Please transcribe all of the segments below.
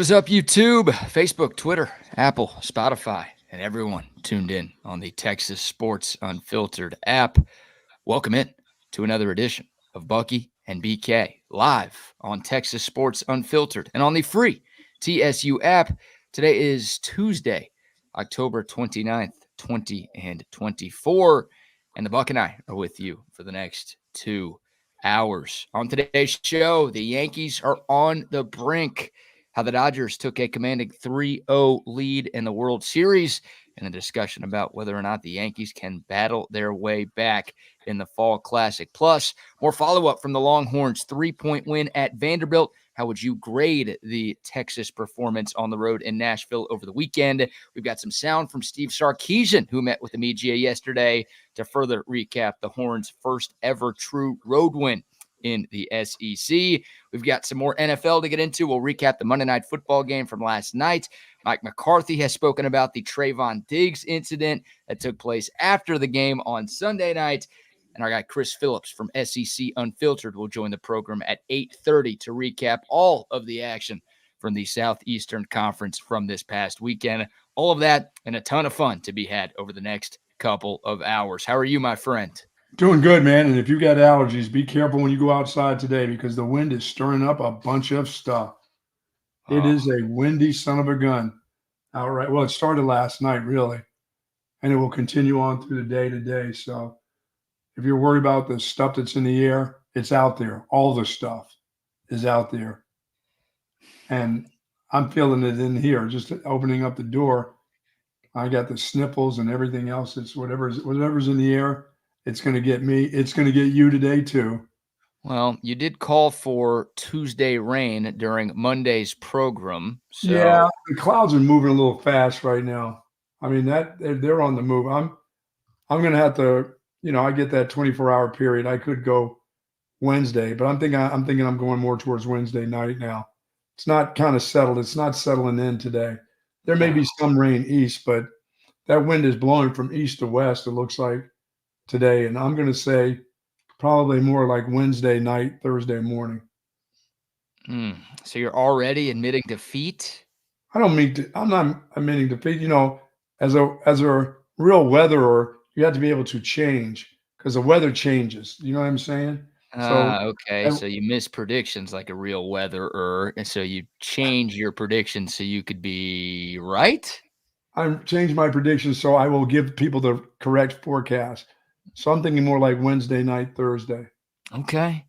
What is up, YouTube, Facebook, Twitter, Apple, Spotify, and everyone tuned in on the Texas Sports Unfiltered app? Welcome in to another edition of Bucky and BK live on Texas Sports Unfiltered and on the free TSU app. Today is Tuesday, October 29th, 2024, and the Buck and I are with you for the next 2 hours. On today's show, the Yankees are on the brink, how the Dodgers took a commanding 3-0 lead in the World Series, and a discussion about whether or not the Yankees can battle their way back in the Fall Classic. Plus, more follow-up from the Longhorns' 3-point win at Vanderbilt. How would you grade the Texas performance on the road in Nashville over the weekend? We've got some sound from Steve Sarkisian, who met with the media yesterday to further recap the Horns' first ever true road win in the SEC. We've got some more NFL to get into. We'll recap the Monday Night Football game from last night. Mike McCarthy has spoken about the Trayvon Diggs incident that took place after the game on Sunday night. And our guy Chris Phillips from SEC Unfiltered will join the program at 8:30 to recap all of the action from the Southeastern Conference from this past weekend. All of that and a ton of fun to be had over the next couple of hours. How are you, my friend? Doing good, man. And if you got allergies, be careful when you go outside today because the wind is stirring up a bunch of stuff. It is a windy son of a gun. All right. Well, it started last night, really, and it will continue on through the day today. So if you're worried about the stuff that's in the air, it's out there. All the stuff is out there. And I'm feeling it in here, just opening up the door. I got the sniffles and everything else. It's whatever's in the air. It's going to get me. It's going to get you today, too. Well, you did call for Tuesday rain during Monday's program. So. Yeah, the clouds are moving a little fast right now. I mean, they're on the move. I'm going to have to, I get that 24-hour period. I could go Wednesday, but I'm thinking I'm going more towards Wednesday night now. It's not kind of settled. It's not settling in today. There may be some rain east, but that wind is blowing from east to west, it looks like, today. And I'm going to say probably more like Wednesday night, Thursday morning. So you're already admitting defeat? I'm not admitting defeat. As a real weatherer, you have to be able to change because the weather changes. You know what I'm saying? Okay. So you miss predictions like a real weatherer, and so you change your predictions so you could be right? I've changed my predictions so I will give people the correct forecast. So I'm thinking more like Wednesday night, Thursday. Okay.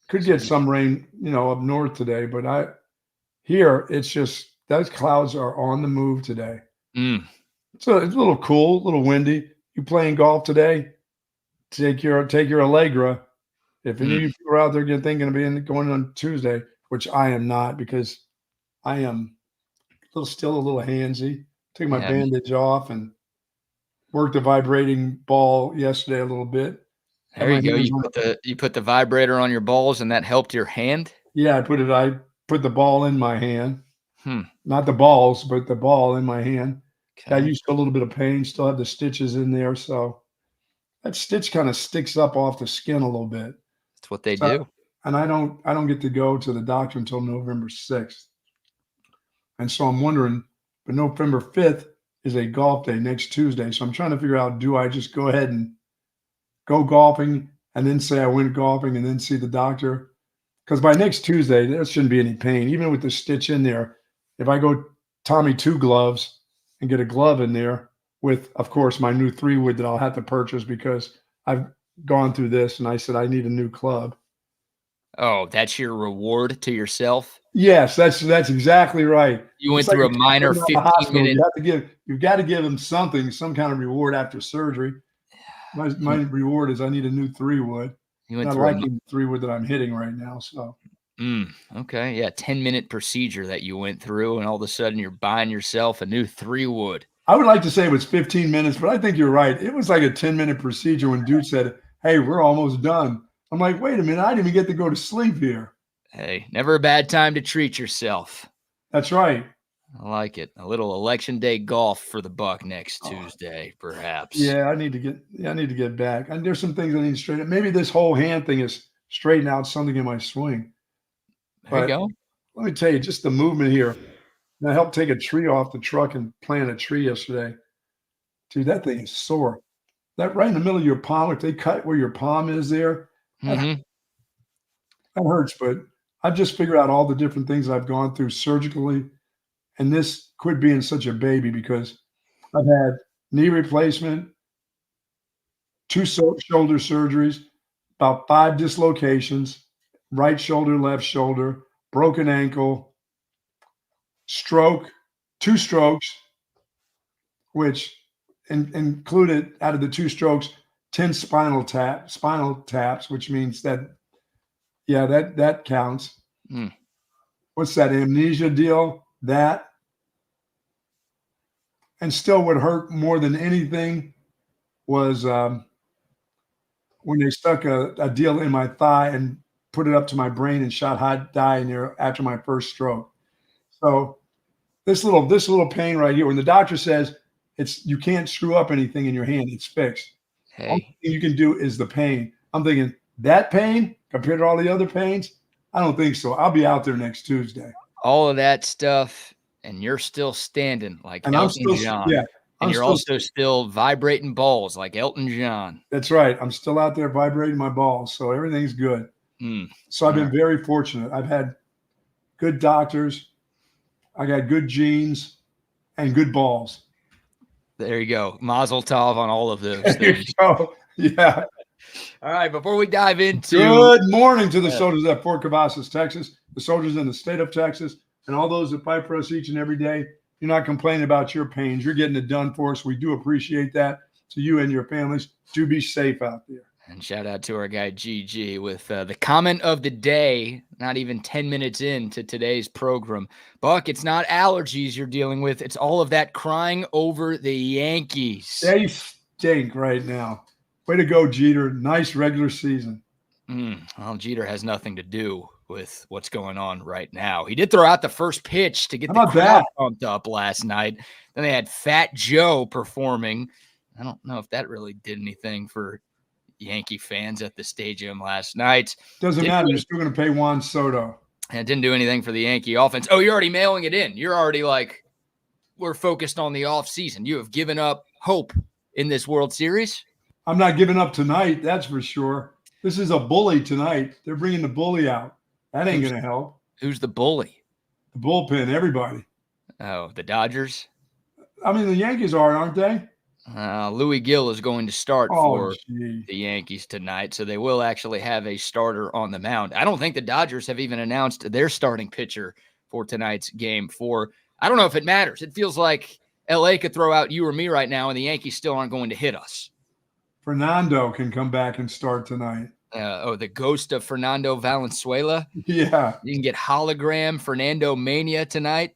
Could get some rain, up north today, but here it's just those clouds are on the move today. So it's a little cool, a little windy. You playing golf today? Take your Allegra. If any of you people are out there thinking of going on Tuesday, which I am not because I am still a little handsy. Take my bandage off and worked the vibrating ball yesterday a little bit. There you go. You put the vibrator on your balls, and that helped your hand? Yeah, I put the ball in my hand. Not the balls, but the ball in my hand. Okay. I used to a little bit of pain. Still have the stitches in there, so that stitch kind of sticks up off the skin a little bit. That's what they do. And I don't get to go to the doctor until November 6th. And so I'm wondering, but November 5th is a golf day next Tuesday. So I'm trying to figure out, do I just go ahead and go golfing and then say I went golfing and then see the doctor? Because by next Tuesday, there shouldn't be any pain, even with the stitch in there. If I go Tommy 2 gloves and get a glove in there with, of course, my new 3-wood that I'll have to purchase because I've gone through this and I said I need a new club. Oh, that's your reward to yourself? Yes, that's exactly right. You went through a minor 15-minute. You've got to give them something, some kind of reward after surgery. My reward is I need a new 3-wood. Not liking the 3-wood that I'm hitting right now. So. Okay, yeah, 10-minute procedure that you went through, and all of a sudden you're buying yourself a new 3-wood. I would like to say it was 15 minutes, but I think you're right. It was like a 10-minute procedure when dude said, "Hey, we're almost done." I'm like, wait a minute, I didn't even get to go to sleep here. Hey, never a bad time to treat yourself. That's right. I like it. A little election day golf for the Buck next Tuesday, perhaps. Yeah, I need to get back. And there's some things I need to straighten. Maybe this whole hand thing is straighten out something in my swing. There you go. Let me tell you, just the movement here. And I helped take a tree off the truck and plant a tree yesterday. Dude, that thing is sore. That right in the middle of your palm, if they cut where your palm is there, Mm-hmm. that hurts. But I've just figured out all the different things I've gone through surgically. And this quit being such a baby because I've had knee replacement, 2 shoulder surgeries, about 5 dislocations, right shoulder, left shoulder, broken ankle, stroke, 2 strokes, which included out of the 2 strokes, 10 spinal taps, which means that, yeah, that counts. Mm. What's that amnesia deal? That. And still what hurt more than anything was when they stuck a deal in my thigh and put it up to my brain and shot hot dye in there after my first stroke. So this little pain right here, when the doctor says you can't screw up anything in your hand, it's fixed. Hey, Only thing you can do is the pain. I'm thinking that pain compared to all the other pains, I don't think so. I'll be out there next Tuesday. all of that stuff, and you're still standing like And Elton John. Yeah. And you're also still vibrating balls like Elton John. That's right. I'm still out there vibrating my balls, so everything's good. So I've been very fortunate. I've had good doctors. I got good genes and good balls. There you go. Mazel tov on all of those things. There you go. Yeah. All right, before we dive into good morning to the soldiers at Fort Cavazos, Texas, the soldiers in the state of Texas, and all those that fight for us each and every day. You're not complaining about your pains. You're getting it done for us. We do appreciate that. To you and your families, do be safe out there. And shout out to our guy GG with the comment of the day, not even 10 minutes into today's program. Buck, it's not allergies you're dealing with. It's all of that crying over the Yankees. They stink right now. Way to go, Jeter. Nice regular season. Well, Jeter has nothing to do with what's going on right now. He did throw out the first pitch to get the crowd pumped up last night. Then they had Fat Joe performing. I don't know if that really did anything for Yankee fans at the stadium last night. Doesn't matter. You're still going to pay Juan Soto. And it didn't do anything for the Yankee offense. Oh, you're already mailing it in. You're already like, we're focused on the offseason. You have given up hope in this World Series. I'm not giving up tonight, that's for sure. This is a bully tonight. They're bringing the bully out. That ain't going to help. Who's the bully? The bullpen, everybody. Oh, the Dodgers? I mean, the Yankees aren't they? Louis Gill is going to start for the Yankees tonight, so they will actually have a starter on the mound. I don't think the Dodgers have even announced their starting pitcher for tonight's game 4. I don't know if it matters. It feels like LA could throw out you or me right now, and the Yankees still aren't going to hit us. Fernando can come back and start tonight. The ghost of Fernando Valenzuela. Yeah. You can get hologram Fernando Mania tonight.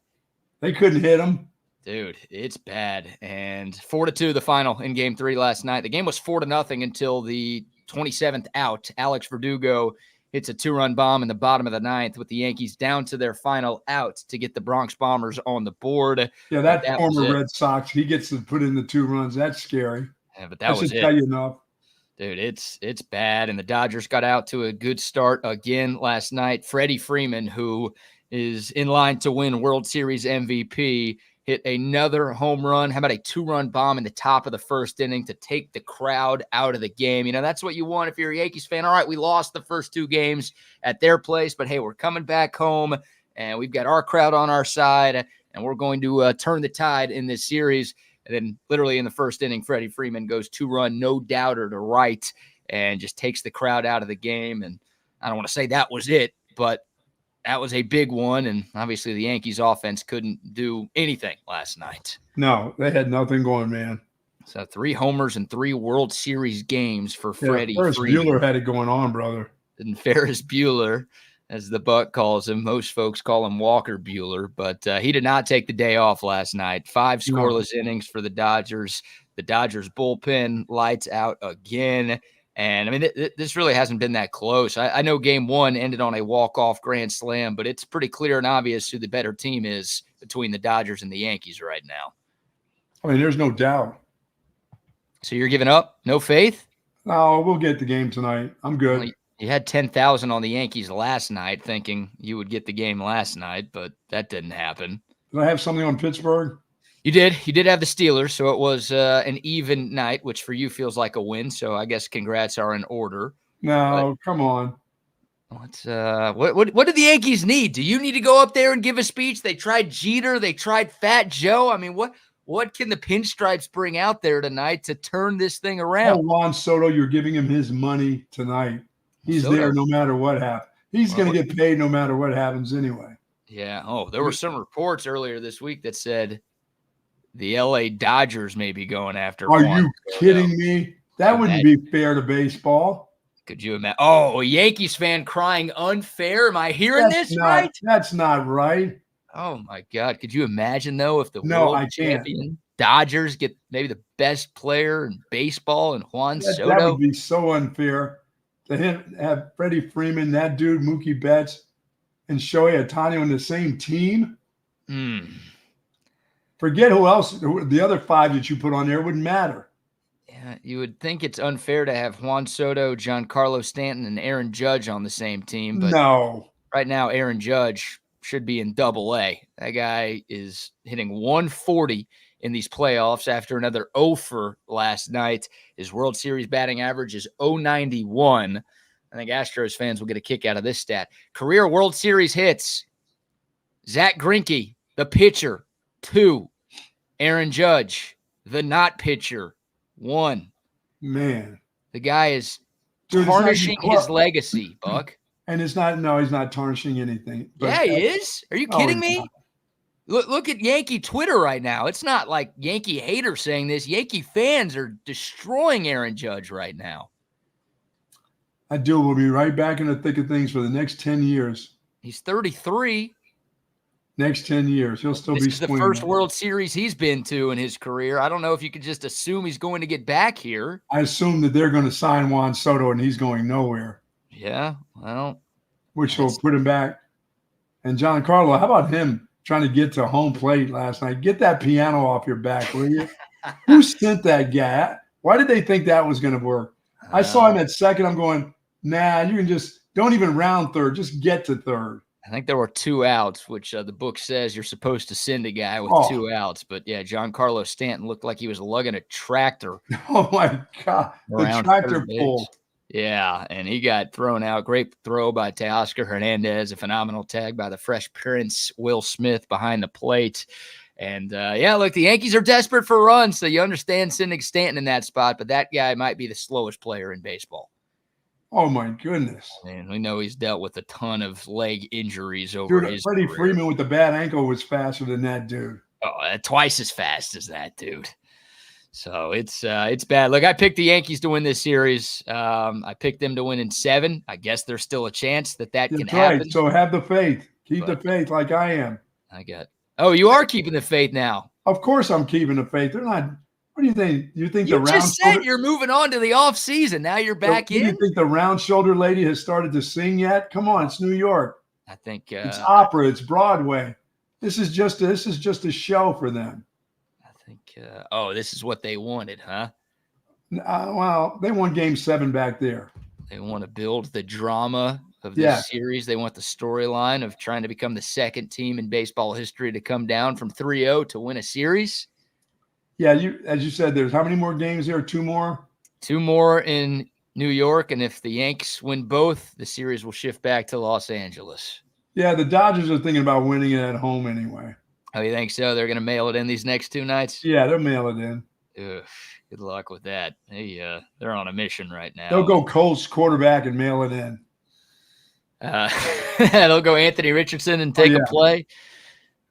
They couldn't hit him. Dude, it's bad. And 4-2 the final in game 3 last night. The game was 4-0 until the 27th out. Alex Verdugo hits a 2-run bomb in the bottom of the 9th with the Yankees down to their final out to get the Bronx Bombers on the board. Yeah, that former Red Sox, he gets to put in the 2 runs. That's scary. Yeah, but that was it. Tell you enough. Dude, it's bad. And the Dodgers got out to a good start again last night. Freddie Freeman, who is in line to win World Series MVP, hit another home run. How about a 2-run bomb in the top of the first inning to take the crowd out of the game? You know, that's what you want if you're a Yankees fan. All right, we lost the first 2 games at their place, but hey, we're coming back home, and we've got our crowd on our side, and we're going to turn the tide in this series. And then literally in the first inning, Freddie Freeman goes 2-run, no doubter to right, and just takes the crowd out of the game. And I don't want to say that was it, but that was a big one, and obviously the Yankees offense couldn't do anything last night. No, they had nothing going, man. So 3 homers and 3 World Series games for Freddie Ferris Freeman. Bueller had it going on, brother. And Ferris Bueller, as the Buck calls him, most folks call him Walker Bueller, but he did not take the day off last night. 5 scoreless innings for the Dodgers. The Dodgers bullpen lights out again. And, I mean, this really hasn't been that close. I know game 1 ended on a walk-off grand slam, but it's pretty clear and obvious who the better team is between the Dodgers and the Yankees right now. I mean, there's no doubt. So you're giving up? No faith? No, we'll get the game tonight. I'm good. You had 10,000 on the Yankees last night, thinking you would get the game last night, but that didn't happen. Did I have something on Pittsburgh? You did. You did have the Steelers, so it was an even night, which for you feels like a win. So I guess congrats are in order. No, come on. What do the Yankees need? Do you need to go up there and give a speech? They tried Jeter. They tried Fat Joe. I mean, what can the Pinstripes bring out there tonight to turn this thing around? Oh, Juan Soto, you're giving him his money tonight. He's Soto. there no matter what happens. He's going to get paid no matter what happens anyway. Yeah. Oh, there were some reports earlier this week that said the LA Dodgers may be going after Are Juan you kidding me? That wouldn't be fair to baseball. Could you imagine? Oh, a Yankees fan crying unfair. Am I hearing this right? That's not right. Oh, my God. Could you imagine, though, if the world champion Dodgers get maybe the best player in baseball and Juan Soto? That would be so unfair to have Freddie Freeman, that dude, Mookie Betts, and Shohei Ohtani on the same team. Forget who else. The other five that you put on there wouldn't matter. Yeah, you would think it's unfair to have Juan Soto, Giancarlo Stanton, and Aaron Judge on the same team. But no. Right now, Aaron Judge should be in Double-A. That guy is hitting 140 in these playoffs after another 0 for last night. His World Series batting average is 091. I think Astros fans will get a kick out of this stat. Career World Series hits. Zach Greinke, the pitcher, 2. Aaron Judge, the not pitcher, 1. Man. The guy is tarnishing his legacy, Buck. And he's not tarnishing anything. Yeah, he is. Are you kidding me? Look at Yankee Twitter right now. It's not like Yankee haters saying this. Yankee fans are destroying Aaron Judge right now. That dude will be right back in the thick of things for the next 10 years. He's 33. Next 10 years, he'll still be swinging. This is the first World Series he's been to in his career. I don't know if you could just assume he's going to get back here. I assume that they're going to sign Juan Soto and he's going nowhere. Yeah, well. Which will put him back. And Giancarlo, how about him trying to get to home plate last night? Get that piano off your back, will you? Who sent that guy? Why did they think that was going to work? I saw him at second. I'm going, nah, you can just don't even round third. Just get to third. I think there were 2 outs, which the book says you're supposed to send a guy with 2 outs. But, yeah, Giancarlo Stanton looked like he was lugging a tractor. Oh, my God. The tractor pull. Yeah, and he got thrown out. Great throw by Teoscar Hernandez. A phenomenal tag by the Fresh Prince, Will Smith, behind the plate. And, look, the Yankees are desperate for runs, so you understand sending Stanton in that spot. But that guy might be the slowest player in baseball. Oh, my goodness. And we know he's dealt with a ton of leg injuries over his Freddie career. Freeman with the bad ankle was faster than that dude. Oh, twice as fast as that dude. So it's bad. Look, I picked the Yankees to win this series. I picked them to win in 7. I guess there's still a chance that can happen. Right. So have the faith. Keep the faith like I am. Oh, you are keeping the faith now. Of course I'm keeping the faith. They're not. What do you think? You think you just said you're moving on to the off season. Now you're back in. Do you think the round shoulder lady has started to sing yet? Come on, it's New York. I think it's opera. It's Broadway. This is just a show for them. I think. This is what they wanted, huh? Well, they won Game 7 back there. They want to build the drama of this series. They want the storyline of trying to become the second team in baseball history to come down from 3-0 to win a series. Yeah, as you said, there's how many more games there? 2 more? 2 more in New York, and if the Yanks win both, the series will shift back to Los Angeles. Yeah, the Dodgers are thinking about winning it at home anyway. Oh, you think so? They're going to mail it in these next 2 nights? Yeah, they'll mail it in. Ugh, good luck with that. They're on a mission right now. They'll go Colts quarterback and mail it in. They'll go Anthony Richardson and take a play.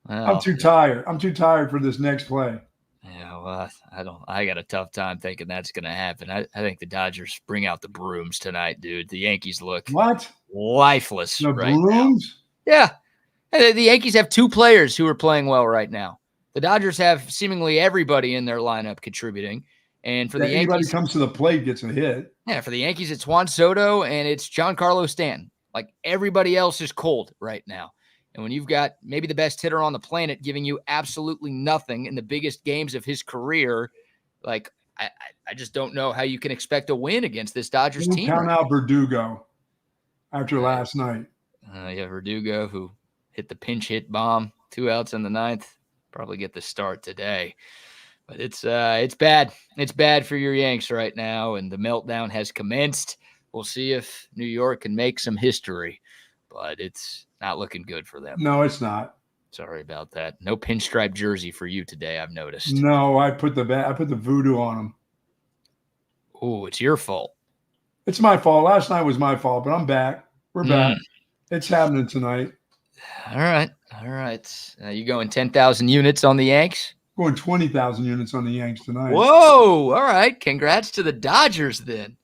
Well, I'm too tired. I'm too tired for this next play. Yeah, well, I got a tough time thinking that's going to happen. I think the Dodgers bring out the brooms tonight, dude. The Yankees look lifeless right brooms? Now. Yeah. The Yankees have 2 players who are playing well right now. The Dodgers have seemingly everybody in their lineup contributing. And for the Yankees, anybody comes to the plate gets a hit. Yeah, for the Yankees, it's Juan Soto and it's Giancarlo Stanton. Like everybody else is cold right now. And when you've got maybe the best hitter on the planet giving you absolutely nothing in the biggest games of his career, I just don't know how you can expect a win against this Dodgers team. Count out Verdugo. after last night. Yeah, Verdugo, who hit the pinch hit bomb, 2 outs in the ninth, probably get the start today. But it's bad. It's bad for your Yanks right now, and the meltdown has commenced. We'll see if New York can make some history, but it's not looking good for them. No, it's not. Sorry about that. No pinstripe jersey for you today, I've noticed. No, I put the voodoo on them. Oh, it's your fault. It's my fault. Last night was my fault, but I'm back. We're back. It's happening tonight. All right. You going 10,000 units on the Yanks? Going 20,000 units on the Yanks tonight. Whoa! All right. Congrats to the Dodgers then.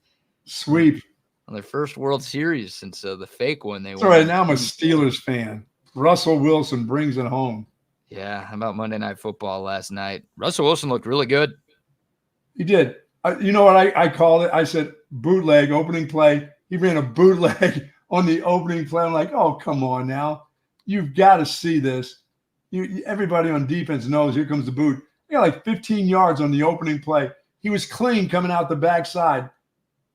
Sweep. On their first World Series since the fake one they won. All right, now I'm a Steelers fan. Russell Wilson brings it home. Yeah, how about Monday Night Football last night? Russell Wilson looked really good. He did. You know what I called it? I said bootleg, opening play. He ran a bootleg on the opening play. I'm like, oh, come on now. You've got to see this. Everybody on defense knows here comes the boot. He got like 15 yards on the opening play. He was clean coming out the backside.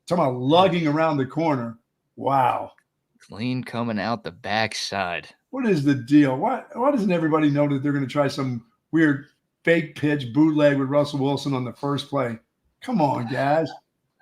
Talking about lugging around the corner. Wow. Clean coming out the backside. What is the deal? Why doesn't everybody know that they're going to try some weird fake pitch bootleg with Russell Wilson on the first play? Come on, guys.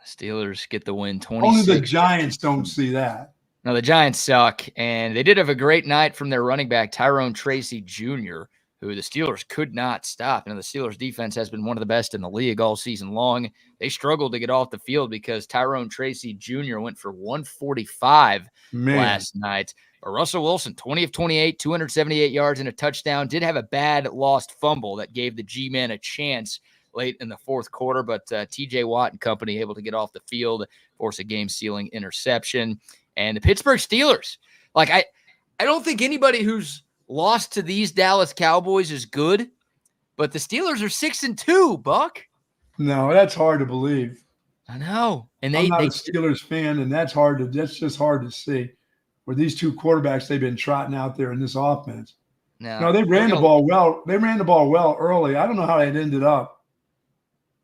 Steelers get the win 26. Only the Giants don't see that. No, the Giants suck, and they did have a great night from their running back, Tyrone Tracy Jr., who the Steelers could not stop. And the Steelers' defense has been one of the best in the league all season long. They struggled to get off the field because Tyrone Tracy Jr. went for 145 last night. But Russell Wilson, 20 of 28, 278 yards and a touchdown, did have a bad lost fumble that gave the G-Men a chance late in the fourth quarter, but T.J. Watt and company able to get off the field, force a game-sealing interception. And the Pittsburgh Steelers, like I don't think anybody who's lost to these Dallas Cowboys is good, but the Steelers are 6-2, Buck. No, that's hard to believe. I know. And I'm not a Steelers fan, and that's just hard to see. Where these two quarterbacks they've been trotting out there in this offense. No, they ran the ball well. They ran the ball well early. I don't know how it ended up.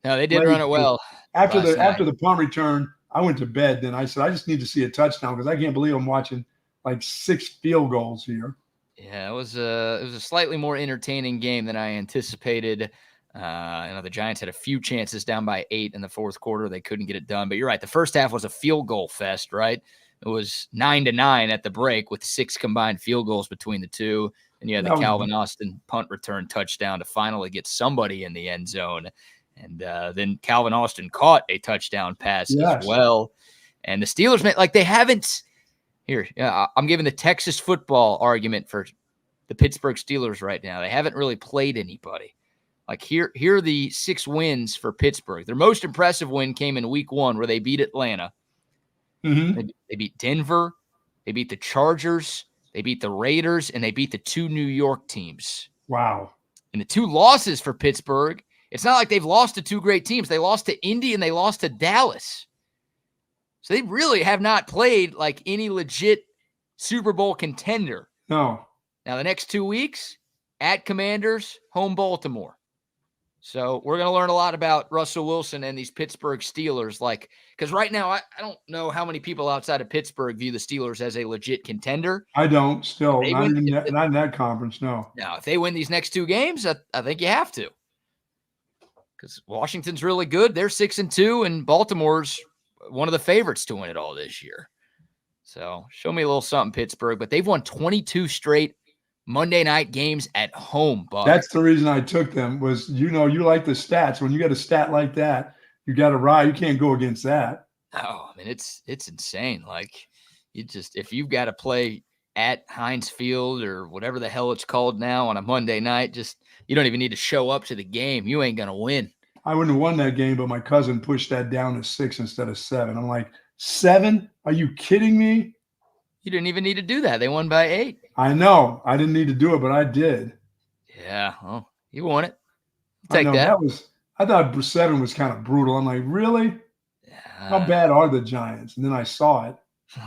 No, they did run it well. After the punt return, I went to bed. Then I said, I just need to see a touchdown because I can't believe I'm watching like 6 field goals here. Yeah, it was a slightly more entertaining game than I anticipated. The Giants had a few chances down by 8 in the fourth quarter. They couldn't get it done. But you're right. The first half was a field goal fest, right? It was 9-9 at the break with 6 combined field goals between the two. And you had the Calvin Austin punt return touchdown to finally get somebody in the end zone. And then Calvin Austin caught a touchdown pass as well. And the Steelers, they haven't – here, I'm giving the Texas football argument for the Pittsburgh Steelers right now. They haven't really played anybody. Like here are the 6 wins for Pittsburgh. Their most impressive win came in week 1 where they beat Atlanta. Mm-hmm. They beat Denver. They beat the Chargers. They beat the Raiders, and they beat the 2 New York teams. Wow. And the 2 losses for Pittsburgh, it's not like they've lost to 2 great teams. They lost to Indy and they lost to Dallas. So they really have not played like any legit Super Bowl contender. No. Now the next 2 weeks, at Commanders, home Baltimore. So we're going to learn a lot about Russell Wilson and these Pittsburgh Steelers. Because right now, I don't know how many people outside of Pittsburgh view the Steelers as a legit contender. I don't still. Not in that conference, no. Now, if they win these next 2 games, I think you have to. Because Washington's really good. They're 6-2, and Baltimore's one of the favorites to win it all this year. So show me a little something, Pittsburgh. But they've won 22 straight Monday night games at home, Buck. That's the reason I took them was, you like the stats. When you got a stat like that, you got to ride. You can't go against that. Oh, I mean, it's insane. Like, if you've got to play at Heinz Field or whatever the hell it's called now on a Monday night, you don't even need to show up to the game. You ain't going to win. I wouldn't have won that game, but my cousin pushed that down to 6 instead of 7. I'm like, 7? Are you kidding me? You didn't even need to do that. They won by 8. I know. I didn't need to do it, but I did. Yeah. Well, you won it. Take that. I thought 7 was kind of brutal. I'm like, really? Yeah. How bad are the Giants? And then I saw it.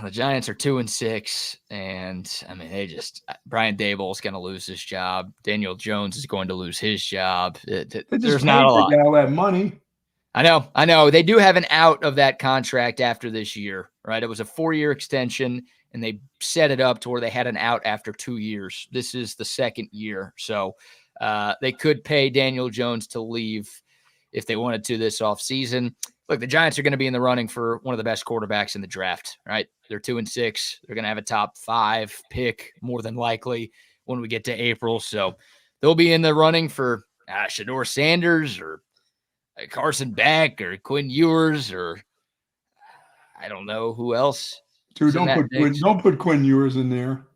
The Giants are 2-6, and I mean, Brian Daboll is going to lose his job. Daniel Jones is going to lose his job. There's not a lot. They got all that money. I know. They do have an out of that contract after this year, right? It was a 4-year extension, and they set it up to where they had an out after 2 years. This is the second year. So they could pay Daniel Jones to leave if they wanted to this offseason. Look, the Giants are going to be in the running for one of the best quarterbacks in the draft, right? They're 2-6. They're going to have a top 5 pick more than likely when we get to April. So they'll be in the running for Shedeur Sanders or Carson Beck or Quinn Ewers or I don't know who else. Dude, don't put Quinn Ewers in there.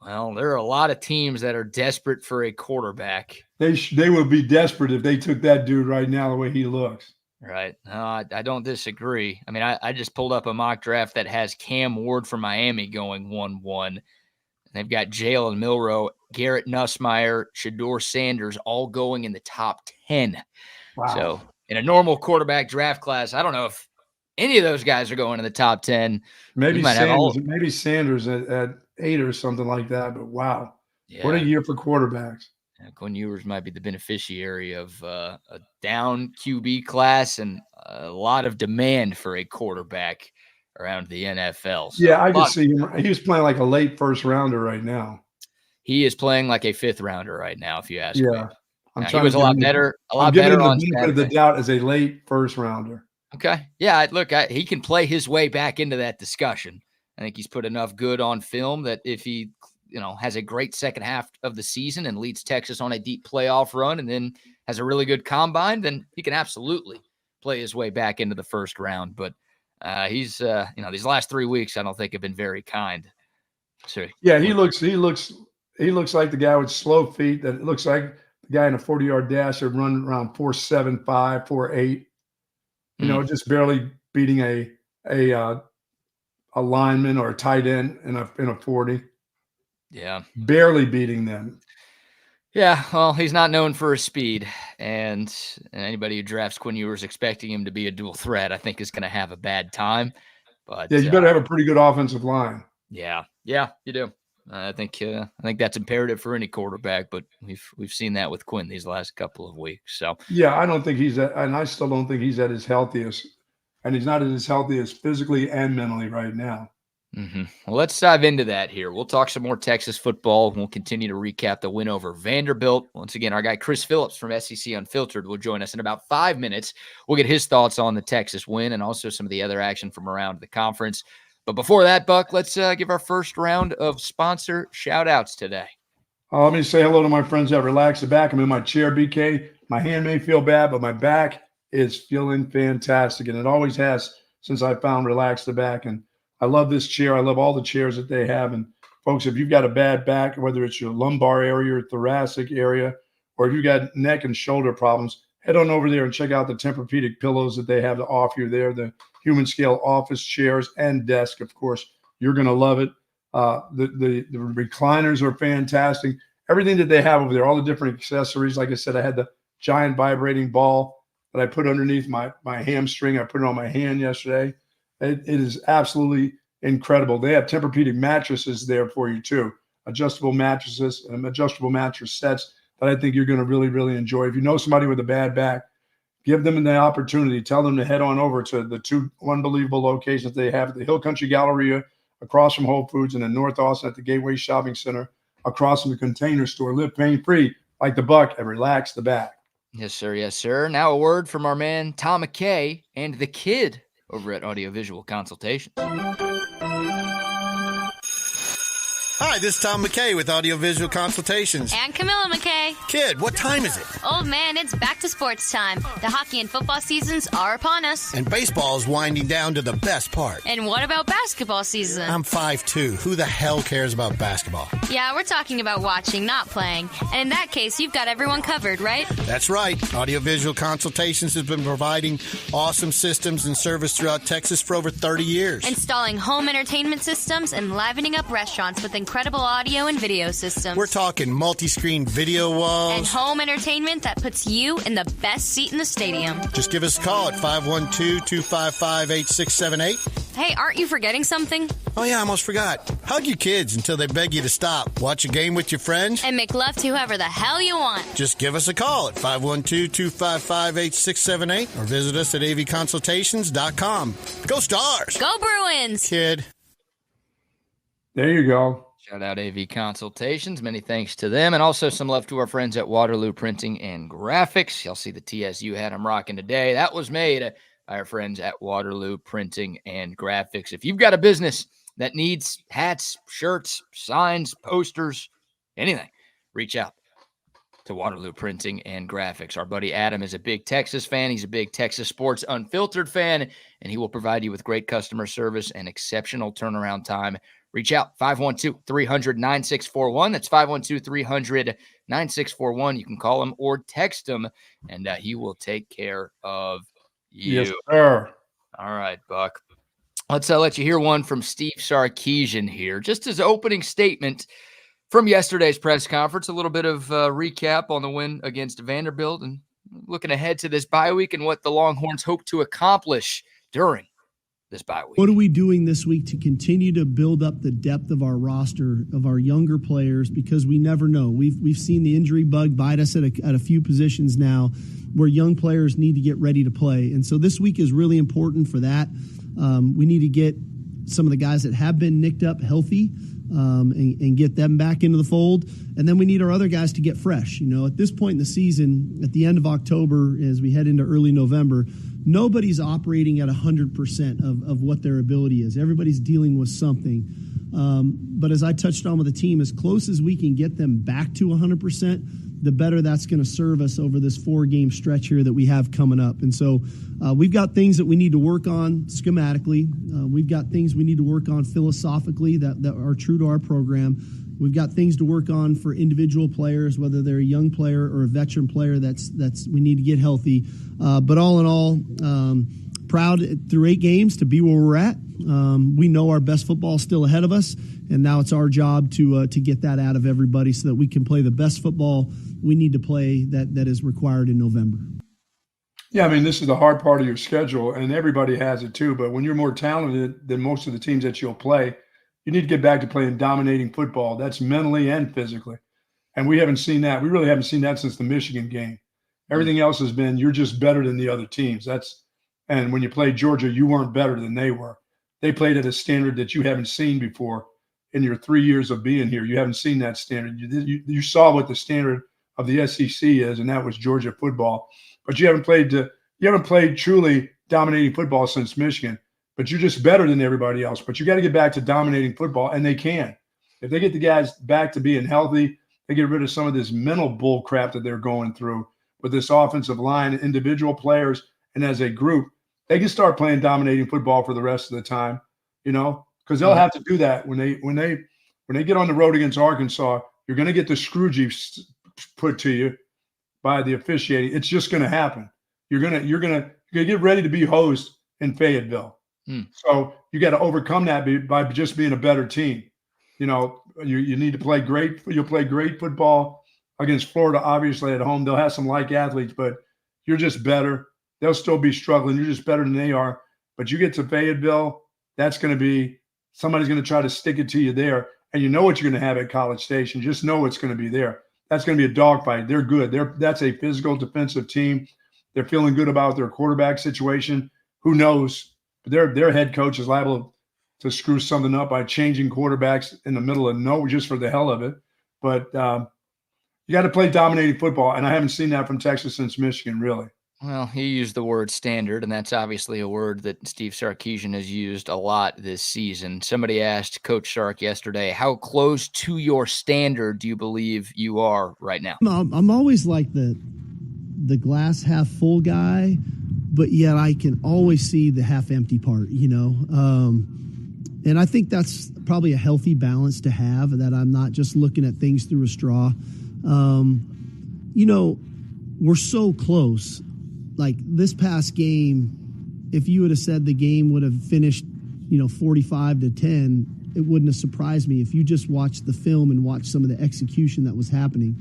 Well, there are a lot of teams that are desperate for a quarterback. They would be desperate if they took that dude right now the way he looks. Right. No, I don't disagree. I mean, I just pulled up a mock draft that has Cam Ward from Miami going 1-1. They've got Jalen Milroe, Garrett Nussmeier, Shedeur Sanders all going in the top 10. Wow. So in a normal quarterback draft class, I don't know if any of those guys are going in the top 10. Maybe Sanders at 8 or something like that. But wow, what a year for quarterbacks. Quinn Ewers might be the beneficiary of a down QB class and a lot of demand for a quarterback around the NFL. So I can see him. He was playing like a late first rounder right now. He is playing like a 5th rounder right now, if you ask me. He was a lot better on benefit of the doubt as a late first rounder. Okay. Yeah, look, he can play his way back into that discussion. I think he's put enough good on film that if he has a great second half of the season and leads Texas on a deep playoff run and then has a really good combine, then he can absolutely play his way back into the first round. But he's, these last 3 weeks, I don't think have been very kind. He looks like the guy with slow feet. That looks like the guy in a 40-yard dash that run around 4.75, 4.8. Just barely beating a lineman or a tight end in a 40. Yeah. Barely beating them. Yeah, well, he's not known for his speed, and anybody who drafts Quinn Ewers expecting him to be a dual threat, I think is going to have a bad time. But you better have a pretty good offensive line. Yeah, you do. I think that's imperative for any quarterback, but we've seen that with Quinn these last couple of weeks. So I don't think I still don't think he's at his healthiest, and he's not at his healthiest physically and mentally right now. Mm-hmm. Well, let's dive into that here. We'll talk some more Texas football. We'll continue to recap the win over Vanderbilt. Once again, our guy Chris Phillips from SEC Unfiltered will join us in about 5 minutes. We'll get his thoughts on the Texas win and also some of the other action from around the conference. But before that, Buck, let's give our first round of sponsor shout-outs today. Let me say hello to my friends at Relax the Back. I'm in my chair, BK. My hand may feel bad, but my back is feeling fantastic, and it always has since I found Relax the Back. And I love this chair. I love all the chairs that they have. And folks, if you've got a bad back, whether it's your lumbar area or thoracic area, or if you've got neck and shoulder problems, head on over there and check out the Tempur-Pedic pillows that they have to offer you there, the human scale office chairs and desk. Of course, you're going to love it. The recliners are fantastic. Everything that they have over there, all the different accessories. Like I said, I had the giant vibrating ball that I put underneath my hamstring. I put it on my hand yesterday. It is absolutely incredible. They have Tempur-Pedic mattresses there for you too. Adjustable mattresses and adjustable mattress sets that I think you're going to really, really enjoy. If you know somebody with a bad back, give them the opportunity. Tell them to head on over to the 2 unbelievable locations they have at the Hill Country Galleria, across from Whole Foods, and in North Austin at the Gateway Shopping Center, across from the Container Store. Live pain-free like the Buck and Relax the Back. Yes, sir. Yes, sir. Now a word from our man, Tom McKay, and the kid over at Audiovisual Consultations. Hi, this is Tom McKay with Audiovisual Consultations. And Camilla McKay. Kid, what time is it? Old man, it's back to sports time. The hockey and football seasons are upon us. And baseball is winding down to the best part. And what about basketball season? I'm 5'2". Who the hell cares about basketball? Yeah, we're talking about watching, not playing. And in that case, you've got everyone covered, right? That's right. Audiovisual Consultations has been providing awesome systems and service throughout Texas for over 30 years. Installing home entertainment systems and livening up restaurants with incredible audio and video systems. We're talking multi-screen video walls. And home entertainment that puts you in the best seat in the stadium. Just give us a call at 512-255-8678. Hey, aren't you forgetting something? Oh, yeah, I almost forgot. Hug your kids until they beg you to stop. Watch a game with your friends. And make love to whoever the hell you want. Just give us a call at 512-255-8678 or visit us at avconsultations.com. Go Stars! Go Bruins! Kid. There you go. Shout out AV Consultations. Many thanks to them. And also some love to our friends at Waterloo Printing and Graphics. Y'all see the TSU hat I'm rocking today. That was made by our friends at Waterloo Printing and Graphics. If you've got a business that needs hats, shirts, signs, posters, anything, reach out to Waterloo Printing and Graphics. Our buddy Adam is a big Texas fan. He's a big Texas Sports Unfiltered fan, and he will provide you with great customer service and exceptional turnaround time. Reach out, 512-300-9641. That's 512-300-9641. You can call him or text him, and he will take care of you. Yes, sir. All right, Buck. Let's let you hear one from Steve Sarkisian here. Just his opening statement from yesterday's press conference, a little bit of recap on the win against Vanderbilt and looking ahead to this bye week and what the Longhorns hope to accomplish during this bye week. What are we doing this week to continue to build up the depth of our roster, of our younger players, because we never know. We've seen the injury bug bite us at a few positions now where young players need to get ready to play. And so this week is really important for that. We need to get some of the guys that have been nicked up healthy and get them back into the fold. And then we need our other guys to get fresh. At this point in the season, at the end of October, as we head into early November, nobody's operating at 100% of what their ability is. Everybody's dealing with something. But as I touched on with the team, as close as we can get them back to 100%, the better that's going to serve us over this 4-game stretch here that we have coming up. And so we've got things that we need to work on schematically. We've got things we need to work on philosophically that are true to our program. We've got things to work on for individual players, whether they're a young player or a veteran player that's we need to get healthy. But all in all, proud through 8 games to be where we're at. We know our best football is still ahead of us, and now it's our job to get that out of everybody so that we can play the best football we need to play that is required in November. Yeah, I mean, this is the hard part of your schedule, and everybody has it too. But when you're more talented than most of the teams that you'll play, you need to get back to playing dominating football. That's mentally and physically. And we haven't seen that. We really haven't seen that since the Michigan game. Everything else has been you're just better than the other teams. And when you played Georgia, you weren't better than they were. They played at a standard that you haven't seen before in your 3 years of being here. You haven't seen that standard. You saw what the standard of the SEC is, and that was Georgia football. But you haven't played truly dominating football since Michigan. But you're just better than everybody else. But you got to get back to dominating football, and they can. If they get the guys back to being healthy, they get rid of some of this mental bull crap that they're going through with this offensive line, individual players, and as a group, they can start playing dominating football for the rest of the time, because they'll have to do that when they get on the road against Arkansas. You're going to get the screwjeeps put to you by the officiating. It's just going to happen. You're gonna get ready to be hosed in Fayetteville. So you got to overcome that by just being a better team. You need to play great. You'll play great football against Florida, obviously at home. They'll have some like athletes, but you're just better. They'll still be struggling. You're just better than they are. But you get to Fayetteville, that's going to be somebody's going to try to stick it to you there. And you know what you're going to have at College Station. Just know it's going to be there. That's going to be a dogfight. They're good. That's a physical defensive team. They're feeling good about their quarterback situation. Who knows? Their head coach is liable to screw something up by changing quarterbacks in the middle of nowhere just for the hell of it. But you got to play dominating football, and I haven't seen that from Texas since Michigan, really. Well, he used the word standard, and that's obviously a word that Steve Sarkisian has used a lot this season. Somebody asked Coach Sark yesterday, how close to your standard do you believe you are right now? I'm always like the glass half full guy, but yet I can always see the half empty part, and I think that's probably a healthy balance to have, that I'm not just looking at things through a straw. We're so close. Like this past game, if you would have said the game would have finished, 45-10, it wouldn't have surprised me if you just watched the film and watched some of the execution that was happening.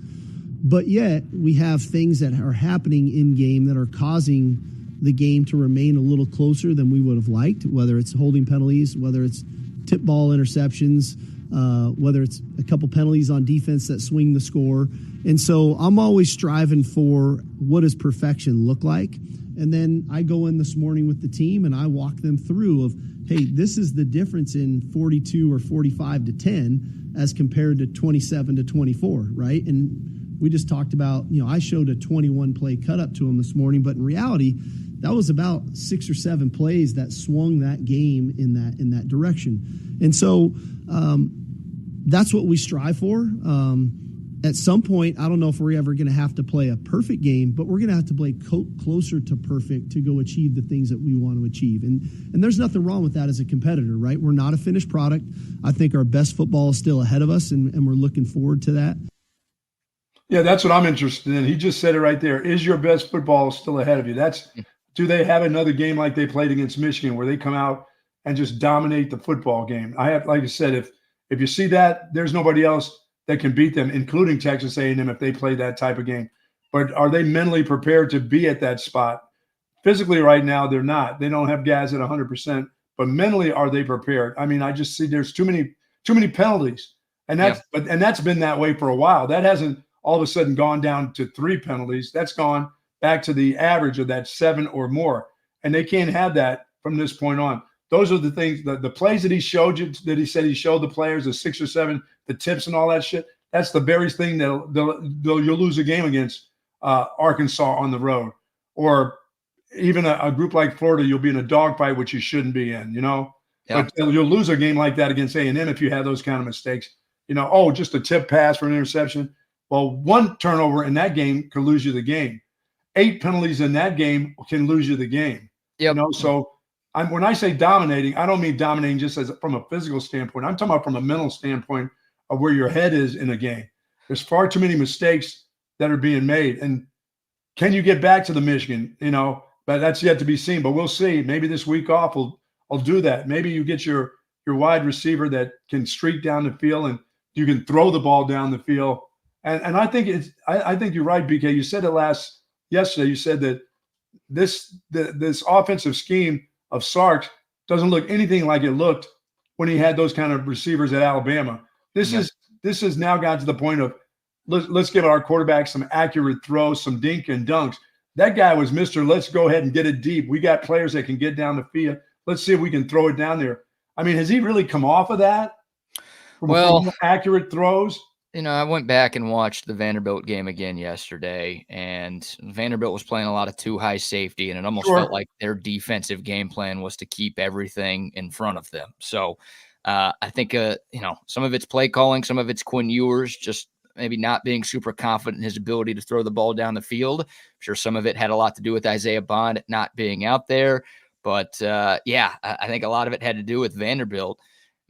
But yet we have things that are happening in game that are causing the game to remain a little closer than we would have liked, whether it's holding penalties, whether it's tip ball interceptions, whether it's a couple penalties on defense that swing the score. And so I'm always striving for what does perfection look like? And then I go in this morning with the team and I walk them through of, hey, this is the difference in 42 or 45 to 10 as compared to 27 to 24, right? And we just talked about, I showed a 21 play cut up to them this morning, but in reality, that was about 6 or 7 plays that swung that game in that direction. And so that's what we strive for. At some point, I don't know if we're ever going to have to play a perfect game, but we're going to have to play closer to perfect to go achieve the things that we want to achieve. And there's nothing wrong with that as a competitor, right? We're not a finished product. I think our best football is still ahead of us, and we're looking forward to that. Yeah, that's what I'm interested in. He just said it right there. Is your best football still ahead of you? Do they have another game like they played against Michigan where they come out and just dominate the football game? Like I said, if you see that, there's nobody else that can beat them, including Texas A&M if they play that type of game. But are they mentally prepared to be at that spot? Physically right now, they're not. They don't have guys at 100%. But mentally, are they prepared? I mean, I just see there's too many penalties. And that's been that way for a while. That hasn't all of a sudden gone down to 3 penalties. That's gone back to the average of that 7 or more. And they can't have that from this point on. Those are the things, the plays that he showed you, that he said he showed the players, the 6 or 7, the tips and all that shit. That's the very thing that you'll lose a game against Arkansas on the road. Or even a group like Florida, you'll be in a dogfight, which you shouldn't be in, Yeah. But you'll lose a game like that against A&M if you have those kind of mistakes. Just a tip pass for an interception. Well, 1 turnover in that game could lose you the game. 8 penalties in that game can lose you the game. Yep. So when I say dominating, I don't mean dominating just from a physical standpoint. I'm talking about from a mental standpoint of where your head is in a game. There's far too many mistakes that are being made. And can you get back to the Michigan? But that's yet to be seen. But we'll see. Maybe this week off will do that. Maybe you get your wide receiver that can streak down the field and you can throw the ball down the field. And I think I think you're right, BK. You said it yesterday. You said that this offensive scheme of Sark's doesn't look anything like it looked when he had those kind of receivers at Alabama. This has now gotten to the point of let's give our quarterback some accurate throws, some dink and dunks. That guy was Mr. Let's go ahead and get it deep. We got players that can get down the field. Let's see if we can throw it down there. I mean, has he really come off of that? From accurate throws? I went back and watched the Vanderbilt game again yesterday, and Vanderbilt was playing a lot of too high safety, and it almost felt like their defensive game plan was to keep everything in front of them. So I think, some of it's play calling, some of it's Quinn Ewers just maybe not being super confident in his ability to throw the ball down the field. I'm sure some of it had a lot to do with Isaiah Bond not being out there. But, I think a lot of it had to do with Vanderbilt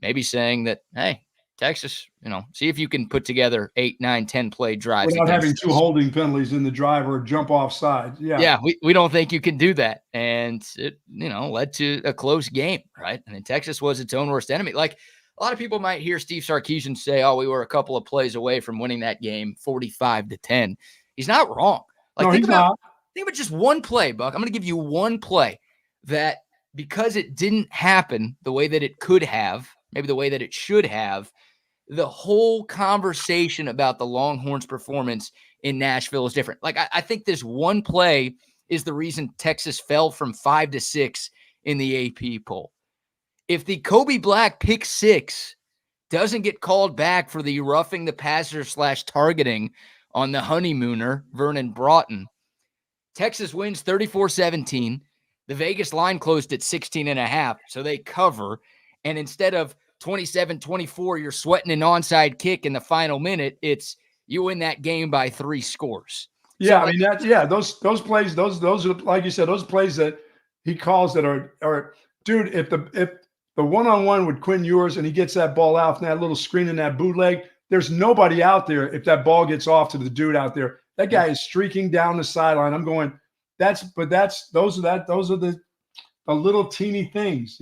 maybe saying that, hey, Texas, see if you can put together 8, 9, 10 play drives without having 2 holding penalties in the drive or jump off side. Yeah, we don't think you can do that. And it, led to a close game, right? And then Texas was its own worst enemy. Like a lot of people might hear Steve Sarkisian say, oh, we were a couple of plays away from winning that game 45-10. He's not wrong. Think about just one play, Buck. I'm going to give you one play that because it didn't happen the way that it could have, maybe the way that it should have, the whole conversation about the Longhorns' performance in Nashville is different. I think this one play is the reason Texas fell from 5 to 6 in the AP poll. If the Kobe Black pick 6 doesn't get called back for the roughing the passer / targeting on the honeymooner, Vernon Broughton, Texas wins 34-17. The Vegas line closed at 16.5, so they cover. And instead of 27-24, you're sweating an onside kick in the final minute. It's you win that game by 3 scores. Yeah, those plays, those are, like you said, those plays that he calls that are dude, if the one-on-one with Quinn Ewers and he gets that ball out from that little screen in that bootleg, there's nobody out there if that ball gets off to the dude out there. That guy is streaking down the sideline. I'm going, those are the little teeny things,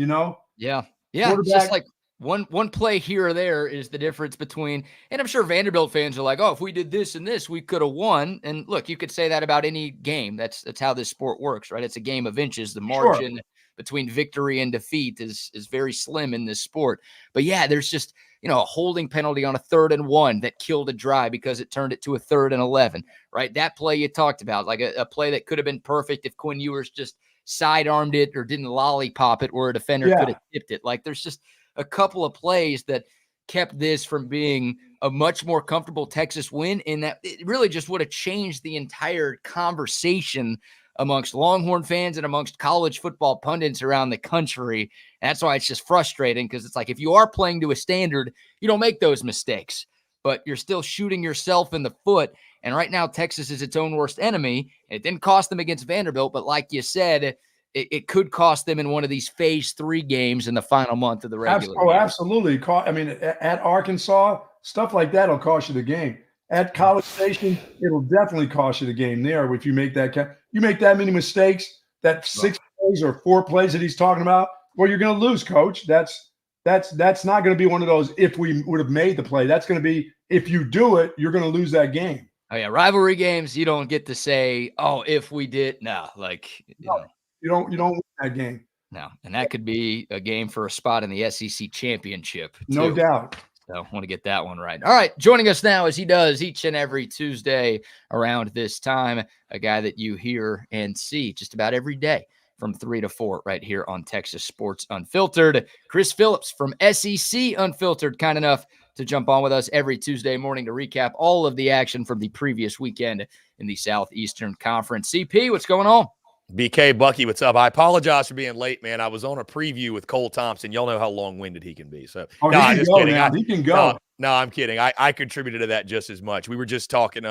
Yeah. It's just like one play here or there is the difference between, and I'm sure Vanderbilt fans are like, oh, if we did this and this, we could have won. And look, you could say that about any game. That's how this sport works, right? It's a game of inches. The margin between victory and defeat is very slim in this sport. But yeah, there's just, a holding penalty on a 3rd and 1 that killed a drive because it turned it to a 3rd and 11, right? That play you talked about, like a play that could have been perfect if Quinn Ewers just sidearmed it or didn't lollipop it where a defender could have tipped it. Like there's just a couple of plays that kept this from being a much more comfortable Texas win, and that it really just would have changed the entire conversation amongst Longhorn fans and amongst college football pundits around the country. And that's why it's just frustrating, because it's like, if you are playing to a standard, you don't make those mistakes, but you're still shooting yourself in the foot. And right now, Texas is its own worst enemy. It didn't cost them against Vanderbilt, but like you said, it could cost them in one of these phase 3 games in the final month of the regular year. Absolutely. I mean, at Arkansas, stuff like that will cost you the game. At College Station, it'll definitely cost you the game there if you make that. You make that many mistakes, that 6 plays or 4 plays that he's talking about, well, you're going to lose, Coach. That's not going to be one of those if we would have made the play. That's going to be if you do it, you're going to lose that game. Oh, yeah. Rivalry games, you don't get to say, oh, if we did. No, you don't win that game. No, and that could be a game for a spot in the SEC championship, too. No doubt. So I want to get that one right. All right, joining us now, as he does each and every Tuesday around this time, a guy that you hear and see just about every day from 3 to 4 right here on Texas Sports Unfiltered. Chris Phillips from SEC Unfiltered, kind enough to jump on with us every Tuesday morning to recap all of the action from the previous weekend in the Southeastern Conference. CP, what's going on? BK, Bucky, what's up? I apologize for being late, man. I was on a preview with Cole Thompson. Y'all know how long-winded he can be. So, no, I'm just kidding. He can go. No, I'm kidding. I contributed to that just as much. We were just talking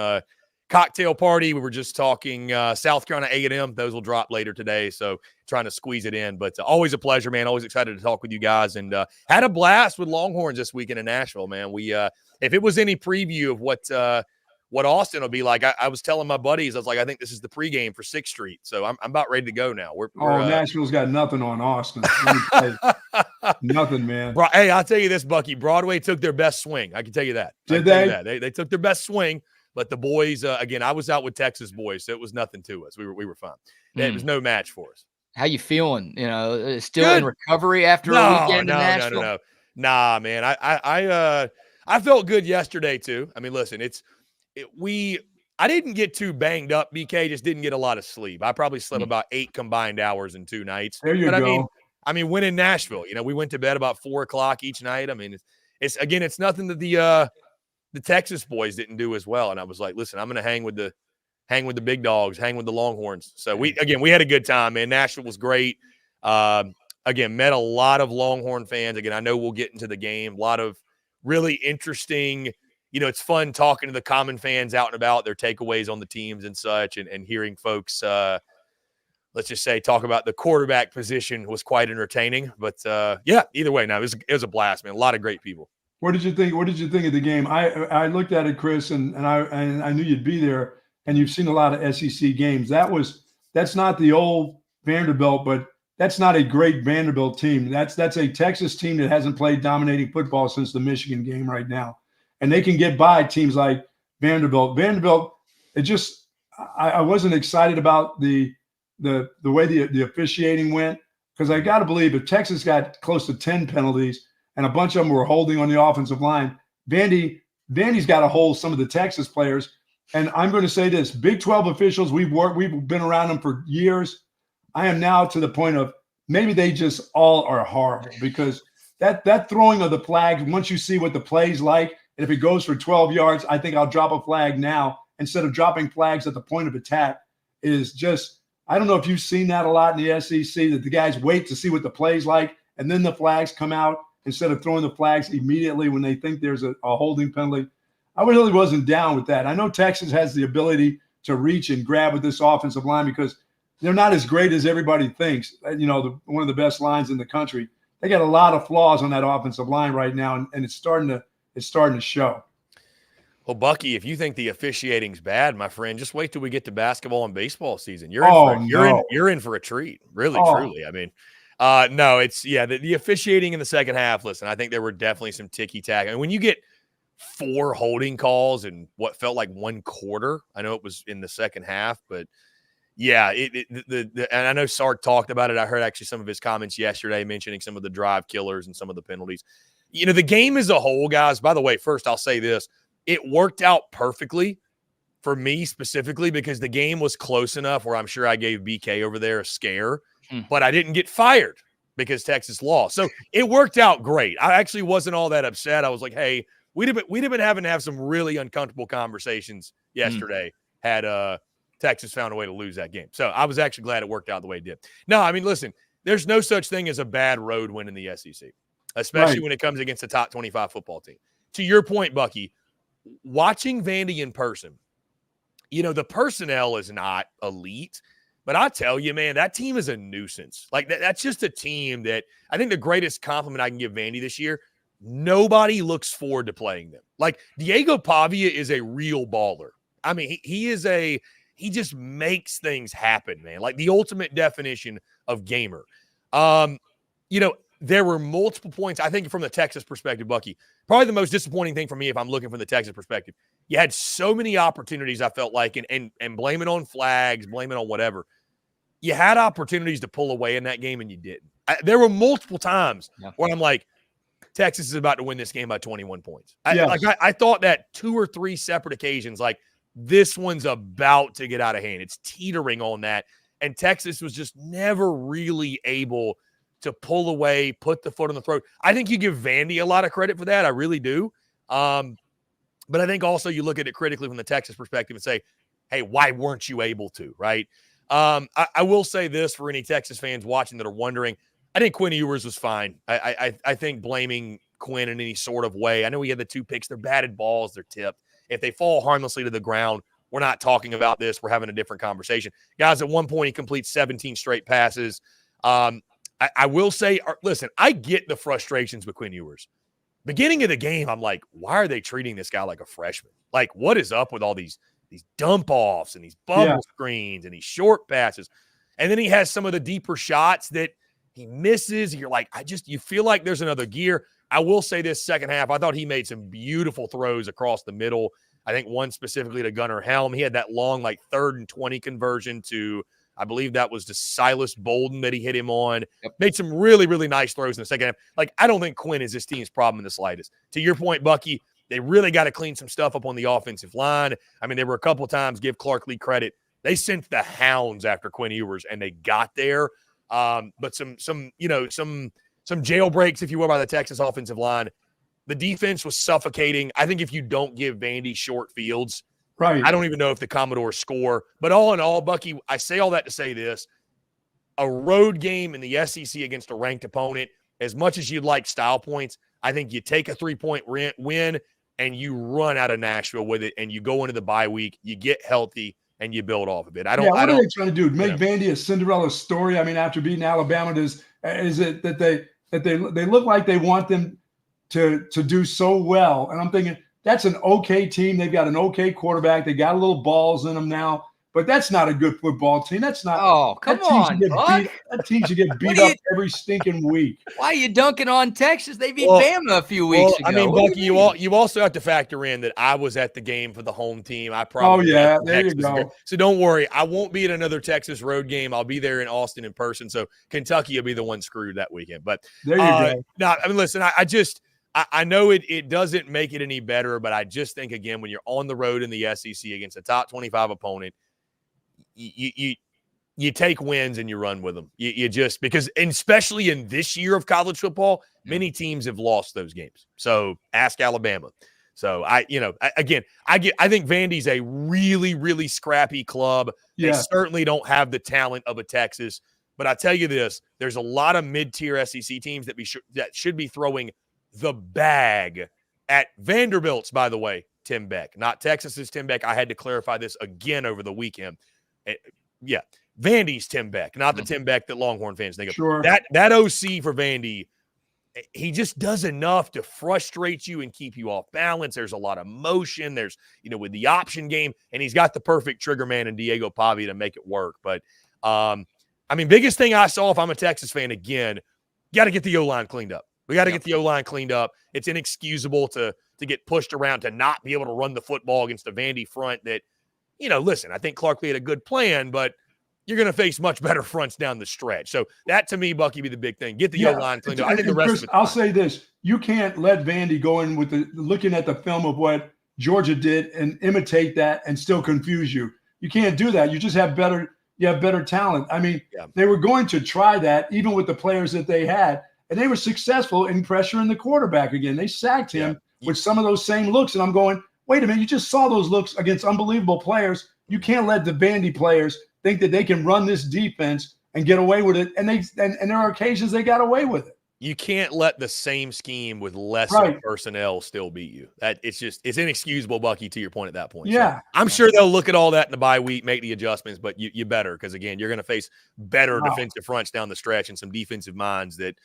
cocktail party. We were just talking South Carolina A&M. Those will drop later today, so trying to squeeze it in. But always a pleasure, man. Always excited to talk with you guys. And had a blast with Longhorns this weekend in Nashville, man. We if it was any preview of what Austin will be like, I was telling my buddies, I was like, I think this is the pregame for 6th Street. So I'm about ready to go now. Nashville's got nothing on Austin. Nothing, man. Hey, I'll tell you this, Bucky. Broadway took their best swing. I can tell you that. Did they? They took their best swing, but the boys, again, I was out with Texas boys, so it was nothing to us. We were fine. It was no match for us. How you feeling? Still good. In recovery after a weekend in Nashville? No. Nah, man. I felt good yesterday too. I mean, listen, I didn't get too banged up. BK just didn't get a lot of sleep. I probably slept about 8 combined hours in 2 nights. There you go. I mean, when in Nashville, we went to bed about 4:00 each night. I mean, it's nothing that the Texas boys didn't do as well. And I was like, listen, I'm going to hang with the big dogs, hang with the Longhorns. So we had a good time, man. Nashville was great. Again, met a lot of Longhorn fans. Again, I know we'll get into the game. A lot of really interesting. It's fun talking to the common fans out and about, their takeaways on the teams and such, and hearing folks, let's just say, talk about the quarterback position was quite entertaining. But, either way, no, it was a blast, man. A lot of great people. What did you think? What did you think of the game? I looked at it, Chris, and I knew you'd be there, and you've seen a lot of SEC games. That's not the old Vanderbilt, but that's not a great Vanderbilt team. That's a Texas team that hasn't played dominating football since the Michigan game right now. And they can get by teams like Vanderbilt. I wasn't excited about the way the officiating went, because I got to believe if Texas got close to 10 penalties and a bunch of them were holding on the offensive line, Vandy's got to hold some of the Texas players. And I'm going to say this: Big 12 officials, we've been around them for years. I am now to the point of maybe they just all are horrible, because that throwing of the flag, once you see what the play's like, and if it goes for 12 yards, I think I'll drop a flag now instead of dropping flags at the point of attack. Is just, I don't know if you've seen that a lot in the SEC, that the guys wait to see what the play's like, and then the flags come out instead of throwing the flags immediately when they think there's a holding penalty. I really wasn't down with that. I know Texas has the ability to reach and grab with this offensive line because they're not as great as everybody thinks. One of the best lines in the country. They got a lot of flaws on that offensive line right now, and it's starting to show. Well, Bucky, if you think the officiating's bad, my friend, just wait till we get to basketball and baseball season. You're in for a treat, really, truly. I mean, no, it's the officiating in the second half. Listen, I think there were definitely some ticky-tack. I mean, when you get 4 holding calls in what felt like 1 quarter, I know it was in the second half, but Yeah, and I know Sark talked about it. I heard actually some of his comments yesterday mentioning some of the drive killers and some of the penalties. You know, the game as a whole, guys, by the way, first I'll say this. It worked out perfectly for me specifically because the game was close enough where I'm sure I gave BK over there a scare, but I didn't get fired because Texas lost. So it worked out great. I actually wasn't all that upset. I was like, hey, we'd have been having to have some really uncomfortable conversations yesterday had Texas found a way to lose that game. So I was actually glad it worked out the way it did. No, I mean, listen, there's no such thing as a bad road win in the SEC, especially when it comes against a top 25 football team. To your point, Bucky, watching Vandy in person, you know, the personnel is not elite, but I tell you, man, that team is a nuisance. Like that's just a team that I think the greatest compliment I can give Vandy this year, nobody looks forward to playing them. Like Diego Pavia is a real baller. I mean, he just makes things happen, man. Like the ultimate definition of gamer. You know, there were multiple points, I think, from the Texas perspective, Bucky. Probably the most disappointing thing for me, if I'm looking from the Texas perspective, you had so many opportunities, I felt like, and blame it on flags, blame it on whatever. You had opportunities to pull away in that game, and you didn't. There were multiple times where I'm like, Texas is about to win this game by 21 points. I thought that 2 or 3 separate occasions, like, this one's about to get out of hand. It's teetering on that. And Texas was just never really able to pull away, put the foot on the throat. I think you give Vandy a lot of credit for that. I really do. But I think also you look at it critically from the Texas perspective and say, hey, why weren't you able to, right? I will say this for any Texas fans watching that are wondering, I think Quinn Ewers was fine. I think blaming Quinn in any sort of way, I know he had the 2 picks. They're batted balls. They're tipped. If they fall harmlessly to the ground, we're not talking about this. We're having a different conversation. Guys, at one point, he completes 17 straight passes. I will say, listen, I get the frustrations with Quinn Ewers. Beginning of the game, I'm like, why are they treating this guy like a freshman? Like, what is up with all these dump offs and these bubble screens and these short passes? And then he has some of the deeper shots that he misses. You're like, you feel like there's another gear. I will say this second half, I thought he made some beautiful throws across the middle. I think one specifically to Gunnar Helm. He had that long, like 3rd and 20 conversion to, I believe that was to Silas Bolden that he hit him on. Made some really, really nice throws in the second half. Like, I don't think Quinn is this team's problem in the slightest. To your point, Bucky, they really got to clean some stuff up on the offensive line. I mean, there were a couple of times, give Clark Lee credit, they sent the hounds after Quinn Ewers, and they got there. But some jailbreaks, if you will, by the Texas offensive line. The defense was suffocating. I think if you don't give Vandy short fields, right, I don't even know if the Commodores score. But all in all, Bucky, I say all that to say this. A road game in the SEC against a ranked opponent, as much as you'd like style points, I think you take a 3-point win and you run out of Nashville with it, and you go into the bye week, you get healthy, and you build off of it. What are they trying to do? Make Vandy a Cinderella story? I mean, after beating Alabama, is it that they look like they want them to do so well? And I'm thinking that's an okay team. They've got an okay quarterback. They got a little balls in them now, but that's not a good football team. That's not. Oh, come on, Buck. That team should get beat up every stinking week. Why are you dunking on Texas? They beat Bama a few weeks ago. I mean, Bucky, you also have to factor in that I was at the game for the home team. I probably there you go. So don't worry, I won't be at another Texas road game. I'll be there in Austin in person. So Kentucky will be the one screwed that weekend. But there you go. No, I mean, listen, I know it doesn't make it any better, but I just think, again, when you're on the road in the SEC against a top 25 opponent, you take wins and you run with them. You just, because, and especially in this year of college football, many teams have lost those games. So ask Alabama. So I think Vandy's a really, really scrappy club. They certainly don't have the talent of a Texas, but I tell you this, there's a lot of mid-tier SEC teams that should be throwing the bag at Vanderbilt's, by the way, Tim Beck, not Texas's Tim Beck. I had to clarify this again over the weekend. Vandy's Tim Beck, not the Tim Beck that Longhorn fans think of. Sure. That OC for Vandy, he just does enough to frustrate you and keep you off balance. There's a lot of motion. There's, with the option game, and he's got the perfect trigger man in Diego Pavia to make it work. But, biggest thing I saw, if I'm a Texas fan, again, got to get the O-line cleaned up. We got to get the O-line cleaned up. It's inexcusable to get pushed around, to not be able to run the football against a Vandy front that, listen, I think Clark Lee had a good plan, but you're going to face much better fronts down the stretch. So that, to me, Bucky, be the big thing. Get the O-line cleaned up. I think the rest Chris, of it. I'll say this. You can't let Vandy go in with looking at the film of what Georgia did and imitate that and still confuse you. You can't do that. You just have better talent. I mean, They were going to try that even with the players that they had, and they were successful in pressuring the quarterback again. They sacked him with some of those same looks, and I'm going, wait a minute, you just saw those looks against unbelievable players. You can't let the Vandy players think that they can run this defense and get away with it. And there are occasions they got away with it. You can't let the same scheme with less personnel still beat you. It's inexcusable, Bucky, to your point at that point. Yeah. So I'm sure they'll look at all that in the bye week, make the adjustments, but you better, because again, you're going to face better defensive fronts down the stretch and some defensive minds that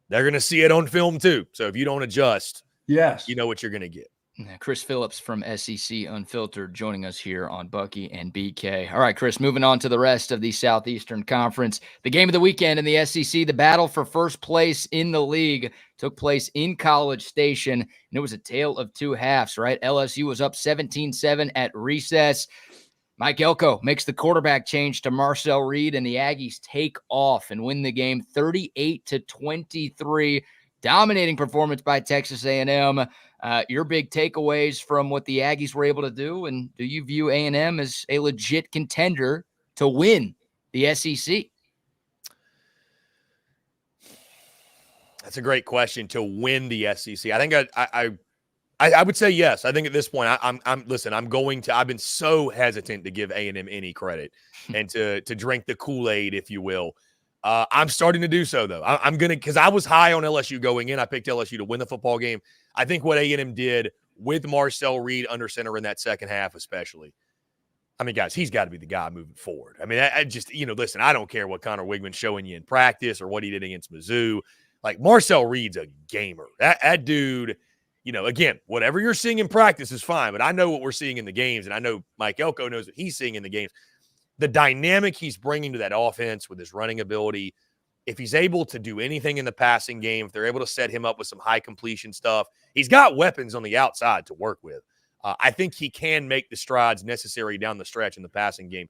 they're going to see it on film too. So if you don't adjust, you know what you're going to get. Chris Phillips from SEC Unfiltered joining us here on Bucky and BK. All right, Chris, moving on to the rest of the Southeastern Conference. The game of the weekend in the SEC, the battle for first place in the league, took place in College Station, and it was a tale of two halves, right? LSU was up 17-7 at recess. Mike Elco makes the quarterback change to Marcel Reed, and the Aggies take off and win the game 38-23. Dominating performance by Texas A&M. Your big takeaways from what the Aggies were able to do, and do you view A&M as a legit contender to win the SEC? That's a great question. To win the SEC, I think I would say yes. I think at this point, I've been so hesitant to give A&M any credit and to drink the Kool-Aid, if you will. I'm starting to do so, though. I'm going to, because I was high on LSU going in. I picked LSU to win the football game. I think what A&M did with Marcel Reed under center in that second half, especially, I mean, guys, he's got to be the guy moving forward. I mean, I just, listen, I don't care what Connor Wigman's showing you in practice or what he did against Mizzou. Like, Marcel Reed's a gamer. That dude, again, whatever you're seeing in practice is fine, but I know what we're seeing in the games, and I know Mike Elko knows what he's seeing in the games. The dynamic he's bringing to that offense with his running ability, if he's able to do anything in the passing game, if they're able to set him up with some high completion stuff, he's got weapons on the outside to work with. I think he can make the strides necessary down the stretch in the passing game.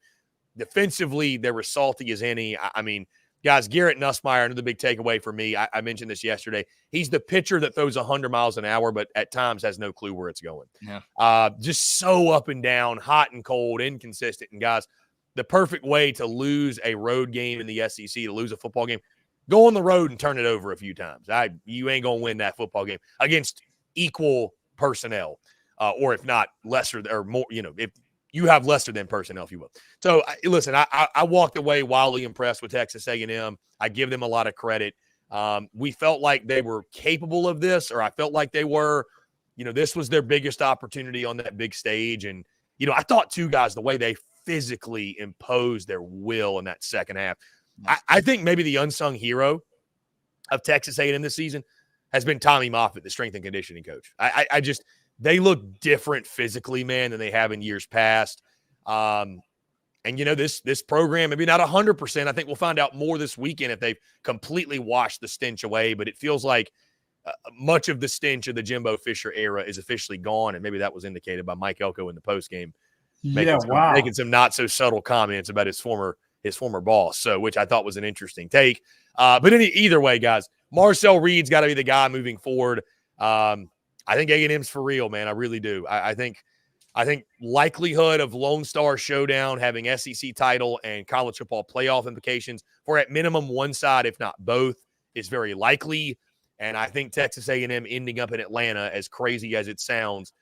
Defensively, they're as salty as any. I mean, guys, Garrett Nussmeier, another big takeaway for me. I mentioned this yesterday. He's the pitcher that throws 100 miles an hour, but at times has no clue where it's going. Yeah. Just so up and down, hot and cold, inconsistent. And guys, the perfect way to lose a road game in the SEC, to lose a football game, go on the road and turn it over a few times. You ain't going to win that football game against equal personnel, or if not lesser or more, if you have lesser than personnel, if you will. So, listen, I walked away wildly impressed with Texas A&M. I give them a lot of credit. We felt like they were capable of this, or I felt like they were. This was their biggest opportunity on that big stage. And, I thought, too, guys, the way they physically imposed their will in that second half. I think maybe the unsung hero of Texas A&M this season has been Tommy Moffitt, the strength and conditioning coach. I just – they look different physically, man, than they have in years past. And, this program, maybe not 100%. I think we'll find out more this weekend if they've completely washed the stench away. But it feels like much of the stench of the Jimbo Fisher era is officially gone, and maybe that was indicated by Mike Elko in the postgame. Making some not so subtle comments about his former boss, so which I thought was an interesting take. But either way, guys, Marcel Reed's got to be the guy moving forward. I think A&M's for real, man. I really do. I think likelihood of Lone Star Showdown having SEC title and college football playoff implications for at minimum one side, if not both, is very likely. And I think Texas A&M ending up in Atlanta, as crazy as it sounds,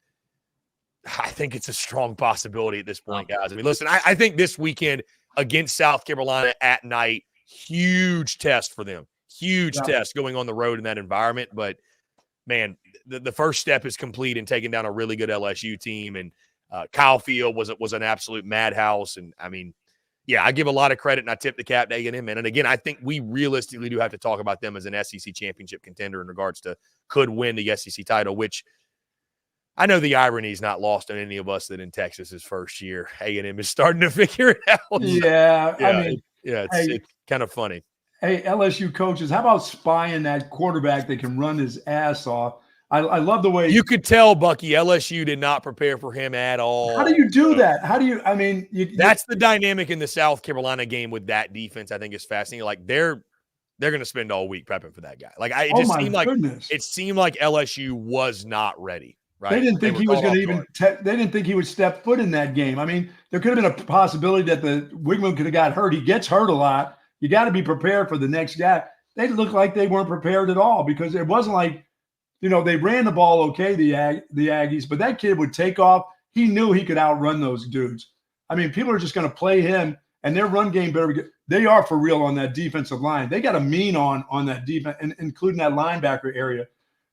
I think it's a strong possibility at this point, guys. I mean, listen, I think this weekend against South Carolina at night, huge test for them. Huge test going on the road in that environment. But, man, the first step is complete in taking down a really good LSU team. And Kyle Field was an absolute madhouse. And, I mean, yeah, I give a lot of credit, and I tip the cap to A&M. And again, I think we realistically do have to talk about them as an SEC championship contender in regards to could win the SEC title, which – I know the irony is not lost on any of us that in Texas's first year, A&M is starting to figure it out. Yeah, I mean, it's kind of funny. Hey, LSU coaches, how about spying that quarterback that can run his ass off? I love the way you could tell Bucky LSU did not prepare for him at all. How do you do that? How do you? I mean, that's the dynamic in the South Carolina game with that defense. I think is fascinating. Like they're going to spend all week prepping for that guy. Like it seemed like LSU was not ready. Right? They didn't think he was going to even. They didn't think he would step foot in that game. I mean, there could have been a possibility that the wingman could have got hurt. He gets hurt a lot. You got to be prepared for the next guy. They looked like they weren't prepared at all because it wasn't like, they ran the ball okay, the Aggies, but that kid would take off. He knew he could outrun those dudes. I mean, people are just going to play him, and their run game better be. They are for real on that defensive line. They got a mean on that defense, including that linebacker area.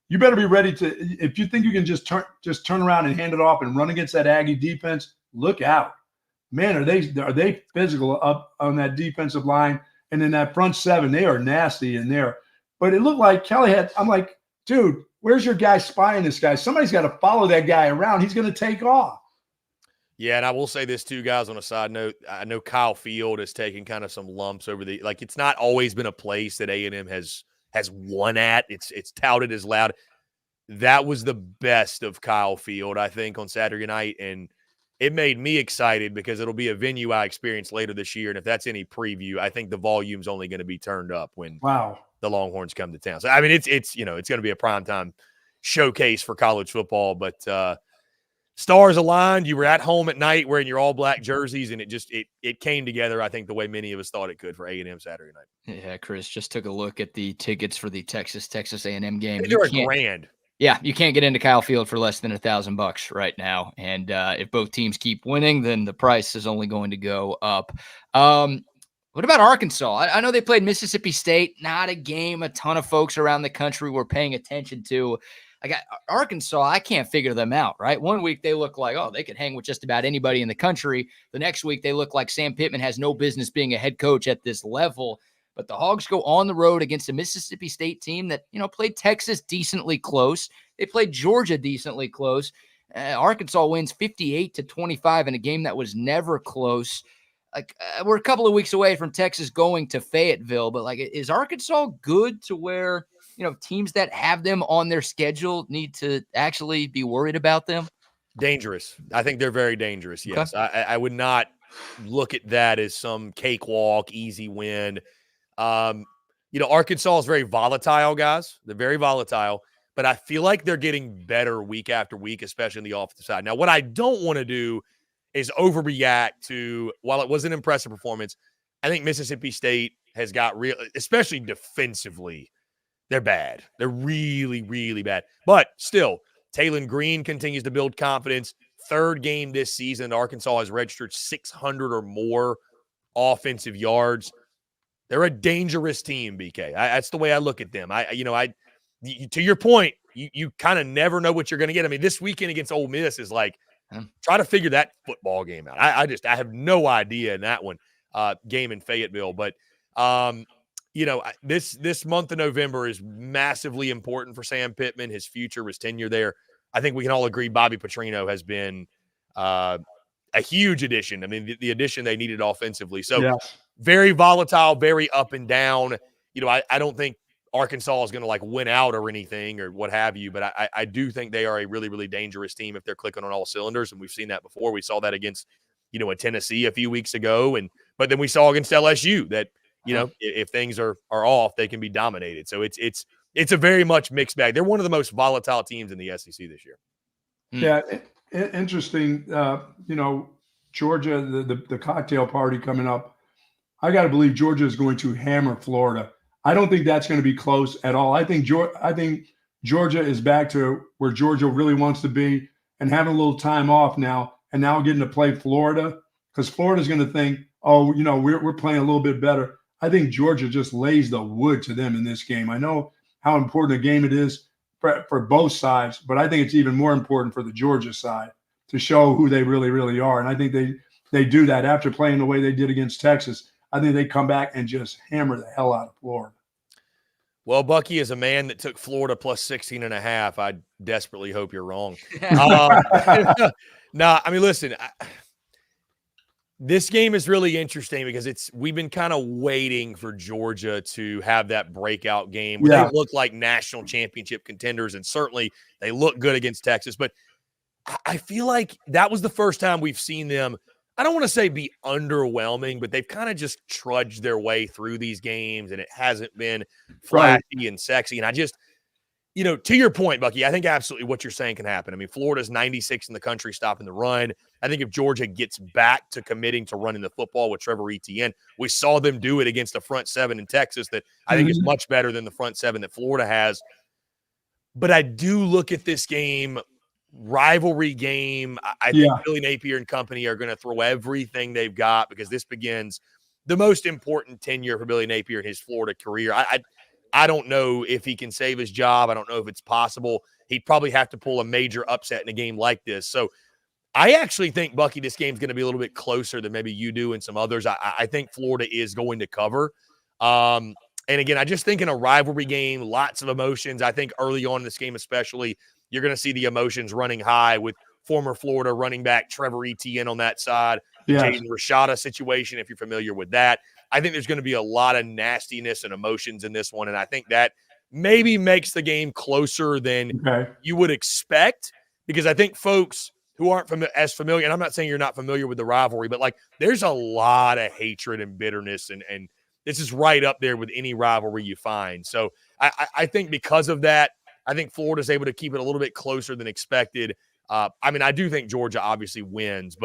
You better be ready to. If you think you can just turn around and hand it off and run against that Aggie defense, look out, man. Are they physical up on that defensive line? And in that front seven, they are nasty in there. But it looked like Kelly had. I'm like, dude, where's your guy spying this guy? Somebody's got to follow that guy around. He's going to take off. Yeah, and I will say this too, guys, on a side note. I know Kyle Field has taken kind of some lumps over the – like it's not always been a place that A&M has won at. It's touted as loud. That was the best of Kyle Field, I think, on Saturday night, and it made me excited because it'll be a venue I experience later this year, and if that's any preview, I think the volume's only going to be turned up when the Longhorns come to town. So, I mean, it's it's going to be a primetime showcase for college football, but stars aligned. You were at home at night wearing your all-black jerseys, and it came together, I think, the way many of us thought it could for A&M Saturday night. Yeah, Chris, just took a look at the tickets for the Texas A&M game. They're $1,000. Yeah, you can't get into Kyle Field for less than $1,000 right now. And if both teams keep winning, then the price is only going to go up. What about Arkansas? I know they played Mississippi State, not a game a ton of folks around the country were paying attention to. Arkansas, I can't figure them out, right? One week they look like, they could hang with just about anybody in the country. The next week they look like Sam Pittman has no business being a head coach at this level. But the Hogs go on the road against a Mississippi State team that, played Texas decently close. They played Georgia decently close. Arkansas wins 58-25 in a game that was never close. We're a couple of weeks away from Texas going to Fayetteville, but is Arkansas good to where, teams that have them on their schedule need to actually be worried about them? Dangerous. I think they're very dangerous. Yes. Okay. I would not look at that as some cakewalk, easy win. Arkansas is very volatile, guys. They're very volatile, but I feel like they're getting better week after week, especially on the offensive side. Now, what I don't want to do is overreact to, while it was an impressive performance, I think Mississippi State has got real, especially defensively, they're bad. They're really, really bad. But still, Taylon Green continues to build confidence. Third game this season, Arkansas has registered 600 or more offensive yards. They're a dangerous team, BK. That's the way I look at them. To your point, you kind of never know what you're going to get. I mean, this weekend against Ole Miss is like, try to figure that football game out. I have no idea in that one game in Fayetteville. But, this month of November is massively important for Sam Pittman, his future, his tenure there. I think we can all agree Bobby Petrino has been a huge addition. I mean, the addition they needed offensively. So very volatile, very up and down. I don't think Arkansas is going to win out or anything or what have you, but I do think they are a really, really dangerous team if they're clicking on all cylinders. And we've seen that before. We saw that against, a Tennessee a few weeks ago. But then we saw against LSU that, if things are off, they can be dominated. So it's a very much mixed bag. They're one of the most volatile teams in the SEC this year. Yeah. Interesting. Georgia, the cocktail party coming up. I got to believe Georgia is going to hammer Florida. I don't think that's going to be close at all. I think Georgia is back to where Georgia really wants to be and having a little time off now, and now getting to play Florida because Florida's going to think, we're playing a little bit better. I think Georgia just lays the wood to them in this game. I know how important a game it is for both sides, but I think it's even more important for the Georgia side to show who they really, really are. And I think they do that after playing the way they did against Texas. I think they come back and just hammer the hell out of Florida. Well, Bucky, is a man that took Florida plus 16.5. I desperately hope you're wrong. No, I mean, listen, This game is really interesting because we've been kind of waiting for Georgia to have that breakout game where they look like national championship contenders, and certainly they look good against Texas. But I feel like that was the first time we've seen them, I don't want to say be underwhelming, but they've kind of just trudged their way through these games, and it hasn't been flashy and sexy. And I just, to your point, Bucky, I think absolutely what you're saying can happen. I mean, Florida's 96 in the country stopping the run. I think if Georgia gets back to committing to running the football with Trevor Etienne, we saw them do it against the front seven in Texas that I think is much better than the front seven that Florida has. But I do look at this game, rivalry game. I think Billy Napier and company are going to throw everything they've got because this begins the most important tenure for Billy Napier in his Florida career. I don't know if he can save his job. I don't know if it's possible. He'd probably have to pull a major upset in a game like this. So I actually think, Bucky, this game's going to be a little bit closer than maybe you do and some others. I think Florida is going to cover. And again, I just think in a rivalry game, lots of emotions. I think early on in this game especially, you're going to see the emotions running high with former Florida running back Trevor Etienne on that side. Jaden Rashada situation, if you're familiar with that. I think there's going to be a lot of nastiness and emotions in this one, and I think that maybe makes the game closer than you would expect because I think folks who aren't as familiar, and I'm not saying you're not familiar with the rivalry, but like there's a lot of hatred and bitterness, and this is right up there with any rivalry you find. So I think because of that, I think Florida's able to keep it a little bit closer than expected. I mean, I do think Georgia obviously wins,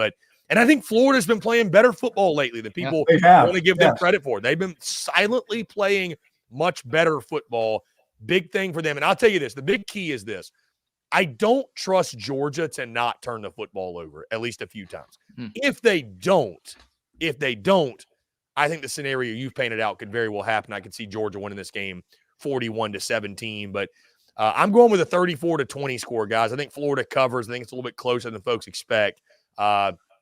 and I think Florida's been playing better football lately than people want to give them credit for. They've been silently playing much better football. Big thing for them. And I'll tell you this, the big key is this. I don't trust Georgia to not turn the football over at least a few times. If they don't, I think the scenario you've painted out could very well happen. I could see Georgia winning this game 41-17, but I'm going with a 34-20 score, guys. I think Florida covers. I think it's a little bit closer than folks expect.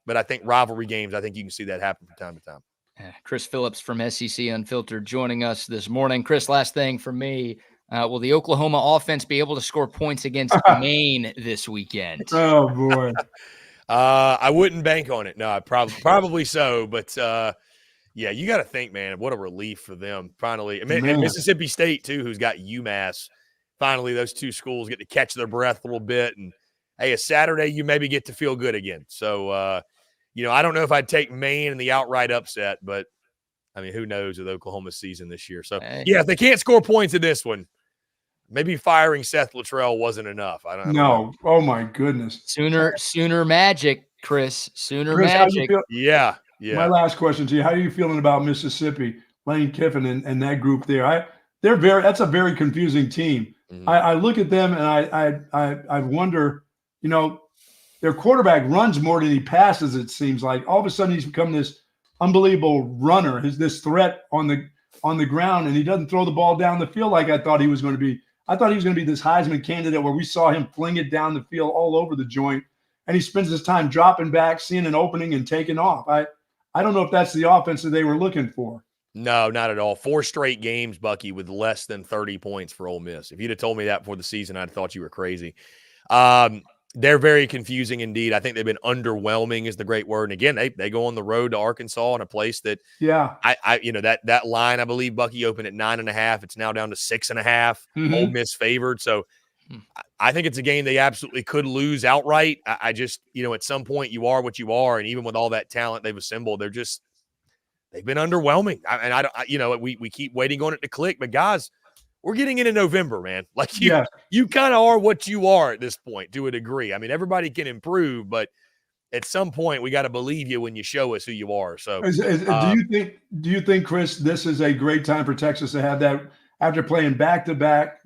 But I think rivalry games, I think you can see that happen from time to time. Chris Phillips from SEC Unfiltered joining us this morning. Chris, last thing for me. Will the Oklahoma offense be able to score points against Maine this weekend? Oh, boy. I wouldn't bank on it. No, probably so. But, you got to think, man, what a relief for them finally. I mean, and Mississippi State, too, who's got UMass. Finally, those two schools get to catch their breath a little bit. And, hey, a Saturday, you maybe get to feel good again. So, I don't know if I'd take Maine in the outright upset, but, I mean, who knows with Oklahoma's season this year. So, if they can't score points in this one, maybe firing Seth Luttrell wasn't enough. I don't know. Oh, my goodness. Sooner magic, Chris. Sooner magic. Yeah. My last question to you, how are you feeling about Mississippi, Lane Kiffin and that group there? That's a very confusing team. Mm-hmm. I look at them and I wonder, their quarterback runs more than he passes, it seems like. All of a sudden he's become this unbelievable runner, this threat on the ground, and he doesn't throw the ball down the field like I thought he was going to be. I thought he was going to be this Heisman candidate where we saw him fling it down the field all over the joint, and he spends his time dropping back, seeing an opening, and taking off. I don't know if that's the offense that they were looking for. No, not at all. 4 straight games, Bucky, with less than 30 points for Ole Miss. If you'd have told me that before the season, I'd have thought you were crazy. They're very confusing indeed. I think they've been underwhelming is the great word. And again, they go on the road to Arkansas in a place that that line, I believe, Bucky opened at 9.5. It's now down to 6.5. Mm-hmm. Ole Miss favored. So I think it's a game they absolutely could lose outright. I just, at some point you are what you are. And even with all that talent they've assembled, they've been underwhelming. We keep waiting on it to click, but guys, we're getting into November, man. Like you kind of are what you are at this point to a degree. I mean, everybody can improve, but at some point we got to believe you when you show us who you are. So do you think, Chris, this is a great time for Texas to have that after playing back-to-back,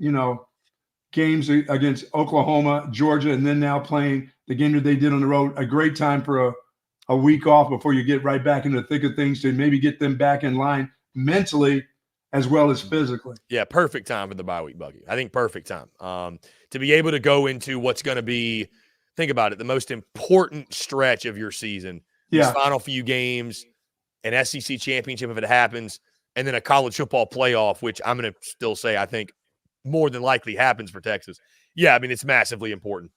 games against Oklahoma, Georgia, and then now playing the game that they did on the road, a great time for a week off before you get right back into the thick of things to maybe get them back in line mentally as well as physically. Yeah, perfect time for the bye week, Bucky. I think perfect time to be able to go into what's going to be, think about it, the most important stretch of your season. These final few games, an SEC championship if it happens, and then a college football playoff, which I'm going to still say I think more than likely happens for Texas. Yeah, I mean, it's massively important.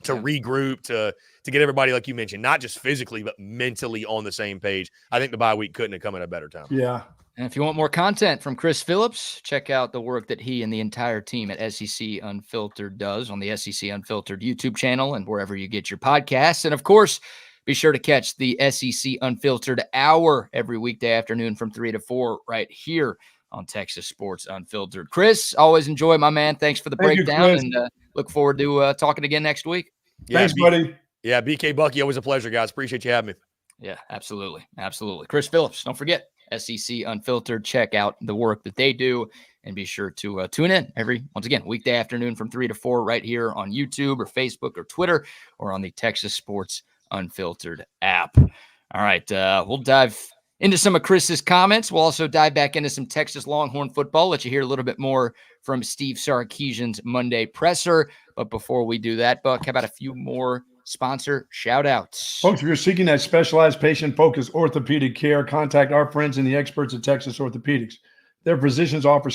regroup, to get everybody, like you mentioned, not just physically, but mentally on the same page. I think the bye week couldn't have come at a better time. Yeah. And if you want more content from Chris Phillips, check out the work that he and the entire team at SEC Unfiltered does on the SEC Unfiltered YouTube channel and wherever you get your podcasts. And of course, be sure to catch the SEC Unfiltered Hour every weekday afternoon from 3 to 4 right here on Texas Sports Unfiltered. Chris, always enjoy, my man. Thanks for the breakdown, and look forward to talking again next week. Yeah, thanks, buddy. Yeah, BK Bucky, always a pleasure, guys. Appreciate you having me. Yeah, absolutely. Absolutely. Chris Phillips, don't forget, SEC Unfiltered. Check out the work that they do, and be sure to tune in once again, weekday afternoon from 3 to 4 right here on YouTube or Facebook or Twitter or on the Texas Sports Unfiltered app. All right, we'll dive into some of Chris's comments. We'll also dive back into some Texas Longhorn football, let you hear a little bit more from Steve Sarkisian's Monday presser. But before we do that, Buck, how about a few more sponsor shout-outs? Folks, if you're seeking that specialized patient-focused orthopedic care, contact our friends and the experts at Texas Orthopedics. Their physicians offer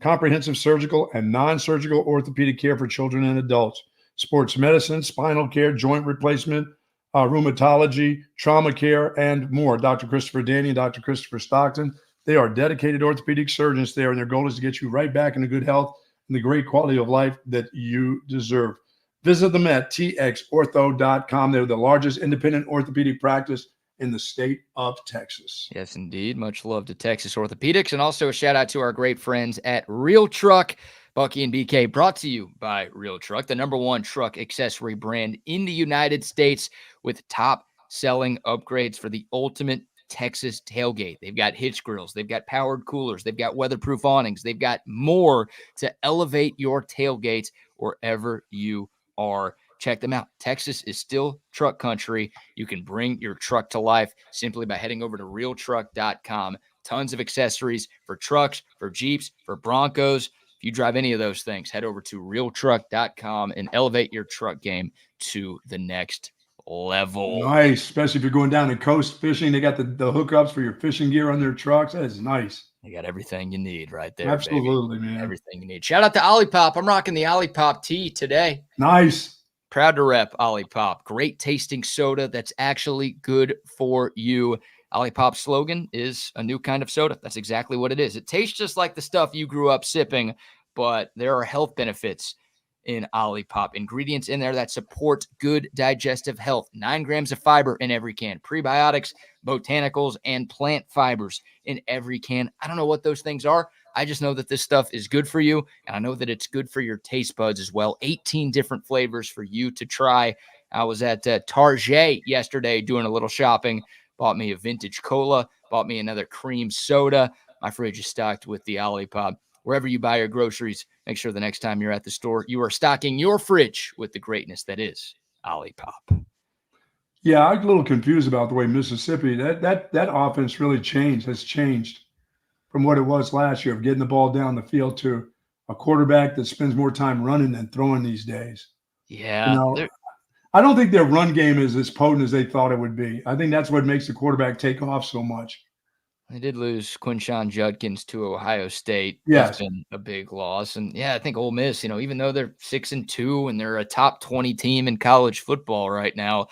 comprehensive surgical and non-surgical orthopedic care for children and adults, sports medicine, spinal care, joint replacement, rheumatology, trauma care, and more. Dr. Christopher Danny and Dr. Christopher Stockton, they are dedicated orthopedic surgeons there, and their goal is to get you right back into good health and the great quality of life that you deserve. Visit them at txortho.com. They're the largest independent orthopedic practice in the state of Texas. Yes, indeed. Much love to Texas Orthopedics. And also a shout out to our great friends at Real Truck. Bucky and BK, brought to you by Real Truck, the #1 truck accessory brand in the United States, with top selling upgrades for the ultimate Texas tailgate. They've got hitch grills, they've got powered coolers, they've got weatherproof awnings, they've got more to elevate your tailgates wherever you are. Check them out. Texas is still truck country. You can bring your truck to life simply by heading over to realtruck.com. Tons of accessories for trucks, for Jeeps, for Broncos. If you drive any of those things, head over to realtruck.com and elevate your truck game to the next level. Nice, especially if you're going down to coast fishing. They got the hookups for your fishing gear on their trucks. That is nice. You got everything you need right there. Absolutely, baby. man. Everything you need. Shout out to Olipop. I'm rocking the Olipop tee today. Nice. Proud to rep Olipop. Great tasting soda that's actually good for you. Olipop's slogan is a new kind of soda. That's exactly what it is. It tastes just like the stuff you grew up sipping, but there are health benefits in Olipop. Ingredients in there that support good digestive health. 9 grams of fiber in every can. Prebiotics, botanicals, and plant fibers in every can. I don't know what those things are. I just know that this stuff is good for you, and I know that it's good for your taste buds as well. 18 different flavors for you to try. I was at Target yesterday doing a little shopping. Bought me a vintage cola. Bought me another cream soda. My fridge is stocked with the Olipop. Wherever you buy your groceries, make sure the next time you're at the store, you are stocking your fridge with the greatness that is Olipop. Yeah, I'm a little confused about the way Mississippi, that offense really has changed from what it was last year, of getting the ball down the field to a quarterback that spends more time running than throwing these days. Yeah. I don't think their run game is as potent as they thought it would be. I think that's what makes the quarterback take off so much. They did lose Quinshawn Judkins to Ohio State. Yes. That's been a big loss. And yeah, I think Ole Miss, even though they're 6-2 and they're a top 20 team in college football right now, I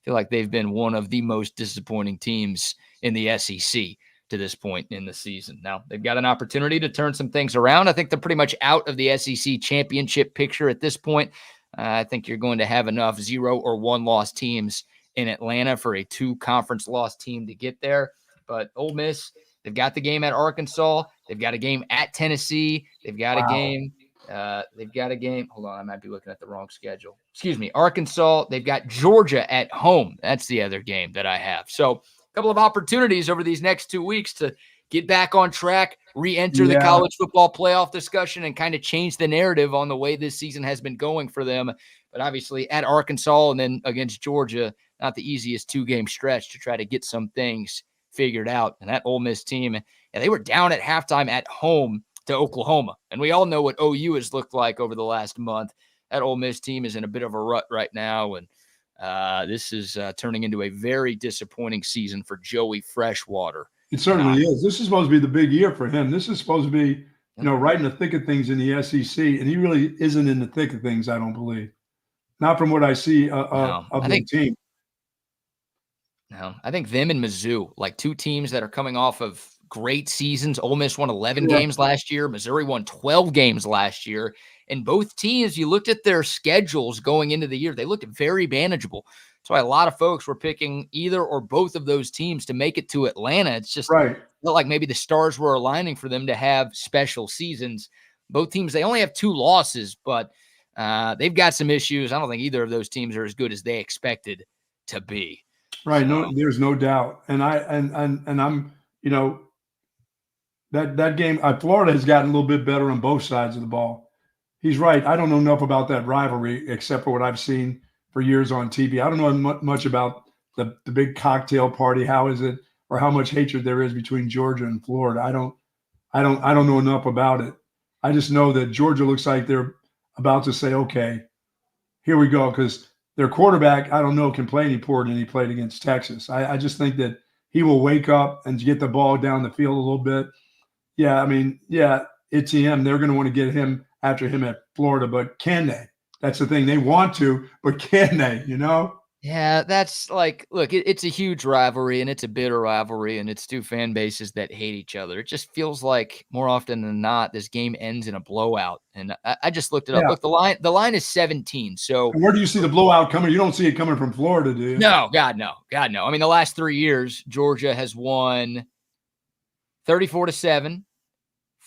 feel like they've been one of the most disappointing teams in the SEC to this point in the season. Now, they've got an opportunity to turn some things around. I think they're pretty much out of the SEC championship picture at this point. I think you're going to have enough 0 or 1 loss teams in Atlanta for a 2 conference loss team to get there. But Ole Miss, they've got the game at Arkansas. They've got a game at Tennessee. They've got a game. Hold on, I might be looking at the wrong schedule. Excuse me. Arkansas. They've got Georgia at home. That's the other game that I have. So a couple of opportunities over these next 2 weeks to get back on track, re-enter the college football playoff discussion, and kind of change the narrative on the way this season has been going for them. But obviously at Arkansas and then against Georgia, not the easiest 2-game stretch to try to get some things figured out. And that Ole Miss team, they were down at halftime at home to Oklahoma. And we all know what OU has looked like over the last month. That Ole Miss team is in a bit of a rut right now. And this is turning into a very disappointing season for Joey Freshwater. It certainly is. This is supposed to be the big year for him. This is supposed to be, right in the thick of things in the SEC. And he really isn't in the thick of things, I don't believe. Not from what I see No, of I the think team. no, I think them and Mizzou, like two teams that are coming off of great seasons. Ole Miss won 11 Yeah. games last year. Missouri won 12 games last year. And both teams, you looked at their schedules going into the year, they looked very manageable. That's why a lot of folks were picking either or both of those teams to make it to Atlanta. It's just Right. felt like maybe the stars were aligning for them to have special seasons. Both teams, they only have 2 losses, but they've got some issues. I don't think either of those teams are as good as they expected to be. Right. So, No, there's no doubt. And I'm, that game, Florida has gotten a little bit better on both sides of the ball. He's right. I don't know enough about that rivalry except for what I've seen for years on TV. I don't know much about the big cocktail party. How is it, or how much hatred there is between Georgia and Florida? I don't know enough about it. I just know that Georgia looks like they're about to say, okay, here we go, because their quarterback, I don't know, can play any poorer than he played against Texas. I just think that he will wake up and get the ball down the field a little bit. Yeah, I mean, yeah, Etienne, they're going to want to get him after him at Florida, but can they? That's the thing. They want to, but can they, Yeah, that's like, look, it's a huge rivalry and it's a bitter rivalry and it's two fan bases that hate each other. It just feels like more often than not, this game ends in a blowout. And I just looked it up. Yeah. Look, the line is 17. So And where do you see the blowout coming? You don't see it coming from Florida, do you? no, God, no. I mean, the last 3 years, Georgia has won 34-7,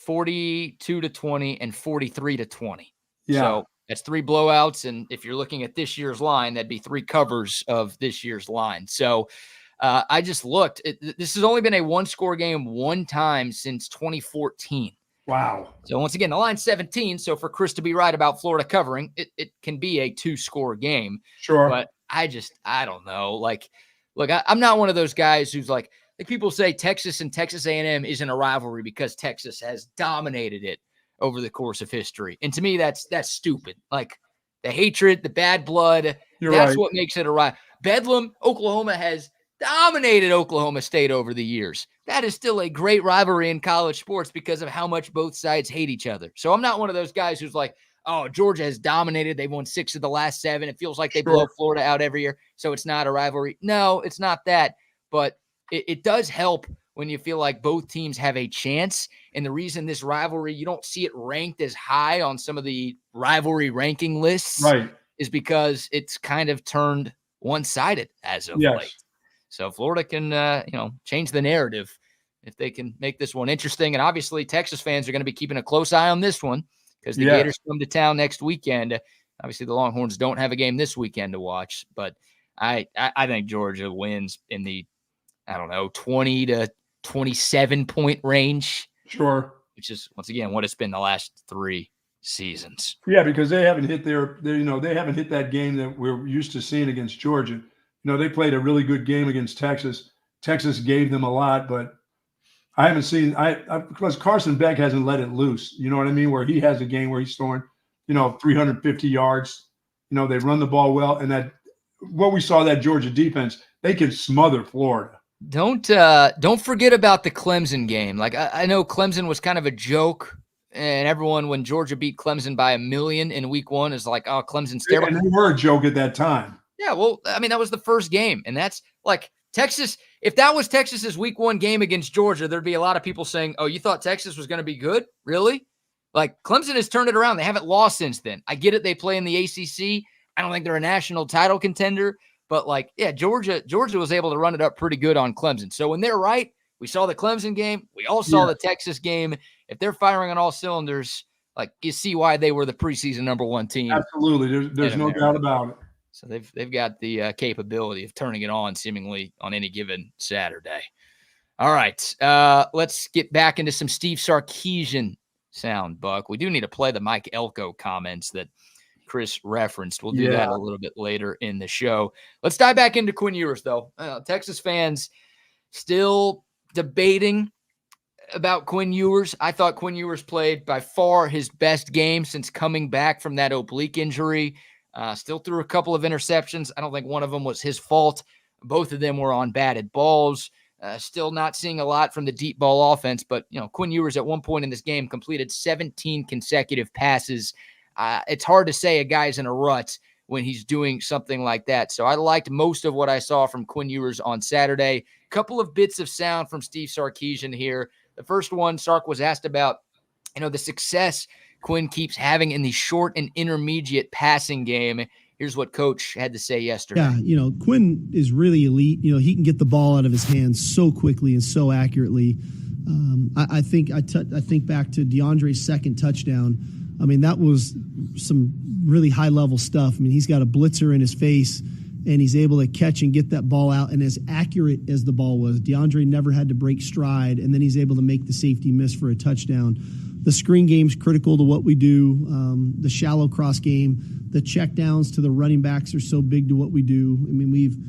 42-20, and 43-20. Yeah. So that's 3 blowouts. And if you're looking at this year's line, that'd be 3 covers of this year's line. So I just looked. This has only been a 1-score game one time since 2014. Wow. So once again, the line's 17. So for Chris to be right about Florida covering, it can be a 2-score game. Sure. But I don't know. Like, look, I'm not one of those guys who's like people say Texas and Texas A&M isn't a rivalry because Texas has dominated it over the course of history. And to me, that's stupid. Like the hatred, the bad blood, that's what makes it a rivalry. Bedlam, Oklahoma has dominated Oklahoma State over the years. That is still a great rivalry in college sports because of how much both sides hate each other. So I'm not one of those guys who's like, oh, Georgia has dominated. They've won 6 of the last 7. It feels like they blow Florida out every year. So it's not a rivalry. No, it's not that. But it does help when you feel like both teams have a chance. And the reason this rivalry, you don't see it ranked as high on some of the rivalry ranking lists, Right. is because it's kind of turned one-sided as of late. So Florida can, change the narrative if they can make this one interesting. And obviously Texas fans are going to be keeping a close eye on this one because the Gators come to town next weekend. Obviously the Longhorns don't have a game this weekend to watch, but I think Georgia wins in the, 20 to 27 point range. Sure. Which is, once again, what it's been the last 3 seasons. Yeah, because they haven't hit they haven't hit that game that we're used to seeing against Georgia. They played a really good game against Texas. Texas gave them a lot, but I haven't seen because Carson Beck hasn't let it loose. You know what I mean? Where he has a game where he's throwing, 350 yards. They run the ball well, and that what we saw that Georgia defense, they can smother Florida. Don't forget about the Clemson game. Like I know Clemson was kind of a joke, and everyone, when Georgia beat Clemson by 1 million in week 1, is like, oh, Clemson's terrible. And they were a joke at that time. Yeah, well, I mean, that was the first game, and that's like Texas. If that was Texas's week 1 game against Georgia, there'd be a lot of people saying, oh, you thought Texas was going to be good? Really? Like Clemson has turned it around. They haven't lost since then. I get it. They play in the ACC. I don't think they're a national title contender. But, Georgia was able to run it up pretty good on Clemson. So when they're right, we saw the Clemson game. We all saw the Texas game. If they're firing on all cylinders, you see why they were the preseason number 1 team. Absolutely. There's no doubt about it. So they've got the capability of turning it on seemingly on any given Saturday. All right. Let's get back into some Steve Sarkisian sound, Buck. We do need to play the Mike Elco comments that Chris referenced. We'll do that a little bit later in the show. Let's dive back into Quinn Ewers, though. Texas fans still debating about Quinn Ewers. I thought Quinn Ewers played by far his best game since coming back from that oblique injury. Still threw a couple of interceptions. I don't think one of them was his fault. Both of them were on batted balls. Still not seeing a lot from the deep ball offense, but Quinn Ewers at one point in this game completed 17 consecutive passes. It's hard to say a guy's in a rut when he's doing something like that. So I liked most of what I saw from Quinn Ewers on Saturday. Couple of bits of sound from Steve Sarkisian here. The first one, Sark was asked about, the success Quinn keeps having in the short and intermediate passing game. Here's what Coach had to say yesterday. Yeah, Quinn is really elite. He can get the ball out of his hands so quickly and so accurately. I think back to DeAndre's second touchdown. I mean, that was some really high-level stuff. I mean, he's got a blitzer in his face, and he's able to catch and get that ball out, and as accurate as the ball was. DeAndre never had to break stride, and then he's able to make the safety miss for a touchdown. The screen game's critical to what we do. The shallow cross game, the check downs to the running backs are so big to what we do. I mean,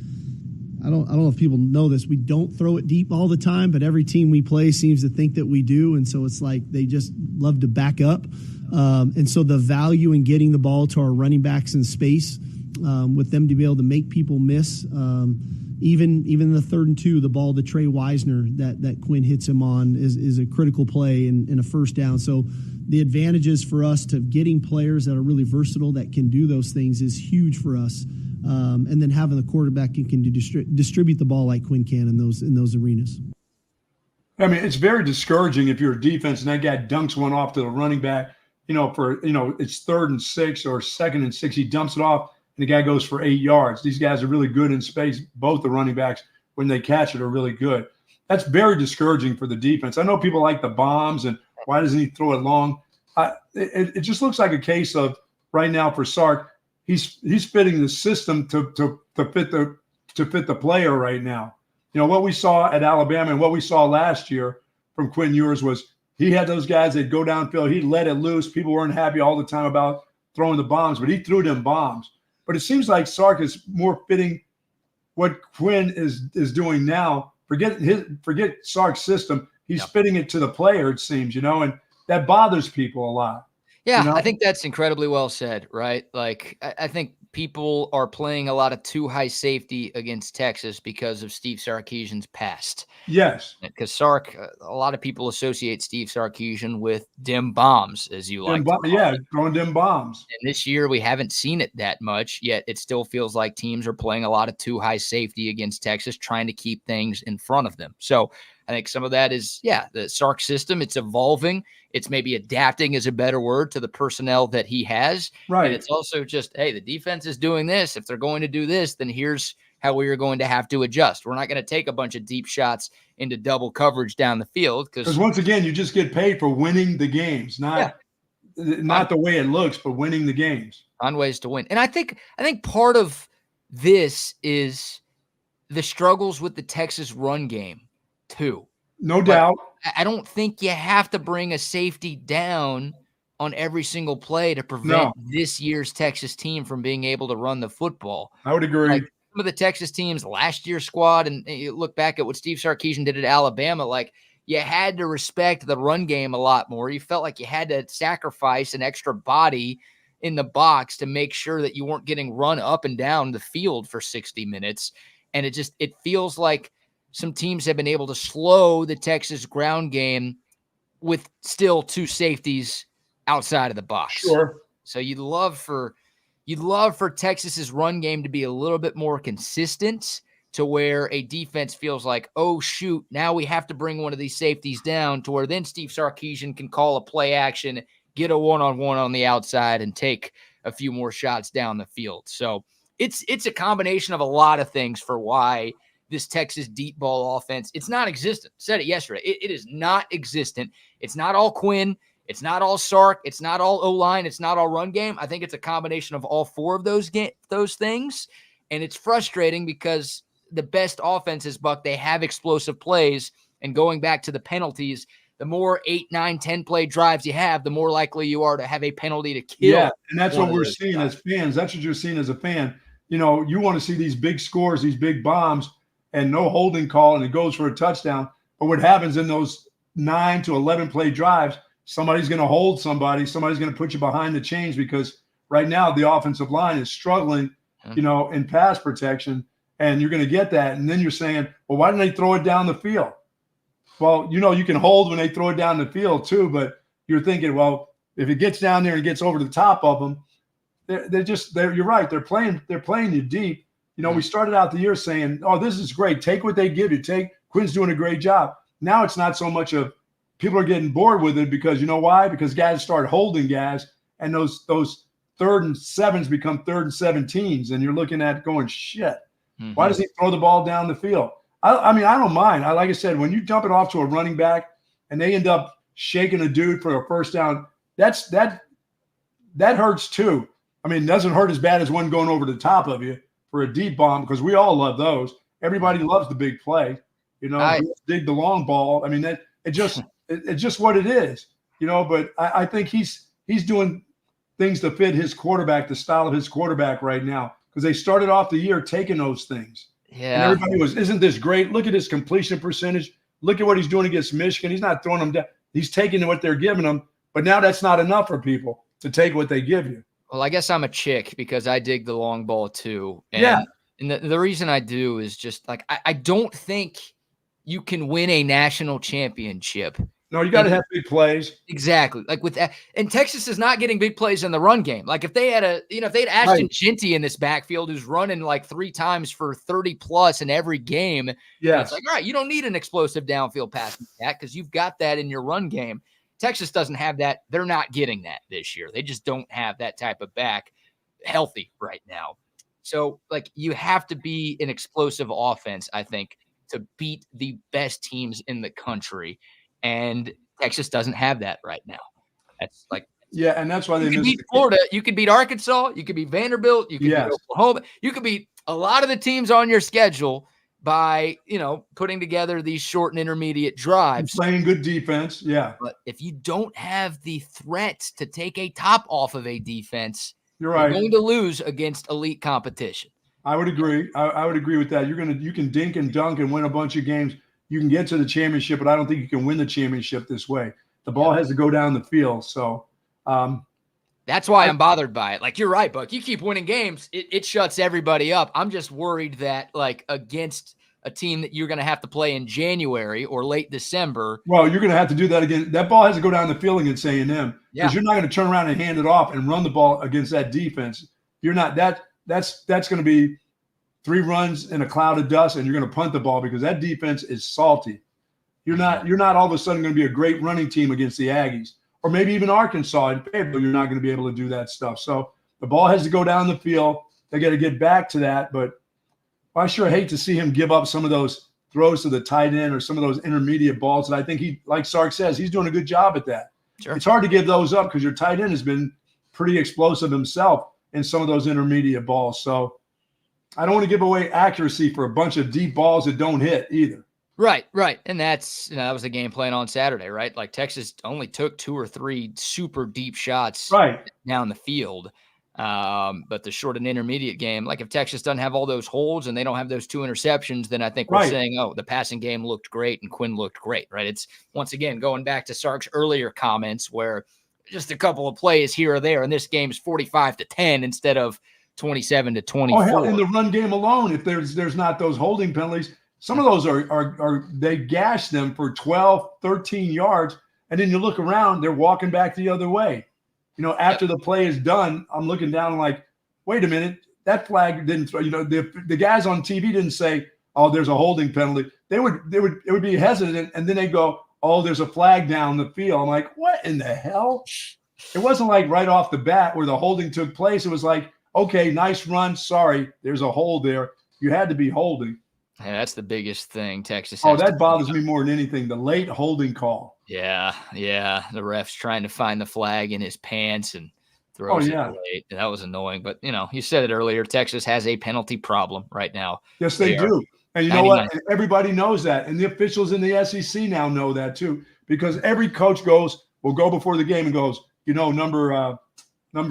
I don't know if people know this. We don't throw it deep all the time, but every team we play seems to think that we do, and so it's like they just love to back up. And so the value in getting the ball to our running backs in space, with them to be able to make people miss, even in the 3rd and 2, the ball to Trey Wisner that Quinn hits him on is a critical play in a first down. So the advantages for us to getting players that are really versatile that can do those things is huge for us. And then having the quarterback can distribute the ball like Quinn can in those arenas. I mean, it's very discouraging if you're a defense and that guy dunks one off to the running back, it's 3rd and 6 or 2nd and 6. He dumps it off and the guy goes for 8 yards. These guys are really good in space. Both the running backs, when they catch it, are really good. That's very discouraging for the defense. I know people like the bombs and why doesn't he throw it long? It just looks like a case of right now for Sark, he's fitting the system to fit the player right now. What we saw at Alabama and what we saw last year from Quinn Ewers was he had those guys that go downfield. He let it loose. People weren't happy all the time about throwing the bombs, but he threw them bombs. But it seems like Sark is more fitting what Quinn is doing now. Forget Sark's system. He's fitting it to the player, it seems, and that bothers people a lot. Yeah, I think that's incredibly well said, right? Like, I think people are playing a lot of too high safety against Texas because of Steve Sarkisian's past. Yes. Because Sark, a lot of people associate Steve Sarkisian with dim bombs, as you like. Throwing dim bombs. And this year we haven't seen it that much, yet it still feels like teams are playing a lot of too high safety against Texas, trying to keep things in front of them. So I think some of that is, the Sark system. It's evolving. It's maybe adapting is a better word to the personnel that he has. Right. And it's also just, hey, the defense is doing this. If they're going to do this, then here's how we are going to have to adjust. We're not going to take a bunch of deep shots into double coverage down the field. Because once again, you just get paid for winning the games, not the way it looks, but winning the games. On ways to win. And I think part of this is the struggles with the Texas run game too. No doubt. I don't think you have to bring a safety down on every single play to prevent this year's Texas team from being able to run the football. I would agree. Like some of the Texas teams last year's squad, and you look back at what Steve Sarkisian did at Alabama, like you had to respect the run game a lot more. You felt like you had to sacrifice an extra body in the box to make sure that you weren't getting run up and down the field for 60 minutes. And it feels like some teams have been able to slow the Texas ground game with still 2 safeties outside of the box. Sure. So you'd love for Texas's run game to be a little bit more consistent to where a defense feels like, oh shoot, now we have to bring one of these safeties down, to where then Steve Sarkisian can call a play action, get a one-on-one on the outside, and take a few more shots down the field. So it's a combination of a lot of things for why this Texas deep ball offense, it's not existent. Said it yesterday. It is not existent. It's not all Quinn. It's not all Sark. It's not all O-line. It's not all run game. I think it's a combination of all 4 of those things. And it's frustrating because the best offenses, Buck, they have explosive plays. And going back to the penalties, the more 8, 9, 10 play drives you have, the more likely you are to have a penalty to kill. Yeah, and that's what we're seeing as fans. That's what you're seeing as a fan. You want to see these big scores, these big bombs, and no holding call, and it goes for a touchdown. But what happens in those 9 to 11 play drives, somebody's going to hold somebody. Somebody's going to put you behind the chains, because right now the offensive line is struggling, in pass protection, and you're going to get that. And then you're saying, well, why didn't they throw it down the field? Well, you can hold when they throw it down the field too, but you're thinking, well, if it gets down there and gets over the top of them, You're right. They're playing you deep. You know, we started out the year saying, "Oh, this is great. Take what they give you. Quinn's doing a great job." Now it's not so much of people are getting bored with it because you know why? Because guys start holding guys, and those 3rd and 7s become 3rd and 17s, and you're looking at going, shit. Mm-hmm. Why does he throw the ball down the field? I mean, I don't mind. Like I said, when you dump it off to a running back and they end up shaking a dude for a first down, that hurts too. I mean, it doesn't hurt as bad as one going over the top of you for a deep bomb because we all love those. Everybody loves the big play. You know, dig the long ball. I mean, it's just what it is. You know, but I think he's doing things to fit his quarterback, the style of his quarterback right now, because they started off the year taking those things. Yeah. And everybody was, isn't this great? Look at his completion percentage. Look at what he's doing against Michigan. He's not throwing them down. He's taking what they're giving him. But now that's not enough for people to take what they give you. Well, I guess I'm a chick because I dig the long ball too. And the reason I do is just like I don't think you can win a national championship. No, you got to have big plays. Exactly. Like with that. And Texas is not getting big plays in the run game. Like if they had Ashton Ginty in this backfield who's running like 3 times for 30 plus in every game. Yeah. It's like, all right, you don't need an explosive downfield passing attack because you've got that in your run game. Texas doesn't have that. They're not getting that this year. They just don't have that type of back healthy right now. So like you have to be an explosive offense, I think, to beat the best teams in the country. And Texas doesn't have that right now. That's like, and that's why they beat Florida. You could beat Arkansas. You could beat Vanderbilt. You could beat Oklahoma. You could beat a lot of the teams on your schedule by, putting together these short and intermediate drives. Playing good defense. Yeah. But if you don't have the threats to take a top off of a defense, you're right. You're going to lose against elite competition. I would agree. I would agree with that. You can dink and dunk and win a bunch of games. You can get to the championship, but I don't think you can win the championship this way. The ball has to go down the field. So that's why I'm bothered by it. Like, you're right, Buck. You keep winning games, it shuts everybody up. I'm just worried that, like, against a team that you're going to have to play in January or late December. Well, you're going to have to do that again. That ball has to go down the field against A&M because you're not going to turn around and hand it off and run the ball against that defense. You're not – that's going to be 3 runs in a cloud of dust, and you're going to punt the ball because that defense is salty. You're not all of a sudden going to be a great running team against the Aggies, or maybe even Arkansas in Fayetteville. You're not going to be able to do that stuff. So the ball has to go down the field. They got to get back to that. But I sure hate to see him give up some of those throws to the tight end or some of those intermediate balls. And I think he, like Sark says, he's doing a good job at that. Sure. It's hard to give those up because your tight end has been pretty explosive himself in some of those intermediate balls. So I don't want to give away accuracy for a bunch of deep balls that don't hit either. Right. And that's, that was the game plan on Saturday, right? Like Texas only took 2 or 3 super deep shots down the field. But the short and intermediate game, like if Texas doesn't have all those holds and they don't have those 2 interceptions, then I think we're saying, oh, the passing game looked great and Quinn looked great, right? It's once again, going back to Sark's earlier comments where just a couple of plays here or there, and this game's 45-10 instead of 27-24. Oh, hell, in the run game alone, if there's not those holding penalties, some of those are they gash them for 12, 13 yards, and then you look around, they're walking back the other way. After the play is done, I'm looking down like, wait a minute, that flag didn't throw. The guys on TV didn't say, oh, there's a holding penalty. It would be hesitant, and then they go, oh, there's a flag down the field. I'm like, what in the hell? It wasn't like right off the bat where the holding took place. It was like, okay, nice run. Sorry, there's a hold there. You had to be holding. Yeah, that's the biggest thing Texas has. Oh, that bothers me more than anything, the late holding call. Yeah. The ref's trying to find the flag in his pants and throws it late. That was annoying. But, you said it earlier, Texas has a penalty problem right now. Yes, they do. And you know what? Everybody knows that. And the officials in the SEC now know that too, because every coach will go before the game and goes, number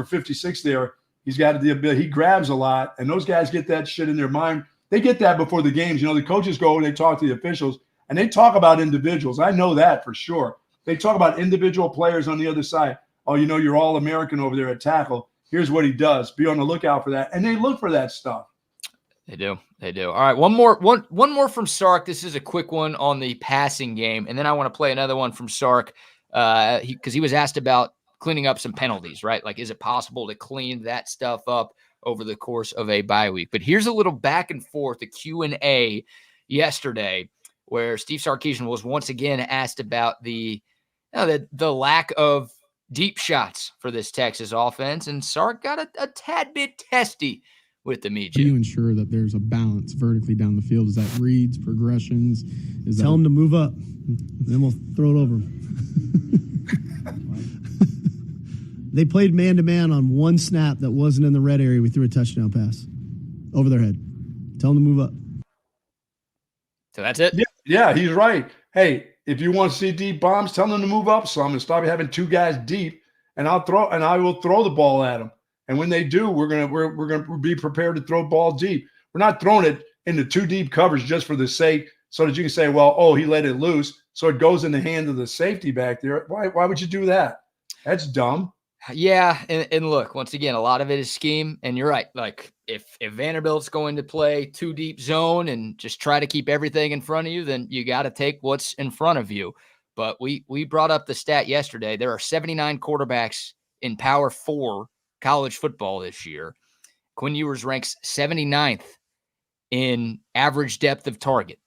56 there, he's got the ability. He grabs a lot, and those guys get that shit in their mind. They get that before the games. The coaches go and they talk to the officials, and they talk about individuals. I know that for sure. They talk about individual players on the other side. Oh, you're All-American over there at tackle. Here's what he does. Be on the lookout for that. And they look for that stuff. They do. All right, one more from Sark. This is a quick one on the passing game, and then I want to play another one from Sark because he was asked about cleaning up some penalties, right? Like, is it possible to clean that stuff up over the course of a bye week? But here's a little back and forth, the Q&A yesterday, where Steve Sarkisian was once again asked about the lack of deep shots for this Texas offense, and Sark got a tad bit testy with the media. How do you ensure that there's a balance vertically down the field? Is that reads, progressions? Tell them to move up, then we'll throw it over them. They played man-to-man on one snap that wasn't in the red area. We threw a touchdown pass over their head. Tell them to move up. So that's it? Yeah, he's right. Hey, if you want to see deep bombs, tell them to move up some and stop having two guys deep, and I will throw the ball at them. And when they do, we're gonna be prepared to throw ball deep. We're not throwing it into too deep coverage just for the sake so that you can say, well, oh, he let it loose, so it goes in the hands of the safety back there. Why would you do that? That's dumb. Yeah, and look, once again, a lot of it is scheme, and you're right. Like, if Vanderbilt's going to play too deep zone and just try to keep everything in front of you, then you got to take what's in front of you. But we brought up the stat yesterday. There are 79 quarterbacks in Power 4 college football this year. Quinn Ewers ranks 79th in average depth of target.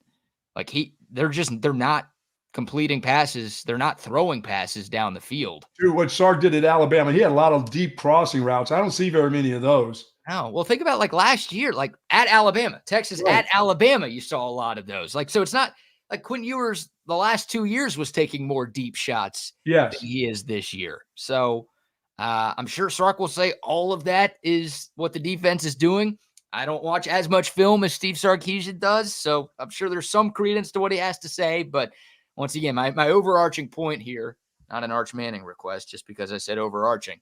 Like, they're not completing passes. They're not throwing passes down the field. Dude, what Sark did at Alabama, he had a lot of deep crossing routes. I don't see very many of those. Oh, well, think about like last year, like at Alabama, Texas Right. at Alabama, you saw a lot of those. Like, so it's not like Quinn Ewers the last 2 years was taking more deep shots Yes. than he is this year. So I'm sure Sark will say all of that is what the defense is doing. I don't watch as much film as Steve Sarkisian does, so I'm sure there's some credence to what he has to say. But once again, my overarching point here, not an Arch Manning request, just because I said overarching,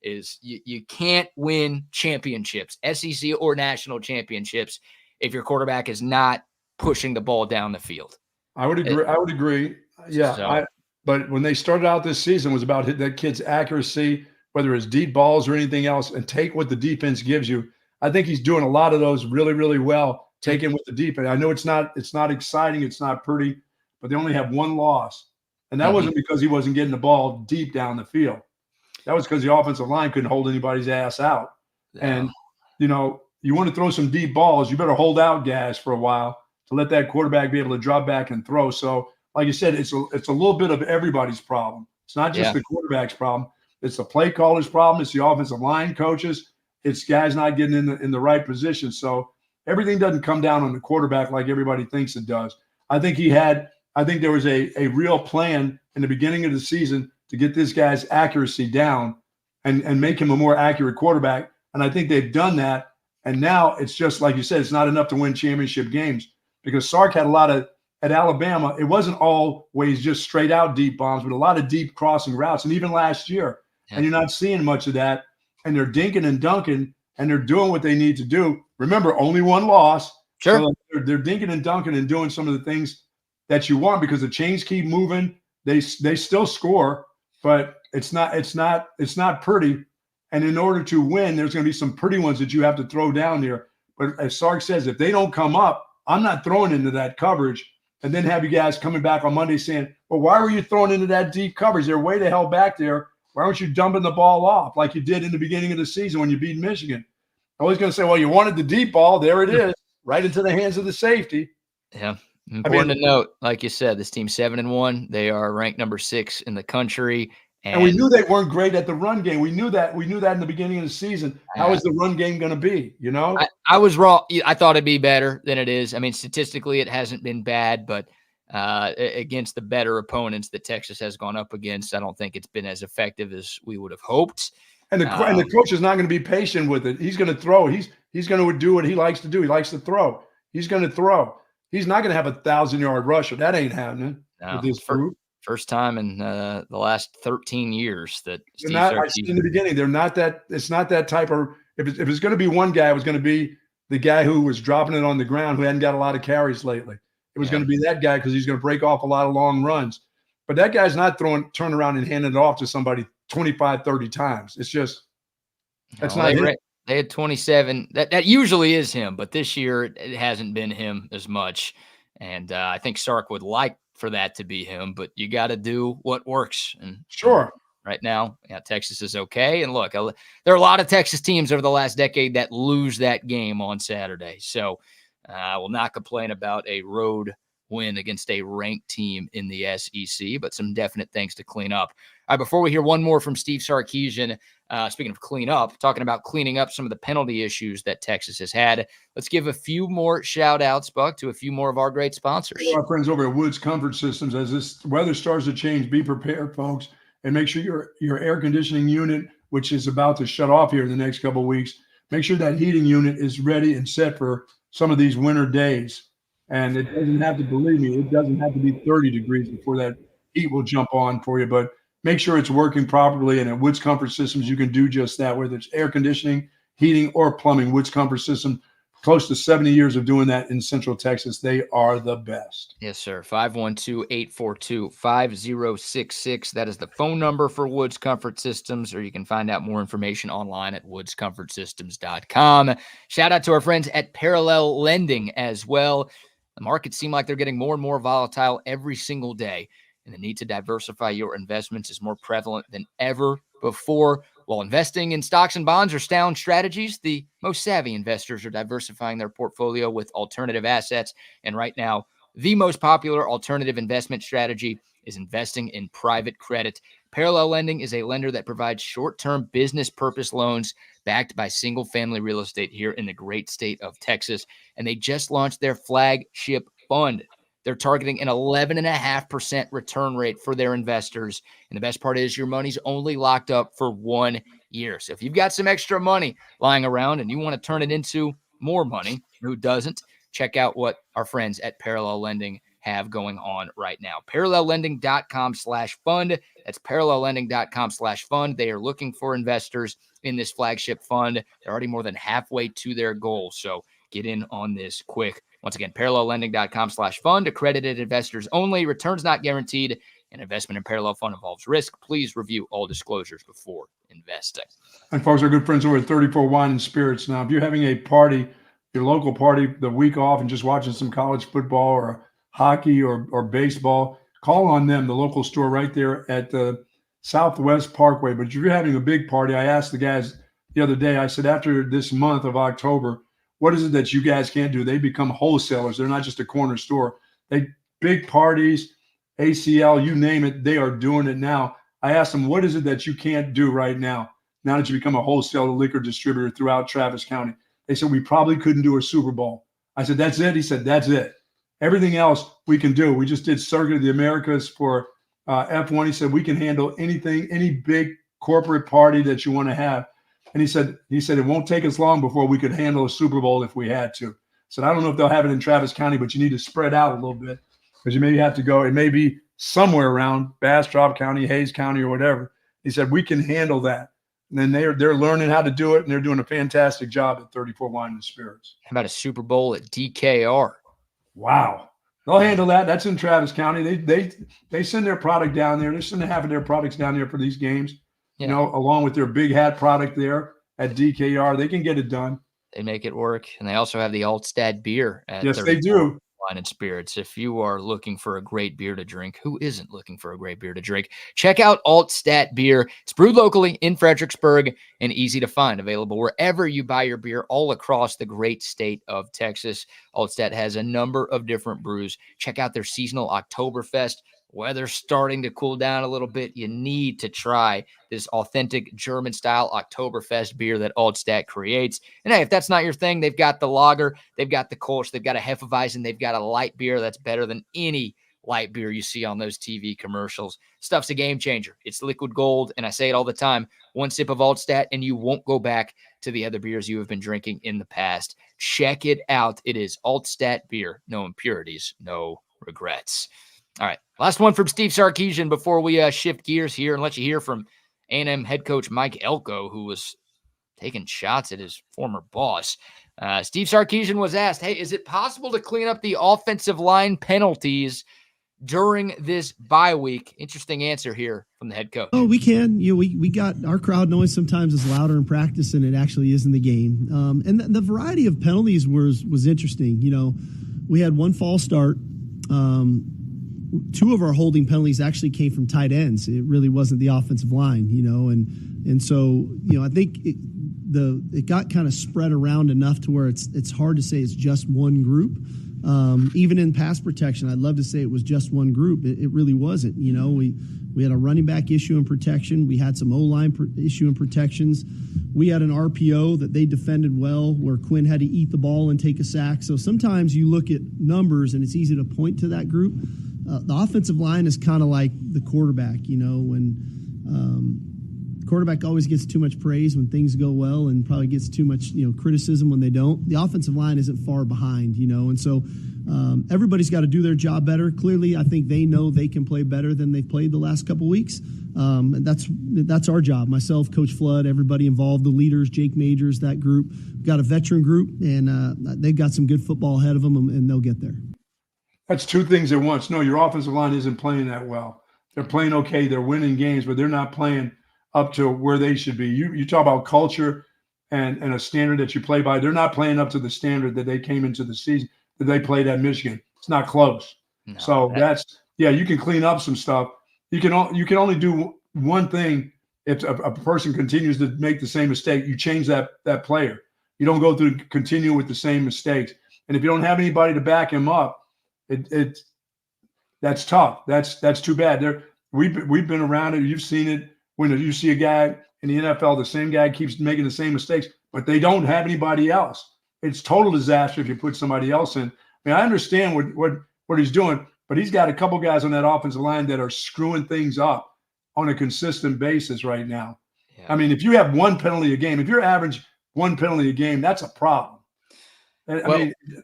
is you can't win championships, SEC or national championships, if your quarterback is not pushing the ball down the field. I would agree. Yeah. So- But when they started out this season, it was about that kid's accuracy, whether it's deep balls or anything else, and take what the defense gives you. I think he's doing a lot of those really, really well, taking with the defense. I know it's not exciting, it's not pretty, but they only have one loss. And that wasn't because he wasn't getting the ball deep down the field. That was because the offensive line couldn't hold anybody's ass out. And, you want to throw some deep balls, you better hold out guys for a while to let that quarterback be able to drop back and throw. So, like you said, it's a little bit of everybody's problem. It's not just the quarterback's problem. It's the play caller's problem. It's the offensive line coaches. It's guys not getting in the right position. So everything doesn't come down on the quarterback like everybody thinks it does. I think there was a real plan in the beginning of the season to get this guy's accuracy down and make him a more accurate quarterback. And I think they've done that. And now it's just like you said, it's not enough to win championship games because Sark had a lot of, at Alabama, it wasn't always just straight out deep bombs, but a lot of deep crossing routes. And even last year, and you're not seeing much of that. And they're dinking and dunking, and they're doing what they need to do. Remember, only one loss. Sure. So they're dinking and dunking and doing some of the things that you want because the chains keep moving. They still score, but it's not pretty. And in order to win, there's going to be some pretty ones that you have to throw down there. But as Sark says, if they don't come up, I'm not throwing into that coverage. And then have you guys coming back on Monday saying, well, why were you throwing into that deep coverage? They're way the hell back there. Why aren't you dumping the ball off like you did in the beginning of the season when you beat Michigan? I was going to say, well, you wanted the deep ball. There it is, right into the hands of the safety. Yeah. Important to note, like you said, this team's 7-1. They are ranked number 6 in the country. And we knew they weren't great at the run game. We knew that in the beginning of the season. How is the run game going to be? I was wrong. I thought it'd be better than it is. I mean, statistically, it hasn't been bad, but against the better opponents that Texas has gone up against, I don't think it's been as effective as we would have hoped. And the coach is not going to be patient with it. He's going to throw. He's going to do what he likes to do. He likes to throw. He's going to throw. He's not going to have a 1,000-yard rusher. That ain't happening with this group. First time in the last 13 years that Steve Sarkisian, in the beginning, they're not that. It's not that type of. If it's going to be one guy, it was going to be the guy who was dropping it on the ground, who hadn't got a lot of carries lately. It was going to be that guy because he's going to break off a lot of long runs. But that guy's not turn around and handing it off to somebody 25, 30 times. It's just that's not him. They had 27. That usually is him, but this year it hasn't been him as much. And I think Sark would like for that to be him, but you got to do what works. And sure. Right now, Texas is okay. And look, there are a lot of Texas teams over the last decade that lose that game on Saturday. So I will not complain about a road win against a ranked team in the SEC, but some definite things to clean up. All right, before we hear one more from Steve Sarkisian, speaking of clean up, talking about cleaning up some of the penalty issues that Texas has had, let's give a few more shout outs, Buck, to a few more of our great sponsors. Our friends over at Woods Comfort Systems, as this weather starts to change, be prepared, folks, and make sure your air conditioning unit, which is about to shut off here in the next couple of weeks, make sure that heating unit is ready and set for some of these winter days. And it doesn't have to, believe me, it doesn't have to be 30 degrees before that heat will jump on for you, but make sure it's working properly. And at Woods Comfort Systems, you can do just that, whether it's air conditioning, heating, or plumbing. Woods Comfort System, close to 70 years of doing that in Central Texas. They are the best. Yes, sir. 512-842-5066. That is the phone number for Woods Comfort Systems, or you can find out more information online at woodscomfortsystems.com. Shout out to our friends at Parallel Lending as well. The markets seem like they're getting more and more volatile every single day, and the need to diversify your investments is more prevalent than ever before. While investing in stocks and bonds are sound strategies, the most savvy investors are diversifying their portfolio with alternative assets. And right now, the most popular alternative investment strategy is investing in private credit. Parallel Lending is a lender that provides short-term business purpose loans backed by single-family real estate here in the great state of Texas. And they just launched their flagship fund. They're targeting an 11.5% return rate for their investors. And the best part is your money's only locked up for 1 year. So if you've got some extra money lying around and you want to turn it into more money, who doesn't? Check out what our friends at Parallel Lending have going on right now. ParallelLending.com/fund. That's ParallelLending.com/fund. They are looking for investors in this flagship fund. They're already more than halfway to their goal. So get in on this quick. Once again, ParallelLending.com/fund. Accredited investors only. Returns not guaranteed. An investment in Parallel Fund involves risk. Please review all disclosures before investing. And folks, our good friends over at 34 Wine and Spirits. Now, if you're having a party, your local party, the week off and just watching some college football or hockey or baseball, call on them, the local store right there at the Southwest Parkway. But if you're having a big party, I asked the guys the other day, I said, after this month of October, what is it that you guys can't do? They become wholesalers. They're not just a corner store. They big parties, ACL, you name it, they are doing it now. I asked them, what is it that you can't do right now that you become a wholesale liquor distributor throughout Travis County? They said, we probably couldn't do a Super Bowl. I said, that's it? He said, that's it. Everything else we can do. We just did Circuit of the Americas for F1. He said, we can handle anything, any big corporate party that you want to have. And he said it won't take us long before we could handle a Super Bowl if we had to. So I don't know if they'll have it in Travis County, but you need to spread out a little bit because you maybe have to go. It may be somewhere around Bastrop County, Hayes County, or whatever. He said we can handle that. And then they're learning how to do it, and they're doing a fantastic job at 34 Wine and Spirits. How about a Super Bowl at DKR? Wow. They'll handle that. That's in Travis County. They send their product down there. They're sending half of their products down there for these games. Yeah. You know, along with their big hat product there at DKR, they can get it done. They make it work. And they also have the Altstadt beer at yes, they do. Wine and Spirits. If you are looking for a great beer to drink, who isn't looking for a great beer to drink? Check out Altstadt beer. It's brewed locally in Fredericksburg and easy to find. Available wherever you buy your beer all across the great state of Texas. Altstadt has a number of different brews. Check out their seasonal Oktoberfest. Weather's starting to cool down a little bit. You need to try this authentic German-style Oktoberfest beer that Altstadt creates. And hey, if that's not your thing, they've got the lager, they've got the Kolsch, they've got a Hefeweizen, they've got a light beer that's better than any light beer you see on those TV commercials. Stuff's a game changer. It's liquid gold, and I say it all the time. One sip of Altstadt, and you won't go back to the other beers you have been drinking in the past. Check it out. It is Altstadt beer. No impurities, no regrets. All right, last one from Steve Sarkisian before we shift gears here and let you hear from A&M head coach Mike Elco, who was taking shots at his former boss. Steve Sarkisian was asked, hey, is it possible to clean up the offensive line penalties during this bye week? Interesting answer here from the head coach. Oh, we can. You know, we got our crowd noise sometimes is louder in practice than it actually is in the game. And the variety of penalties was interesting. You know, we had one false start. two of our holding penalties actually came from tight ends. It really wasn't the offensive line, and so I think it got kind of spread around enough to where it's hard to say it's just one group. Even in pass protection, I'd love to say it was just one group. It really wasn't. We had a running back issue in protection. We had some O-line issue in protections. We had an RPO that they defended well, where Quinn had to eat the ball and take a sack. So sometimes you look at numbers and it's easy to point to that group. The offensive line is kind of like the quarterback, when the quarterback always gets too much praise when things go well and probably gets too much criticism when they don't. The offensive line isn't far behind, and so everybody's got to do their job better. Clearly, I think they know they can play better than they've played the last couple weeks. And that's our job. Myself, Coach Flood, everybody involved, the leaders, Jake Majors, that group. We've got a veteran group, and they've got some good football ahead of them, and they'll get there. That's two things at once. No, your offensive line isn't playing that well. They're playing okay. They're winning games, but they're not playing up to where they should be. You talk about culture and a standard that you play by. They're not playing up to the standard that they came into the season that they played at Michigan. It's not close. No, so you can clean up some stuff. You can only do one thing if a person continues to make the same mistake. You change that player. You don't go through continue with the same mistakes. And if you don't have anybody to back him up, that's tough. That's too bad. We've been around it. You've seen it when you see a guy in the NFL, the same guy keeps making the same mistakes, but they don't have anybody else. It's total disaster if you put somebody else in. I mean, I understand what he's doing, but he's got a couple guys on that offensive line that are screwing things up on a consistent basis right now. Yeah. I mean, if you have one penalty a game, if you're average one penalty a game, that's a problem.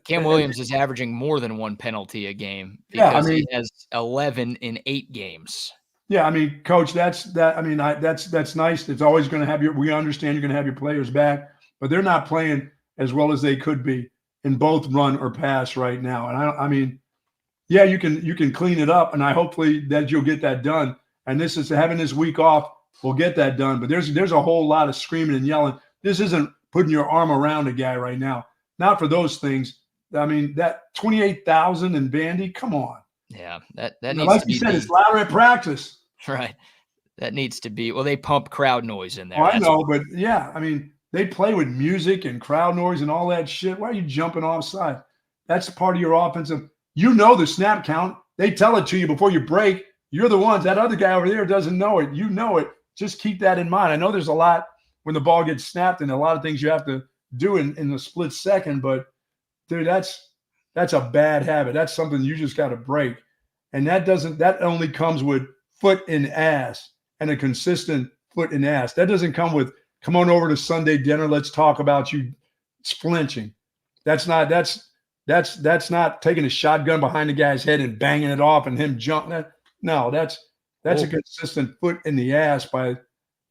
Cam Williams is averaging more than one penalty a game because he has 11 in 8 games. Yeah, I mean, Coach, that's nice. It's always going to have we understand you're going to have your players back, but they're not playing as well as they could be in both run or pass right now. And you can clean it up, and hopefully that you'll get that done. And this is having this week off, we'll get that done. But there's a whole lot of screaming and yelling. This isn't putting your arm around a guy right now. Not for those things. I mean, that 28,000 in Vandy, come on. Yeah, that needs like to be. Like you said, it's louder at practice. Right. That needs to be. Well, they pump crowd noise in there. Oh, I know, but yeah, I mean, they play with music and crowd noise and all that shit. Why are you jumping offside? That's part of your offensive. The snap count. They tell it to you before you break. You're the ones. That other guy over there doesn't know it. You know it. Just keep that in mind. I know there's a lot when the ball gets snapped and a lot of things you have to do in a split second, but dude, that's a bad habit. That's something you just got to break. And that only comes with foot in ass and a consistent foot in ass. That doesn't come with, come on over to Sunday dinner. Let's talk about you flinching. That's not taking a shotgun behind the guy's head and banging it off and him jumping. No, that's a consistent foot in the ass by,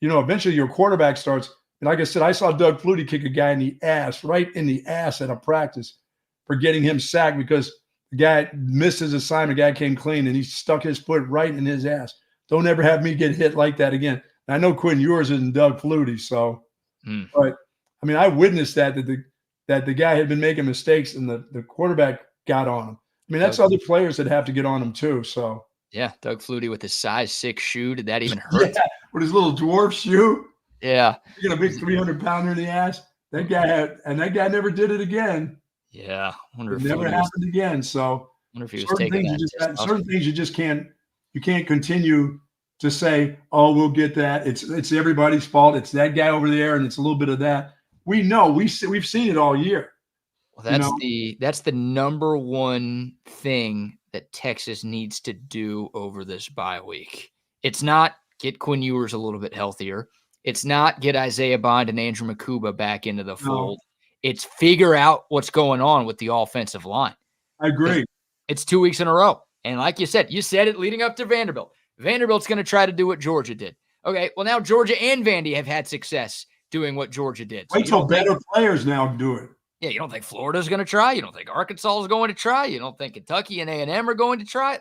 eventually your quarterback starts. And like I said, I saw Doug Flutie kick a guy in the ass, right in the ass at a practice for getting him sacked because the guy missed his assignment. The guy came clean, and he stuck his foot right in his ass. Don't ever have me get hit like that again. And I know Quinn Ewers isn't Doug Flutie, so. But, I mean, I witnessed that the guy had been making mistakes, and the quarterback got on him. I mean, that's other players that have to get on him too, so. Yeah, Doug Flutie with his size 6 shoe. Did that even hurt? Yeah, with his little dwarf shoe. Yeah. You get a big 300-pounder in the ass. That guy never did it again. Yeah. It never happened again. So wonder if he was taking that. Certain things you just can't continue to say, oh, we'll get that. It's everybody's fault. It's that guy over there, and it's a little bit of that. We know. We've seen it all year. Well, that's the number one thing that Texas needs to do over this bye week. It's not get Quinn Ewers a little bit healthier. It's not get Isaiah Bond and Andrew Makuba back into the fold. No. It's figure out what's going on with the offensive line. I agree. It's 2 weeks in a row. And like you said it leading up to Vanderbilt. Vanderbilt's going to try to do what Georgia did. Okay, well, now Georgia and Vandy have had success doing what Georgia did. Wait till better players now do it. Yeah, you don't think Florida's going to try? You don't think Arkansas is going to try? You don't think Kentucky and A&M are going to try?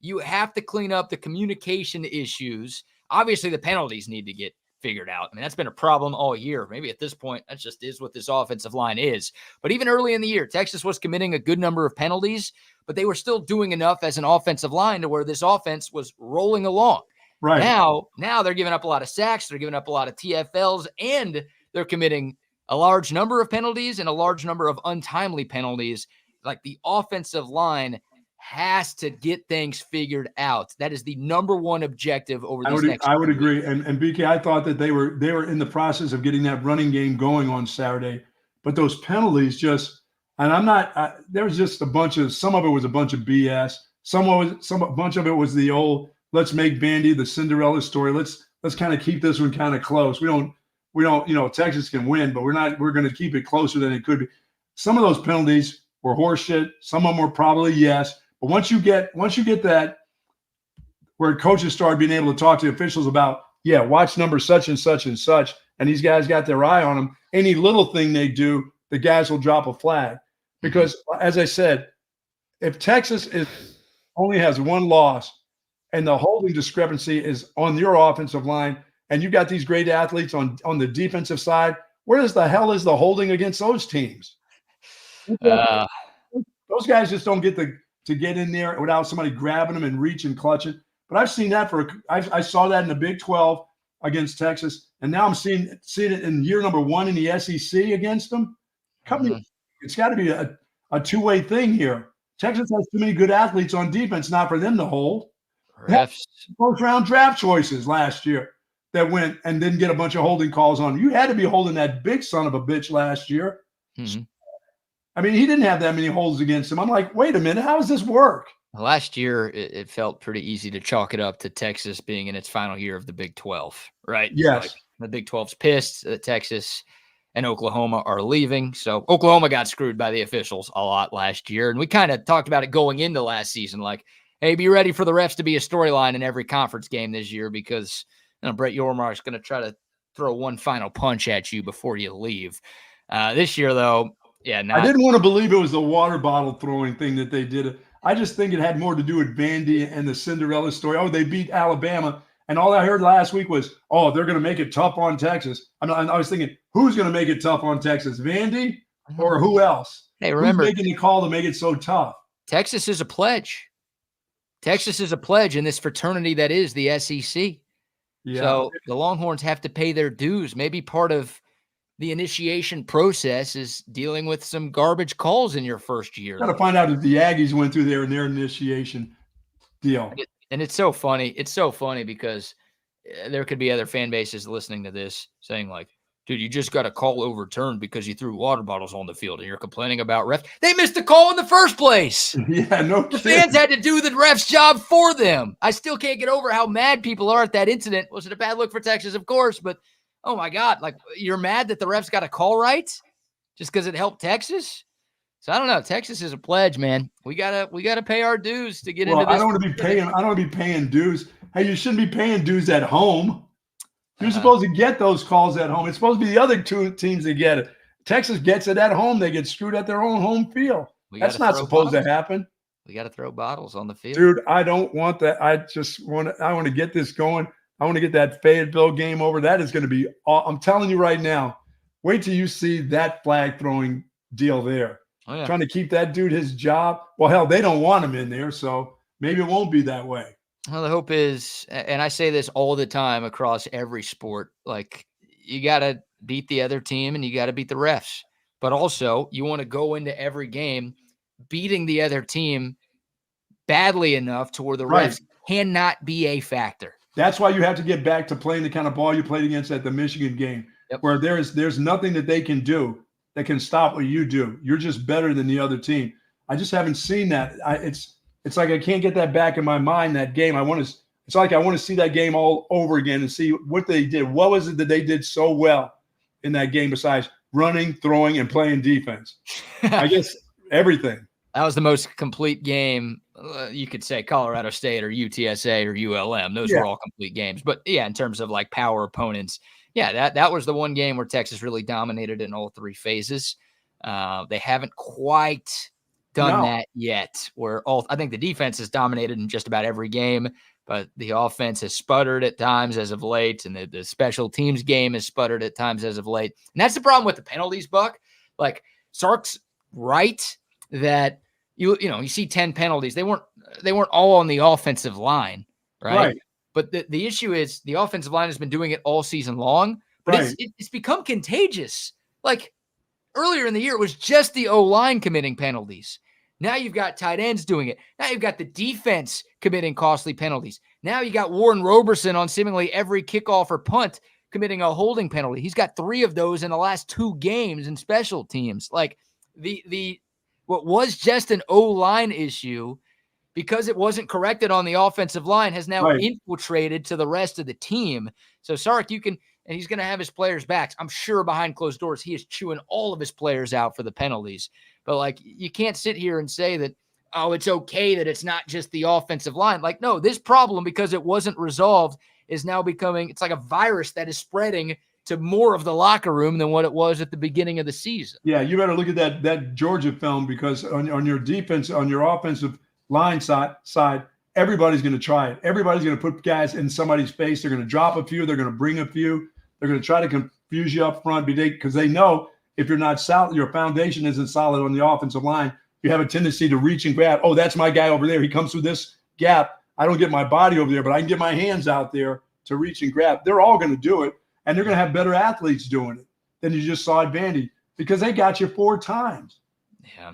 You have to clean up the communication issues. Obviously, the penalties need to get figured out. I mean, that's been a problem all year. Maybe at this point, that just is what this offensive line is. But even early in the year, Texas was committing a good number of penalties, but they were still doing enough as an offensive line to where this offense was rolling along. Right. Now they're giving up a lot of sacks. They're giving up a lot of TFLs, and they're committing a large number of penalties and a large number of untimely penalties. Like, the offensive line has to get things figured out. That is the number one objective over this next. I would agree. And BK, I thought that they were in the process of getting that running game going on Saturday, but those penalties just, and there was just a bunch of, some of it was a bunch of BS. A bunch of it was the old, let's make Vandy the Cinderella story. Let's kind of keep this one kind of close. We don't, Texas can win, but we're going to keep it closer than it could be. Some of those penalties were horseshit. Some of them were probably yes. But once you get that, where coaches started being able to talk to officials about, watch number such and such and such, and these guys got their eye on them, any little thing they do, the guys will drop a flag. Because, as I said, if Texas only has one loss and the holding discrepancy is on your offensive line, and you got these great athletes on the defensive side, where the hell is the holding against those teams? Those guys just don't get to get in there without somebody grabbing them and reach and clutch it. But I've seen that I saw that in the Big 12 against Texas, and now I'm seeing it in year number 1 in the SEC against them. It's got to be a two-way thing here. Texas has too many good athletes on defense, not for them to hold. First-round draft choices last year that went and didn't get a bunch of holding calls on. You had to be holding that big son of a bitch last year. Mm-hmm. I mean, he didn't have that many holds against him. I'm like, wait a minute, how does this work? Last year, it felt pretty easy to chalk it up to Texas being in its final year of the Big 12, right? Yes. Like, the Big 12's pissed that Texas and Oklahoma are leaving. So Oklahoma got screwed by the officials a lot last year. And we kind of talked about it going into last season, like, hey, be ready for the refs to be a storyline in every conference game this year, because Brett Yormark is going to try to throw one final punch at you before you leave. This year, though, I didn't want to believe it was the water bottle throwing thing that they did. I just think it had more to do with Vandy and the Cinderella story. Oh, they beat Alabama. And all I heard last week was, oh, they're going to make it tough on Texas. I was thinking, who's going to make it tough on Texas? Vandy or who else? Hey, remember, who's making the call to make it so tough? Texas is a pledge. Texas is a pledge in this fraternity that is the SEC. Yeah. So the Longhorns have to pay their dues. Maybe part of the initiation process is dealing with some garbage calls in your first year. Got to find out if the Aggies went through there in their initiation deal. And it's so funny. It's so funny because there could be other fan bases listening to this saying like, dude, you just got a call overturned because you threw water bottles on the field and you're complaining about refs. They missed the call in the first place. Yeah, no kidding. The fans had to do the ref's job for them. I still can't get over how mad people are at that incident. Was it a bad look for Texas? Of course, but oh my God, like, you're mad that the refs got a call right just because it helped Texas? So I don't know. Texas is a pledge, man. We gotta pay our dues to get into this. I don't want to be paying dues. Hey, you shouldn't be paying dues at home. You're supposed to get those calls at home. It's supposed to be the other two teams that get it. Texas gets it at home. They get screwed at their own home field. That's not supposed to happen. We got to throw bottles on the field. Dude, I don't want that. I want to get this going. I want to get that Fayetteville game over. That is going to be – I'm telling you right now, wait till you see that flag throwing deal there. Oh, yeah. Trying to keep that dude his job. Well, hell, they don't want him in there, so maybe it won't be that way. Well, the hope is, and I say this all the time across every sport, like, you got to beat the other team and you got to beat the refs. But also, you want to go into every game beating the other team badly enough to where the refs cannot be a factor. That's why you have to get back to playing the kind of ball you played against at the Michigan game, where there's nothing that they can do that can stop what you do. You're just better than the other team. I just haven't seen that. It's like I can't get that back in my mind, that game. It's like I want to see that game all over again and see what they did. What was it that they did so well in that game besides running, throwing, and playing defense? I guess everything. That was the most complete game. You could say Colorado State or UTSA or ULM. Those were all complete games. But, yeah, in terms of, like, power opponents, that was the one game where Texas really dominated in all three phases. They haven't quite done that yet, where I think the defense has dominated in just about every game. but the offense has sputtered at times as of late, and the special teams game has sputtered at times as of late. And that's the problem with the penalties, Buck. Like, Sark's right that you see 10 penalties. They weren't all on the offensive line, right? But the issue is the offensive line has been doing it all season long, but it's become contagious. Like, earlier in the year, it was just the O-line committing penalties. Now you've got tight ends doing it. Now you've got the defense committing costly penalties. Now you got Warren Roberson on seemingly every kickoff or punt committing a holding penalty. He's got 3 of those in the last 2 games in special teams. Like, what was just an O-line issue, because it wasn't corrected on the offensive line, has now infiltrated to the rest of the team. So Sark, and he's going to have his players' backs. I'm sure behind closed doors, he is chewing all of his players out for the penalties. But, like, you can't sit here and say that, oh, it's okay that it's not just the offensive line. Like, no, this problem, because it wasn't resolved, is now becoming, it's like a virus that is spreading to more of the locker room than what it was at the beginning of the season. Yeah, you better look at that Georgia film, because on your defense, on your offensive line side, everybody's going to try it. Everybody's going to put guys in somebody's face. They're going to drop a few. They're going to bring a few. They're going to try to confuse you up front because they know if you're not solid, your foundation isn't solid on the offensive line, you have a tendency to reach and grab. Oh, that's my guy over there. He comes through this gap. I don't get my body over there, but I can get my hands out there to reach and grab. They're all going to do it, and they're going to have better athletes doing it than you just saw at Vandy, because they got you 4 times. Yeah,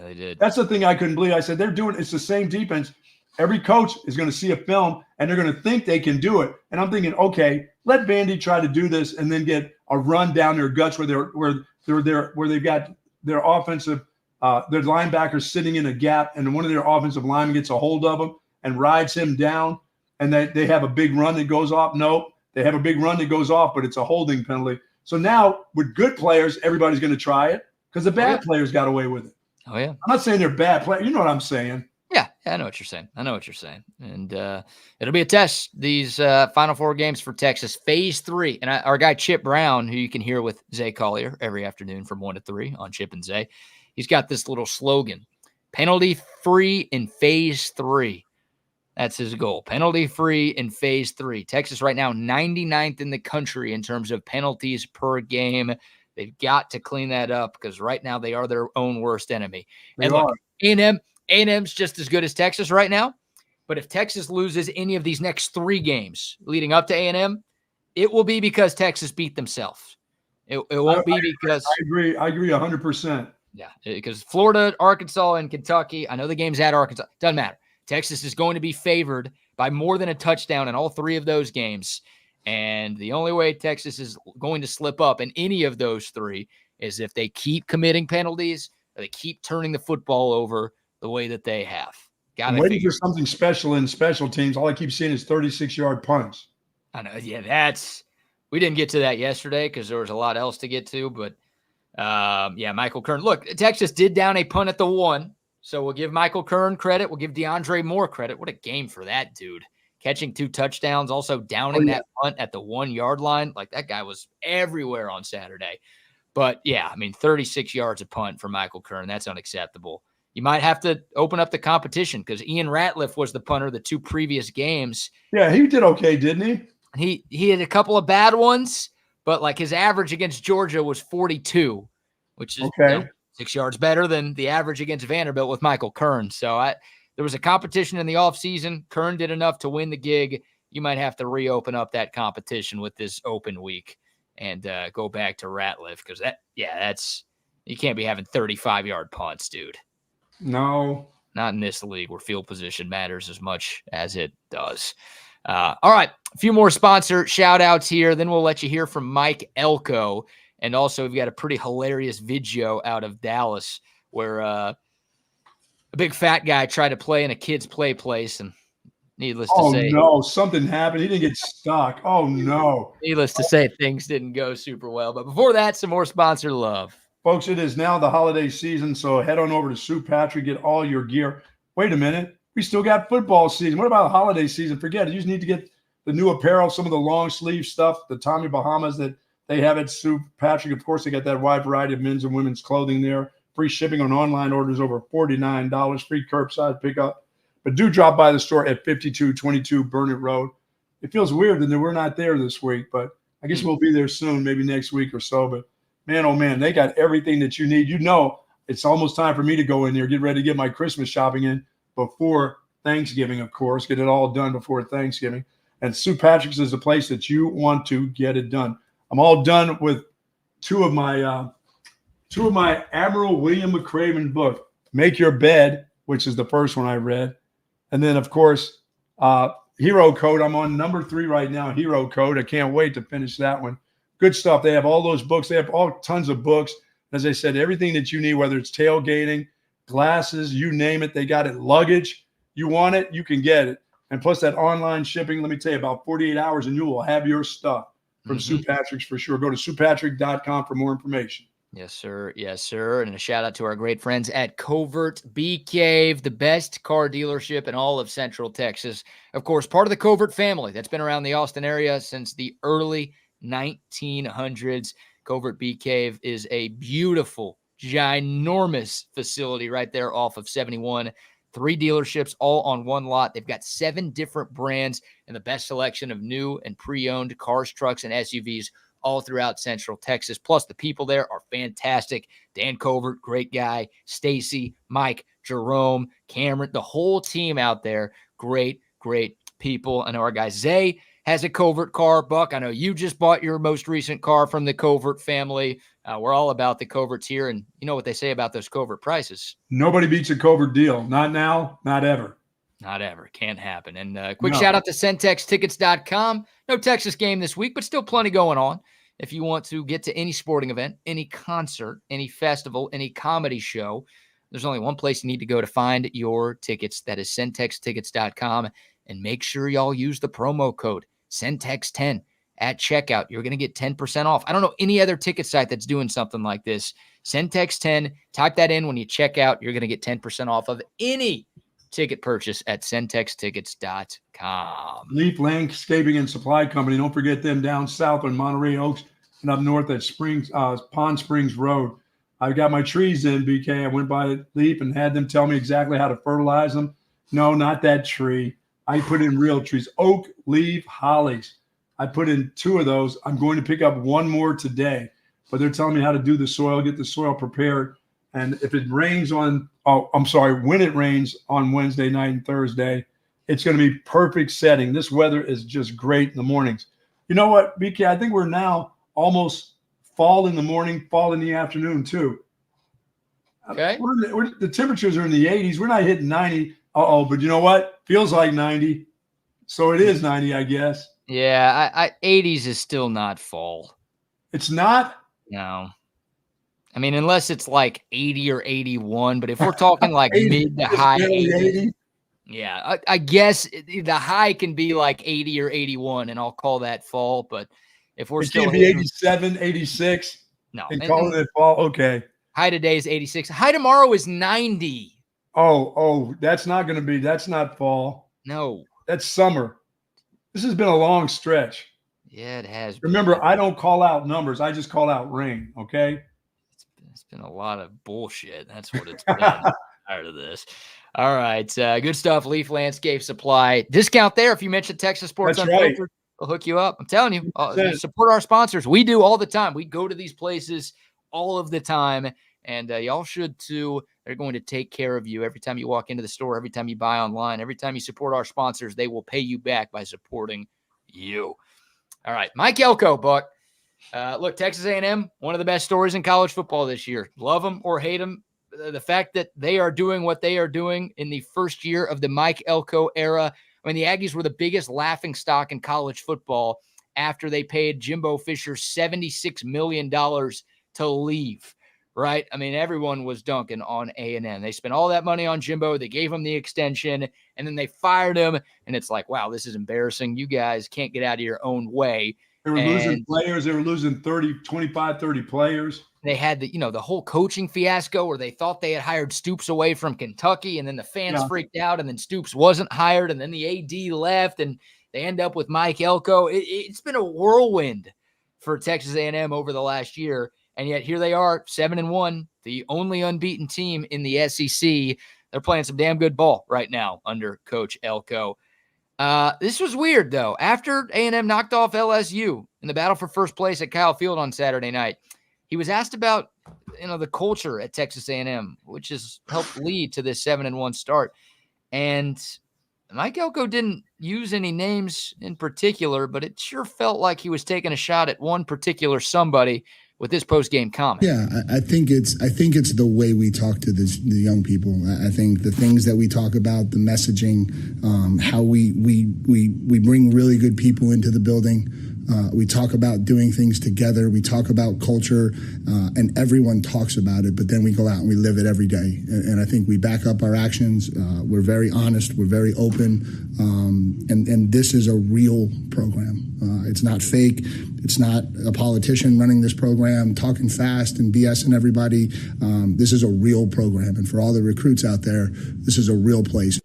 they did. That's the thing I couldn't believe. I said, it's the same defense. Every coach is going to see a film, and they're going to think they can do it. And I'm thinking, okay, let Vandy try to do this and then get a run down their guts where they've got their offensive their linebackers sitting in a gap, and one of their offensive linemen gets a hold of him and rides him down, and they have a big run that goes off. Nope, they have a big run that goes off, but it's a holding penalty. So now with good players, everybody's going to try it because the bad players got away with it. Oh, yeah. I'm not saying they're bad players. You know what I'm saying? Yeah, I know what you're saying. And it'll be a test, these Final Four games for Texas. Phase 3. And our guy Chip Brown, who you can hear with Zay Collier every afternoon from 1 to 3 on Chip and Zay, he's got this little slogan: penalty-free in Phase 3. That's his goal. Penalty-free in Phase 3. Texas right now 99th in the country in terms of penalties per game. They've got to clean that up because right now they are their own worst enemy. And look, A&M's just as good as Texas right now, but if Texas loses any of these next 3 games leading up to A&M, it will be because Texas beat themselves. It won't be because I agree 100%. Yeah, because Florida, Arkansas, and Kentucky, I know the game's at Arkansas. Doesn't matter. Texas is going to be favored by more than a touchdown in all 3 of those games. And the only way Texas is going to slip up in any of those 3 is if they keep committing penalties or they keep turning the football over the way that they have. I'm waiting for something special in special teams. All I keep seeing is 36-yard punts. I know. Yeah, we didn't get to that yesterday because there was a lot else to get to. But, Michael Kern. Look, Texas did down a punt at the 1. So we'll give Michael Kern credit. We'll give DeAndre Moore credit. What a game for that dude. Catching 2 touchdowns, also downing that punt at the 1-yard line. Like, that guy was everywhere on Saturday. But, 36 yards a punt for Michael Kern. That's unacceptable. You might have to open up the competition because Ian Ratliff was the punter the 2 previous games. Yeah, he did okay, didn't he? He had a couple of bad ones, but, like, his average against Georgia was 42, which is 6 yards better than the average against Vanderbilt with Michael Kern. So there was a competition in the offseason. Kern did enough to win the gig. You might have to reopen up that competition with this open week and go back to Ratliff because that's you can't be having 35-yard punts, dude. No. Not in this league where field position matters as much as it does. All right, a few more sponsor shout-outs here. Then we'll let you hear from Mike Elco. And also we've got a pretty hilarious video out of Dallas where a big fat guy tried to play in a kid's play place, and needless to say. Oh, no, something happened. He didn't get stuck. Oh, no. Needless to say, things didn't go super well. But before that, some more sponsor love. Folks, it is now the holiday season, so head on over to Sue Patrick, get all your gear. Wait a minute. We still got football season. What about the holiday season? Forget it. You just need to get the new apparel, some of the long sleeve stuff, the Tommy Bahamas that they have at Sue Patrick. Of course, they got that wide variety of men's and women's clothing there. Free shipping on online orders over $49. Free curbside pickup. But do drop by the store at 5222 Burnett Road. It feels weird that we're not there this week, but I guess we'll be there soon, maybe next week or so. But man, oh man, they got everything that you need. It's almost time for me to go in there, get ready to get my Christmas shopping in before Thanksgiving, of course, get it all done before Thanksgiving. And St. Patrick's is the place that you want to get it done. I'm all done with two of my Admiral William McCraven book, Make Your Bed, which is the first one I read. And then, of course, Hero Code. I'm on number 3 right now, Hero Code. I can't wait to finish that one. Good stuff. They have all those books. They have all tons of books. As I said, everything that you need, whether it's tailgating, glasses, you name it, they got it. Luggage, you want it, you can get it. And plus that online shipping, let me tell you, about 48 hours and you will have your stuff from St. Patrick's for sure. Go to stpatrick.com for more information. Yes, sir. Yes, sir. And a shout out to our great friends at Covert Bee Cave, the best car dealership in all of Central Texas. Of course, part of the Covert family that's been around the Austin area since the early 1900s. Covert Bee Cave is a beautiful, ginormous facility right there off of 71. 3 dealerships all on one lot. They've got 7 different brands and the best selection of new and pre-owned cars, trucks, and SUVs all throughout Central Texas. Plus, the people there are fantastic. Dan Covert, great guy. Stacy, Mike, Jerome, Cameron, the whole team out there. Great, great people. I know our guy Zay has a Covert car. Buck, I know you just bought your most recent car from the Covert family. We're all about the Coverts here, and you know what they say about those Covert prices. Nobody beats a Covert deal. Not now, not ever. Not ever. Can't happen. And quick shout out to centextickets.com. No Texas game this week, but still plenty going on. If you want to get to any sporting event, any concert, any festival, any comedy show, there's only one place you need to go to find your tickets. That is centextickets.com. And make sure y'all use the promo code CENTEX10 at checkout. You're going to get 10% off. I don't know any other ticket site that's doing something like this. CENTEX10. Type that in when you check out. You're going to get 10% off of any ticket purchase at centextickets.com. Leaf Landscaping and Supply Company. Don't forget them down south on Monterey Oaks and up north at Pond Springs Road. I got my trees in, BK. I went by Leaf and had them tell me exactly how to fertilize them. No, not that tree. I put in real trees, oak, leaf, hollies. I put in 2 of those. I'm going to pick up 1 more today, but they're telling me how to do the soil, get the soil prepared. And if it rains when it rains on Wednesday night and Thursday, it's going to be perfect setting. This weather is just great in the mornings. You know what, BK? I think we're now almost fall in the morning, fall in the afternoon too. Okay. The temperatures are in the 80s. We're not hitting 90. But you know what? Feels like 90. So it is 90, I guess. Yeah, 80s is still not fall. It's not? No. I mean, unless it's like 80 or 81. But if we're talking like mid to high 80s, yeah, I guess the high can be like 80 or 81, and I'll call that fall. But if we're still can't be 87, 86, no, and calling it fall, okay. High today is 86. High tomorrow is 90. That's not fall. No. That's summer. This has been a long stretch. Yeah, it has. Remember, I don't call out numbers. I just call out rain, okay? It's been a lot of bullshit. That's what it's been. Tired of this. All right. Good stuff. Leaf Landscape Supply. Discount there if you mention Texas Sports Unfiltered. Right. We'll hook you up. I'm telling you, support our sponsors. We do all the time. We go to these places all of the time, and y'all should too. They're going to take care of you every time you walk into the store, every time you buy online, every time you support our sponsors. They will pay you back by supporting you. All right, Mike Elco, Buck. Look, Texas A&M, one of the best stories in college football this year. Love them or hate them. The fact that they are doing what they are doing in the first year of the Mike Elco era. I mean, the Aggies were the biggest laughingstock in college football after they paid Jimbo Fisher $76 million to leave. Right? I mean, everyone was dunking on A&M. They spent all that money on Jimbo. They gave him the extension, and then they fired him. And it's like, wow, this is embarrassing. You guys can't get out of your own way. They were losing players. They were losing 25, 30 players. They had the whole coaching fiasco where they thought they had hired Stoops away from Kentucky, and then the fans freaked out, and then Stoops wasn't hired, and then the AD left, and they end up with Mike Elco. It's been a whirlwind for Texas A&M over the last year. And yet here they are, 7-1, the only unbeaten team in the SEC. they're playing some damn good ball right now under Coach Elco. This was weird, though. After A&M knocked off LSU in the battle for first place at Kyle Field on Saturday night, he was asked about, the culture at Texas A&M, which has helped lead to this 7-1 start. And Mike Elko didn't use any names in particular, but it sure felt like he was taking a shot at one particular somebody with this post-game comment. Yeah, I think it's the way we talk to the young people. I think the things that we talk about, the messaging, how we bring really good people into the building. We talk about doing things together. We talk about culture, and everyone talks about it, but then we go out and we live it every day. And I think we back up our actions. We're very honest. We're very open. And this is a real program. It's not fake. It's not a politician running this program, talking fast and BSing everybody. This is a real program. And for all the recruits out there, this is a real place.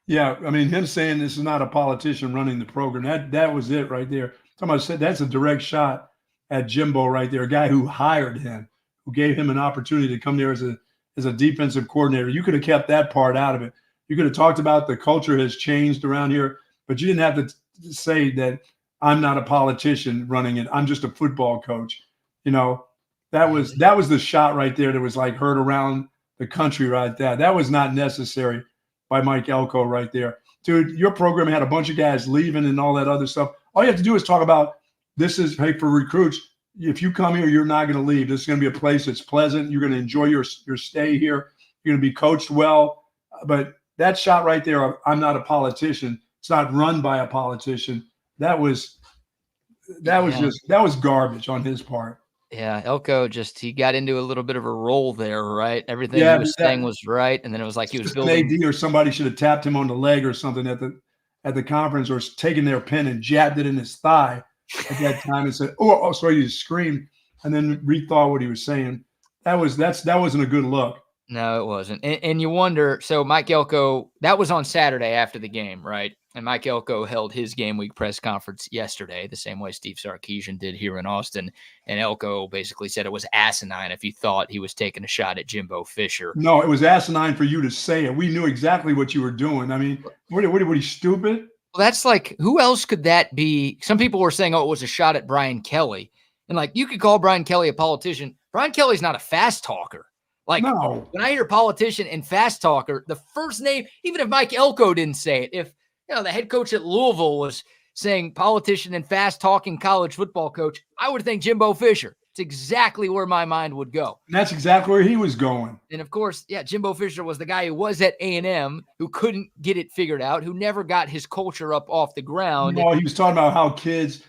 Yeah, I mean, him saying this is not a politician running the program, that was it right there. Somebody said that's a direct shot at Jimbo right there, a guy who hired him, who gave him an opportunity to come there as a defensive coordinator. You could have kept that part out of it. You could have talked about the culture has changed around here, but you didn't have to say that I'm not a politician running it. I'm just a football coach. That was the shot right there that was like heard around the country right there. That was not necessary by Mike Elko right there. Dude, your program had a bunch of guys leaving and all that other stuff. All you have to do is talk about this is, hey, for recruits, if you come here, you're not going to leave. This is going to be a place that's pleasant. You're going to enjoy your stay here. You're going to be coached well. But that shot right there, I'm not a politician. It's not run by a politician. That was garbage on his part. Yeah, Elko he got into a little bit of a roll there, right? Everything he was saying was right, and then it was like he was building. An AD or somebody should have tapped him on the leg or something at the conference, or taken their pen and jabbed it in his thigh at that time and said, "Oh, sorry," you screamed, and then rethought what he was saying. That wasn't a good look. No, it wasn't. And you wonder, so Mike Elko, that was on Saturday after the game, right? And Mike Elko held his game week press conference yesterday, the same way Steve Sarkisian did here in Austin. And Elko basically said it was asinine if you thought he was taking a shot at Jimbo Fisher. No, it was asinine for you to say it. We knew exactly what you were doing. I mean, what are you, stupid? Well, that's like, who else could that be? Some people were saying, it was a shot at Brian Kelly. And like, you could call Brian Kelly a politician. Brian Kelly's not a fast talker. Like, no. When I hear politician and fast talker, the first name, even if Mike Elko didn't say it, if the head coach at Louisville was saying politician and fast talking college football coach, I would think Jimbo Fisher. It's exactly where my mind would go. And that's exactly where he was going. And of course, Jimbo Fisher was the guy who was at A&M, who couldn't get it figured out, who never got his culture up off the ground. He was talking about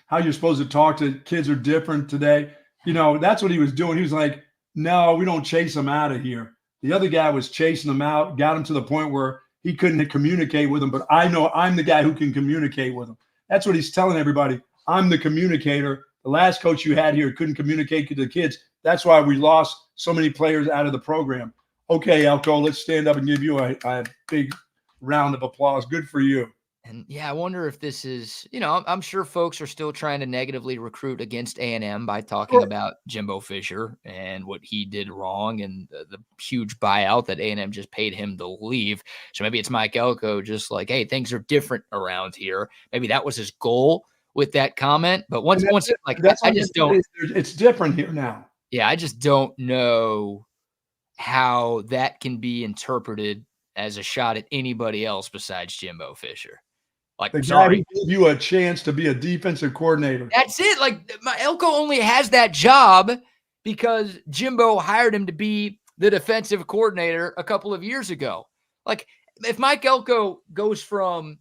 how you're supposed to talk to kids are different today. That's what he was doing. He was like, no, we don't chase them out of here. The other guy was chasing them out, got him to the point where he couldn't communicate with them. But I know I'm the guy who can communicate with them. That's what he's telling everybody. I'm the communicator. The last coach you had here couldn't communicate to the kids. That's why we lost so many players out of the program. Okay, Elko, let's stand up and give you a big round of applause. Good for you. And I wonder if this is, I'm sure folks are still trying to negatively recruit against A&M by talking about Jimbo Fisher and what he did wrong and the huge buyout that A&M just paid him to leave. So maybe it's Mike Elko just like, hey, things are different around here. Maybe that was his goal with that comment. But once like I just don't. It's different here now. Yeah, I just don't know how that can be interpreted as a shot at anybody else besides Jimbo Fisher. Like, the guy who gave you a chance to be a defensive coordinator. That's it. Like, Elko only has that job because Jimbo hired him to be the defensive coordinator a couple of years ago. Like, if Mike Elko goes from,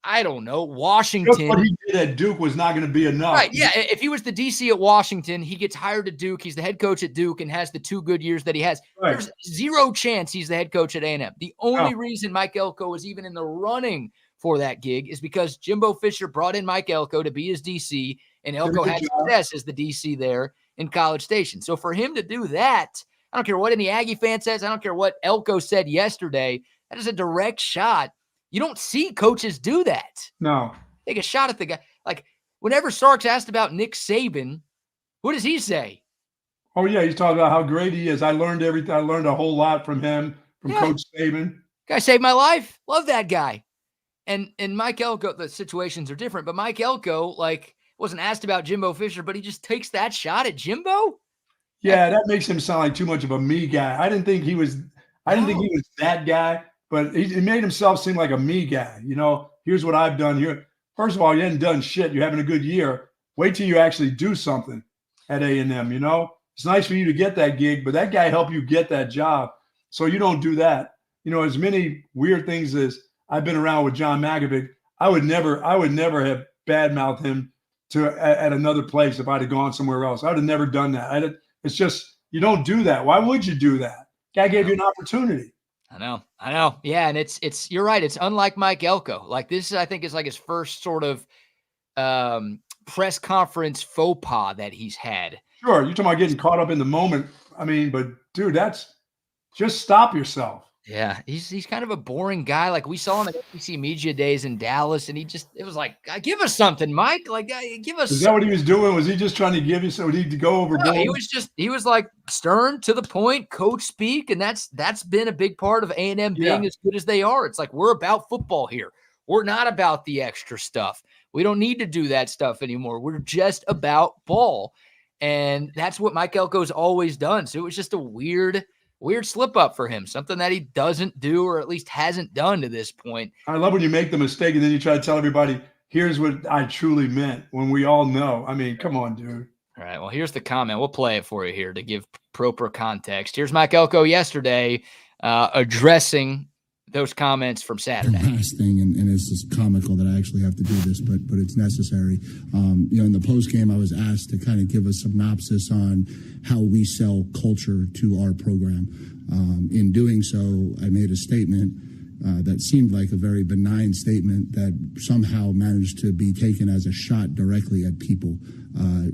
I don't know, Washington. Just what he did at Duke was not going to be enough. Right, yeah. If he was the DC at Washington, he gets hired at Duke. He's the head coach at Duke and has the 2 good years that he has. Right. There's zero chance he's the head coach at A&M. The only reason Mike Elko was even in the running for that gig is because Jimbo Fisher brought in Mike Elko to be his DC, and Elko had success as the DC there in College Station. So for him to do that, I don't care what any Aggie fan says. I don't care what Elko said yesterday. That is a direct shot. You don't see coaches do that. No. Take a shot at the guy. Like, whenever Sark's asked about Nick Saban, what does he say? Oh, yeah, he's talking about how great he is. I learned everything. I learned a whole lot from him, from Coach Saban. Guy saved my life. Love that guy. And Mike Elco, the situations are different, but Mike Elco, like, wasn't asked about Jimbo Fisher, but he just takes that shot at Jimbo. Yeah, that makes him sound like too much of a me guy. I didn't think he was that guy, but he made himself seem like a me guy. You know, here's what I've done here. First of all, you hadn't done shit. You're having a good year. Wait till you actually do something at A&M, you know? It's nice for you to get that gig, but that guy helped you get that job. So you don't do that. You know, as many weird things as I've been around with John Magovic, I would never have badmouthed him at another place if I'd have gone somewhere else. I would have never done that. It's just, you don't do that. Why would you do that? Guy gave you an opportunity. I know. Yeah, and it's you're right. It's unlike Mike Elco. Like, this, I think, is like his first sort of press conference faux pas that he's had. Sure, you're talking about getting caught up in the moment. I mean, but dude, that's just stop yourself. Yeah, he's kind of a boring guy. Like, we saw him at SEC Media Days in Dallas, and it was like, give us something, Mike. Like, give us. Is that what he was doing? Was he just trying to give you something to go overboard? No, he was like stern, to the point, coach speak, and that's been a big part of A&M being as good as they are. It's like, we're about football here. We're not about the extra stuff. We don't need to do that stuff anymore. We're just about ball, and that's what Mike Elko's always done. So it was just a weird slip up for him, something that he doesn't do, or at least hasn't done to this point. I love when you make the mistake and then you try to tell everybody, here's what I truly meant, when we all know. I mean, come on, dude. All right, well, here's the comment. We'll play it for you here to give proper context. Here's Mike Elco yesterday addressing those comments from Saturday. The last thing, and it's just comical that I actually have to do this, but it's necessary. In the post game, I was asked to kind of give a synopsis on how we sell culture to our program. In doing so, I made a statement that seemed like a very benign statement that somehow managed to be taken as a shot directly at people.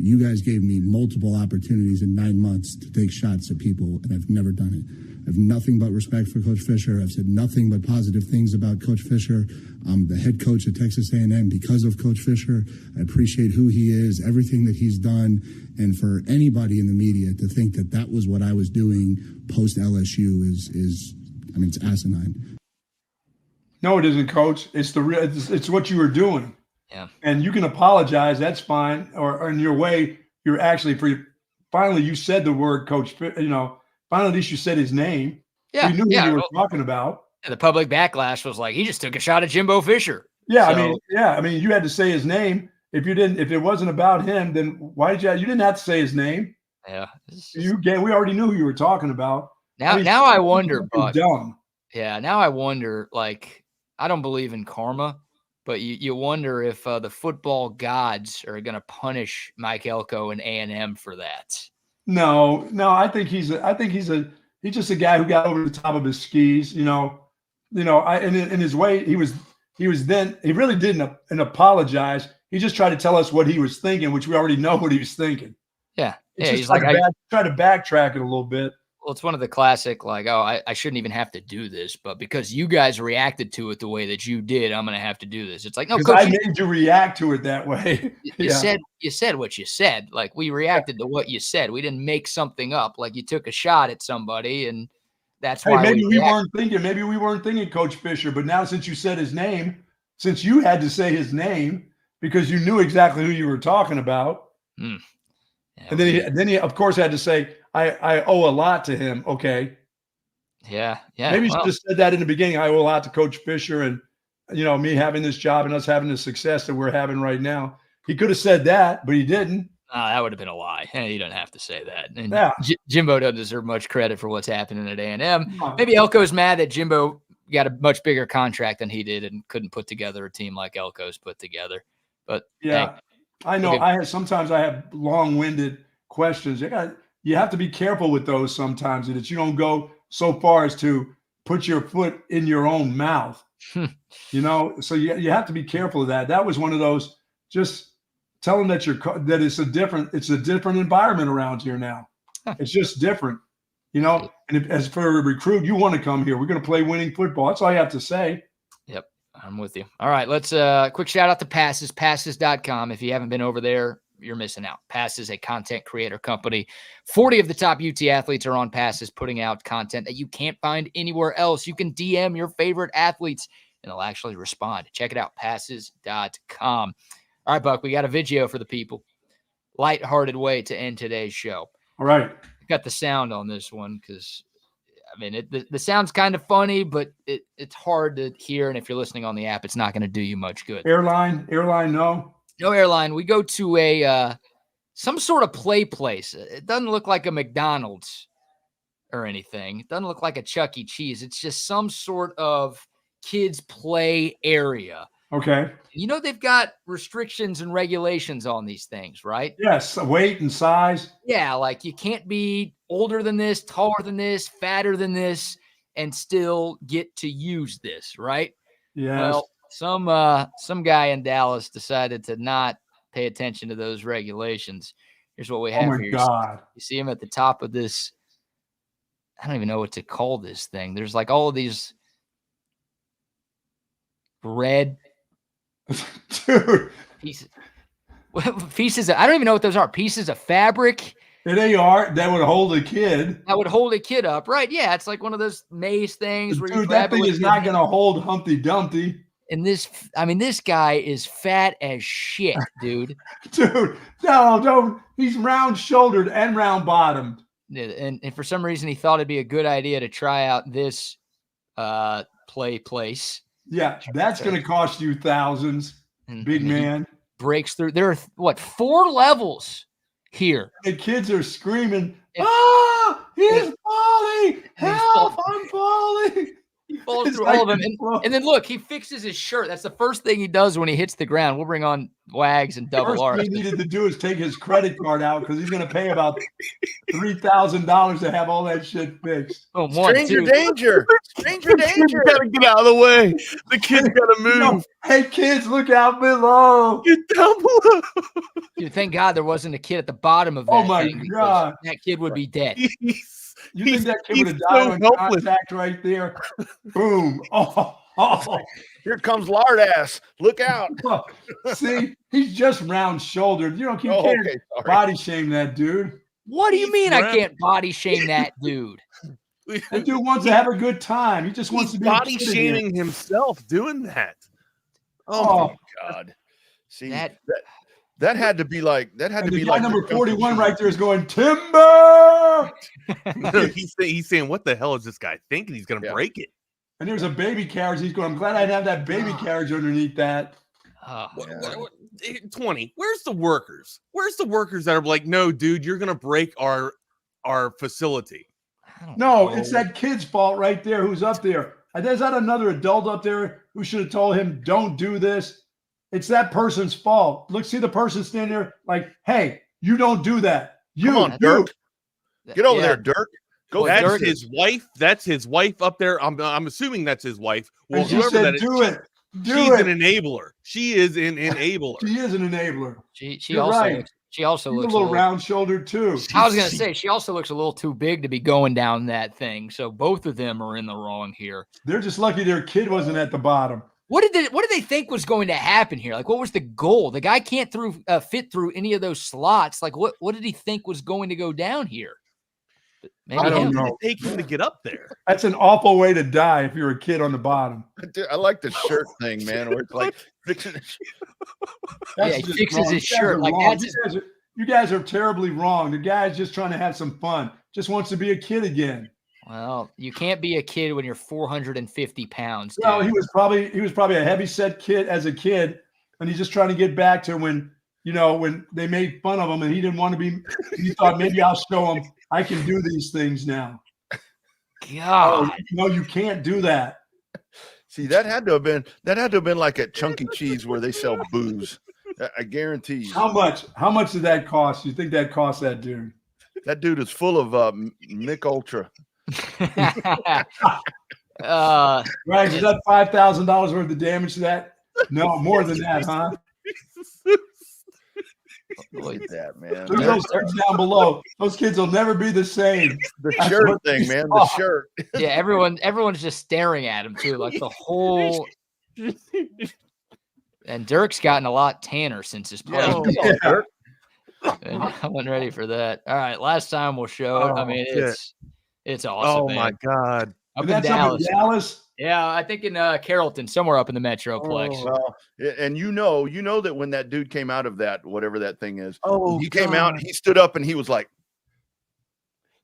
You guys gave me multiple opportunities in 9 months to take shots at people, and I've never done it. I have nothing but respect for Coach Fisher. I've said nothing but positive things about Coach Fisher. I'm the head coach at Texas A&M because of Coach Fisher. I appreciate who he is, everything that he's done. And for anybody in the media to think that that was what I was doing post LSU is it's asinine. No, it isn't, Coach. It's what you were doing. Yeah. And you can apologize. That's fine. Or in your way, you're actually finally you said the word Coach. Finally, at least you said his name. Yeah. You knew who you were talking about. The public backlash was like, he just took a shot at Jimbo Fisher. Yeah. So, I mean, you had to say his name. If it wasn't about him, then why did you didn't have to say his name. Yeah. We already knew who you were talking about. Now I wonder, but dumb. Yeah. Now I wonder, like, I don't believe in karma, but you wonder if the football gods are going to punish Mike Elco and A&M for that. No, I think he's just a guy who got over the top of his skis, in his way, he really didn't apologize. He just tried to tell us what he was thinking, which we already know what he was thinking. Yeah. He's like, try to backtrack it a little bit. Well, it's one of the classic, like, I shouldn't even have to do this, but because you guys reacted to it the way that you did, I'm going to have to do this. It's like, no, Coach, I made you react to it that way. You said what you said. Like, we reacted to what you said. We didn't make something up. Like, you took a shot at somebody, and that's why. Maybe we weren't thinking Coach Fisher, but now since you said his name, since you had to say his name because you knew exactly who you were talking about, yeah, and then he of course had to say, I owe a lot to him. Okay. Yeah. Maybe you should have said that in the beginning. I owe a lot to Coach Fisher and, me having this job and us having the success that we're having right now. He could have said that, but he didn't. That would have been a lie. You don't have to say that. And yeah. Jimbo doesn't deserve much credit for what's happening at A&M. Maybe Elco's mad that Jimbo got a much bigger contract than he did and couldn't put together a team like Elco's put together. But yeah, hey, I know. Sometimes I have long-winded questions. You have to be careful with those sometimes, that you don't go so far as to put your foot in your own mouth. So you have to be careful of that. That was one of those. Just tell them that it's a different environment around here now. It's just different, And as for a recruit, you want to come here. We're going to play winning football. That's all you have to say. Yep, I'm with you. All right, let's quick shout out to passes, passes.com. If you haven't been over there, you're missing out. Pass is a content creator company. 40 of the top UT athletes are on Passes, putting out content that you can't find anywhere else. You can DM your favorite athletes, and they'll actually respond. Check it out, passes.com. All right, Buck, we got a video for the people. Lighthearted way to end today's show. All right. Got the sound on this one because, I mean, the sound's kind of funny, but it's hard to hear. And if you're listening on the app, it's not going to do you much good. Airline, no. No airline. We go to some sort of play place. It doesn't look like a McDonald's or anything. It doesn't look like a Chuck E. Cheese. It's just some sort of kids play area. Okay. You know, they've got restrictions and regulations on these things, right? Yes. Weight and size. Yeah. Like you can't be older than this, taller than this, fatter than this, and still get to use this, right? Yes. Well, some guy in Dallas decided to not pay attention to those regulations. Here's what we have here. God. You see him at the top of this. I don't even know what to call this thing. There's like all of these red dude pieces. I don't even know what those are. Pieces of fabric. They are that would hold a kid. That would hold a kid up, right? Yeah, it's like one of those maze things where dude, that thing is not going to hold Humpty Dumpty. And this guy is fat as shit, dude. Dude, no, don't. He's round-shouldered and round-bottomed. And for some reason, he thought it'd be a good idea to try out this play place. Yeah, that's going to cost you thousands, big man. Breaks through. There are, 4 levels here. The kids are screaming, he's falling! Help, I'm falling! He falls through all of them. And then look, he fixes his shirt. That's the first thing he does when he hits the ground. We'll bring on Wags and Double R. First thing he needed to do is take his credit card out because he's going to pay about $3,000 to have all that shit fixed. Oh, Stranger danger. Stranger danger. Got to get out of the way. The kid's got to move. No. Hey, kids, look out below. Get down below. Dude, thank God there wasn't a kid at the bottom of that. Oh, my God. That kid would be dead. You think that kid would have died on contact right there? Boom. Oh. Here comes lard ass. Look out. See, he's just round-shouldered. You can't body shame that dude. What do you mean I can't body shame that dude? That dude wants to have a good time. He just wants to be body shaming himself doing that. Oh, my God. See, that had to be like guy number 41 right there is going, Timber. He's saying, what the hell is this guy thinking? He's going to break it. And there's a baby carriage. He's going, I'm glad I didn't have that baby carriage underneath that. 20. Where's the workers? Where's the workers that are like, no, dude, you're going to break our facility? No, it's that kid's fault right there who's up there. There's not another adult up there who should have told him, don't do this. It's that person's fault. Look, see the person standing there like, hey, you don't do that. Come on, Dirk. Get over there, Dirk. Go. That's his wife. That's his wife up there. I'm assuming that's his wife. Well, and whoever that is, she's an enabler. She is an enabler. She is an enabler. She also looks a little round-shouldered too. I was gonna say she also looks a little too big to be going down that thing. So both of them are in the wrong here. They're just lucky their kid wasn't at the bottom. What did they think was going to happen here? Like, what was the goal? The guy can't fit through any of those slots. Like, what did he think was going to go down here? Maybe I don't know. Take him to get up there. That's an awful way to die if you're a kid on the bottom. I like the shirt thing, man. Where it's like fixing his shirt. He fixes his shirt. Like you guys are terribly wrong. The guy's just trying to have some fun. Just wants to be a kid again. Well, you can't be a kid when you're 450 pounds. Dude. No, he was probably a heavy-set kid as a kid, and he's just trying to get back to when they made fun of him, and he didn't want to be. He thought maybe I'll show him I can do these things now. God, no, you can't do that. See, that had to have been like at Chunky Cheese where they sell booze. I guarantee you. How much did that cost? You think that cost that dude? That dude is full of Mick Ultra. Right, is that $5,000 worth of damage to that? No, more than that, huh? Look at that, man. Look at those kids down below. Those kids will never be the same. The shirt thing, man. The shirt. Yeah, everyone's just staring at him too, like the whole. And Dirk's gotten a lot tanner since his play. Yeah. I wasn't ready for that. All right, last time we'll show it. I mean, it's awesome. Oh my God! Up in That's Dallas. up in Dallas. Yeah, I think in Carrollton, somewhere up in the Metroplex. Well, and you know that when that dude came out of that, whatever that thing is, he came out, he stood up and he was like,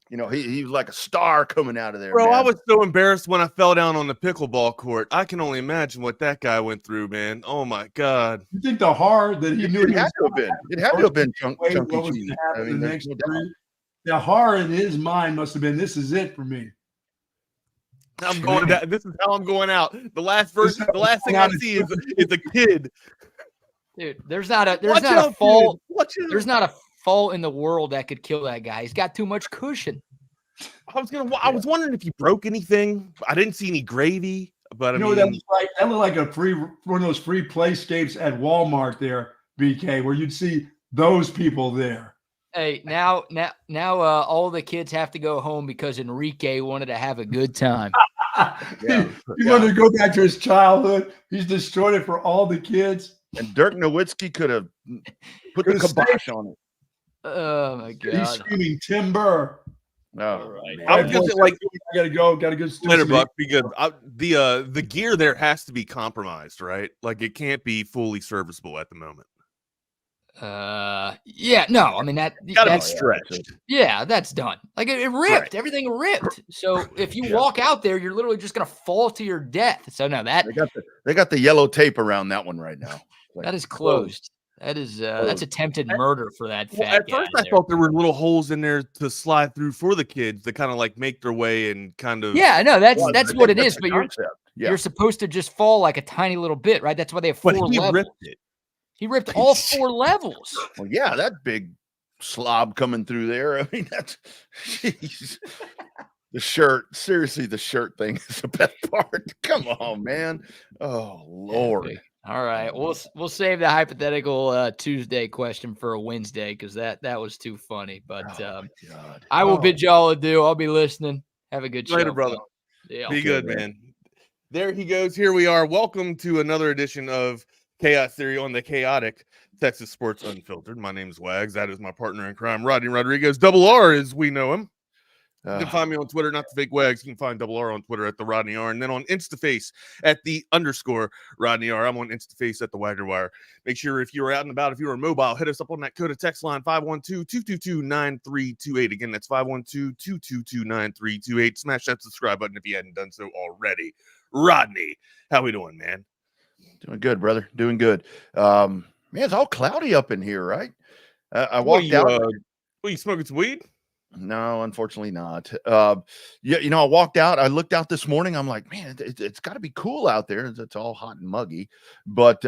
he was like a star coming out of there. Bro, man. I was so embarrassed when I fell down on the pickleball court. I can only imagine what that guy went through, man. Oh my God! You think the horror that he knew It had to have been. It had to have been Chunky what was Cheese. gonna happen I mean, the there's next no doubt. three? The horror in his mind must have been, this is it for me. I'm going down. This is how I'm going out. The last thing I see is a kid. Dude, there's not a fall in the world that could kill that guy. He's got too much cushion. I was wondering if he broke anything. I didn't see any gravy, but That looked like one of those free playscapes at Walmart there, BK, where you'd see those people there. Hey, now, all the kids have to go home because Enrique wanted to have a good time. He wanted to go back to his childhood. He's destroyed it for all the kids. And Dirk Nowitzki could have put the kibosh on it. Oh my God! He's screaming timber. All right. I was just like, I gotta go. Gotta go. Later, Buck. Because the gear there has to be compromised, right? Like it can't be fully serviceable at the moment. Yeah, no, I mean that's be stretched. Yeah, that's done. Like it ripped, Right. Everything ripped. So if you walk out there, you're literally just gonna fall to your death. So no, they got the yellow tape around that one right now. That is closed. That is that's attempted murder for that fat At guy first, I thought there were little holes in there to slide through for the kids to kind of like make their way and kind of. Yeah, no, that's what it is. the But concept. you're supposed to just fall like a tiny little bit, right? That's why they have 4 But he levels. ripped it. He ripped all 4 levels. Well, yeah, that big slob coming through there. I mean, that's jeez. The shirt. Seriously, the shirt thing is the best part. Come on, man. Oh Lord. All right, we'll save the hypothetical Tuesday question for a Wednesday because that was too funny. But I will bid y'all adieu. I'll be listening. Have a good show, Later, brother. Yeah, Be good, man. There he goes. Here we are. Welcome to another edition of Chaos Theory on the chaotic Texas Sports Unfiltered. My name's Wags. That is my partner in crime, Rodney Rodriguez. Double R, as we know him. You can find me on Twitter, not the fake Wags. You can find Double R on Twitter at the Rodney R, and then on InstaFace at the _ Rodney R. I'm on InstaFace at the Wagner Wire. Make sure if you're out and about, if you're mobile, hit us up on that code of text line 512-222-9328. Again, that's 512-222-9328. Smash that subscribe button if you hadn't done so already. Rodney, how we doing, man? Doing good, brother. Doing good. Man, it's all cloudy up in here, right? I walked out. You smoking some weed? No, unfortunately not. I walked out. I looked out this morning. I'm like, man, it's got to be cool out there. It's all hot and muggy. But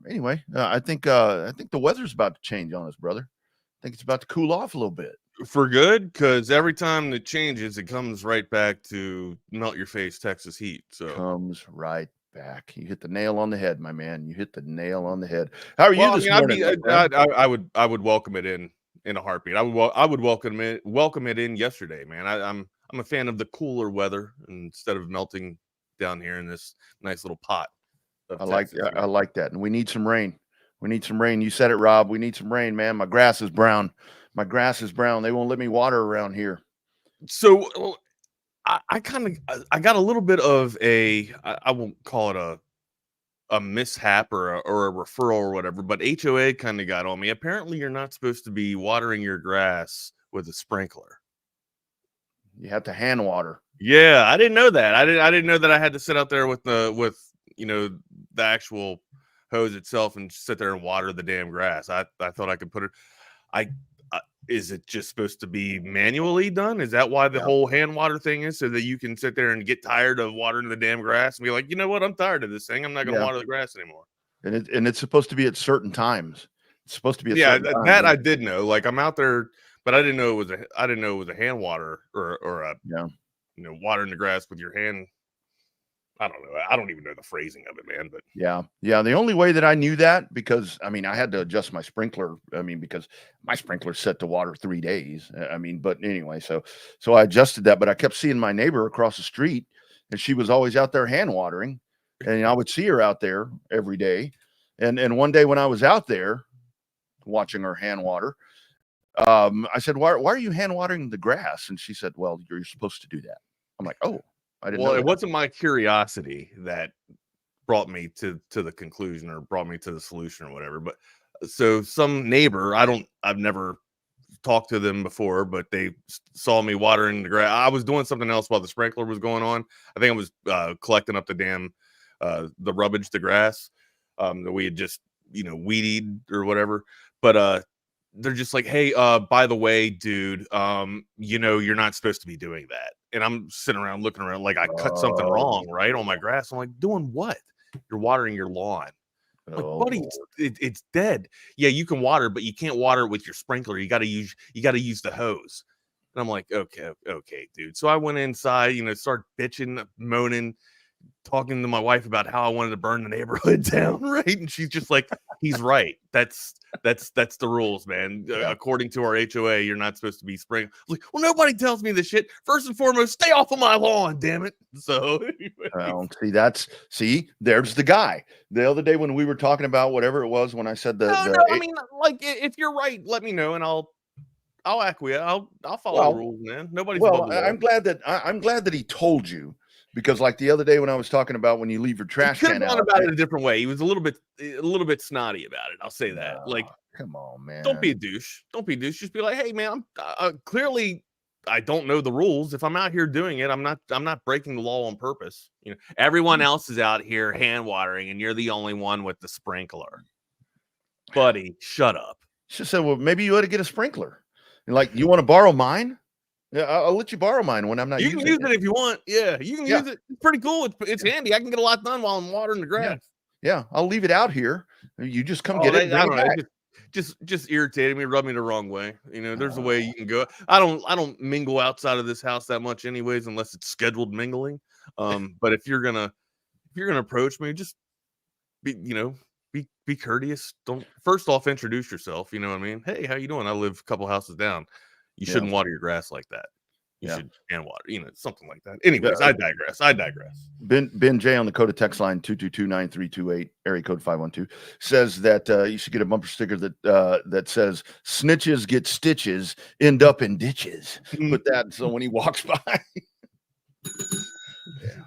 anyway, I think the weather's about to change on us, brother. I think it's about to cool off a little bit. For good, because every time it changes, it comes right back to melt your face Texas heat. So comes right back. You hit the nail on the head, my man. You hit the nail on the head. How are you this morning? I would welcome it in a heartbeat. I would welcome it in yesterday, man. I'm a fan of the cooler weather instead of melting down here in this nice little pot. I like that, and we need some rain. We need some rain. You said it, Rob. We need some rain, man. My grass is brown. They won't let me water around here. So I got a little bit of I won't call it a mishap or a referral or whatever, but HOA kind of got on me. Apparently you're not supposed to be watering your grass with a sprinkler. You have to hand water. Yeah, I didn't know that. I didn't know that I had to sit out there with the actual hose itself and sit there and water the damn grass. I thought I could put it. Is it just supposed to be manually done? Is that why the whole hand water thing is, so that you can sit there and get tired of watering the damn grass and be like, you know what? I'm tired of this thing. I'm not going to water the grass anymore. And it's supposed to be at certain times. It's supposed to be at certain times. I did know. Like I'm out there, but I didn't know it was a hand water or watering the grass with your hand. I don't know. I don't even know the phrasing of it, man. But yeah. The only way that I knew that, because I had to adjust my sprinkler. Because my sprinkler's set to water 3 days. But anyway, so I adjusted that. But I kept seeing my neighbor across the street, and she was always out there hand watering, and I would see her out there every day. And one day when I was out there watching her hand water, I said, why are you hand watering the grass? And she said, well, you're supposed to do that. I'm like, oh, I didn't know Well, it that. wasn't my curiosity that brought me to the conclusion or brought me to the solution or whatever. But so some neighbor, I've never talked to them before, but they saw me watering the grass. I was doing something else while the sprinkler was going on. I think I was collecting up the damn the rubbish, the grass that we had just weed or whatever. But they're just like, hey, by the way, dude, you're not supposed to be doing that. And I'm sitting around looking around like I cut something wrong, right, on my grass. I'm like, doing what? You're watering your lawn. I'm like, buddy, it's dead. Yeah, you can water, but you can't water it with your sprinkler. You got to use the hose. And I'm like, okay, dude. So I went inside, started bitching, moaning, talking to my wife about how I wanted to burn the neighborhood down, right? And she's just like, he's right. That's the rules, man. Yeah. According to our HOA, you're not supposed to be spraying. Like, well, nobody tells me this shit. First and foremost, stay off of my lawn, damn it. So well, there's the guy. The other day when we were talking about whatever it was, when I said I mean, like, if you're right, let me know and I'll acquiesce. I'll follow the rules, man. Nobody's I'm glad that he told you. Because like the other day when I was talking about when you leave your trash can out, about it a different way. He was a little bit snotty about it. I'll say that. Like, come on, man. Don't be a douche. Just be like, hey, man, I'm clearly I don't know the rules. If I'm out here doing it, I'm not breaking the law on purpose. Everyone else is out here hand watering, and you're the only one with the sprinkler. Buddy, shut up. She said, well, maybe you ought to get a sprinkler. And like, you want to borrow mine? Yeah, I'll let you borrow mine when I'm not using it. You can use it if you want. Yeah, you can use it. It's pretty cool. It's handy. I can get a lot done while I'm watering the grass. Yeah, I'll leave it out here. You just come get it. I don't know. Just irritated me, rubbed me the wrong way. There's a way you can go. I don't mingle outside of this house that much, anyways, unless it's scheduled mingling. But if you're gonna approach me, just be courteous. Don't first off introduce yourself. You know what I mean? Hey, how you doing? I live a couple houses down. You shouldn't water your grass like that. You should hand water, something like that. Anyways, I digress. Ben J on the Coda text line 222-9328, area code 512, says that you should get a bumper sticker that says snitches get stitches, end up in ditches. Put that so when he walks by.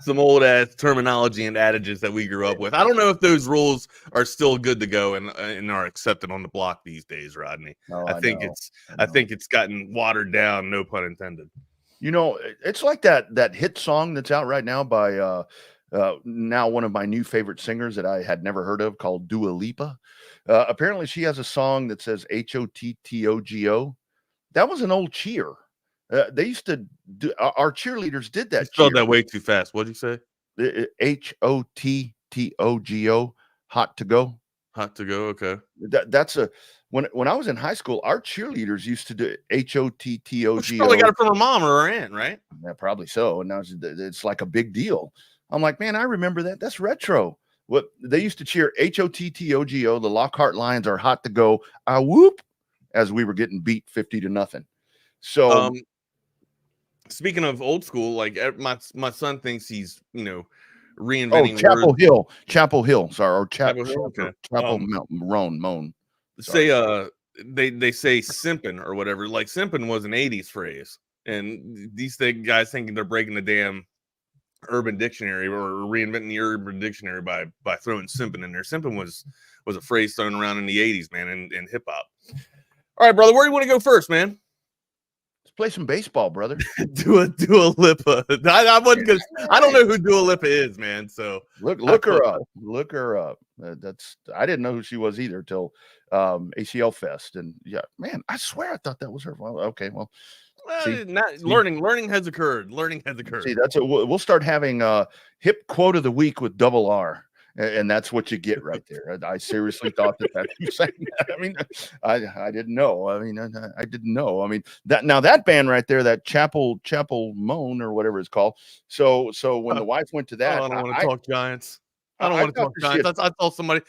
Some old ass terminology and adages that we grew up with. I don't know if those rules are still good to go and are accepted on the block these days, Rodney. I think it's gotten watered down, no pun intended. It's like that hit song that's out right now by now one of my new favorite singers that I had never heard of, called Dua Lipa. Apparently she has a song that says HOTTOGO. That was an old cheer. They used to do, our cheerleaders did that. You spelled that way too fast. What'd you say? HOTTOGO, hot to go. Hot to go. Okay. That's when I was in high school, our cheerleaders used to do HOTTOGO. She probably got it from her mom or her aunt, right? Yeah, probably so. And now it's like a big deal. I'm like, man, I remember that. That's retro. What they used to cheer HOTTOGO. The Lockhart Lions are hot to go. Whoop, as we were getting beat 50-0. So. Speaking of old school, like my son thinks he's reinventing. Chapel Hill. Sorry, or Chapel Moan. Say they say simping or whatever. Like simping was an 80s phrase, and these guys thinking they're breaking the damn Urban Dictionary or reinventing the Urban Dictionary by throwing simping in there. Simping was a phrase thrown around in the 80s, man, in hip hop. All right, brother, where do you want to go first, man? Play some baseball, brother. Dua Lipa. I wasn't gonna. I don't know who Dua Lipa is, man. So look her up. Look her up. I didn't know who she was either till ACL Fest. And yeah, man, I swear I thought that was her. Well, okay, well, learning has occurred. See, we'll start having hip quote of the week with double R. And that's what you get right there. I seriously thought that you saying that. I mean, I didn't know. I mean, I didn't know. I mean, that band right there, that Chapel Moan or whatever it's called. So when the wife went to that, I don't want to talk Giants. I don't want to talk Giants. I told somebody.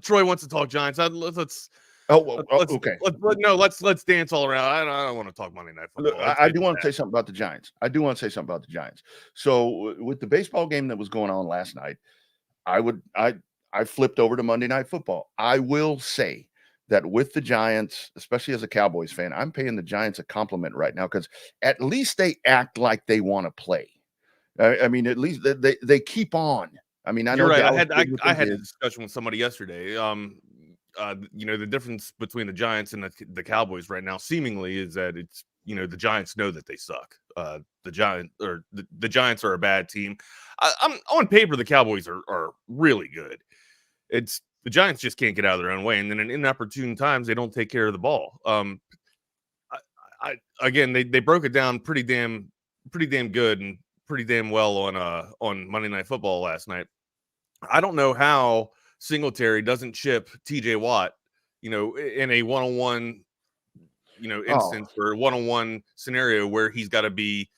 Troy wants to talk Giants. Let's. Okay. Let's dance all around. I don't want to talk Monday Night Football. Look, I do want to say something about the Giants. So with the baseball game that was going on last night, I flipped over to Monday Night Football. I will say that with the Giants, especially as a Cowboys fan, I'm paying the Giants a compliment right now because at least they act like they want to play. I mean, at least they keep on. I mean, I You're know right. Dallas I had a discussion with somebody yesterday. The difference between the Giants and the Cowboys right now seemingly is that it's, the Giants know that they suck. The Giants are a bad team. I'm on paper, the Cowboys are really good. It's the Giants just can't get out of their own way, and then in inopportune times they don't take care of the ball. Again, they broke it down pretty damn good and pretty damn well on Monday Night Football last night. I don't know how Singletary doesn't chip TJ Watt, in a one-on-one, instance or one-on-one scenario where he's got to be,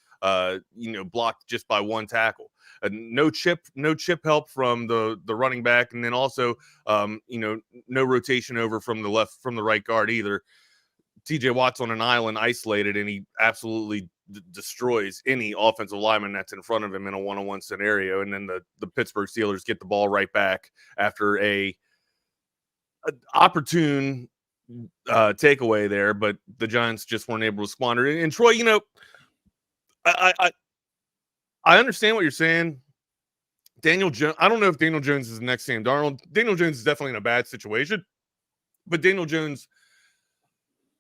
blocked just by one tackle. No chip help from the running back, and then also, no rotation over from the right guard either. TJ Watt's on an island, isolated, and he absolutely destroys any offensive lineman that's in front of him in a one-on-one scenario. And then the Pittsburgh Steelers get the ball right back after a opportune takeaway there, but the Giants just weren't able to squander it. And Troy, I understand what you're saying. Daniel Jones, I don't know if Daniel Jones is the next Sam Darnold. Daniel Jones is definitely in a bad situation, but Daniel Jones,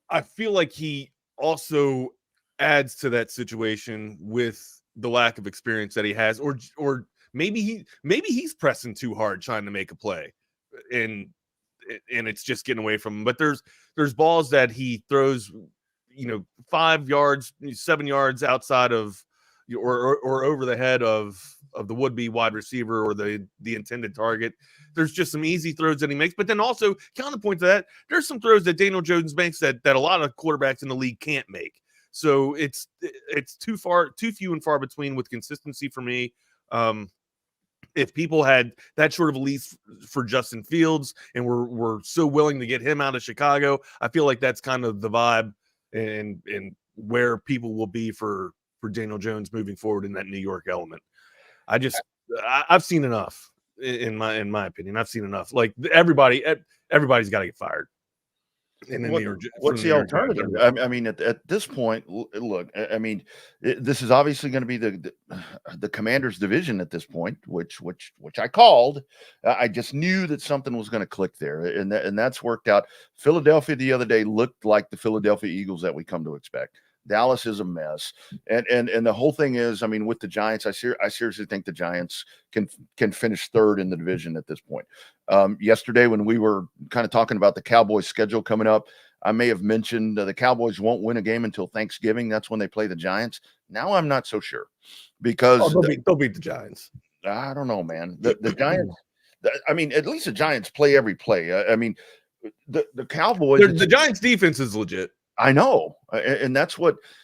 I feel like he also adds to that situation with the lack of experience that he has, or maybe he's pressing too hard trying to make a play, and it's just getting away from him. But there's balls that he throws, 5 yards, 7 yards outside of or over the head of the would-be wide receiver or the intended target. There's just some easy throws that he makes, but then also counterpoint to that, there's some throws that Daniel Jones makes that a lot of quarterbacks in the league can't make. So it's too few and far between with consistency for me. If people had that sort of a lease for Justin Fields and we're so willing to get him out of Chicago, I feel like that's kind of the vibe and where people will be for Daniel Jones moving forward in that New York element. I've seen enough in my opinion. I've seen enough. Like everybody's got to get fired. And what's the alternative? I mean, at this point, look, I mean, this is obviously going to be the Commanders division at this point, which I called. I just knew that something was going to click there, and that's worked out. Philadelphia the other day looked like the Philadelphia Eagles that we come to expect. Dallas is a mess, and the whole thing is, I mean, with the Giants, I seriously think the Giants can finish third in the division at this point. Yesterday, when we were kind of talking about the Cowboys' schedule coming up, I may have mentioned the Cowboys won't win a game until Thanksgiving. That's when they play the Giants. Now I'm not so sure because they'll beat the Giants. I don't know, man. The Giants. I mean, at least the Giants play every play. I mean, the Cowboys. The Giants' defense is legit. I know. And that's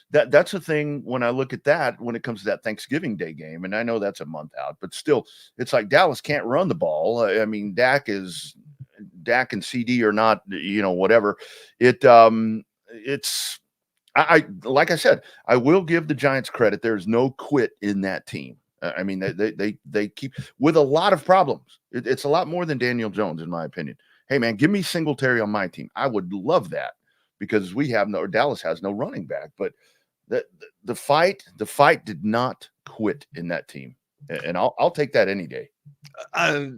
that's the thing when I look at that, when it comes to that Thanksgiving Day game, and I know that's a month out, but still it's like Dallas can't run the ball. I mean, Dak and CD are not, whatever. It's like I said, I will give the Giants credit. There's no quit in that team. I mean, they keep with a lot of problems. It's a lot more than Daniel Jones, in my opinion. Hey man, give me Singletary on my team. I would love that. Because Dallas has no running back, but the fight did not quit in that team, and I'll take that any day. I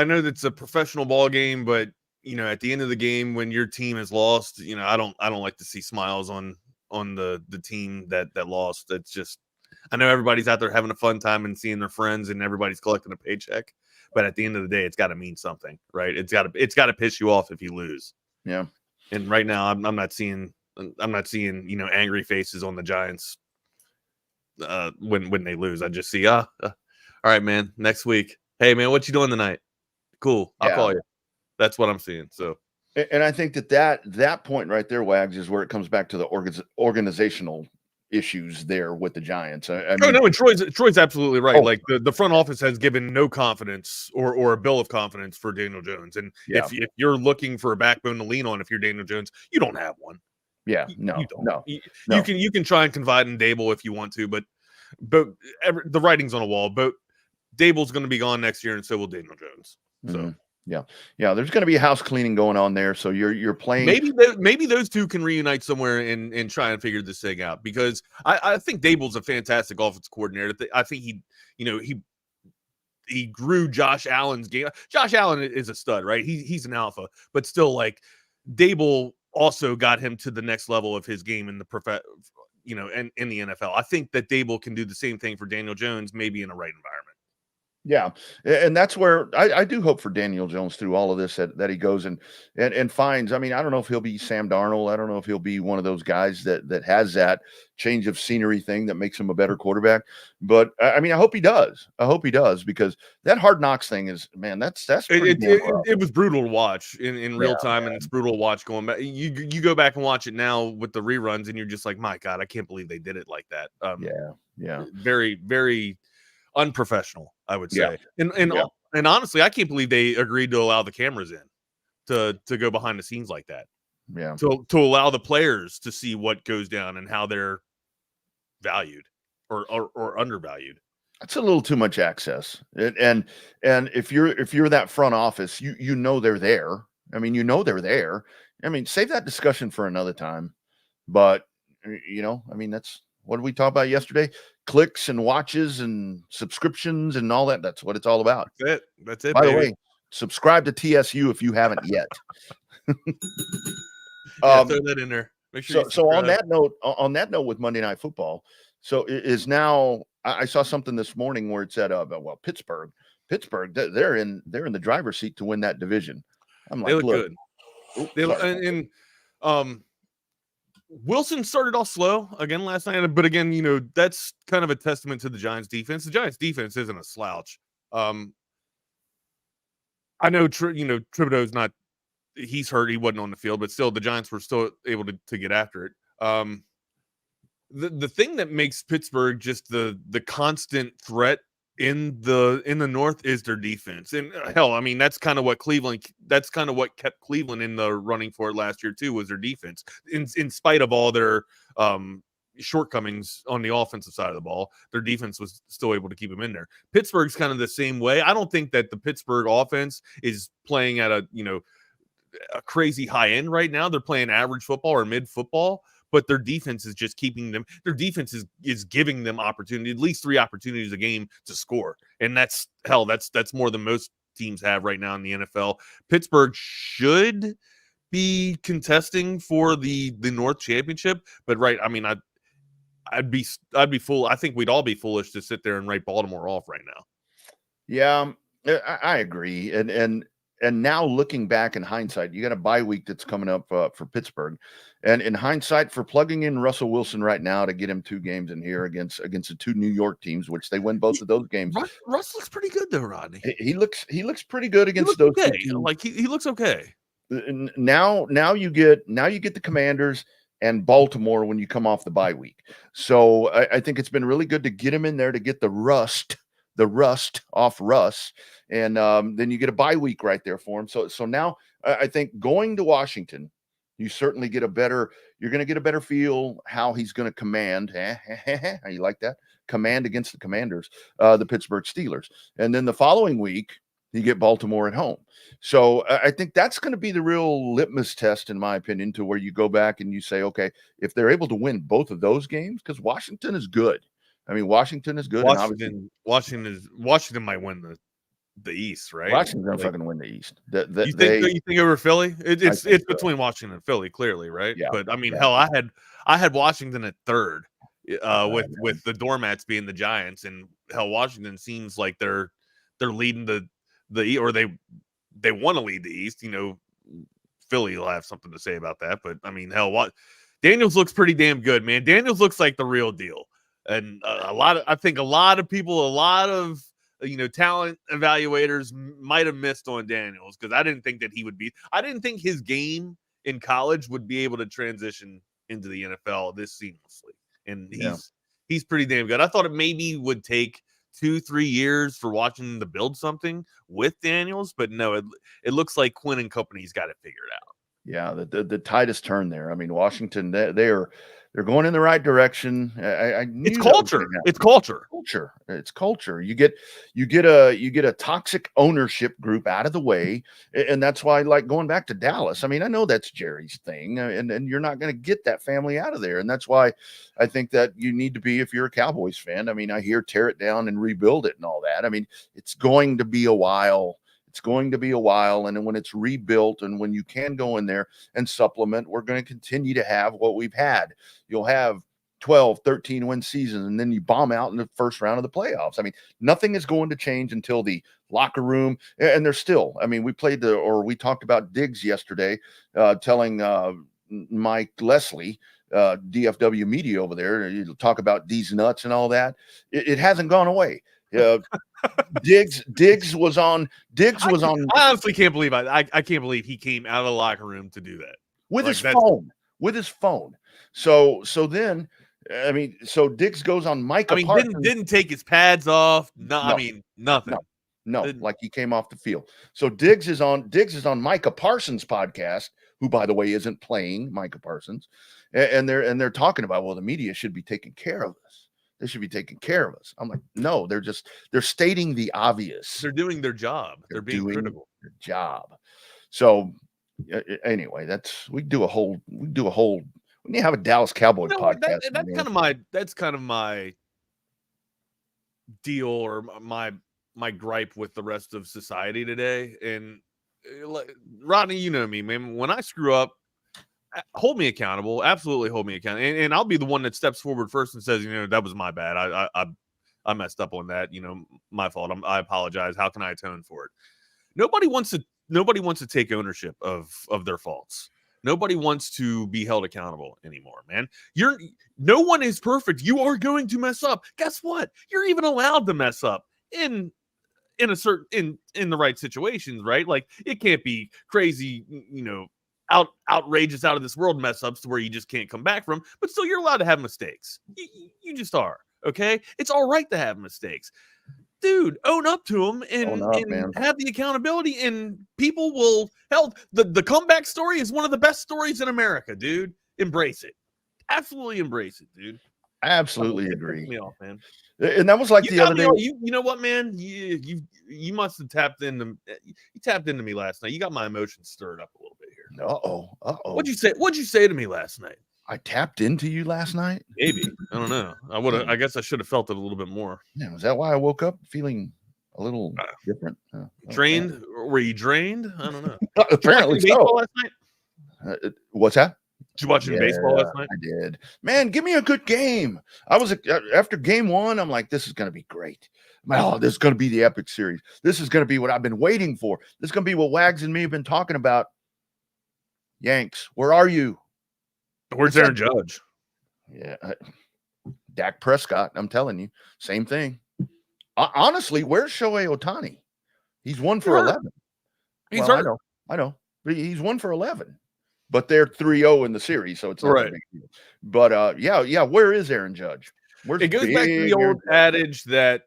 know that's a professional ball game, but at the end of the game, when your team is lost, I don't like to see smiles on the team that lost. It's just, I know everybody's out there having a fun time and seeing their friends, and everybody's collecting a paycheck, but at the end of the day, it's got to mean something, right? It's got to piss you off if you lose. Yeah. And right now, I'm not seeing angry faces on the Giants when they lose. I just see all right, man. Next week, hey man, what you doing tonight? Cool, I'll call you. That's what I'm seeing. So, and I think that point right there, Wags, is where it comes back to the organizational issues there with the Giants. And Troy's absolutely right. Like the front office has given no confidence or a bill of confidence for Daniel Jones. And if you're looking for a backbone to lean on, if you're Daniel Jones, you don't have one. Yeah, you don't. You can try and confide in Dable if you want to, but the writing's on a wall. But Dable's going to be gone next year, and so will Daniel Jones. So Yeah. There's going to be a house cleaning going on there. So you're playing. Maybe those two can reunite somewhere and try and figure this thing out, because I think Dable's a fantastic offensive coordinator. I think he grew Josh Allen's game. Josh Allen is a stud, right? He's an alpha, but still, like, Dable also got him to the next level of his game in the and in the NFL. I think that Dable can do the same thing for Daniel Jones, maybe in the right environment. Yeah. And that's where I do hope for Daniel Jones through all of this, that he goes and finds, I mean, I don't know if he'll be Sam Darnold. I don't know if he'll be one of those guys that has that change of scenery thing that makes him a better quarterback. But I mean, I hope he does. Because that Hard Knocks thing is, man, that's it was brutal to watch in real time. Man. And it's brutal to watch going back. You go back and watch it now with the reruns, and you're just like, my God, I can't believe they did it like that. Very, very unprofessional, I would say. And honestly, I can't believe they agreed to allow the cameras in to go behind the scenes like that. Yeah. To allow the players to see what goes down and how they're valued or undervalued. That's a little too much access. And if you're that front office, you know they're there. I mean, they're there. I mean, save that discussion for another time. But I mean, that's what did we talk about yesterday? Clicks and watches and subscriptions and all that. That's what it's all about. That's it. By baby. the way, subscribe to TSU if you haven't yet. Throw that in there. Make sure. So on that note, with Monday Night Football, so it is now. I saw something this morning where it said, Pittsburgh, they're in the driver's seat to win that division. I'm like, they look good. Wilson started off slow again last night, but again, that's kind of a testament to the Giants defense. The Giants defense isn't a slouch. I know, Thibodeau's not, he's hurt. He wasn't on the field, but still the Giants were still able to get after it. The thing that makes Pittsburgh just the constant threat in the North is their defense. And hell, I mean, that's kind of what kept Cleveland in the running for it last year too, was their defense. In spite of all their shortcomings on the offensive side of the ball, their defense was still able to keep them in there. Pittsburgh's kind of the same way. I don't think that the Pittsburgh offense is playing at a crazy high end right now. They're playing average football or mid football, but their defense is just keeping them. Their defense is giving them opportunity, at least 3 opportunities a game to score, and that's more than most teams have right now in the NFL. Pittsburgh should be contesting for the North Championship, but right, I mean, I'd be fool. I think we'd all be foolish to sit there and write Baltimore off right now. Yeah, I agree, and now looking back in hindsight, you got a bye week that's coming up for Pittsburgh. And in hindsight, for plugging in Russell Wilson right now to get him 2 games in here against the 2 New York teams, which they win both of those games. Russ looks pretty good though, Rodney. He looks pretty good against those 2 teams. Like he looks okay. Now you get the Commanders and Baltimore when you come off the bye week. So I think it's been really good to get him in there to get the rust off Russ. And then you get a bye week right there for him. So now I think going to Washington, you certainly you're going to get a better feel how he's going to command. How you like that? Command against the Commanders, the Pittsburgh Steelers. And then the following week, you get Baltimore at home. So I think that's going to be the real litmus test, in my opinion, to where you go back and you say, okay, if they're able to win both of those games, because Washington is good. I mean, Washington is good. Washington might win the East, right? Washington's gonna fucking win the East. You think over Philly? It's between Washington and Philly, clearly, right? Yeah. But I mean, hell, I had Washington at 3rd, with the doormats being the Giants, and hell, Washington seems like they're leading the or they want to lead the East. Philly will have something to say about that, but I mean, hell, Daniels looks pretty damn good, man. Daniels looks like the real deal, and I think a lot of people, talent evaluators might have missed on Daniels, because I didn't think his game in college would be able to transition into the NFL this seamlessly. And he's pretty damn good. I thought it maybe would take 2-3 years for Washington to build something with Daniels, but no, it looks like Quinn and company's got it figured out. Yeah, the tide has turned there. I mean, Washington, They're going in the right direction. I knew It's that was culture. gonna happen. It's culture. Culture. It's culture. You get a toxic ownership group out of the way, and that's why, like, going back to Dallas. I mean, I know that's Jerry's thing, and you're not going to get that family out of there, and that's why I think that you need to be, if you're a Cowboys fan. I mean, I hear tear it down and rebuild it and all that. I mean, it's going to be a while. It's going to be a while, and then when it's rebuilt and when you can go in there and supplement, we're going to continue to have what we've had. You'll have 12, 13 win seasons, and then you bomb out in the first round of the playoffs. I mean, nothing is going to change until the locker room, and there's still, I mean, we talked about Diggs yesterday, telling Mike Leslie, DFW media over there, you talk about these nuts and all that. It hasn't gone away. Diggs was on. I honestly can't believe I can't believe he came out of the locker room to do that with his phone. With his phone. So then, I mean, so Diggs goes on Micah. I mean, Parsons. didn't take his pads off. No, I mean, nothing. No, like he came off the field. So Diggs is on Micah Parsons' podcast, who, by the way, isn't playing Micah Parsons, and they're talking about, well, the media should be taking care of us. They should be taking care of us. I'm like, no, they're stating the obvious. They're doing their job. They're being critical. Their job. So anyway, we do a whole. We need to have a Dallas Cowboy podcast. That's kind of my deal, or my gripe with the rest of society today. And Rodney, you know me, man. When I screw up, hold me accountable. Absolutely hold me accountable. And I'll be the one that steps forward first and says, that was my bad. I messed up on that. My fault. I apologize. How can I atone for it? Nobody wants to take ownership of their faults. Nobody wants to be held accountable anymore, man. No one is perfect. You are going to mess up. Guess what? You're even allowed to mess up in the right situations, right? Like, it can't be crazy, outrageous, out of this world mess ups to where you just can't come back from, but still you're allowed to have mistakes. You just are. Okay. It's all right to have mistakes, dude. Own up to them and have the accountability, and people will help. The comeback story is one of the best stories in America, dude. Embrace it. Absolutely embrace it, dude. I absolutely agree. Me off, man. And that was like the other day. You know what, man? You must have tapped into. You tapped into me last night. You got my emotions stirred up a little bit here. Uh-oh. What'd you say to me last night? I tapped into you last night? Maybe. I don't know. I guess I should have felt it a little bit more. Yeah, is that why I woke up feeling a little different? Drained? Okay. Were you drained? I don't know. Apparently so. Last night? What's that? Did you watch any baseball last night? I did. Man, give me a good game. I was after game one. I'm like, this is going to be great. This is going to be the epic series. This is going to be what I've been waiting for. This is going to be what Wags and me have been talking about. Yanks, where are you? Where's Aaron Judge? Yeah, Dak Prescott. I'm telling you, same thing. Honestly, where's Shohei Ohtani? He's 1 for 11. He's hurt. I know. But he's 1 for 11. But they're 3-0 in the series, so it's not a big deal. But yeah. Where is Aaron Judge? It goes back to the old adage that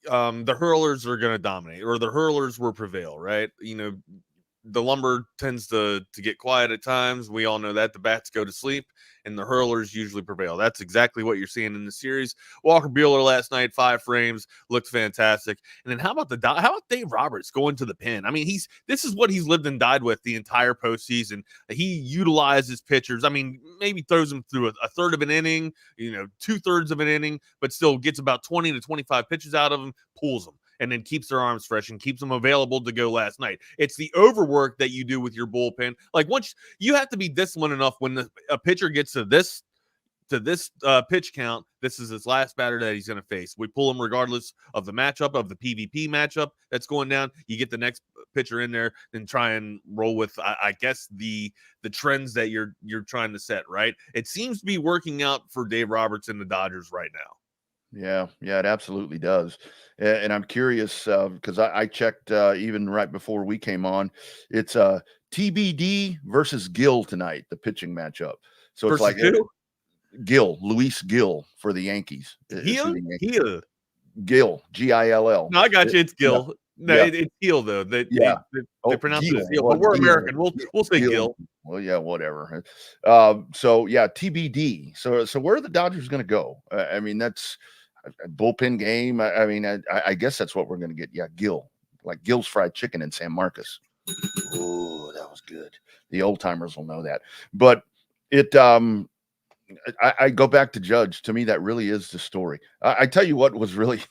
the hurlers are going to dominate, or the hurlers will prevail, right? The lumber tends to get quiet at times. We all know that. The bats go to sleep, and the hurlers usually prevail. That's exactly what you're seeing in the series. Walker Buehler last night, 5 frames, looked fantastic. And then how about Dave Roberts going to the pen? I mean, this is what he's lived and died with the entire postseason. He utilizes pitchers. I mean, maybe throws them through a third of an inning, 2/3 of an inning, but still gets about 20 to 25 pitches out of them, pulls them, and then keeps their arms fresh and keeps them available to go last night. It's the overwork that you do with your bullpen. Like, once you have to be disciplined enough when a pitcher gets to this pitch count, this is his last batter that he's going to face. We pull him regardless of the matchup, of the PvP matchup that's going down. You get the next pitcher in there and try and roll with, I guess, the trends that you're trying to set, right? It seems to be working out for Dave Roberts and the Dodgers right now. Yeah, it absolutely does. And I'm curious because I checked even right before we came on. It's TBD versus Gill tonight, the pitching matchup. So it's like Luis Gill for the Yankees. Gill, Gill, Gill. No, I got you. It's Gill. No, Yeah. it's Gil though. They pronounce it Gil. as Gil, Well, but we're Gil. American. We'll say Gil. Well, yeah, whatever. So yeah, TBD. So where are the Dodgers going to go? I mean, that's a bullpen game. I mean, I guess that's what we're going to get. Yeah, Gil, like Gil's fried chicken in San Marcos. Oh, that was good. The old timers will know that. But it, I go back to Judge. To me, that really is the story. I tell you what was really.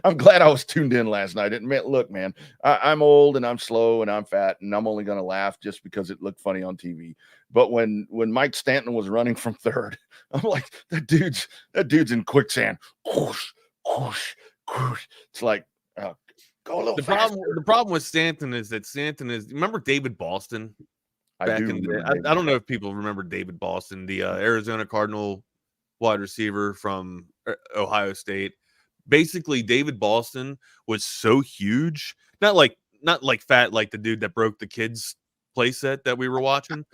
I'm glad I was tuned in last night. Look, man, I'm old and I'm slow and I'm fat and I'm only going to laugh just because it looked funny on TV. But when Mike Stanton was running from third, I'm like, that dude's in quicksand. Whoosh, whoosh, whoosh. It's like, go a little faster. The problem with Stanton is that remember David Boston? I do. I don't know if people remember David Boston, the Arizona Cardinal wide receiver from Ohio State. Basically, David Boston was so huge, not like fat like the dude that broke the kids' playset that we were watching.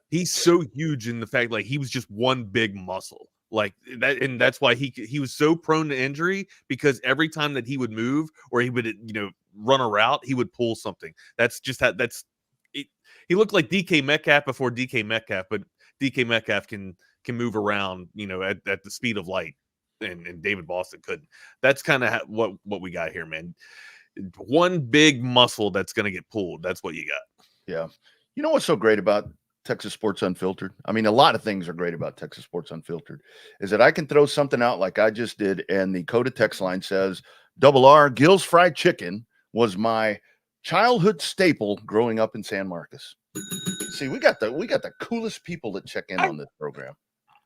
He's so huge in the fact like he was just one big muscle like that, and that's why he was so prone to injury, because every time that he would move or he would run a route, he would pull something. That's just he looked like DK Metcalf before DK Metcalf, but DK Metcalf can move around at the speed of light. And David Boston couldn't. That's kind of what we got here, man. One big muscle that's going to get pulled. That's what you got. Yeah. You know what's so great about Texas Sports Unfiltered? I mean, a lot of things are great about Texas Sports Unfiltered, is that I can throw something out like I just did, and the code of text line says, R, Gil's fried chicken was my childhood staple growing up in San Marcos. See, we got the coolest people that check in on this program.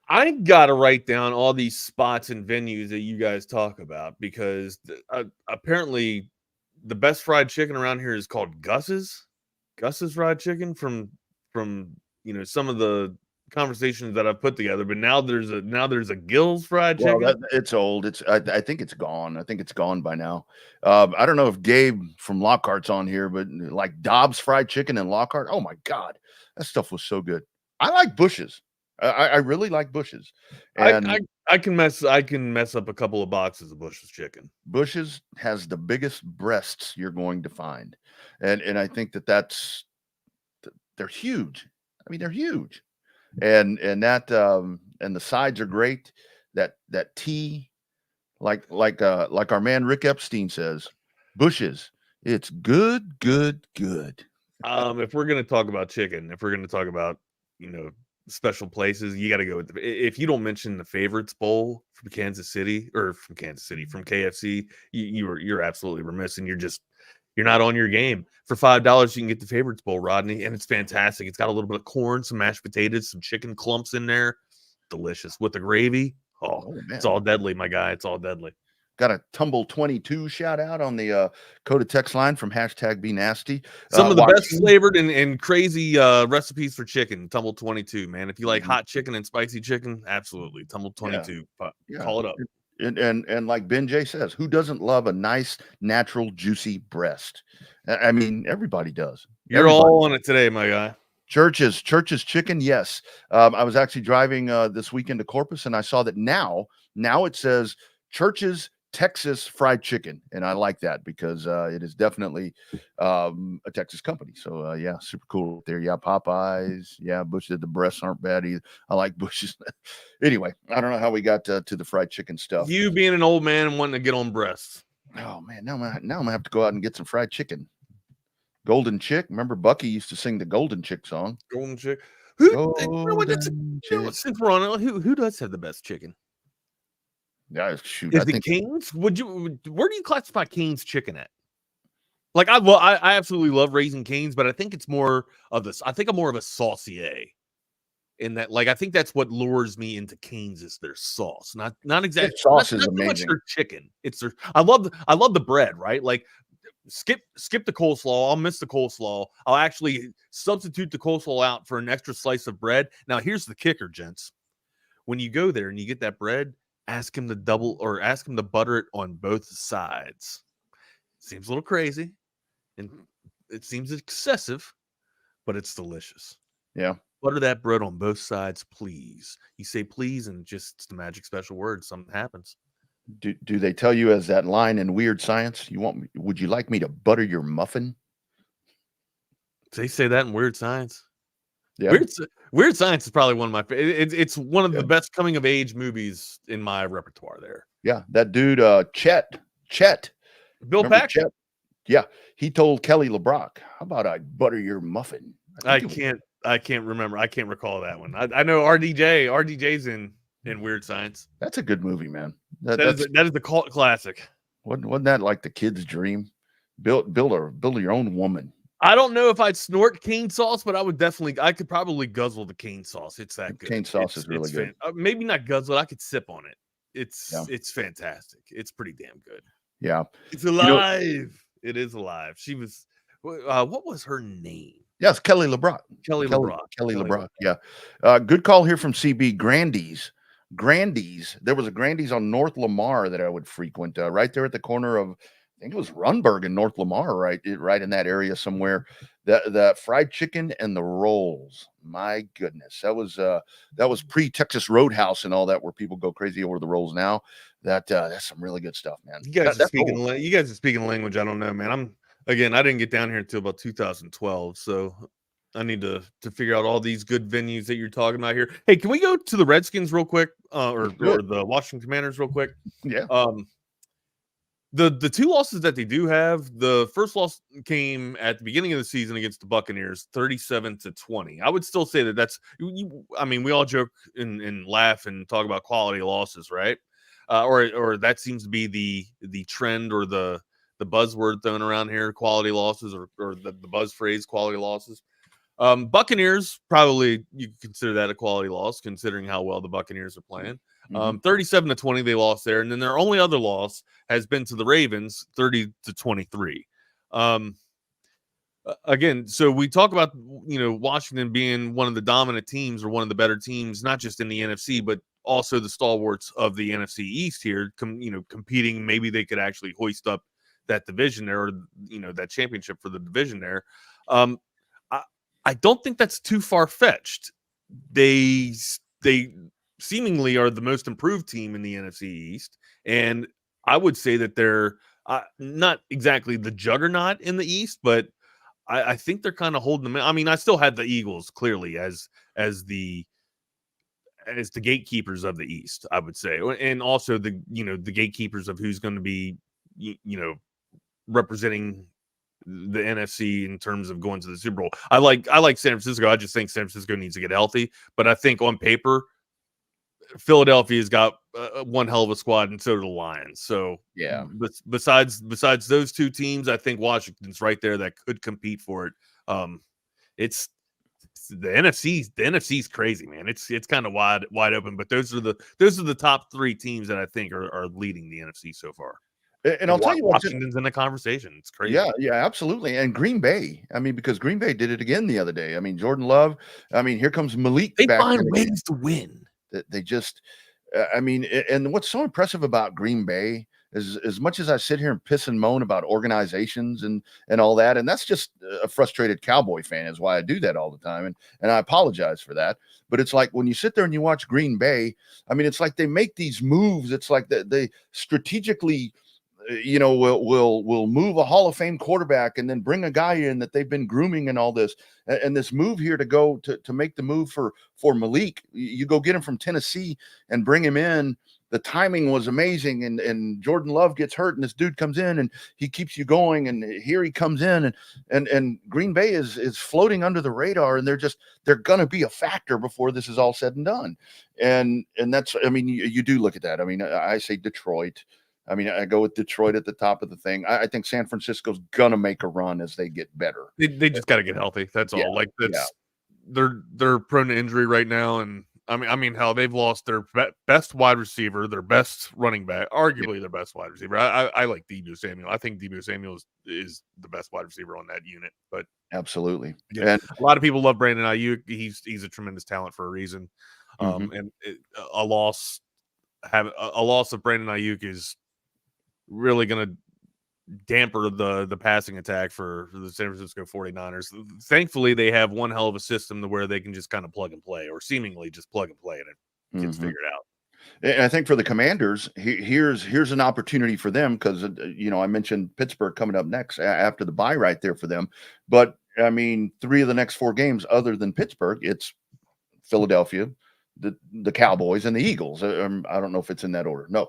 I got to write down all these spots and venues that you guys talk about, because apparently the best fried chicken around here is called Gus's fried chicken from some of the conversations that I've put together. But now there's a Gil's fried chicken. Well, it's old. I think it's gone. I think it's gone by now. I don't know if Gabe from Lockhart's on here, but like Dobbs fried chicken in Lockhart. Oh my God, that stuff was so good. I like Bush's. I really like Bush's. And I can mess up a couple of boxes of Bush's chicken. Bush's has the biggest breasts you're going to find, and I think they're huge. I mean, they're huge, and that and the sides are great. That tea, like our man Rick Epstein says, Bush's, it's good. If we're gonna talk about chicken, if we're gonna talk about special places, you got to go with if you don't mention the Favorites Bowl from KFC, you're absolutely remiss, and you're not on your game. For $5 you can get the Favorites Bowl, Rodney, and it's fantastic. It's got a little bit of corn, some mashed potatoes, some chicken clumps in there. Delicious with the gravy. Oh man. It's all deadly, my guy. It's all deadly. Got a Tumble 22 shout out on the code of text line from #BeNasty. Some of the best flavored and crazy recipes for chicken. Tumble 22, man. If you like hot chicken and spicy chicken, absolutely Tumble 22. Yeah. Call it up. And like Ben J says, who doesn't love a nice, natural, juicy breast? I mean, everybody does. You're all on it today, my guy. Church's chicken, yes. I was actually driving this weekend to Corpus, and I saw that now it says Church's Texas fried chicken, and I like that because it is definitely a Texas company. So yeah, super cool there. Yeah, Popeyes. Yeah, Bush's. The breasts aren't bad either. I like Bush's. Anyway, I don't know how we got to the fried chicken stuff. You being an old man and wanting to get on breasts. Oh man, now I'm gonna have to go out and get some fried chicken. Golden Chick. Remember Bucky used to sing the Golden Chick song. Golden Chick. Since we're on it, who does have the best chicken? Yeah, shoot. Is it Cane's? Where do you classify Cane's chicken at? Like, I absolutely love Raising Cane's, but I think it's more of this. I think I'm more of a saucier in that. Like, I think that's what lures me into Cane's is their sauce, not exactly. Their sauce is not amazing. Much their chicken. It's their. I love the bread. Right, like skip the coleslaw. I'll miss the coleslaw. I'll actually substitute the coleslaw out for an extra slice of bread. Now, here's the kicker, gents. When you go there and you get that bread, ask him to butter it on both sides. Seems a little crazy and it seems excessive, but it's delicious. Yeah. Butter that bread on both sides, please. You say please, and just it's the magic special word. Something happens. Do they tell you as that line in Weird Science? Would you like me to butter your muffin? They say that in Weird Science. Yeah. Weird Science is probably one of my favorite. It's one of the best coming of age movies in my repertoire there. Yeah, that dude Chet. Bill Remember Paxton. Chet? Yeah, he told Kelly LeBrock, "How about I butter your muffin?" I can't remember. I can't recall that one. I know RDJ's in Weird Science. That's a good movie, man. That is the cult classic. Wasn't that like the kid's dream? Build your own woman. I don't know if I'd snort cane sauce, but I could probably guzzle the cane sauce. It's that good. Cane sauce is really good. Maybe not guzzle it. I could sip on it. It's fantastic. It's pretty damn good. Yeah. It's alive. It is alive. She was, what was her name? Yes, Kelly LeBrock. Kelly LeBrock. Yeah. Good call here from CB. Grandy's. There was a Grandy's on North Lamar that I would frequent, right there at the corner of, I think it was Runberg and North Lamar, right in that area somewhere. The fried chicken and the rolls. My goodness, that was pre-Texas Roadhouse and all that, where people go crazy over the rolls now. That's some really good stuff, man. You guys are speaking language. I don't know, man. I didn't get down here until about 2012, so I need to figure out all these good venues that you're talking about here. Hey, can we go to the Redskins real quick, or the Washington Commanders real quick? Yeah. The two losses that they do have, the first loss came at the beginning of the season against the Buccaneers, 37-20. I would still say that's. I mean, we all joke and laugh and talk about quality losses, right? Or that seems to be the trend or the buzzword thrown around here, quality losses, or the buzz phrase, quality losses. Buccaneers, probably you could consider that a quality loss, considering how well the Buccaneers are playing. 37-20, they lost there, and then their only other loss has been to the Ravens, 30-23. Again, so we talk about Washington being one of the dominant teams or one of the better teams, not just in the NFC, but also the stalwarts of the NFC East here, competing. Maybe they could actually hoist up that division there, or that championship for the division there. I don't think that's too far fetched. They seemingly are the most improved team in the NFC East, and I would say that they're not exactly the juggernaut in the East, but I think they're kind of holding them. I mean, I still had the Eagles clearly as the gatekeepers of the East, I would say, and also the gatekeepers of who's going to be representing the NFC in terms of going to the Super Bowl. I like San Francisco. I just think San Francisco needs to get healthy, but I think on paper, Philadelphia's got one hell of a squad, and so do the Lions. So yeah, besides those two teams, I think Washington's right there that could compete for it. It's the NFC. The NFC's crazy, man. It's kind of wide open, but those are the top three teams that I think are leading the NFC so far. And I'll tell you what, Washington's in the conversation. It's crazy. Yeah, absolutely. And Green Bay. I mean, because Green Bay did it again the other day. I mean, Jordan Love. I mean, here comes Malik. They find ways to win. They just, I mean, and what's so impressive about Green Bay is, as much as I sit here and piss and moan about organizations and all that, and that's just a frustrated Cowboy fan is why I do that all the time, and I apologize for that. But it's like when you sit there and you watch Green Bay, I mean, it's like they make these moves. It's like they strategically, will move a Hall of Fame quarterback and then bring a guy in that they've been grooming and all this. And this move here to go to make the move for Malik, you go get him from Tennessee and bring him in. The timing was amazing, and Jordan Love gets hurt, and this dude comes in and he keeps you going. And here he comes in, and Green Bay is floating under the radar, and they're gonna be a factor before this is all said and done. And that's, I mean, you do look at that. I mean, I say Detroit. I mean, I go with Detroit at the top of the thing. I think San Francisco's gonna make a run as they get better. They just got to get healthy. That's all. Like they're prone to injury right now, and I mean, hell, they've lost their best wide receiver, their best running back, arguably their best wide receiver. I like Deebo Samuel. I think Deebo Samuel is the best wide receiver on that unit. But absolutely, and a lot of people love Brandon Ayuk. He's a tremendous talent for a reason. And a loss of Brandon Ayuk is really going to damper the passing attack for the San Francisco 49ers. Thankfully, they have one hell of a system to where they can just kind of plug and play, or seemingly just plug and play, and it gets figured out. And I think for the Commanders, here's an opportunity for them because I mentioned Pittsburgh coming up next after the bye right there for them. But I mean, 3 of the next 4 games other than Pittsburgh, it's Philadelphia, the Cowboys, and the Eagles. I don't know if it's in that order. No,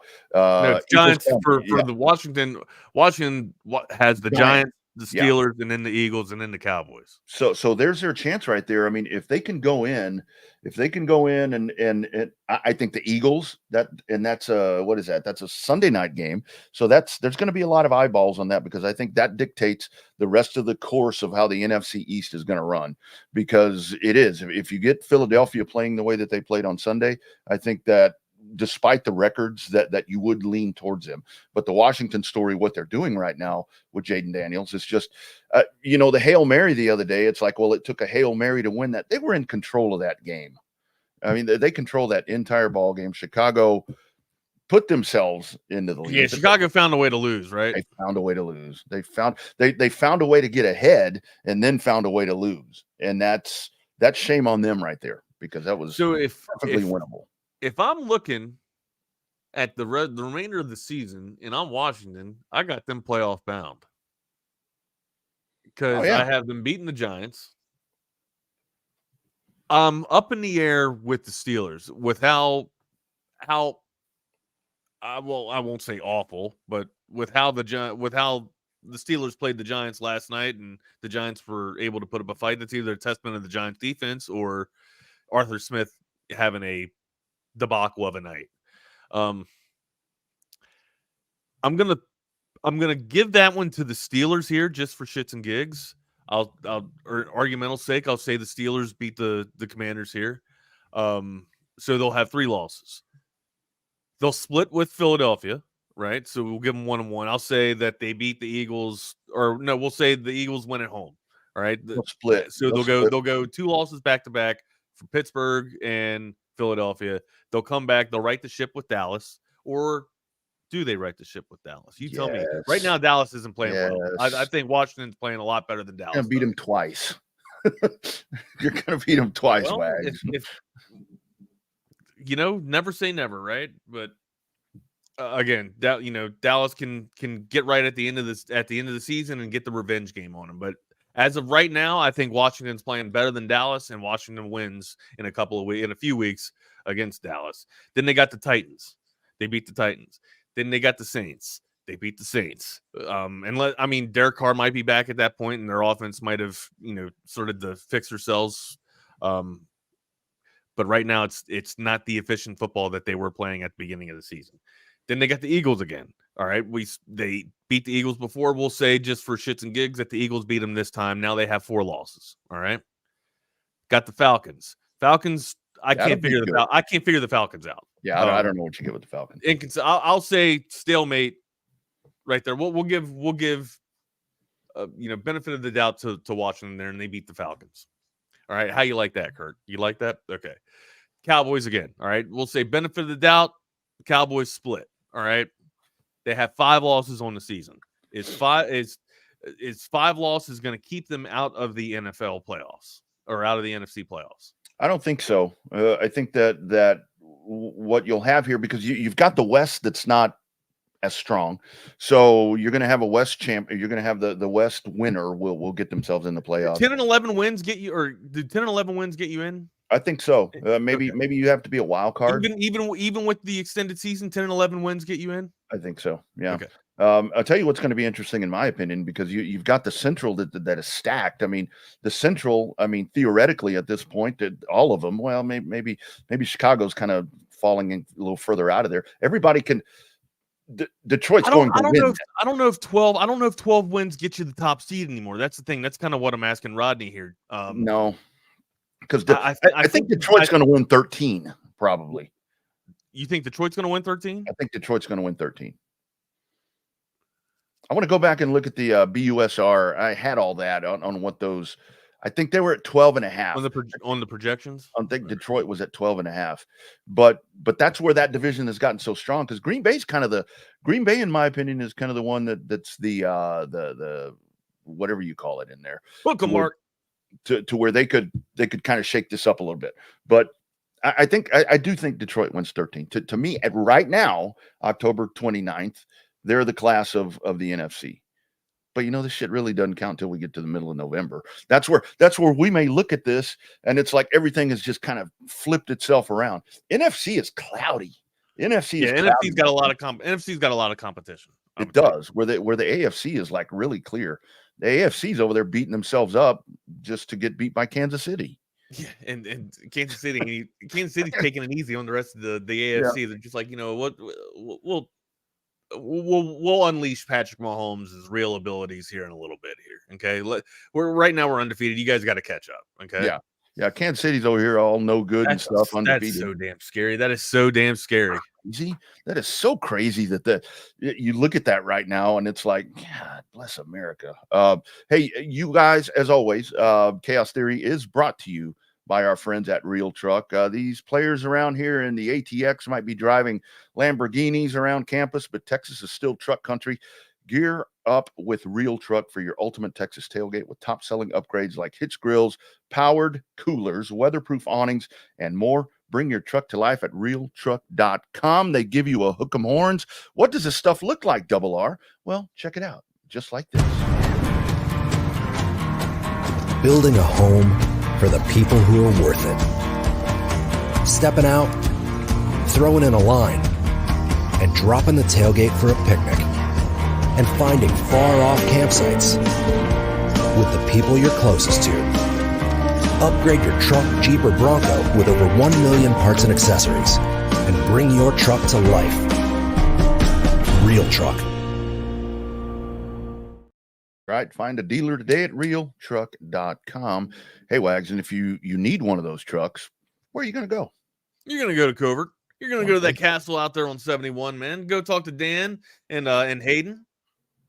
Giants Eagles, for the Washington. Washington has the Giants, the Steelers, and then the Eagles, and then the Cowboys. So there's their chance right there. I mean, if they can go in, and I think the Eagles that's what is that? That's a Sunday night game. So there's going to be a lot of eyeballs on that because I think that dictates the rest of the course of how the NFC East is going to run. Because it is, if you get Philadelphia playing the way that they played on Sunday, I think that despite the records that you would lean towards them. But the Washington story, what they're doing right now with Jaden Daniels is just, the Hail Mary the other day, it's like, well, it took a Hail Mary to win that. They were in control of that game. I mean, they control that entire ball game. Chicago put themselves into the lead. Yeah, Chicago found a way to lose, right? They found a way to lose. They found a way to get ahead and then found a way to lose. And that's shame on them right there because that was perfectly winnable. If I'm looking at the remainder of the season and I'm Washington, I got them playoff bound because I have them beating the Giants. I'm up in the air with the Steelers with how I won't say awful, but with how the Steelers played the Giants last night and the Giants were able to put up a fight. That's either a testament of the Giants defense or Arthur Smith having a debacle of a night. I'm gonna give that one to the Steelers here just for shits and gigs. I'll or argumental sake, I'll say the Steelers beat the Commanders here. So they'll have 3 losses. They'll split with Philadelphia, right? So we'll give them 1-1. I'll say that they beat the Eagles, or no, we'll say the Eagles win at home. All right. They'll split. So they'll go 2 losses back to back for Pittsburgh and Philadelphia. They'll come back. They'll right the ship with Dallas, or do they right the ship with Dallas? You tell me. Right now, Dallas isn't playing well. I think Washington's playing a lot better than Dallas. You're gonna beat him twice. You're gonna beat him twice, Wags. Never say never, right? But again, Dallas can get right at the end of the season and get the revenge game on them. But as of right now, I think Washington's playing better than Dallas, and Washington wins in a few weeks against Dallas. Then they got the Titans. They beat the Titans. Then they got the Saints. They beat the Saints. Derek Carr might be back at that point, and their offense might have, started to fix themselves. But right now, it's not the efficient football that they were playing at the beginning of the season. Then they got the Eagles again. All right, they beat the Eagles before. We'll say just for shits and gigs that the Eagles beat them this time. Now they have 4 losses. All right, got the Falcons. I can't figure the Falcons out. Yeah, I don't know what you get with the Falcons. I'll say stalemate right there. We'll give benefit of the doubt to Washington there, and they beat the Falcons. All right, how you like that, Kurt? You like that? Okay. Cowboys again. All right, we'll say benefit of the doubt. The Cowboys split. All right, they have 5 losses on the season. Is 5 losses going to keep them out of the NFL playoffs or out of the NFC playoffs? I don't think so. I think that what you'll have here, because you've got the West that's not as strong, so you're going to have a West champ. You're going to have the West winner will get themselves in the playoffs. 10 and 11 wins get you, or did 10 and 11 wins get you in? I think so. Maybe you have to be a wild card. Even with the extended season, 10 and 11 wins get you in? I think so. Yeah. Okay. I'll tell you what's going to be interesting in my opinion, because you've got the Central that is stacked. I mean, the Central, theoretically at this point, all of them, well, maybe Chicago's kind of falling a little further out of there. Everybody can. Detroit's going to win. I don't know if 12 wins get you the top seed anymore. That's the thing. That's kind of what I'm asking Rodney here. No. Because I think Detroit's going to win 13, probably. You think Detroit's going to win 13? I think Detroit's going to win 13. I want to go back and look at the BUSR. I had all that on what those. I think they were at 12.5 on the projections. I think Detroit was at 12.5, but that's where that division has gotten so strong, because Green Bay, in my opinion, is kind of the one that's the whatever you call it in there. Bookmark. To where they could kind of shake this up a little bit. But I do think Detroit wins 13. To me, right now, October 29th, they're the class of the NFC. But this shit really doesn't count until we get to the middle of November. That's where we may look at this, and it's like everything has just kind of flipped itself around. NFC is cloudy. NFC's got a lot of NFC's got a lot of competition. It does. Where the AFC is like really clear. The AFC's over there beating themselves up just to get beat by Kansas City. Yeah, and Kansas City's taking it easy on the rest of the AFC. Yeah. They're just like, what, we'll unleash Patrick Mahomes' real abilities here in a little bit here. Okay, we're undefeated. You guys got to catch up. Okay. Yeah. Kansas City's over here all no good and stuff. Undefeated. That's so damn scary. That is so damn scary. See, that is so crazy that you look at that right now and it's like, God bless America. Hey, you guys, as always, Chaos Theory is brought to you by our friends at Real Truck. These players around here in the ATX might be driving Lamborghinis around campus, but Texas is still truck country. Gear up with Real Truck for your ultimate Texas tailgate with top-selling upgrades like hitch grills, powered coolers, weatherproof awnings, and more. Bring your truck to life at realtruck.com. They give you a hook 'em horns. What does this stuff look like, Double R? Well, check it out. Just like this. Building a home for the people who are worth it. Stepping out, throwing in a line, and dropping the tailgate for a picnic. And finding far-off campsites with the people you're closest to. Upgrade your truck, Jeep, or Bronco with over 1 million parts and accessories. And bring your truck to life. Real Truck. Right. Find a dealer today at realtruck.com. Hey, Wags, and if you need one of those trucks, where are you going to go? You're going to go to Covert. You're going to go to that castle out there on 71, man. Go talk to Dan and Hayden.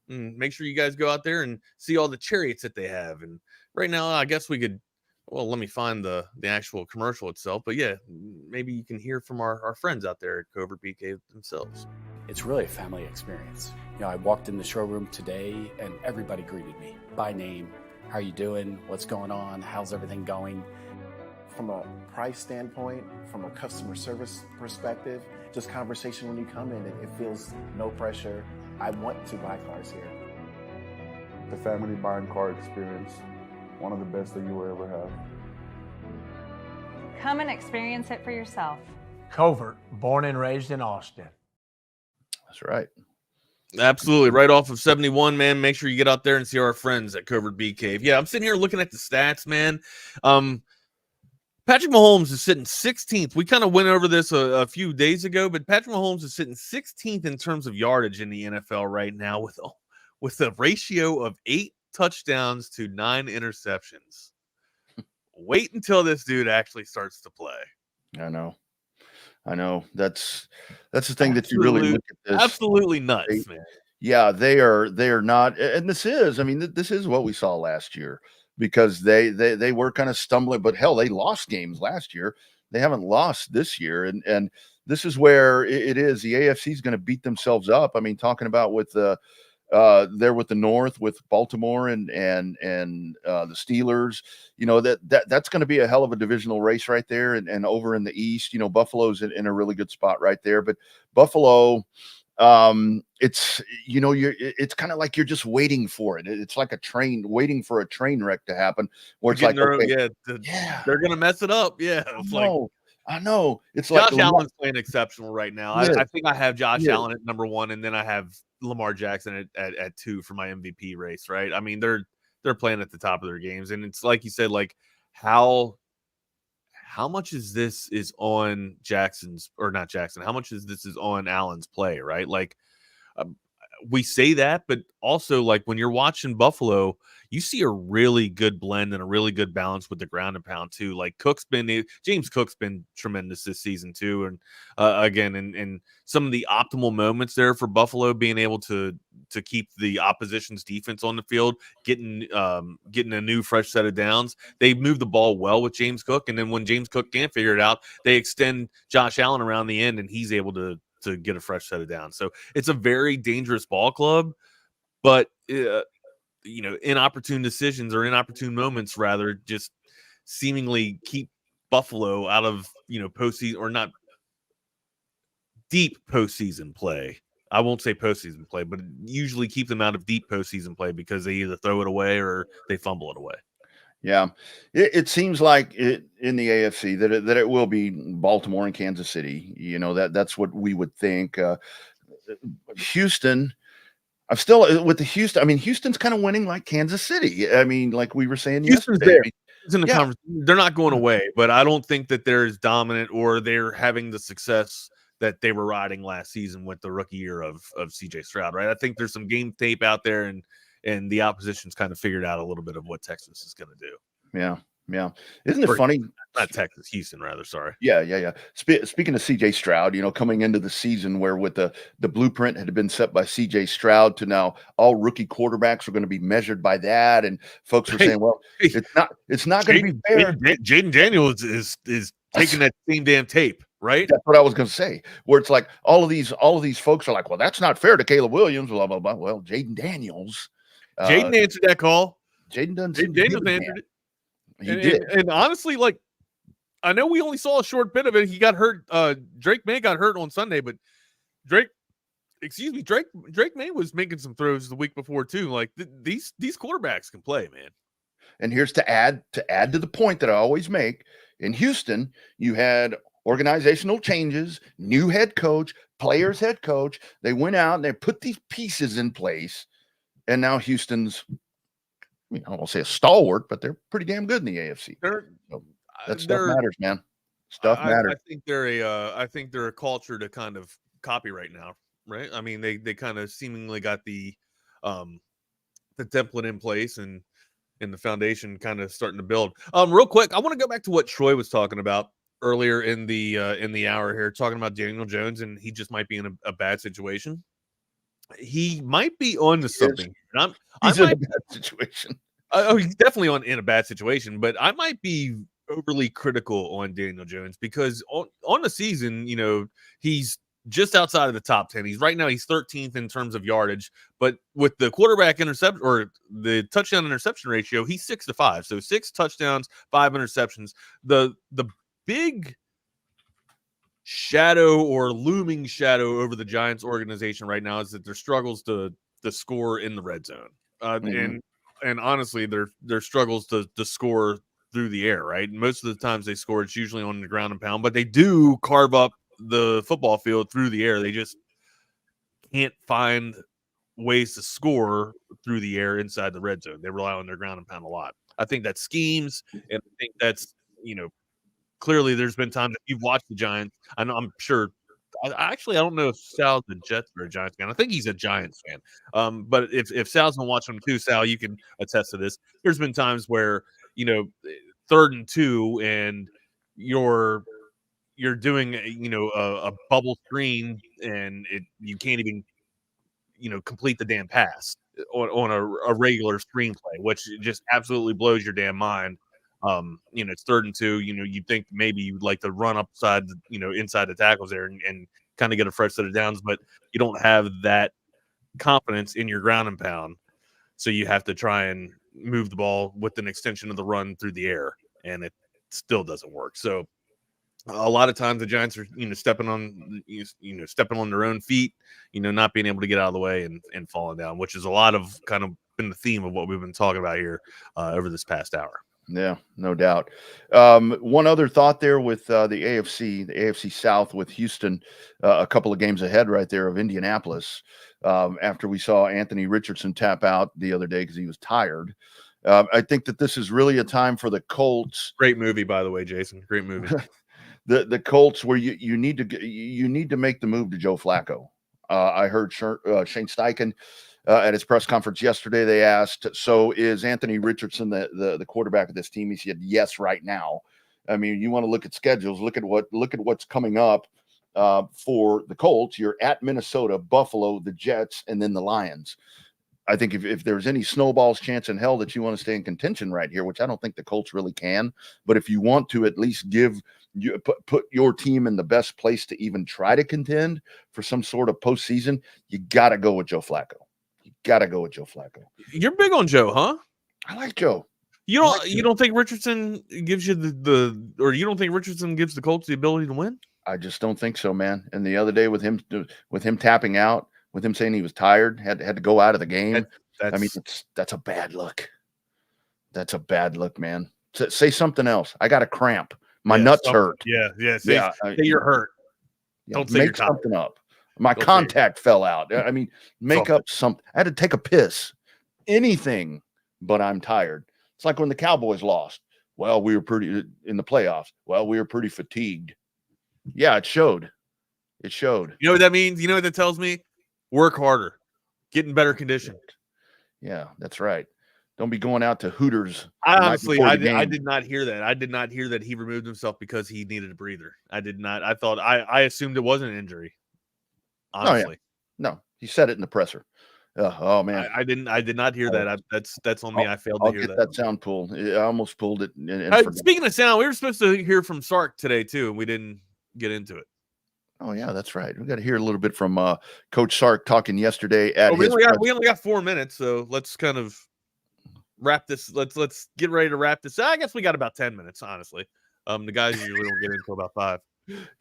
And make sure you guys go out there and see all the chariots that they have. And right now, I guess we could, let me find the actual commercial itself. But yeah, maybe you can hear from our friends out there at Covert BK themselves. It's really a family experience. I walked in the showroom today and everybody greeted me by name. How are you doing? What's going on? How's everything going? From a price standpoint, from a customer service perspective, just conversation when you come in, it feels no pressure. I want to buy cars here. The family buying car experience, one of the best that you will ever have. Come and experience it for yourself. Covert, born and raised in Austin. That's right. Absolutely. Right off of 71, man. Make sure you get out there and see our friends at Covert Bee Cave. Yeah, I'm sitting here looking at the stats, man. Patrick Mahomes is sitting 16th. We kind of went over this a few days ago, but Patrick Mahomes is sitting 16th in terms of yardage in the NFL right now with a ratio of 8 touchdowns to 9 interceptions. Wait until this dude actually starts to play. I know. That's the thing that you really look at this. Absolutely nuts, man. Yeah, they are not, and this is what we saw last year. Because they were kind of stumbling, but hell, they lost games last year. They haven't lost this year, and this is where it is. The AFC is going to beat themselves up. I mean, talking about with the there with the North, with Baltimore and the Steelers, that's going to be a hell of a divisional race right there. And over in the East, Buffalo's in a really good spot right there. But Buffalo, it's it's kind of like you're just waiting for it. It's like a train waiting for a train wreck to happen where it's like, they're gonna mess it up. Yeah, I know. It's Josh like Allen's playing exceptional right now. I think I have Josh Allen at number 1, and then I have Lamar Jackson at 2 for my MVP race. Right? I mean, they're playing at the top of their games, and it's like you said, like how much is this is on how much is this is on Allen's play, right? Like we say that, but also like when you're watching Buffalo, you see a really good blend and a really good balance with the ground and pound too. Like James Cook's been tremendous this season too. And again, in some of the optimal moments there for Buffalo, being able to keep the opposition's defense on the field, getting a new fresh set of downs. They move the ball well with James Cook. And then when James Cook can't figure it out, they extend Josh Allen around the end and he's able to get a fresh set of downs. So it's a very dangerous ball club, but inopportune decisions or inopportune moments rather just seemingly keep Buffalo out of, postseason, or not deep postseason play. I won't say postseason play, but usually keep them out of deep postseason play because they either throw it away or they fumble it away. Yeah, it seems like it in the AFC that it will be Baltimore and Kansas City. That's what we would think. Houston, I'm still with the Houston. I mean, Houston's kind of winning like Kansas City. I mean, like we were saying Houston's yesterday. there. It's in the conversation. They're not going away, but I don't think that they're as dominant or they're having the success that they were riding last season with the rookie year of CJ Stroud, right? I think there's some game tape out there, and the opposition's kind of figured out a little bit of what Texas is going to do. Yeah. Isn't it funny? Not Texas, Houston, rather. Sorry. Yeah. Speaking of CJ Stroud, coming into the season where with the blueprint had been set by CJ Stroud to now all rookie quarterbacks are going to be measured by that, and folks were saying, well, it's not going to be fair. Jaden Daniels is taking that same damn tape. Right. That's what I was going to say, where it's like all of these folks are like, well, that's not fair to Caleb Williams, blah, blah, blah. Well, Jaden Daniels. Jaden answered that call. Jaden Daniels answered it. He did. And honestly, like, I know we only saw a short bit of it. He got hurt. Drake May got hurt on Sunday, but Drake May was making some throws the week before too. Like these quarterbacks can play, man. And here's to add to the point that I always make. In Houston, you had organizational changes, new head coach, players head coach. They went out and they put these pieces in place, and now Houston's, I won't say a stalwart, but they're pretty damn good in the AFC. That stuff matters, man. Stuff matters. I think they're a culture to kind of copy right now, right? I mean, they kind of seemingly got the template in place and the foundation kind of starting to build. Real quick, I want to go back to what Troy was talking about earlier in the hour here, talking about Daniel Jones, and he just might be in a bad situation. He might be on to something. He's in a bad situation. He's definitely in a bad situation, but I might be overly critical on Daniel Jones because on the season, he's just outside of the top 10. He's 13th in terms of yardage, but with the quarterback interception or the touchdown interception ratio, he's 6-5. So 6 touchdowns, 5 interceptions. The big shadow or looming shadow over the Giants organization right now is that their struggles to score in the red zone. And honestly, their struggles to score through the air, right? And most of the times they score, it's usually on the ground and pound, but they do carve up the football field through the air. They just can't find ways to score through the air inside the red zone. They rely on their ground and pound a lot. I think that's schemes, and I think that's, clearly there's been times that you've watched the Giants. I'm sure. I don't know if Sal's a Jets or a Giants fan. I think he's a Giants fan. But if Sal's been watching them too, Sal, you can attest to this. There's been times where, 3rd and 2 and you're doing, a bubble screen and you can't even, complete the damn pass on a regular screenplay, which just absolutely blows your damn mind. It's 3rd and 2, you'd think maybe you'd like to run upside, inside the tackles there and kind of get a fresh set of downs, but you don't have that confidence in your ground and pound. So you have to try and move the ball with an extension of the run through the air, and it still doesn't work. So a lot of times the Giants are, stepping on their own feet, not being able to get out of the way and falling down, which is a lot of kind of been the theme of what we've been talking about here over this past hour. Yeah, no doubt. One other thought there with the AFC South with Houston, a couple of games ahead right there of Indianapolis. After we saw Anthony Richardson tap out the other day because he was tired. I think that this is really a time for the Colts. Great movie, by the way, Jason. Great movie. the Colts where you need to make the move to Joe Flacco. I heard Shane Steichen at his press conference yesterday. They asked, so is Anthony Richardson the quarterback of this team? He said yes right now. I mean, you want to look at schedules, look at what's coming up for the Colts. You're at Minnesota, Buffalo, the Jets, and then the Lions. I think if there's any snowball's chance in hell that you want to stay in contention right here, which I don't think the Colts really can, but if you want to at least put your team in the best place to even try to contend for some sort of postseason, you got to go with Joe Flacco. You're big on Joe, huh? I like Joe. You don't think Richardson gives you or you don't think Richardson gives the Colts the ability to win? I just don't think so, man. And the other day with him tapping out, with him saying he was tired, had to go out of the game. That's a bad look. That's a bad look, man. Say something else. I got a cramp. My nuts hurt. Yeah. Say you're hurt. Don't say make something up. My contact fell out. I mean, make up something. I had to take a piss. Anything, but I'm tired. It's like when the Cowboys lost. Well, we were pretty in the playoffs. Well, we were pretty fatigued. Yeah, it showed. It showed. You know what that means? You know what that tells me? Work harder. Get in better condition. Yeah, that's right. Don't be going out to Hooters. I did not hear that. I did not hear that he removed himself because he needed a breather. I did not. I thought I assumed it wasn't an injury. Honestly. No, he said it in the presser. Oh man, I did not hear that. That's on me. I failed to hear that. That sound pulled. I almost pulled it. Speaking of sound, we were supposed to hear from Sark today too, and we didn't get into it. Oh yeah, that's right. We got to hear a little bit from Coach Sark talking yesterday at. We only got 4 minutes, so let's kind of wrap this. Let's get ready to wrap this. I guess we got about 10 minutes, honestly. The guys usually don't get in until about 5.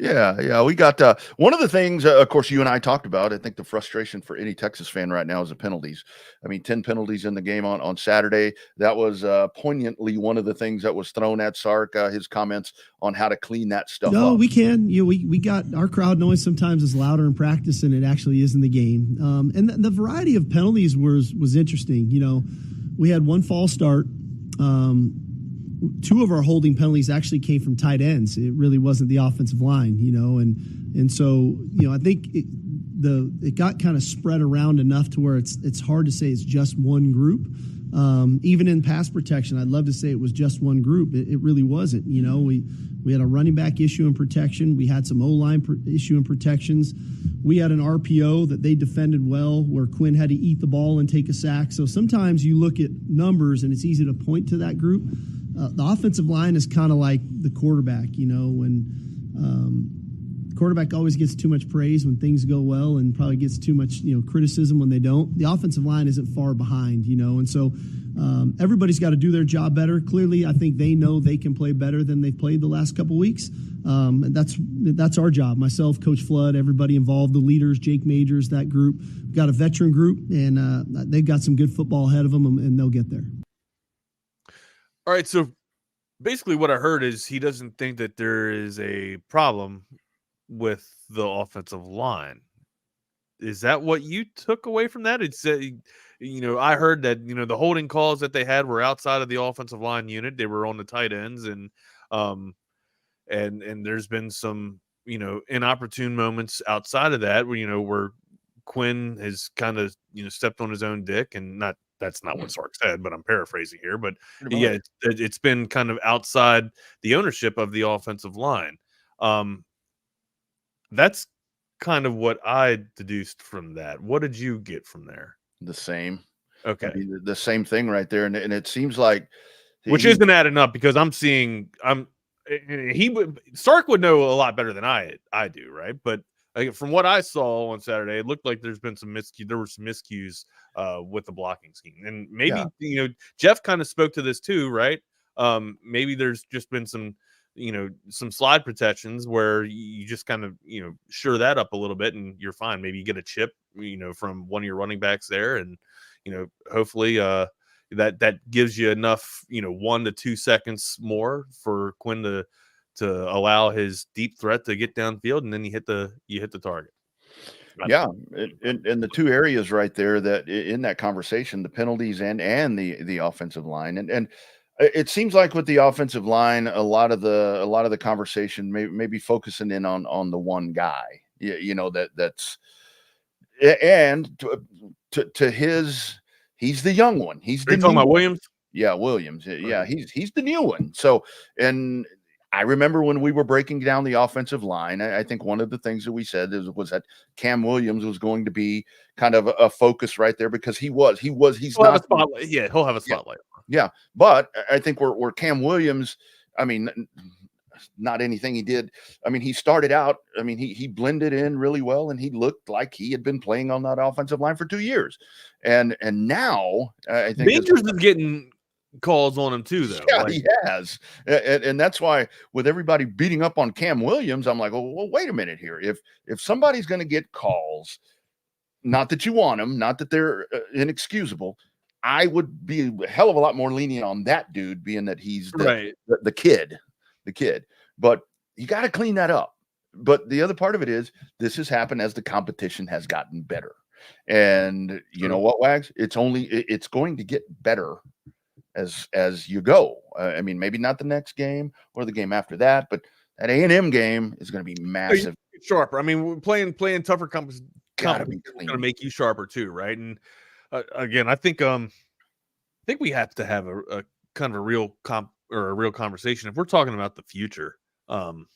Yeah. We got one of the things, of course, you and I talked about. I think the frustration for any Texas fan right now is the penalties. I mean, 10 penalties in the game on Saturday. That was poignantly one of the things that was thrown at Sark. His comments on how to clean that stuff up. No, we can. We got our crowd noise sometimes is louder in practice than it actually is in the game. And the variety of penalties was interesting. We had one false start. 2 of our holding penalties actually came from tight ends. It really wasn't the offensive line, and so I think it got kind of spread around enough to where it's hard to say it's just one group. Even in pass protection, I'd love to say it was just one group. It really wasn't. We had a running back issue in protection. We had some O-line issue in protections. We had an RPO that they defended well, where Quinn had to eat the ball and take a sack. So sometimes you look at numbers and it's easy to point to that group. The offensive line is kind of like the quarterback, when the quarterback always gets too much praise when things go well and probably gets too much, criticism when they don't. The offensive line isn't far behind, and so everybody's got to do their job better. Clearly, I think they know they can play better than they've played the last couple weeks. And that's our job. Myself, Coach Flood, everybody involved, the leaders, Jake Majors, that group. We've got a veteran group, and they've got some good football ahead of them, and they'll get there. All right, so basically what I heard is he doesn't think that there is a problem with the offensive line. Is that what you took away from that? It's I heard that the holding calls that they had were outside of the offensive line unit. They were on the tight ends, and there's been some inopportune moments outside of that where Quinn has kind of stepped on his own dick, and that's not what Sark said, but I'm paraphrasing here. But yeah, it's been kind of outside the ownership of the offensive line. That's kind of what I deduced from that. What did you get from there? The same. Okay. I mean, the same thing right there. And it seems like, which isn't adding up, because Sark would know a lot better than I do. Right. But from what I saw on Saturday, it looked like there's been some miscues with the blocking scheme. And maybe, Jeff kind of spoke to this too, right? Maybe there's just been some slide protections where you just kind of, shore that up a little bit and you're fine. Maybe you get a chip, from one of your running backs there. And, hopefully that gives you enough, 1 to 2 seconds more for Quinn to allow his deep threat to get downfield, and then you hit the target. Yeah, in the 2 areas right there that in that conversation, the penalties and the offensive line, and it seems like with the offensive line, a lot of the conversation maybe focusing in on the one guy, that's and to his, he's the young one. He's Are you talking about Williams? Yeah, Williams. Yeah, he's the new one. So, and I remember when we were breaking down the offensive line, I think one of the things that we said was that Cam Williams was going to be kind of a focus right there, because he's not have a spotlight. Yeah, he'll have a spotlight. Yeah. But I think where Cam Williams, I mean, not anything he did. I mean, he started out, he blended in really well, and he looked like he had been playing on that offensive line for 2 years. And now I think Majors is getting calls on him too, though. Yeah, he has. And that's why with everybody beating up on Cam Williams, I'm like, well, wait a minute here. If somebody's going to get calls, not that you want them, not that they're inexcusable, I would be a hell of a lot more lenient on that dude, being that he's the kid. But you got to clean that up. But the other part of it is this has happened as the competition has gotten better. And you know what, Wags? It's going to get better as you go. I mean, maybe not the next game or the game after that, but that A&M game is going to be massive. Sharper. I mean, playing tougher competition Gotta be going to make you sharper too, right? And again, I think we have to have a kind of a real conversation if we're talking about the future. And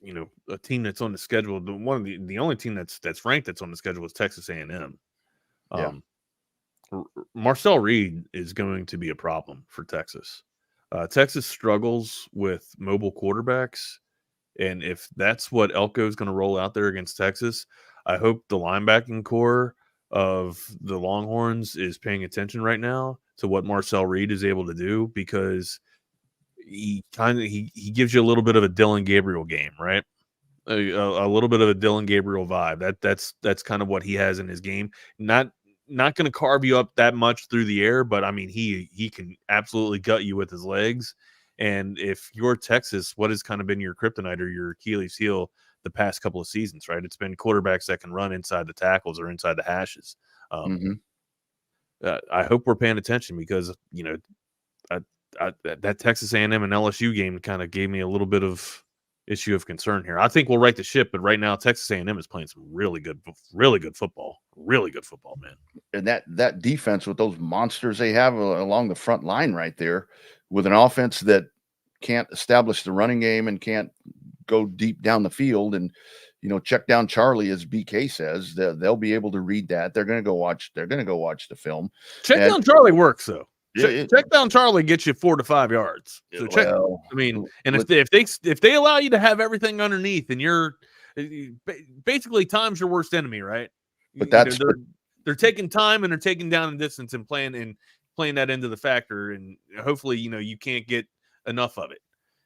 you know, a team that's on the schedule, the only team that's ranked that's on the schedule is Texas A&M. Marcel Reed is going to be a problem for Texas. Texas struggles with mobile quarterbacks, and if that's what Elco is going to roll out there against Texas, I hope the linebacking core of the Longhorns is paying attention right now to what Marcel Reed is able to do, because he gives you a little bit of a Dylan Gabriel game, right? A little bit of a Dylan Gabriel vibe. That's kind of what he has in his game. Not going to carve you up that much through the air, but I mean, he can absolutely gut you with his legs. And if you're Texas, what has kind of been your kryptonite or your Achilles heel the past couple of seasons, right? It's been quarterbacks that can run inside the tackles or inside the hashes. I hope we're paying attention, because, you know, that Texas A&M and LSU game kind of gave me a little bit of issue of concern here. I think we'll right the ship, but right now Texas A&M is playing some really good football, man. And that defense with those monsters they have along the front line right there, with an offense that can't establish the running game and can't go deep down the field and, you know, check down Charlie, as BK says, they'll be able to read that. They're going to go watch the film. Check down Charlie works though. Check down Charlie gets you 4 to 5 yards. So I mean, and if they allow you to have everything underneath, and you're basically time's your worst enemy, right? But they're taking time and they're taking down the distance and playing that into the factor, and hopefully, you know, you can't get enough of it.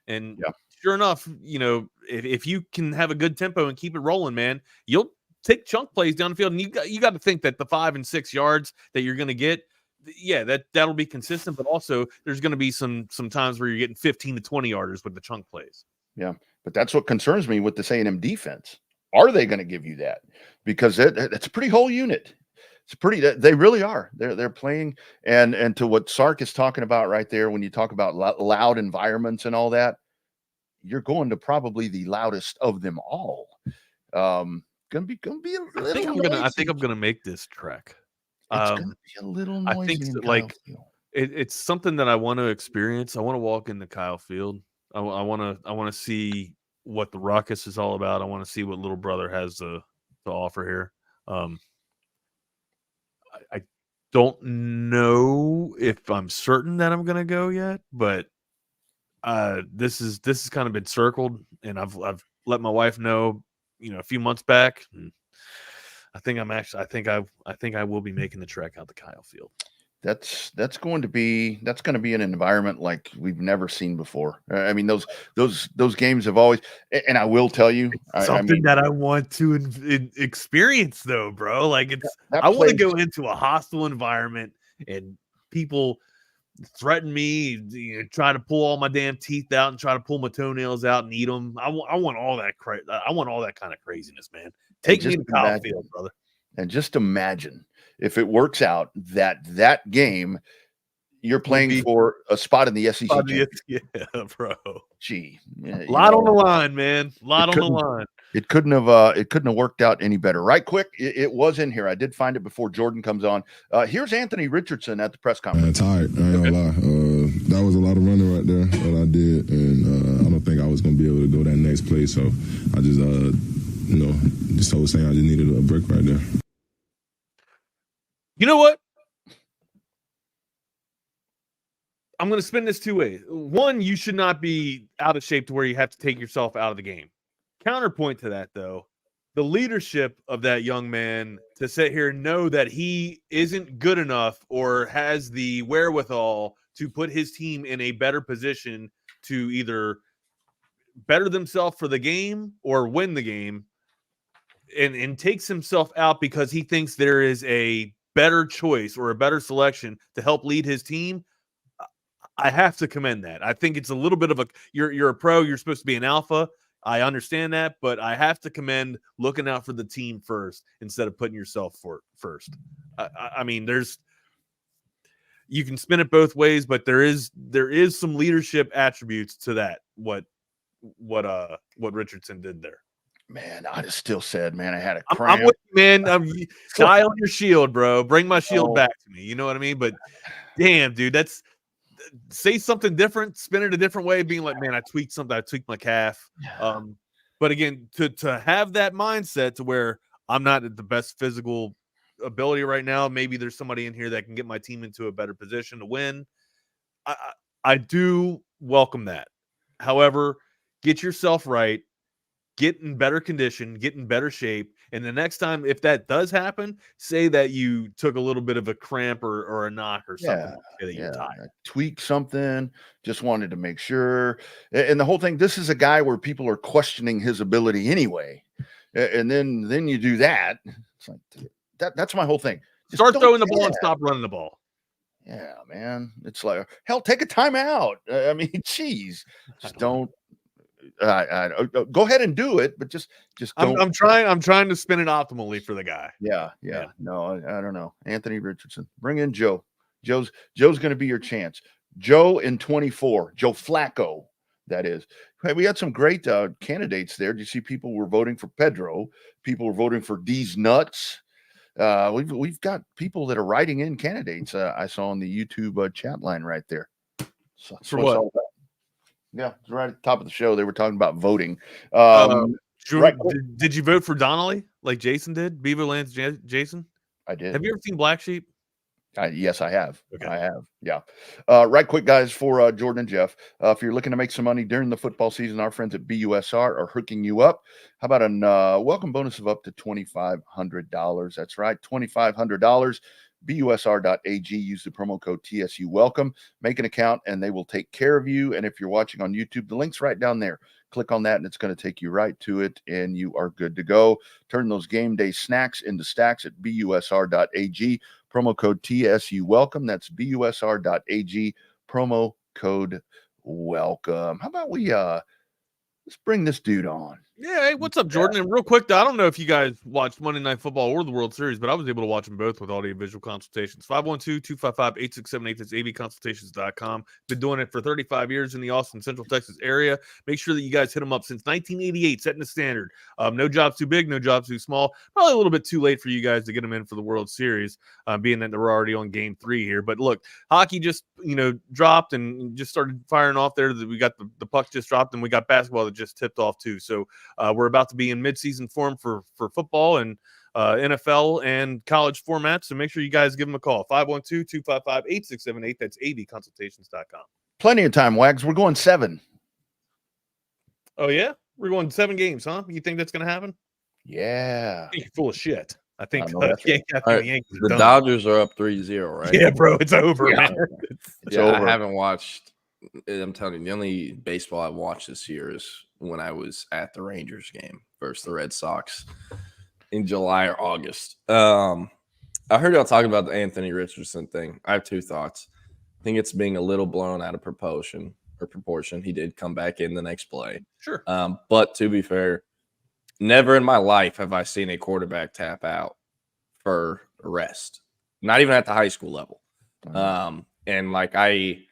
And sure enough, you know, if you can have a good tempo and keep it rolling, man, you'll take chunk plays down the field, and you got to think that the 5 and 6 yards that you're going to get, that'll be consistent, but also there's going to be some times where you're getting 15 to 20 yarders with the chunk plays. Yeah, but that's what concerns me with this A&M defense. Are they going to give you that? Because it's a pretty whole unit. They really are. They're playing, and to what Sark is talking about right there, when you talk about loud environments and all that, you're going to probably the loudest of them all. Gonna be a little I think I'm gonna make this trek. It's going to be a little noisy. I think it's something that I want to experience. I want to walk into Kyle Field. I want to see what the ruckus is all about. I want to see what little brother has to offer here. I don't know if I'm certain that I'm going to go yet, but this has kind of been circled, and I've let my wife know, you know, a few months back. I think I will be making the trek out to Kyle Field. That's going to be an environment like we've never seen before. I mean, those games have always, and I will tell you, that I want to experience though, bro. Like I want to go into a hostile environment and people threaten me, you know, try to pull all my damn teeth out and try to pull my toenails out and eat them. I want all that I want all that kind of craziness, man. Take me to Kyle Field, brother. And just imagine if it works out that game, you're playing for a spot in the SEC. Yeah, bro. Gee, a lot on the line, man. A lot on the line. It couldn't have worked out any better. Right quick, it was in here. I did find it before Jordan comes on. Here's Anthony Richardson at the press conference. It's tired. I ain't gonna lie. That was a lot of running right there that I did, and I don't think I was gonna be able to go that next play. So I just just told saying I just needed a break right there. You know what? I'm going to spin this two ways. One, you should not be out of shape to where you have to take yourself out of the game. Counterpoint to that, though, the leadership of that young man to sit here and know that he isn't good enough or has the wherewithal to put his team in a better position to either better themselves for the game or win the game, and takes himself out because he thinks there is a better choice or a better selection to help lead his team. I have to commend that. I think it's a little bit of you're a pro, you're supposed to be an alpha. I understand that, but I have to commend looking out for the team first instead of putting yourself first. I mean, you can spin it both ways, but there is some leadership attributes to that. What Richardson did there. Man, I just still said, man, I had a cramp. I'm with you, man. Eye on your shield, bro. Bring my shield back to me. You know what I mean? But damn, dude, say something different, spin it a different way, being like, man, I tweaked something, I tweaked my calf. But again, to have that mindset to where I'm not at the best physical ability right now, maybe there's somebody in here that can get my team into a better position to win. I do welcome that. However, get yourself right, get in better condition, get in better shape. And the next time, if that does happen, say that you took a little bit of a cramp or a knock or something. That you're tired. Tweak something, just wanted to make sure. And the whole thing, this is a guy where people are questioning his ability anyway. And then you do that. It's like, that's my whole thing. Start throwing the ball and stop running the ball. Yeah, man. It's like, hell, take a timeout. I mean, geez, just don't. Go ahead and do it, but just don't. I'm trying to spin it optimally for the guy. Yeah. No, I don't know. Anthony Richardson, bring in Joe. Joe's going to be your chance. Joe in 24. Joe Flacco, that is. Hey, we had some great candidates there. Do you see people were voting for Pedro? People were voting for D's Nuts. We've got people that are writing in candidates. I saw on the YouTube chat line right there. So, for what? Yeah, it's right at the top of the show. They were talking about voting. Did you vote for Donnelly like Jason did? Beaverland's Jason? I did. Have you ever seen Black Sheep? Yes, I have. Okay. I have. Yeah. Right quick, guys, for Jordan and Jeff. If you're looking to make some money during the football season, our friends at BUSR are hooking you up. How about a welcome bonus of up to $2,500? That's right, $2,500. BUSR.ag. Use the promo code TSU Welcome. Make an account, and they will take care of you. And if you're watching on YouTube, the link's right down there. Click on that, and it's going to take you right to it, and you are good to go. Turn those game day snacks into stacks at BUSR.ag. Promo code TSU Welcome. That's BUSR.ag. Promo code Welcome. How about we let's bring this dude on? Yeah, hey, what's up, Jordan? And real quick, I don't know if you guys watched Monday Night Football or the World Series, but I was able to watch them both with audio-visual consultations. 512-255-8678. That's avconsultations.com. Been doing it for 35 years in the Austin, Central Texas area. Make sure that you guys hit them up since 1988, setting the standard. No job's too big, no job's too small. Probably a little bit too late for you guys to get them in for the World Series, being that they're already on Game 3 here. But look, hockey just dropped and just started firing off there. We got the puck just dropped, and we got basketball that just tipped off too. So we're about to be in midseason form for football and NFL and college formats. So make sure you guys give them a call. 512-255-8678. That's avconsultations.com. Plenty of time, Wags. We're going 7. Oh, yeah? We're going 7 games, huh? You think that's going to happen? Yeah. You're full of shit. I think the Yankees are done. Dodgers are up 3-0, right? Yeah, bro. It's over, man. It's over. I haven't watched. I'm telling you, the only baseball I watched this year is when I was at the Rangers game versus the Red Sox in July or August. I heard y'all talking about the Anthony Richardson thing. I have 2 thoughts. I think it's being a little blown out of proportion. He did come back in the next play. Sure. But to be fair, never in my life have I seen a quarterback tap out for a rest. Not even at the high school level. And like I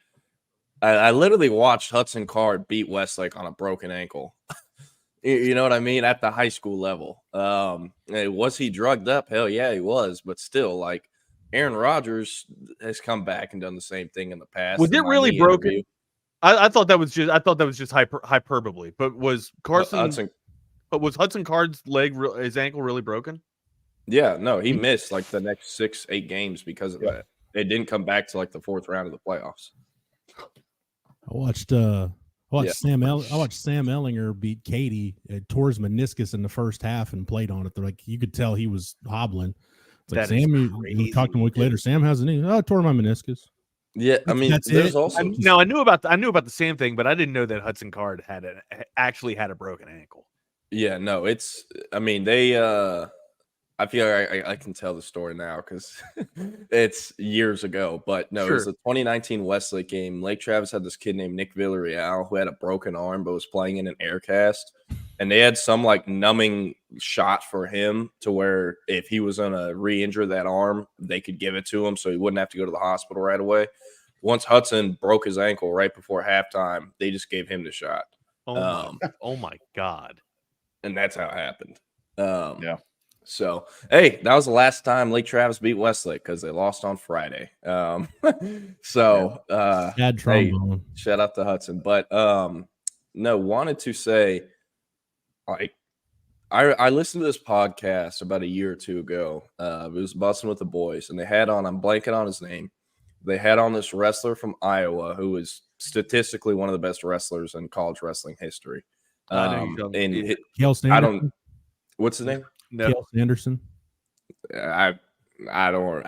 literally watched Hudson Card beat Westlake on a broken ankle. You know what I mean? At the high school level. Was he drugged up? Hell yeah, he was. But still, like, Aaron Rodgers has come back and done the same thing in the past. Was it really broken? I thought that was just hyperbole. But was Hudson Card's his ankle really broken? Yeah, no, he missed like the next 6-8 games because of that. It didn't come back to like the 4th round of the playoffs. I I watched Sam Ellinger beat Katie, tore his meniscus in the first half and played on it. They're like, you could tell he was hobbling. It's like, Sam, we talked to him a week later. Sam has a knee. Oh, I tore my meniscus. Yeah, I mean, there's also I knew about the Sam thing, but I didn't know that Hudson Card actually had a broken ankle. Yeah, no, it's. I mean, they. I feel like I can tell the story now because it's years ago. But no, It was the 2019 Westlake game. Lake Travis had this kid named Nick Villarreal who had a broken arm but was playing in an air cast. And they had some like numbing shot for him to where if he was going to re-injure that arm, they could give it to him so he wouldn't have to go to the hospital right away. Once Hudson broke his ankle right before halftime, they just gave him the shot. Oh my God. And that's how it happened. Yeah. So, hey, that was the last time Lake Travis beat Westlake because they lost on Friday. Bad trombone. Hey, shout out to Hudson. But no, wanted to say, like, I listened to this podcast about a year or two ago. It was Bussin' with the Boys, and they had on, I'm blanking on his name. They had on this wrestler from Iowa who is statistically one of the best wrestlers in college wrestling history. What's his name? No. Kale Sanderson. I don't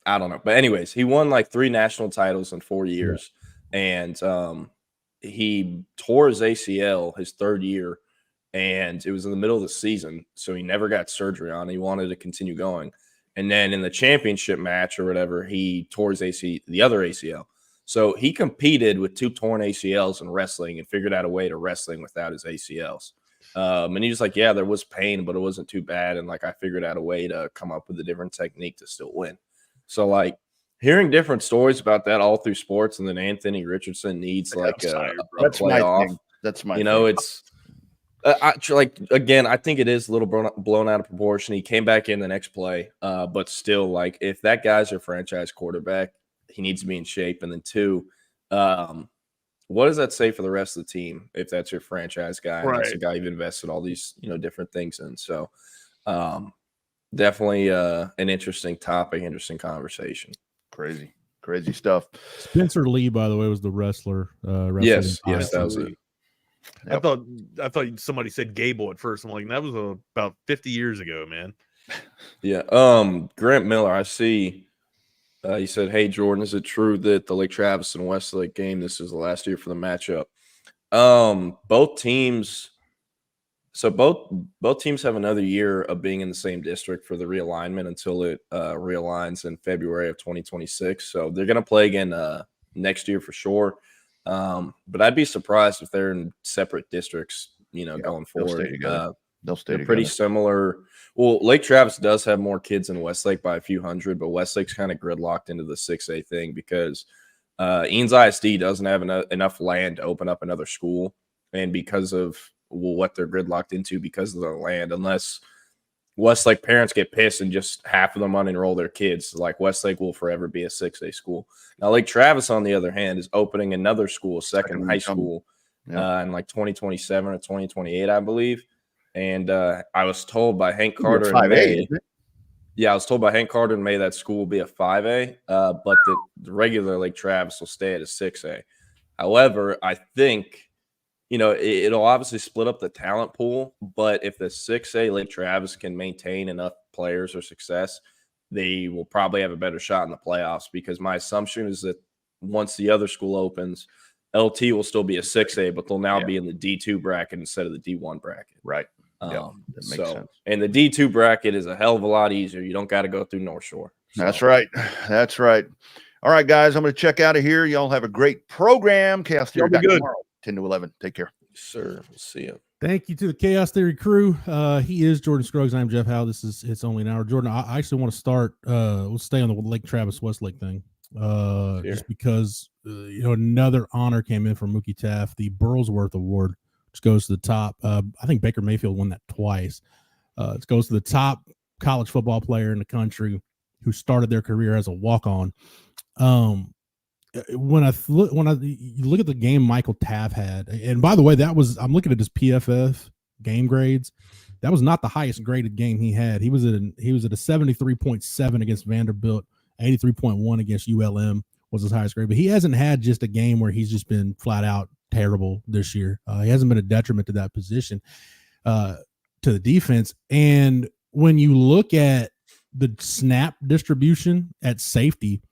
know. But anyways, he won like 3 national titles in 4 years. Yeah. And he tore his ACL his 3rd year, and it was in the middle of the season. So he never got surgery on it. He wanted to continue going. And then in the championship match or whatever, he tore his the other ACL. So he competed with 2 torn ACLs in wrestling and figured out a way to wrestling without his ACLs. And he was like, yeah, there was pain, but it wasn't too bad. And like, I figured out a way to come up with a different technique to still win. So like hearing different stories about that all through sports. And then Anthony Richardson needs like a playoff. That's my, it's again, I think it is a little blown out of proportion. He came back in the next play, but still like if that guy's your franchise quarterback, he needs to be in shape. And then 2, what does that say for the rest of the team if that's your franchise guy? And that's the guy you've invested all these, different things in. So definitely an interesting topic, interesting conversation. Crazy stuff. Spencer Lee, by the way, was the wrestler. Yes, that was it. Yep. I thought somebody said Gable at first. I'm like, that was about 50 years ago, man. Yeah. Grant Miller, I see. He said, hey, Jordan, is it true that the Lake Travis and Westlake game, this is the last year for the matchup? Both teams have another year of being in the same district for the realignment until it realigns in February of 2026. So they're going to play again next year for sure. But I'd be surprised if they're in separate districts, going forward. They'll stay together. Pretty similar. Well, Lake Travis does have more kids than Westlake by a few hundred, but Westlake's kind of gridlocked into the 6A thing because Eanes ISD doesn't have enough land to open up another school. And because of what they're gridlocked into because of the land, unless Westlake parents get pissed and just half of them unenroll their kids, like Westlake will forever be a 6A school. Now, Lake Travis, on the other hand, is opening another school, second high school, in like 2027 or 2028, I believe. And I was told by Hank Carter in May. Yeah, I was told by Hank Carter in May that school will be a 5A, but the regular Lake Travis will stay at a 6A. However, I think, it'll obviously split up the talent pool, but if the 6A Lake Travis can maintain enough players or success, they will probably have a better shot in the playoffs because my assumption is that once the other school opens, LT will still be a 6A, but they'll now be in the D2 bracket instead of the D1 bracket. Right. That makes sense. And the D2 bracket is a hell of a lot easier. You don't got to go through North Shore. So. That's right. All right, guys, I'm going to check out of here. Y'all have a great program. Chaos Theory back tomorrow, 10 to 11. Take care. Yes, sir. We'll see you. Thank you to the Chaos Theory crew. He is Jordan Scruggs. I'm Jeff Howe. This is It's Only an Hour. Jordan, I actually want to start. We'll stay on the Lake Travis Westlake thing. Just because, another honor came in from Mookie Taft, the Burlsworth Award, which goes to the top. I think Baker Mayfield won that twice. It goes to the top college football player in the country who started their career as a walk-on. When you look at the game Michael Taft had, and by the way, I'm looking at his PFF game grades. That was not the highest graded game he had. He was at a 73.7 against Vanderbilt, 83.1 against ULM was his highest grade. But he hasn't had just a game where he's just been flat out terrible this year. He hasn't been a detriment to that position, to the defense. And when you look at the snap distribution at safety,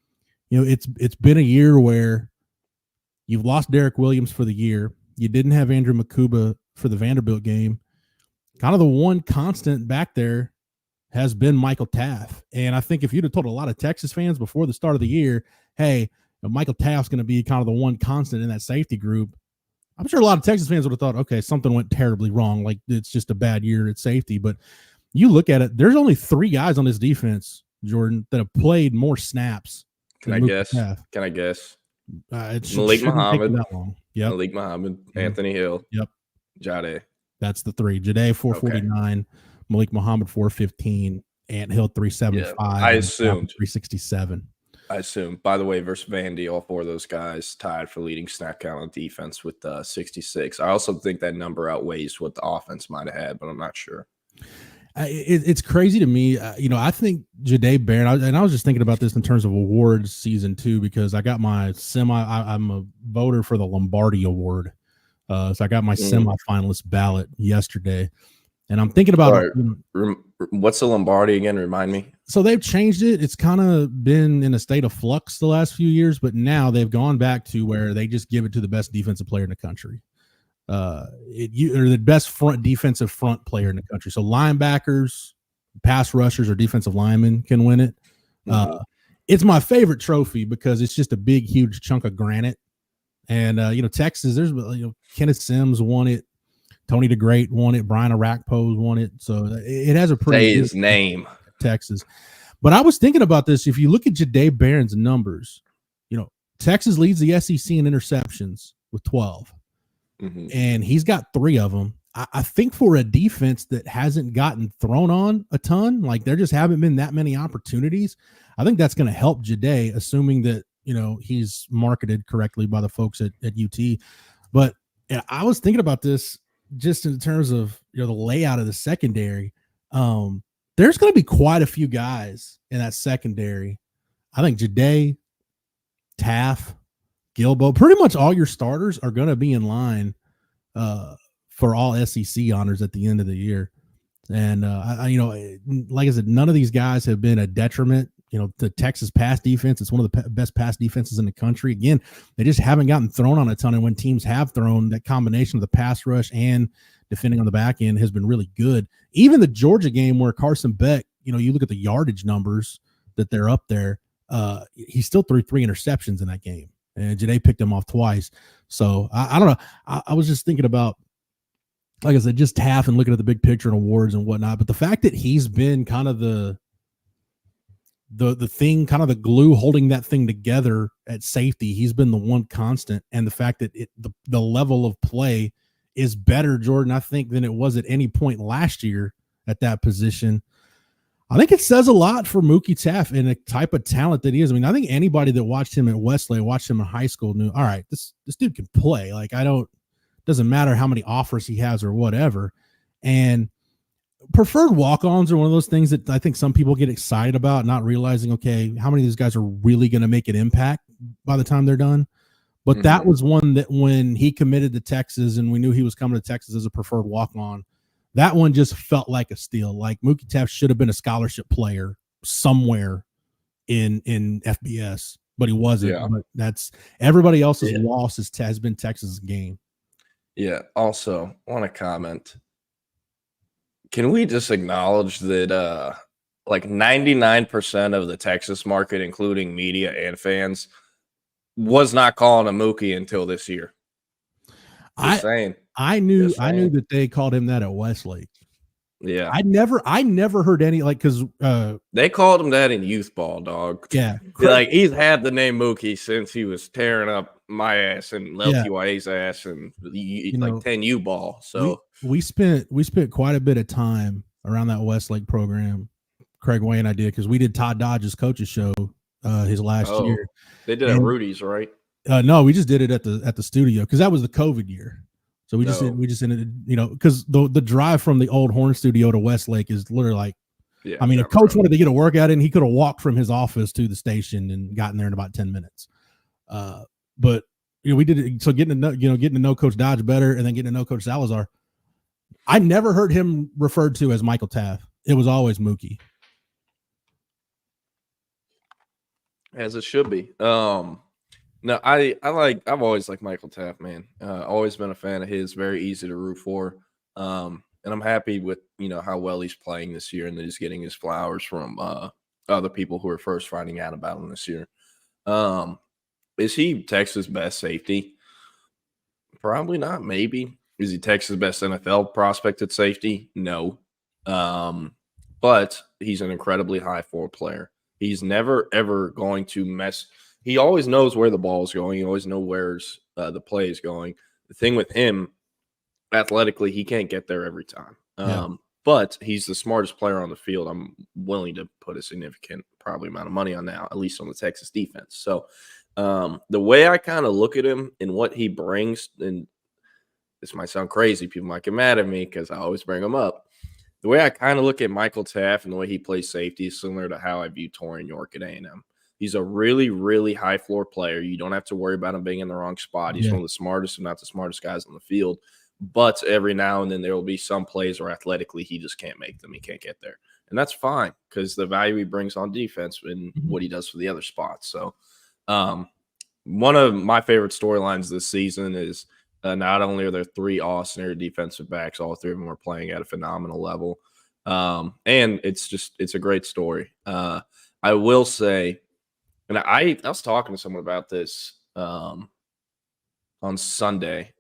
it's been a year where you've lost Derek Williams for the year. You didn't have Andrew Makuba for the Vanderbilt game. Kind of the one constant back there has been Michael Taft. And I think if you'd have told a lot of Texas fans before the start of the year, hey, Michael Taft's going to be kind of the one constant in that safety group, I'm sure a lot of Texas fans would have thought, okay, something went terribly wrong. Like, it's just a bad year at safety. But you look at it, there's only 3 guys on this defense, Jordan, that have played more snaps. Can I guess? Malik Muhammad. Yep. Malik Muhammad, Anthony Hill. Yep. Jade. That's the 3. Jade 449, Malik Muhammad 415, Ant Hill 375. Yeah, I assumed 367. I assume. By the way, versus Vandy, all 4 of those guys tied for leading snap count on defense with 66. I also think that number outweighs what the offense might have had, but I'm not sure. It's crazy to me. I think Jade Barron, and I was just thinking about this in terms of awards season 2, because I got my I'm a voter for the Lombardi Award. So I got my semifinalist ballot yesterday. And I'm thinking about what's the Lombardi again? Remind me. So they've changed it. It's kind of been in a state of flux the last few years, but now they've gone back to where they just give it to the best defensive player in the country. Or the best defensive front player in the country. So linebackers, pass rushers, or defensive linemen can win it. It's my favorite trophy because it's just a big, huge chunk of granite. And Texas, there's Kenneth Sims won it. Tony DeGreat won it. Brian Arakpo's won it. So it has a pretty say his name. Texas. But I was thinking about this. If you look at Jade Barron's numbers, Texas leads the SEC in interceptions with 12. And he's got 3 of them. I think for a defense that hasn't gotten thrown on a ton, like there just haven't been that many opportunities, I think that's going to help Jade, assuming that, he's marketed correctly by the folks at UT. But I was thinking about this just in terms of, the layout of the secondary. There's going to be quite a few guys in that secondary. I think Jade, Taft, Gilbo, pretty much all your starters are going to be in line for all SEC honors at the end of the year. And, like I said, none of these guys have been a detriment, to Texas pass defense. It's one of the best pass defenses in the country. Again, they just haven't gotten thrown on a ton. And when teams have thrown, that combination of the pass rush and defending on the back end has been really good. Even the Georgia game where Carson Beck, you look at the yardage numbers that they're up there, he still threw 3 interceptions in that game. And Jade picked him off twice. So I don't know. I was just thinking about, like I said, just Taft and looking at the big picture and awards and whatnot. But the fact that he's been kind of the thing, kind of the glue holding that thing together at safety, he's been the one constant. And the fact that the level of play is better, Jordan, I think, than it was at any point last year at that position. I think it says a lot for Mookie Taft and the type of talent that he is. I mean, I think anybody that watched him at Westlake, watched him in high school, knew, all right, this dude can play. Like, doesn't matter how many offers he has or whatever. And preferred walk-ons are one of those things that I think some people get excited about, not realizing, okay, how many of these guys are really going to make an impact by the time they're done. But that was one that when he committed to Texas and we knew he was coming to Texas as a preferred walk-on, that one just felt like a steal. Like Mookie Taft should have been a scholarship player somewhere in FBS, but he wasn't. Yeah. But that's everybody else's loss has been Texas' game. Yeah. Also, I want to comment. Can we just acknowledge that like 99% of the Texas market, including media and fans, was not calling him Mookie until this year? I knew that they called him that at Westlake. Yeah. I never heard any, like, because they called him that in youth ball, dog. Yeah. Like, he's had the name Mookie since he was tearing up my ass and LQIA's ass and like 10U ball. So we spent quite a bit of time around that Westlake program. Craig Way and I did, because we did Todd Dodge's coach's show his last year. They did at Rudy's, right? No, we just did it at the studio because that was the COVID year. So we just ended, because the drive from the old Horn studio to Westlake is literally like, I mean, if coach wanted to get a workout in, he could have walked from his office to the station and gotten there in about 10 minutes. But we did it. So getting to know Coach Dodge better, and then getting to know Coach Salazar. I never heard him referred to as Michael Taft. It was always Mookie. As it should be. No, I've always liked Michael Taft, man. Always been a fan of his. Very easy to root for. And I'm happy with how well he's playing this year, and that he's getting his flowers from other people who are first finding out about him this year. Is he Texas' best safety? Probably not. Maybe. Is he Texas' best NFL prospect at safety? No. But he's an incredibly high floor player. He's never, ever going to mess. He always knows where the ball is going. He always knows where the play is going. The thing with him, athletically, he can't get there every time. But he's the smartest player on the field. I'm willing to put a significant, probably amount of money on now, at least on the Texas defense. So the way I kind of look at him and what he brings, and this might sound crazy. People might get mad at me because I always bring him up. The way I kind of look at Michael Taft and the way he plays safety is similar to how I view Torian York at A&M. He's a really, really high floor player. You don't have to worry about him being in the wrong spot. He's one of the smartest, if not the smartest guys on the field. But every now and then there will be some plays where athletically he just can't make them. He can't get there. And that's fine because the value he brings on defense and what he does for the other spots. So one of my favorite storylines this season is not only are there 3 all-star defensive backs, all 3 of them are playing at a phenomenal level. And it's a great story. I will say, and I was talking to someone about this on Sunday.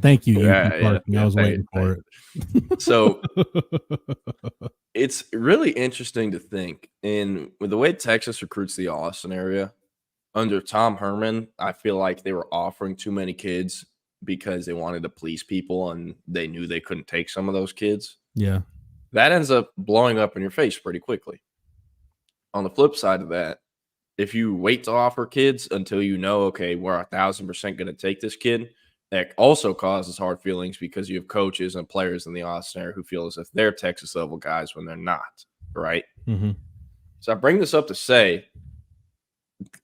Thank you. I was waiting for it. So it's really interesting to think. And with the way Texas recruits the Austin area, under Tom Herman, I feel like they were offering too many kids because they wanted to please people and they knew they couldn't take some of those kids. Yeah. That ends up blowing up in your face pretty quickly. On the flip side of that, if you wait to offer kids until you know, okay, we're 1,000% going to take this kid, that also causes hard feelings because you have coaches and players in the Austin area who feel as if they're Texas level guys when they're not, right? Mm-hmm. So I bring this up to say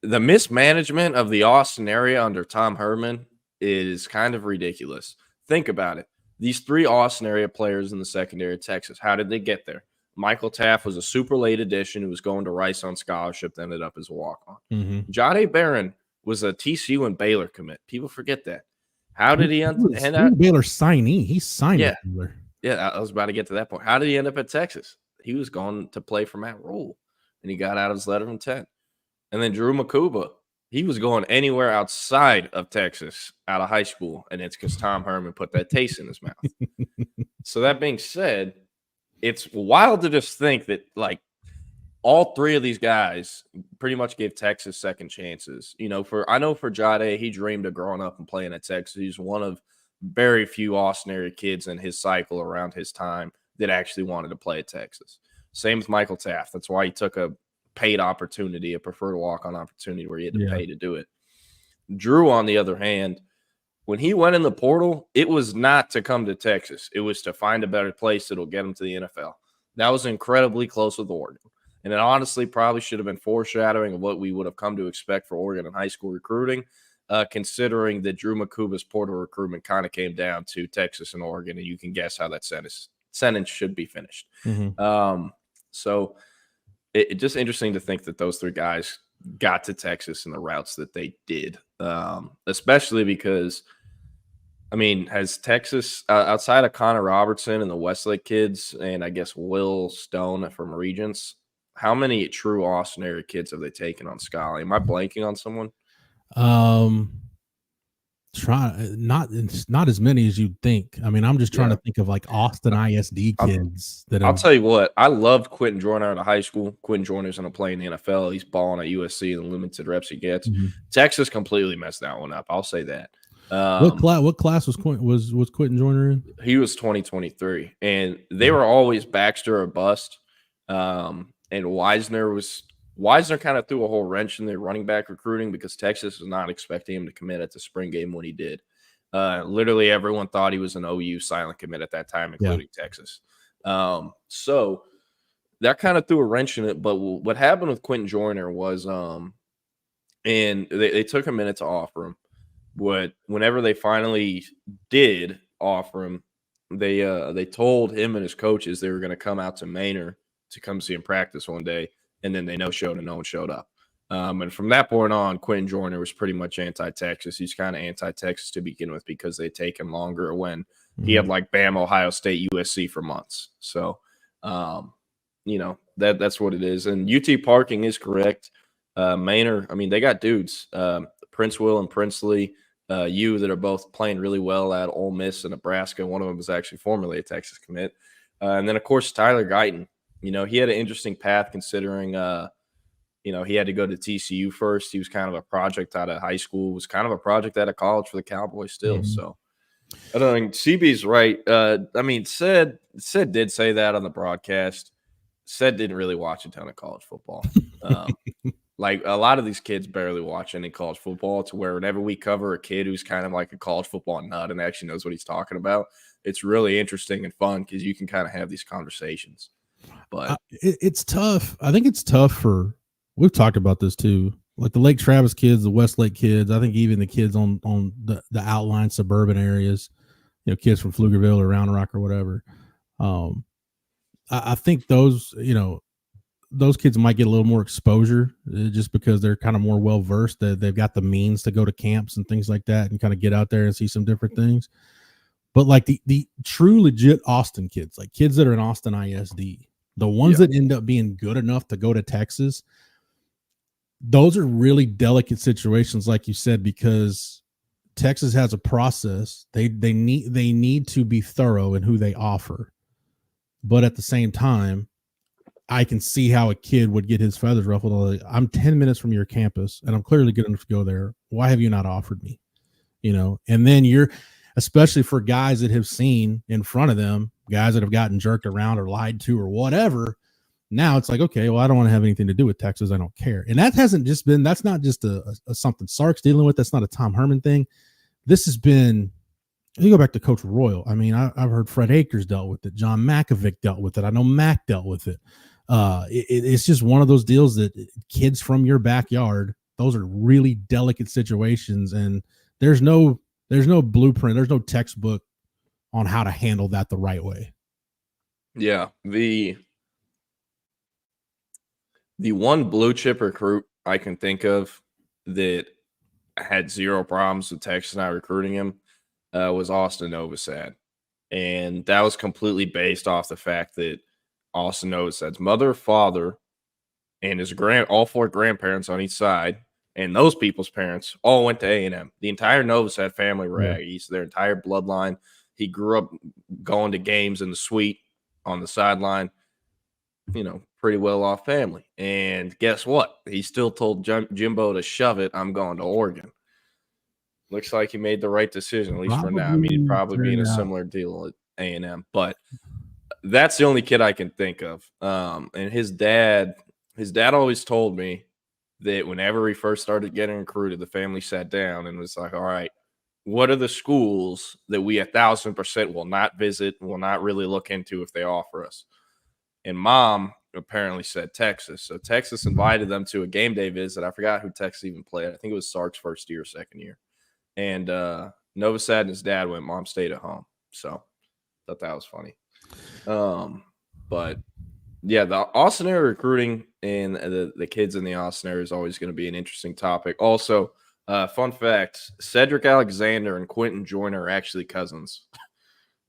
the mismanagement of the Austin area under Tom Herman is kind of ridiculous. Think about it. These 3 Austin area players in the secondary of Texas, how did they get there? Michael Taft was a super late addition who was going to Rice on scholarship, ended up as a walk-on. Mm-hmm. Jahdae Barron was a TCU and Baylor commit. People forget that. How did he end up? Baylor signee. He signed at Baylor. Yeah, I was about to get to that point. How did he end up at Texas? He was going to play for Matt Rule, and he got out of his letter of intent. And then Drew Makuba, he was going anywhere outside of Texas out of high school, and it's because Tom Herman put that taste in his mouth. So that being said, it's wild to just think that, like, all 3 of these guys pretty much gave Texas second chances. I know for Jahdae, he dreamed of growing up and playing at Texas. He's one of very few Austin area kids in his cycle around his time that actually wanted to play at Texas. Same with Michael Taft. That's why he took a paid opportunity, a preferred walk-on opportunity where he had to pay to do it. Drew, on the other hand, when he went in the portal, it was not to come to Texas. It was to find a better place that'll get him to the NFL. That was incredibly close with Oregon. And it honestly probably should have been foreshadowing of what we would have come to expect for Oregon in high school recruiting, considering that Drew Makuba's portal recruitment kind of came down to Texas and Oregon, and you can guess how that sentence should be finished. Mm-hmm. So it's just interesting to think that those 3 guys got to Texas in the routes that they did, especially because, I mean, has Texas, outside of Connor Robertson and the Westlake kids, and I guess Will Stone from Regents, how many true Austin area kids have they taken on Scully? Am I blanking on someone? Not as many as you'd think. I mean, I'm just trying to think of like Austin ISD kids. I'll tell you what, I loved Quentin Joyner out of high school. Quentin Joyner's going to play in the NFL. He's balling at USC, the limited reps he gets. Mm-hmm. Texas completely messed that one up. I'll say that. What class was Quentin Joyner in? He was 2023, and they were always Baxter or bust. And Wisner kind of threw a whole wrench in their running back recruiting because Texas was not expecting him to commit at the spring game when he did. Literally everyone thought he was an OU silent commit at that time, including Texas. So that kind of threw a wrench in it. But what happened with Quentin Joyner was and they took a minute to offer him. But whenever they finally did offer him, they told him and his coaches they were going to come out to Manor to come see him practice one day, and then they no-showed and no one showed up. And from that point on, Quinn Joyner was pretty much anti-Texas. He's kind of anti-Texas to begin with because they take him longer when he had like Bama, Ohio State, USC for months. So, that's what it is. And UT parking is correct. Manor, I mean, they got dudes, Prince Will and Princely, that are both playing really well at Ole Miss and Nebraska. One of them was actually formerly a Texas commit. And then, of course, Tyler Guyton. He had an interesting path considering, he had to go to TCU first. He was kind of a project out of high school, was kind of a project out of college for the Cowboys still. Mm-hmm. So I don't think CB's right. Sid did say that on the broadcast. Sid didn't really watch a ton of college football. Like a lot of these kids barely watch any college football to where whenever we cover a kid who's kind of like a college football nut and actually knows what he's talking about, it's really interesting and fun because you can kind of have these conversations. But it's tough. I think it's tough we've talked about this too, like the Lake Travis kids, the Westlake kids. I think even the kids on the outlying suburban areas, kids from Pflugerville or Round Rock or whatever. I think those kids might get a little more exposure just because they're kind of more well-versed, that they've got the means to go to camps and things like that and kind of get out there and see some different things. But like the true legit Austin kids, like kids that are in Austin ISD, the ones that end up being good enough to go to Texas, those are really delicate situations, like you said, because Texas has a process. They need to be thorough in who they offer. But at the same time, I can see how a kid would get his feathers ruffled. I'm 10 minutes from your campus and I'm clearly good enough to go there. Why have you not offered me? And then especially for guys that have seen in front of them, guys that have gotten jerked around or lied to or whatever. Now it's like, okay, well, I don't want to have anything to do with Texas. I don't care. And that's not just a something Sark's dealing with. That's not a Tom Herman thing. This has been, you go back to Coach Royal. I mean, I've heard Fred Akers dealt with it. John Makovic dealt with it. I know Mac dealt with it. It's just one of those deals that kids from your backyard, those are really delicate situations. And there's no blueprint. There's no textbook on how to handle that the right way. Yeah. The one blue chip recruit I can think of that had zero problems with Texas and I recruiting him was Austin Novosad. And that was completely based off the fact that Austin Novosad's mother, father, and his all four grandparents on each side, and those people's parents all went to A&M. The entire Novosad family were Aggies, their entire bloodline. He grew up going to games in the suite on the sideline, pretty well-off family. And guess what? He still told Jimbo to shove it. I'm going to Oregon. Looks like he made the right decision, at least for now. I mean, he'd probably be in a similar deal at A&M. But that's the only kid I can think of. And his dad always told me that whenever he first started getting recruited, the family sat down and was like, all right, what are the schools that we 1,000% will not visit, will not really look into if they offer us? And Mom apparently said Texas. So Texas invited them to a game day visit. I forgot who Texas even played. I think it was Sark's first year, second year. And Novosad and his dad went. Mom stayed at home. So thought that was funny. But yeah, the Austin area recruiting and the kids in the Austin area is always going to be an interesting topic. Also, fun fact, Cedric Alexander and Quentin Joyner are actually cousins,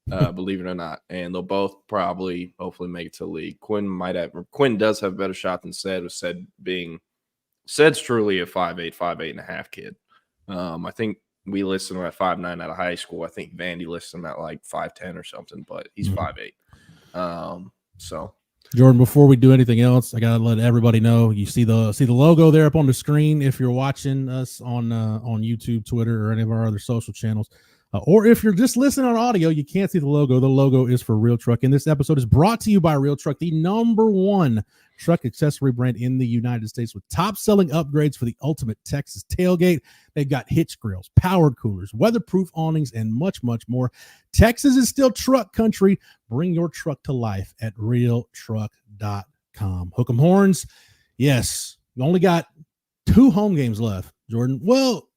believe it or not. And they'll both hopefully make it to the league. Quinn does have a better shot than Ced, with Ced's truly a 5'8", 5'8.5" kid. I think we listed him at 5'9" out of high school. I think Vandy listed him at like 5'10" or something, but he's 5'8". So Jordan, before we do anything else, I gotta let everybody know you see the logo there up on the screen. If you're watching us on YouTube, Twitter, or any of our other social channels, or if you're just listening on audio, you can't see the logo. The logo is for Real Truck, and this episode is brought to you by Real Truck, the #1 truck accessory brand in the United States, with top-selling upgrades for the ultimate Texas tailgate. They've got hitch grills, powered coolers, weatherproof awnings, and much, much more. Texas is still truck country. Bring your truck to life at realtruck.com. Hook 'em horns. Yes, we only got 2 home games left, Jordan. Well,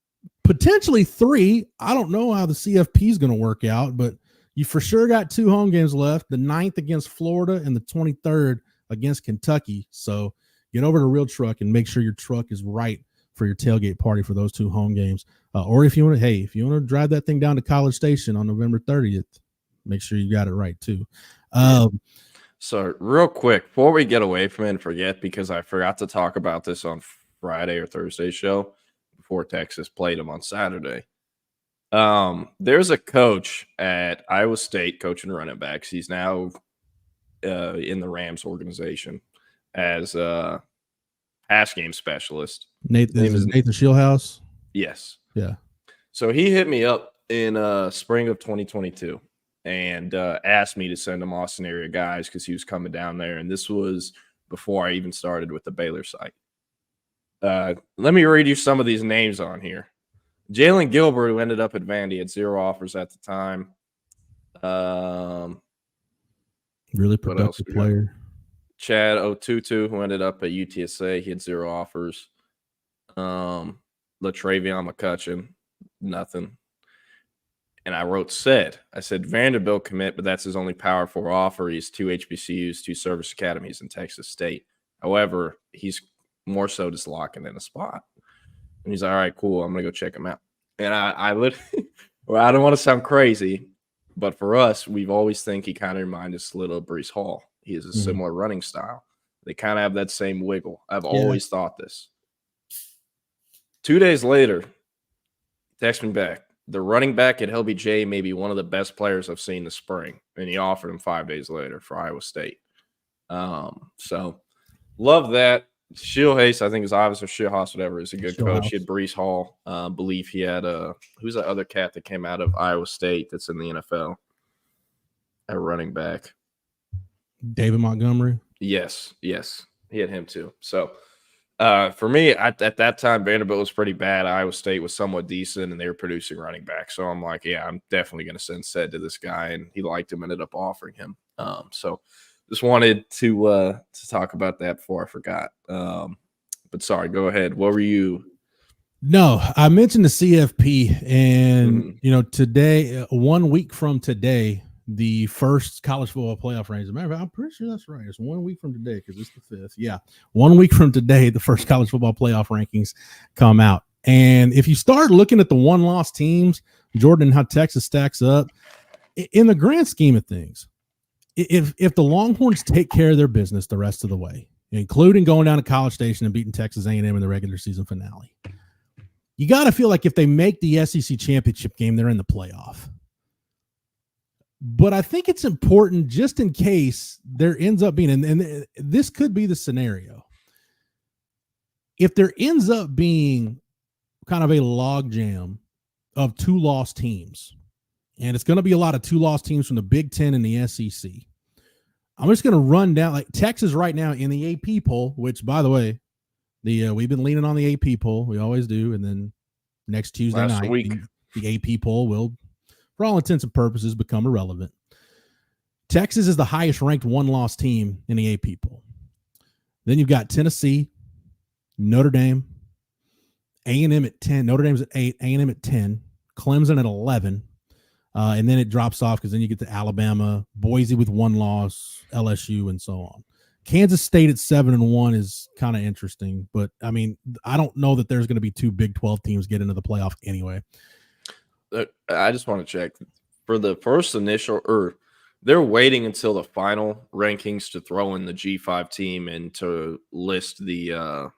potentially 3. I don't know how the CFP is going to work out, but you for sure got 2 home games left, the 9th against Florida and the 23rd against Kentucky. So get over to Real Truck and make sure your truck is right for your tailgate party for those 2 home games. Or if you want to drive that thing down to College Station on November 30th, make sure you got it right too. So real quick, before we get away from it and forget, because I forgot to talk about this on Friday or Thursday show before Texas played them on Saturday. There's a coach at Iowa State coaching running backs. He's now in the Rams organization as a pass game specialist. Nathan Shieldhouse? Yes. Yeah. So he hit me up in spring of 2022 and asked me to send him Austin area guys because he was coming down there. And this was before I even started with the Baylor site. Let me read you some of these names on here. Jalen Gilbert, who ended up at Vandy, had 0 offers at the time. Really productive player. Chad Otutu, who ended up at UTSA, he had 0 offers. LaTravion McCutcheon, nothing. And I said Vanderbilt commit, but that's his only Power 4 offer. He's 2 HBCUs, 2 service academies in Texas State. However, he's more so just locking in a spot. And he's like, all right, cool. I'm going to go check him out. And I literally, well, I don't want to sound crazy, but for us, we've always think he kind of reminds us a little of Breece Hall. He has a similar running style. They kind of have that same wiggle. I've always thought this. 2 days later, text me back. The running back at LBJ may be one of the best players I've seen this spring. And he offered him 5 days later for Iowa State. So love that. Shieldhouse, I think is obviously Shieldhouse, whatever, is a good coach. He had Breece Hall. Believe he had who's that other cat that came out of Iowa State that's in the NFL? A running back. David Montgomery? Yes. He had him too. So for me, at that time, Vanderbilt was pretty bad. Iowa State was somewhat decent, and they were producing running back. So I'm like, yeah, I'm definitely going to send Sed to this guy, and he liked him, ended up offering him. So just wanted to talk about that before I forgot. But sorry, go ahead. What were you? No, I mentioned the CFP, and today, 1 week from today, the first college football playoff rankings. Matter of fact, I'm pretty sure that's right. It's 1 week from today because it's the 5th. Yeah, 1 week from today, the first college football playoff rankings come out. And if you start looking at the 1-loss teams, Jordan, how Texas stacks up, in the grand scheme of things, if the Longhorns take care of their business the rest of the way, including going down to College Station and beating Texas A&M in the regular season finale, you got to feel like if they make the SEC championship game, they're in the playoff. But I think it's important just in case there ends up being, and this could be the scenario, if there ends up being kind of a logjam of 2 lost teams, and it's going to be a lot of 2 lost teams from the Big Ten and the SEC. I'm just going to run down, like Texas right now in the AP poll, which, by the way, we've been leaning on the AP poll. We always do. And then next Tuesday night, the AP poll will, for all intents and purposes, become irrelevant. Texas is the highest ranked 1-loss team in the AP poll. Then you've got Tennessee, Notre Dame, A&M at 10. Notre Dame's at 8, A&M at 10, Clemson at 11. And then it drops off because then you get to Alabama, Boise with 1 loss, LSU, and so on. Kansas State at 7-1 is kind of interesting, but I mean, I don't know that there's going to be 2 Big 12 teams get into the playoff anyway. I just want to check for the first initial, or they're waiting until the final rankings to throw in the G5 team and to list the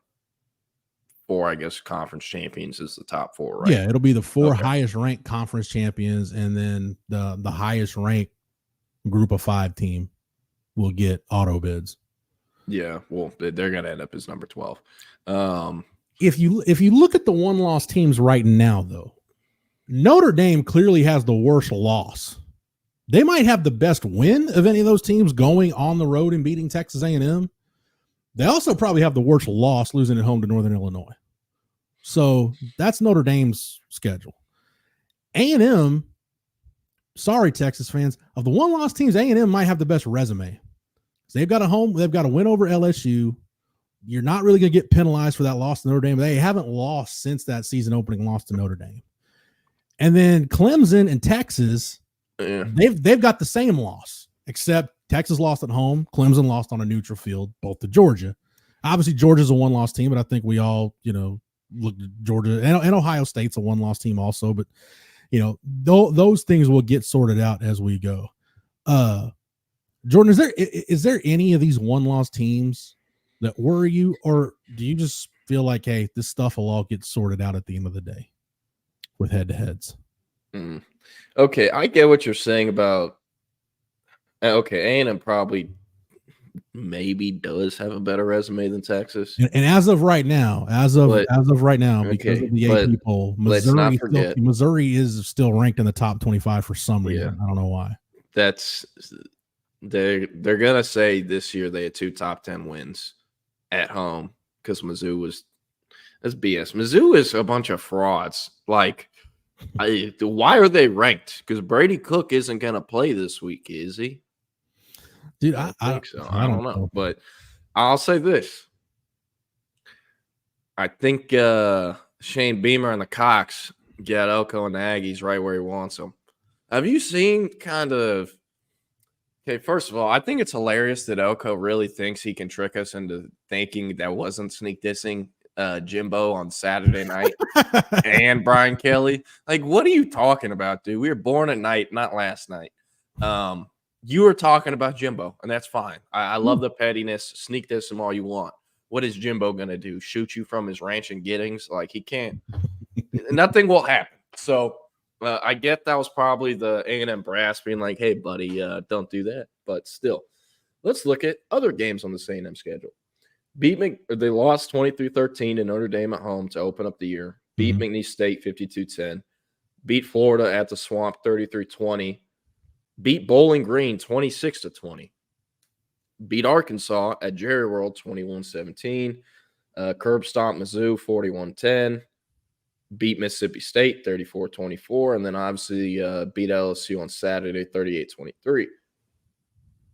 4, I guess, conference champions as the top 4, right? Yeah, it'll be the 4 highest ranked conference champions, and then the highest ranked group of 5 team will get auto bids. Yeah, well, they're going to end up as number 12. If you look at the 1-loss teams right now, though, Notre Dame clearly has the worst loss. They might have the best win of any of those teams going on the road and beating Texas A&M. They also probably have the worst loss, losing at home to Northern Illinois. So that's Notre Dame's schedule. A&M, sorry, Texas fans, of the 1-loss teams, A&M might have the best resume. They've got a win over LSU. you're not really going to get penalized for that loss to Notre Dame. They haven't lost since that season opening loss to Notre Dame. And then Clemson and Texas, they've got the same loss, except Texas lost at home. Clemson lost on a neutral field, both to Georgia. Obviously, Georgia's a one-loss team, but I think we all, look at Georgia and Ohio State's a one-loss team also. But, those things will get sorted out as we go. Jordan, is there any of these one-loss teams that worry you, or do you just feel like, hey, this stuff will all get sorted out at the end of the day with head-to-heads? Okay, I get what you're saying about. Okay, A&M probably maybe does have a better resume than Texas. And as of right now, because of the AP poll, Missouri is still ranked in the top 25 for some reason. I don't know why. They're gonna say this year they had 2 top 10 wins at home because that's BS. Mizzou is a bunch of frauds. Like, why are they ranked? Because Brady Cook isn't gonna play this week, is he? Dude, I think so. I don't know. But I'll say this. I think Shane Beamer and the Cox get Elco and the Aggies right where he wants them. Have you seen kind of – okay, first of all, I think it's hilarious that Elco really thinks he can trick us into thinking that wasn't sneak dissing Jimbo on Saturday night and Brian Kelly. Like, what are you talking about, dude? We were born at night, not last night. You were talking about Jimbo, and that's fine. I love the pettiness. Sneak diss him all you want. What is Jimbo going to do? Shoot you from his ranch in Giddings? Like, he can't. Nothing will happen. So I get that was probably the A&M brass being like, hey, buddy, don't do that. But still, let's look at other games on the A&M schedule. They lost 23-13 to Notre Dame at home to open up the year. Beat McNeese State 52-10. Beat Florida at the Swamp 33-20. Beat Bowling Green 26-20. Beat Arkansas at Jerry World 21-17. Curb stomp Mizzou 41-10. Beat Mississippi State 34-24. And then obviously beat LSU on Saturday 38-23.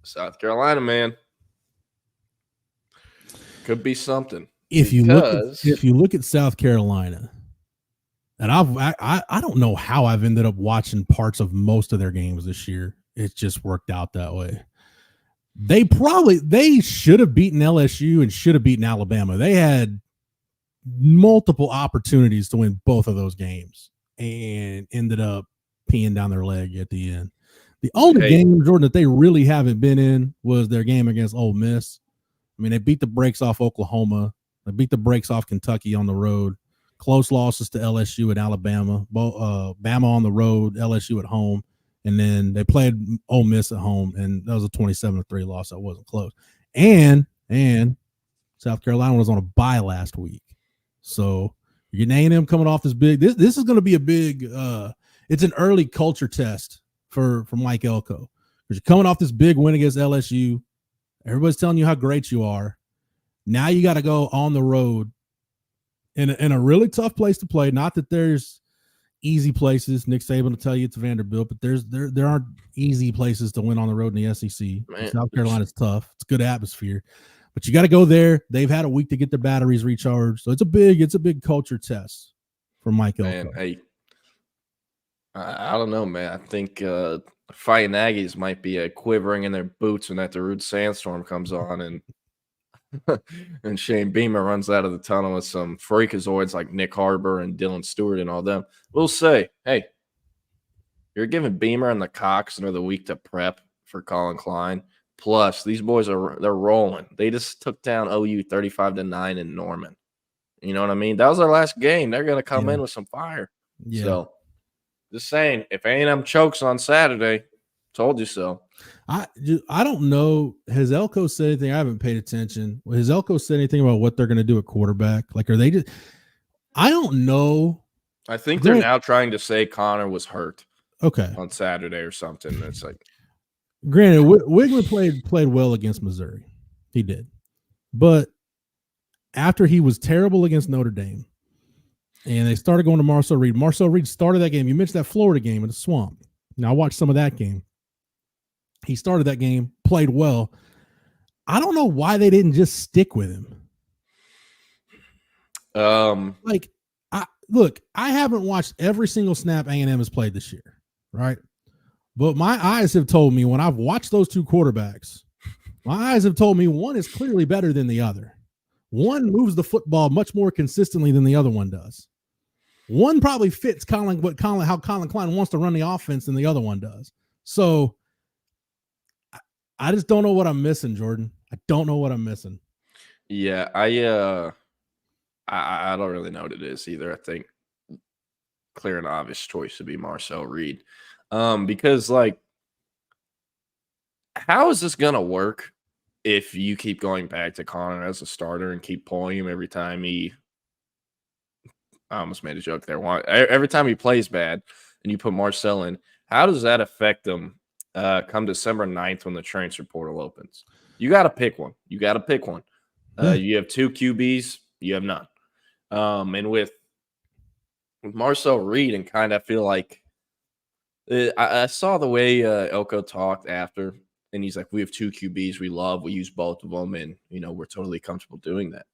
South Carolina, man. Could be something. If you look at South Carolina, and I don't know how I've ended up watching parts of most of their games this year. It's just worked out that way. They should have beaten LSU and should have beaten Alabama. They had multiple opportunities to win both of those games and ended up peeing down their leg at the end. The only game, Jordan, that they really haven't been in was their game against Ole Miss. I mean, they beat the brakes off Oklahoma. They beat the brakes off Kentucky on the road. Close losses to LSU and Alabama. Bama on the road, LSU at home. And then they played Ole Miss at home, and that was a 27-3 loss. That wasn't close. And South Carolina was on a bye last week. So you're getting A&M coming off this big. This is going to be a big it's an early culture test for Mike Elko. Because you're coming off this big win against LSU. Everybody's telling you how great you are. Now you got to go on the road in a really tough place to play. Not that there's easy places. Nick Saban will tell you it's Vanderbilt, but there aren't easy places to win on the road in the SEC. Man, South Carolina's tough. It's good atmosphere, but you got to go there. They've had a week to get their batteries recharged, so it's a big culture test for Mike Elko. Hey, I don't know, man. I think fighting Aggies might be a quivering in their boots when that Darude sandstorm comes on and and Shane Beamer runs out of the tunnel with some freakazoids like Nick Harbor and Dylan Stewart and all them. We'll say, hey, you're giving Beamer and the Cox another week to prep for Colin Klein. Plus, these boys they're rolling. They just took down OU 35-9 in Norman. You know what I mean? That was their last game. They're going to come in with some fire. Yeah. So, just saying, if A&M chokes on Saturday, told you so. I don't know. Has Elko said anything? I haven't paid attention. Has Elko said anything about what they're going to do at quarterback? Like, are they just – I don't know. I think they're now trying to say Connor was hurt. Okay. On Saturday or something. It's like – granted, Wiggler played well against Missouri. He did. But after he was terrible against Notre Dame, and they started going to Marcel Reed. Marcel Reed started that game. You mentioned that Florida game in the Swamp. Now, I watched some of that game. He started that game, played well. I don't know why they didn't just stick with him. Like, I haven't watched every single snap A&M has played this year, right? But my eyes have told me when I've watched those two quarterbacks, my eyes have told me one is clearly better than the other. One moves the football much more consistently than the other one does. One probably fits how Colin Klein wants to run the offense than the other one does. So I just don't know what I'm missing, Jordan. I don't know what I'm missing. Yeah, I don't really know what it is either. I think clear and obvious choice would be Marcel Reed. Because like, how is this gonna work if you keep going back to Connor as a starter and keep pulling him every time I almost made a joke there. Every time he plays bad and you put Marcel in, how does that affect them come December 9th when the transfer portal opens? You got to pick one. You got to pick one. You have two QBs. You have none. And with Marcel Reed, and kind of feel like I saw the way Elco talked after, and he's like, we have two QBs we love. We use both of them, and, we're totally comfortable doing that.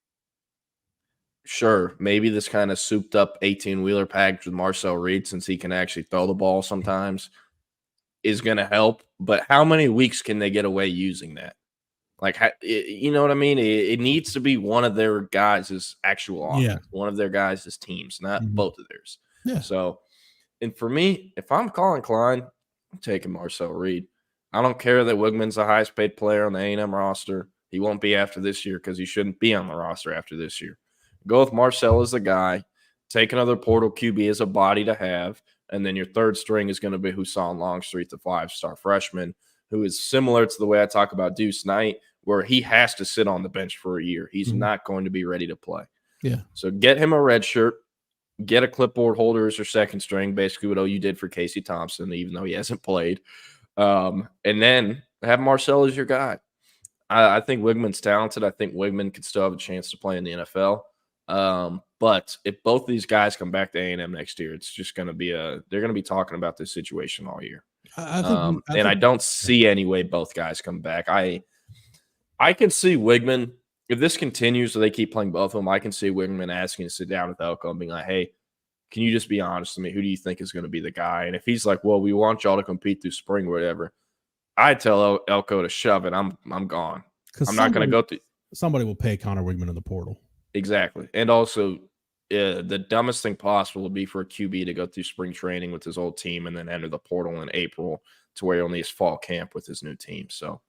Sure, maybe this kind of souped up 18-wheeler package with Marcel Reed, since he can actually throw the ball sometimes, is going to help. But how many weeks can they get away using that? Like, you know what I mean? It needs to be one of their guys' actual offense, one of their guys' teams, not both of theirs. Yeah. So, and for me, if I'm Colin Klein, I'm taking Marcel Reed. I don't care that Wigman's the highest paid player on the A&M roster. He won't be after this year because he shouldn't be on the roster after this year. Go with Marcel as the guy. Take another portal QB as a body to have. And then your third string is going to be Hussein Longstreet, the 5-star freshman, who is similar to the way I talk about Deuce Knight, where he has to sit on the bench for a year. He's not going to be ready to play. Yeah. So get him a red shirt, get a clipboard holder as your second string, basically what OU did for Casey Thompson, even though he hasn't played. And then have Marcel as your guy. I think Wigman's talented. I think Wigman could still have a chance to play in the NFL. But if both of these guys come back to A&M next year, it's just going to be they're going to be talking about this situation all year. I don't see any way both guys come back. I can see Wigman, if this continues, so they keep playing both of them, I can see Wigman asking to sit down with Elco and being like, hey, can you just be honest with me? Who do you think is going to be the guy? And if he's like, well, we want y'all to compete through spring or whatever, I tell Elco to shove it. I'm gone. I'm not going to go through. Somebody will pay Connor Wigman in the portal. Exactly. And also, the dumbest thing possible would be for a QB to go through spring training with his old team and then enter the portal in April to where he only has fall camp with his new team. So,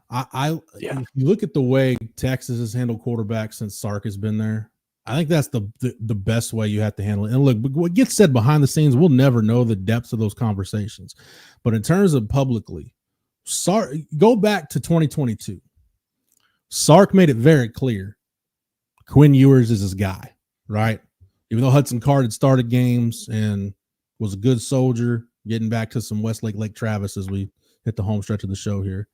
if you look at the way Texas has handled quarterbacks since Sark has been there, I think that's the best way you have to handle it. And look, what gets said behind the scenes, we'll never know the depths of those conversations. But in terms of publicly, Sark, go back to 2022. Sark made it very clear Quinn Ewers is his guy, right? Even though Hudson Card had started games and was a good soldier, getting back to some Westlake Lake Travis as we hit the home stretch of the show here.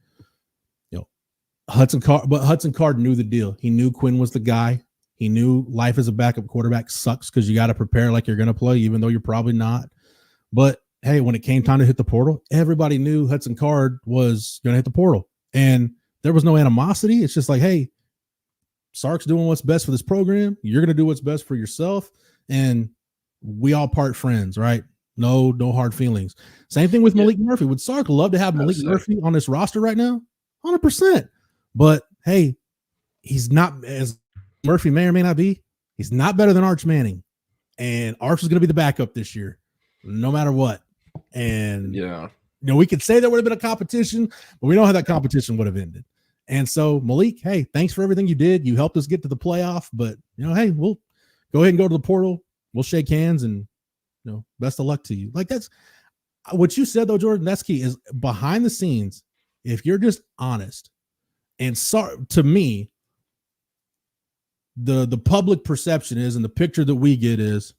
Hudson Card knew the deal. He knew Quinn was the guy. He knew life as a backup quarterback sucks because you got to prepare like you're going to play, even though you're probably not. But hey, when it came time to hit the portal, everybody knew Hudson Card was going to hit the portal. And there was no animosity. It's just like, hey, Sark's doing what's best for this program. You're going to do what's best for yourself. And we all part friends, right? No hard feelings. Same thing with Malik Murphy. Would Sark love to have Malik Murphy on this roster right now? 100%. But hey, he's not, as Murphy may or may not be, he's not better than Arch Manning. And Arch is going to be the backup this year, no matter what. And we could say there would have been a competition, but we know how that competition would have ended. And so Malik, hey, thanks for everything you did. You helped us get to the playoff, but hey, we'll go ahead and go to the portal. We'll shake hands and best of luck to you. Like, that's what you said though, Jordan. That's key, is behind the scenes. If you're just honest, and to me, the public perception is, and the picture that we get is,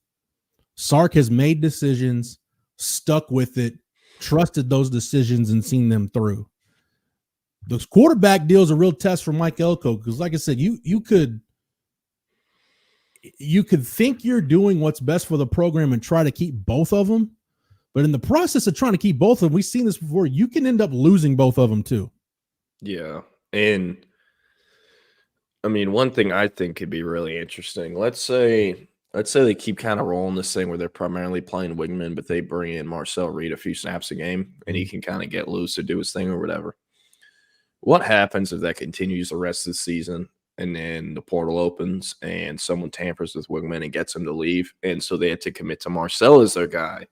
Sark has made decisions, stuck with it, trusted those decisions, and seen them through. Those quarterback deals are a real test for Mike Elco, because like I said, you could think you're doing what's best for the program and try to keep both of them, but in the process of trying to keep both of them, we've seen this before, you can end up losing both of them too. Yeah. And I mean, one thing I think could be really interesting. Let's say they keep kind of rolling this thing where they're primarily playing wingman, but they bring in Marcel Reed a few snaps a game, and he can kind of get loose or do his thing or whatever. What happens if that continues the rest of the season, and then the portal opens and someone tampers with wingman and gets him to leave, and so they had to commit to Marcel as their guy?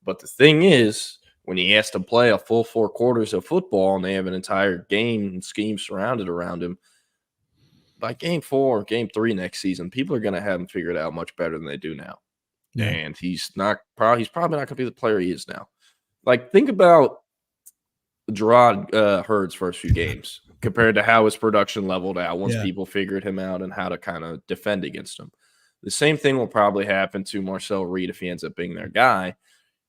But the thing is, when he has to play a full 4 quarters of football and they have an entire game and scheme surrounded around him, by game 4 or game 3 next season, people are going to have him figured out much better than they do now. Yeah. And he's probably not going to be the player he is now. Like, think about Gerard Hurd's first few games compared to how his production leveled out once people figured him out and how to kind of defend against him. The same thing will probably happen to Marcel Reed if he ends up being their guy.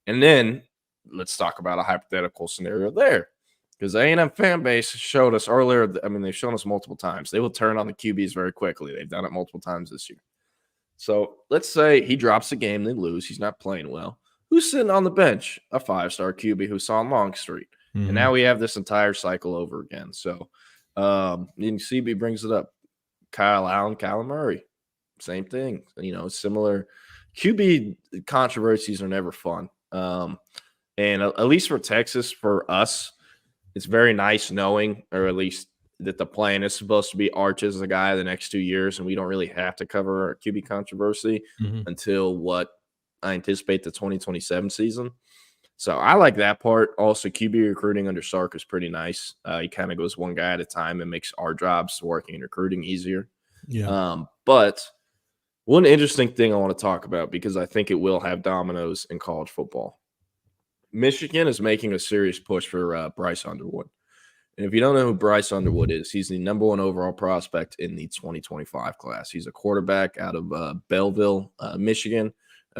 And then let's talk about a hypothetical scenario there, because the A&M fan base showed us earlier. I mean, they've shown us multiple times. They will turn on the QBs very quickly. They've done it multiple times this year. So let's say he drops a game, they lose. He's not playing well. Who's sitting on the bench? A 5-star QB who saw on Longstreet. Mm-hmm. And now we have this entire cycle over again. So CB brings it up. Kyle Allen, Kyler Murray, same thing. You know, similar. QB controversies are never fun. And at least for Texas, for us, it's very nice knowing, or at least that the plan is supposed to be Arch as the guy the next 2 years, and we don't really have to cover our QB controversy until what I anticipate the 2027 season. So I like that part. Also, QB recruiting under Sark is pretty nice. He kind of goes one guy at a time and makes our jobs working in recruiting easier. Yeah. But one interesting thing I want to talk about, because I think it will have dominoes in college football. Michigan is making a serious push for Bryce Underwood. And if you don't know who Bryce Underwood is, he's the number 1 overall prospect in the 2025 class. He's a quarterback out of Belleville, Michigan,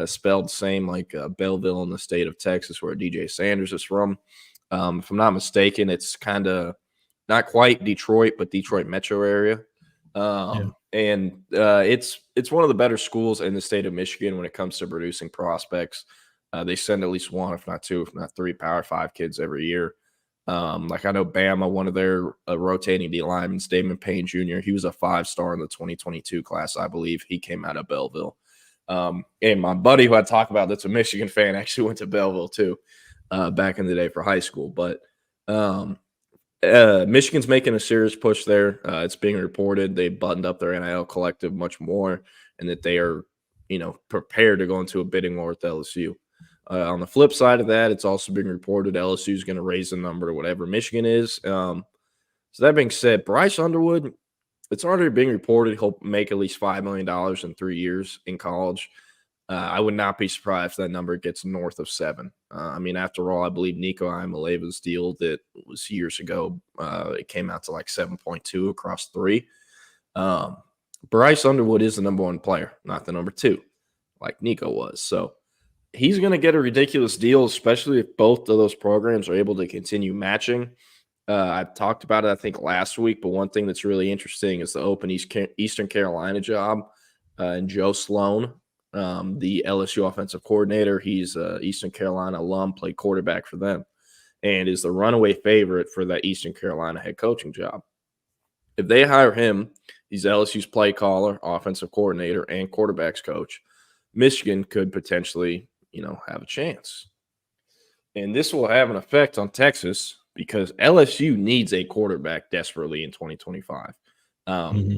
spelled the same like Belleville in the state of Texas, where DJ Sanders is from. If I'm not mistaken, it's kind of not quite Detroit, but Detroit metro area. And it's one of the better schools in the state of Michigan when it comes to producing prospects. They send at least 1, if not 2, if not 3 Power 5 kids every year. Like I know Bama, one of their rotating D linemen, Damon Payne Jr., he was a 5-star in the 2022 class, I believe. He came out of Belleville. And my buddy who I talk about that's a Michigan fan actually went to Belleville too, back in the day for high school. But Michigan's making a serious push there. It's being reported they buttoned up their NIL collective much more, and that they are, prepared to go into a bidding war with LSU. On the flip side of that, it's also being reported LSU is going to raise the number to whatever Michigan is. So that being said, Bryce Underwood, it's already being reported he'll make at least $5 million in 3 years in college. I would not be surprised if that number gets north of 7. I mean, after all, I believe Nico Imaleva's deal that was years ago, it came out to like 7.2 across 3. Bryce Underwood is the number 1 player, not the number 2, like Nico was. So he's going to get a ridiculous deal, especially if both of those programs are able to continue matching. I talked about it, I think, last week, but one thing that's really interesting is the open Eastern Carolina job. And Joe Sloan, the LSU offensive coordinator, he's an Eastern Carolina alum, played quarterback for them, and is the runaway favorite for that Eastern Carolina head coaching job. If they hire him, he's LSU's play caller, offensive coordinator, and quarterbacks coach. Michigan could potentially, have a chance. And this will have an effect on Texas because LSU needs a quarterback desperately in 2025.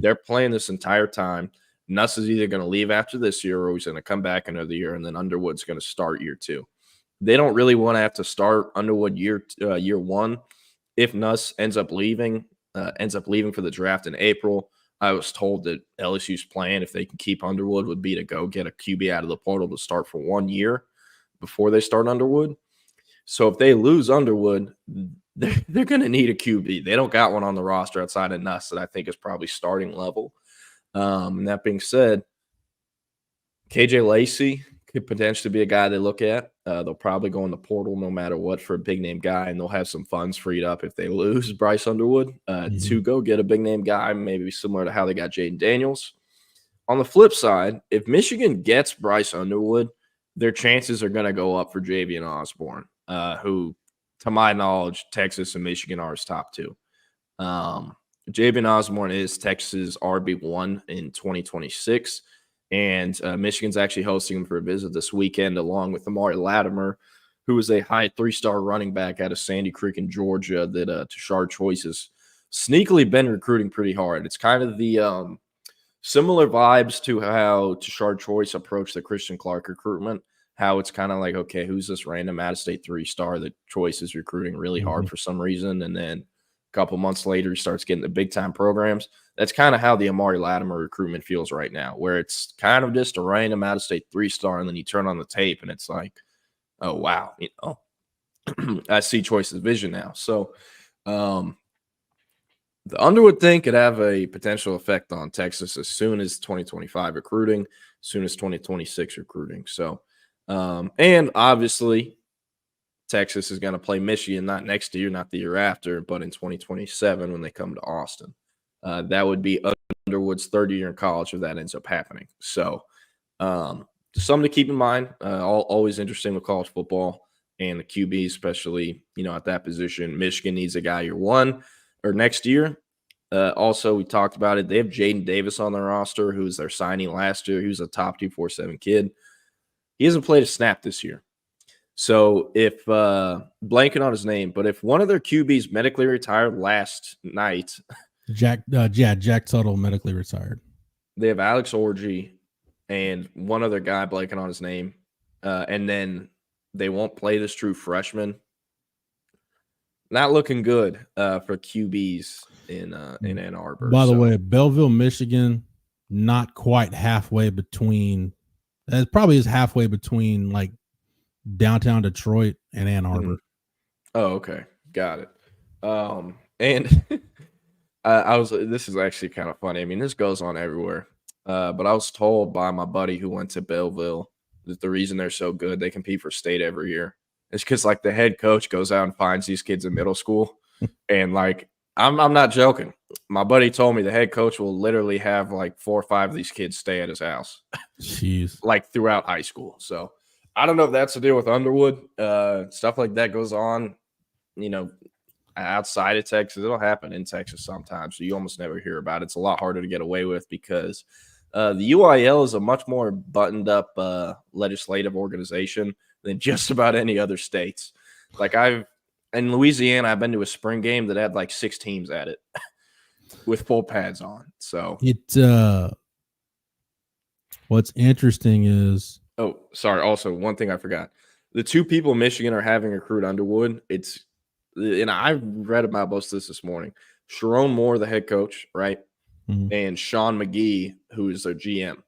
They're playing this entire time. Nuss is either going to leave after this year or he's going to come back another year, and then Underwood's going to start year 2. They don't really want to have to start Underwood year 1. If Nuss ends up leaving for the draft in April, I was told that LSU's plan, if they can keep Underwood, would be to go get a QB out of the portal to start for 1 year before they start Underwood. So if they lose Underwood, they're going to need a QB. They don't got one on the roster outside of Nuss that I think is probably starting level. And that being said, KJ Lacey could potentially be a guy they look at. They'll probably go in the portal no matter what for a big-name guy, and they'll have some funds freed up if they lose Bryce Underwood to go get a big-name guy, maybe similar to how they got Jaden Daniels. On the flip side, if Michigan gets Bryce Underwood, their chances are going to go up for Javian Osborne, who, to my knowledge, Texas and Michigan are his top 2. Jabin Osborne is Texas RB1 in 2026. And Michigan's actually hosting him for a visit this weekend, along with Amari Latimer, who is a high 3-star running back out of Sandy Creek in Georgia that Tashard Choice has sneakily been recruiting pretty hard. It's kind of the similar vibes to how Tashard Choice approached the Christian Clark recruitment, how it's kind of like, okay, who's this random out-of-state 3-star that Choice is recruiting really hard for some reason, and then a couple months later he starts getting the big-time programs. That's kind of how the Amari Latimer recruitment feels right now, where it's kind of just a random out-of-state 3-star, and then you turn on the tape, and it's like, oh, wow, I see Choice's vision now. So the Underwood thing could have a potential effect on Texas as soon as 2025 recruiting, as soon as 2026 recruiting. So, and obviously, Texas is going to play Michigan not next year, not the year after, but in 2027 when they come to Austin. That would be Underwood's third year in college if that ends up happening. So, something to keep in mind. Always interesting with college football and the QB, especially at that position. Michigan needs a guy year one or next year. Also, we talked about it. They have Jaden Davis on their roster, who was their signing last year. He was a top 247 kid. He hasn't played a snap this year. So if blanking on his name, but if one of their QBs medically retired last night, Jack Tuttle medically retired. They have Alex Orji and one other guy blanking on his name, and then they won't play this true freshman. Not looking good for QBs in Ann Arbor. By the way, Belleville, Michigan, not quite halfway between. It probably is halfway between like downtown Detroit and Ann Arbor. Oh, okay, got it. And I was. This is actually kind of funny. I mean, this goes on everywhere. But I was told by my buddy who went to Belleville that the reason they're so good, they compete for state every year. It's because like the head coach goes out and finds these kids in middle school, and like I'm not joking. My buddy told me the head coach will literally have like 4 or 5 of these kids stay at his house. Jeez. Like throughout high school. So I don't know if that's to do with Underwood. Stuff like that goes on, outside of Texas. It'll happen in Texas sometimes. So you almost never hear about it. It's a lot harder to get away with because the UIL is a much more buttoned up legislative organization than just about any other states. Like in Louisiana, I've been to a spring game that had like 6 teams at it with full pads on. So what's interesting is, oh, sorry. Also, one thing I forgot: the 2 people in Michigan are having recruit Underwood. And I read about this morning. Sharon Moore, the head coach, right, and Sean McGee, who is their GM.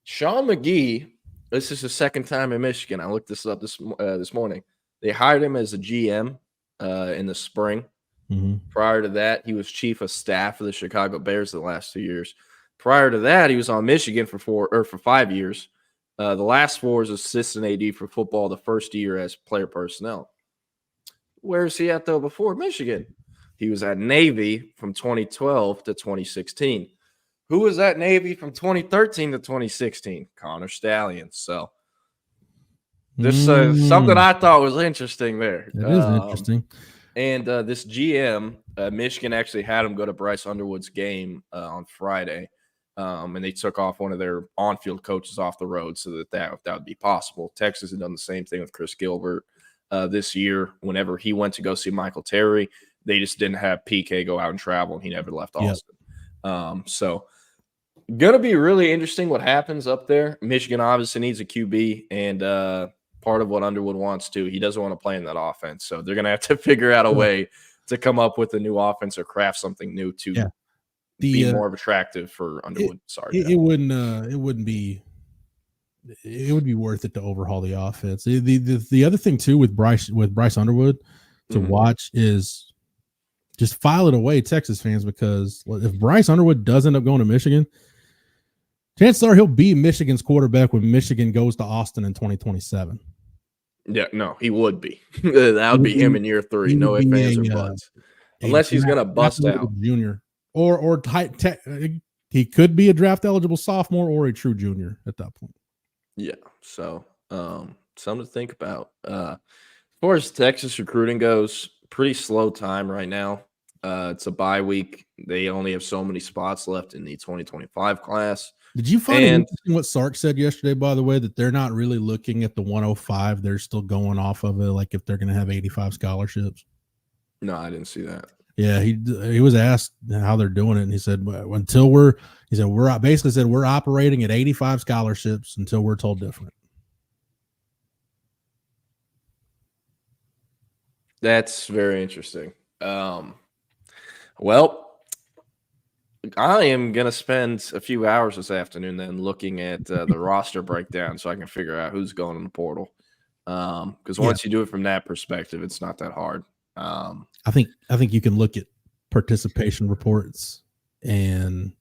Sean McGee. This is his second time in Michigan. I looked this up this morning. They hired him as a GM in the spring. Prior to that, he was chief of staff of the Chicago Bears the last 2 years. Prior to that, he was on Michigan for 5 years. The last 4 is assistant AD for football, the first year as player personnel. Where is he at, though, before Michigan? He was at Navy from 2012 to 2016. Who was at Navy from 2013 to 2016? Connor Stallion. So this something I thought was interesting there. It is interesting. And this GM, Michigan actually had him go to Bryce Underwood's game on Friday, and they took off one of their on-field coaches off the road so that would be possible. Texas had done the same thing with Chris Gilbert this year. Whenever he went to go see Michael Terry, they just didn't have PK go out and travel, and he never left Austin. So going to be really interesting what happens up there. Michigan obviously needs a QB, and part of what Underwood wants to. He doesn't want to play in that offense. So they're going to have to figure out a way to come up with a new offense or craft something new to be more attractive for Underwood. It would be worth it to overhaul the offense. The other thing too with Bryce Underwood to watch is just file it away, Texas fans, because if Bryce Underwood does end up going to Michigan, chances are he'll be Michigan's quarterback when Michigan goes to Austin in 2027. Yeah, no, he would be. That would be him in year 3. No ifs, ands, or buts. Unless he's going to bust out. Junior. Or he could be a draft eligible sophomore or a true junior at that point. Yeah. So something to think about. As far as Texas recruiting goes, pretty slow time right now. It's a bye week. They only have so many spots left in the 2025 class. Did you find it interesting what Sark said yesterday, by the way, that they're not really looking at the 105? They're still going off of it, like if they're going to have 85 scholarships. No, I didn't see that. Yeah, he was asked how they're doing it, and he said we're operating at 85 scholarships until we're told different. That's very interesting. Well, I am going to spend a few hours this afternoon then looking at the roster breakdown so I can figure out who's going in the portal. Because once you do it from that perspective, it's not that hard. I think you can look at participation reports and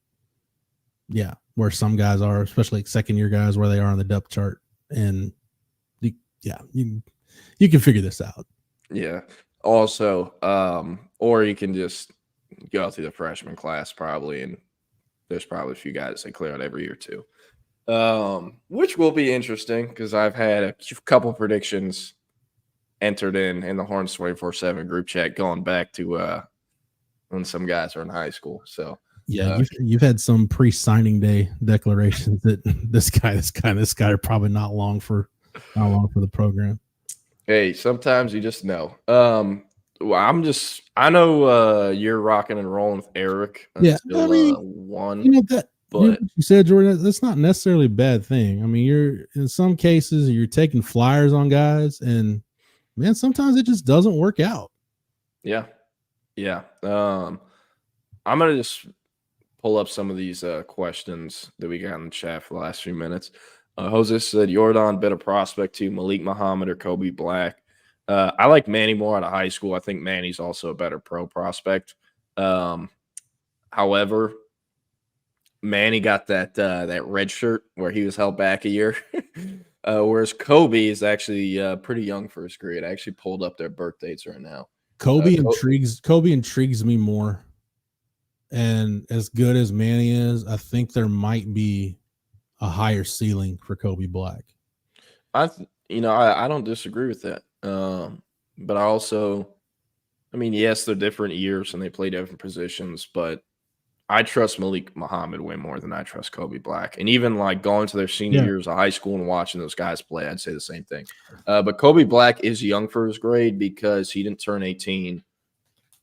where some guys are, especially like second-year guys, where they are on the depth chart. And you can figure this out. Yeah. Also, or you can just go through the freshman class probably, and there's probably a few guys that clear out every year too, which will be interesting because I've had a couple predictions entered in the Horns 24/7 group chat going back to when some guys are in high school. So you've had some pre-signing day declarations that this guy are probably not long for the program. Hey, sometimes you just know. I know you're rocking and rolling with Eric until one. You said, Jordan, that's not necessarily a bad thing. I mean, you're in some cases you're taking flyers on guys, and man, sometimes it just doesn't work out. Yeah. I'm gonna just pull up some of these questions that we got in the chat for the last few minutes. Jose said, Jordan, better prospect to Malik Muhammad or Kobe Black. I like Manny more out of high school. I think Manny's also a better pro prospect. However, Manny got that red shirt where he was held back a year, whereas Kobe is actually pretty young for his grade. I actually pulled up their birth dates right now. Kobe intrigues me more, and as good as Manny is, I think there might be a higher ceiling for Kobe Black. I don't disagree with that. But I mean, yes, they're different years and they play different positions, but I trust Malik Muhammad way more than I trust Kobe Black. And even like going to their senior years of high school and watching those guys play, I'd say the same thing. But Kobe Black is young for his grade because he didn't turn 18.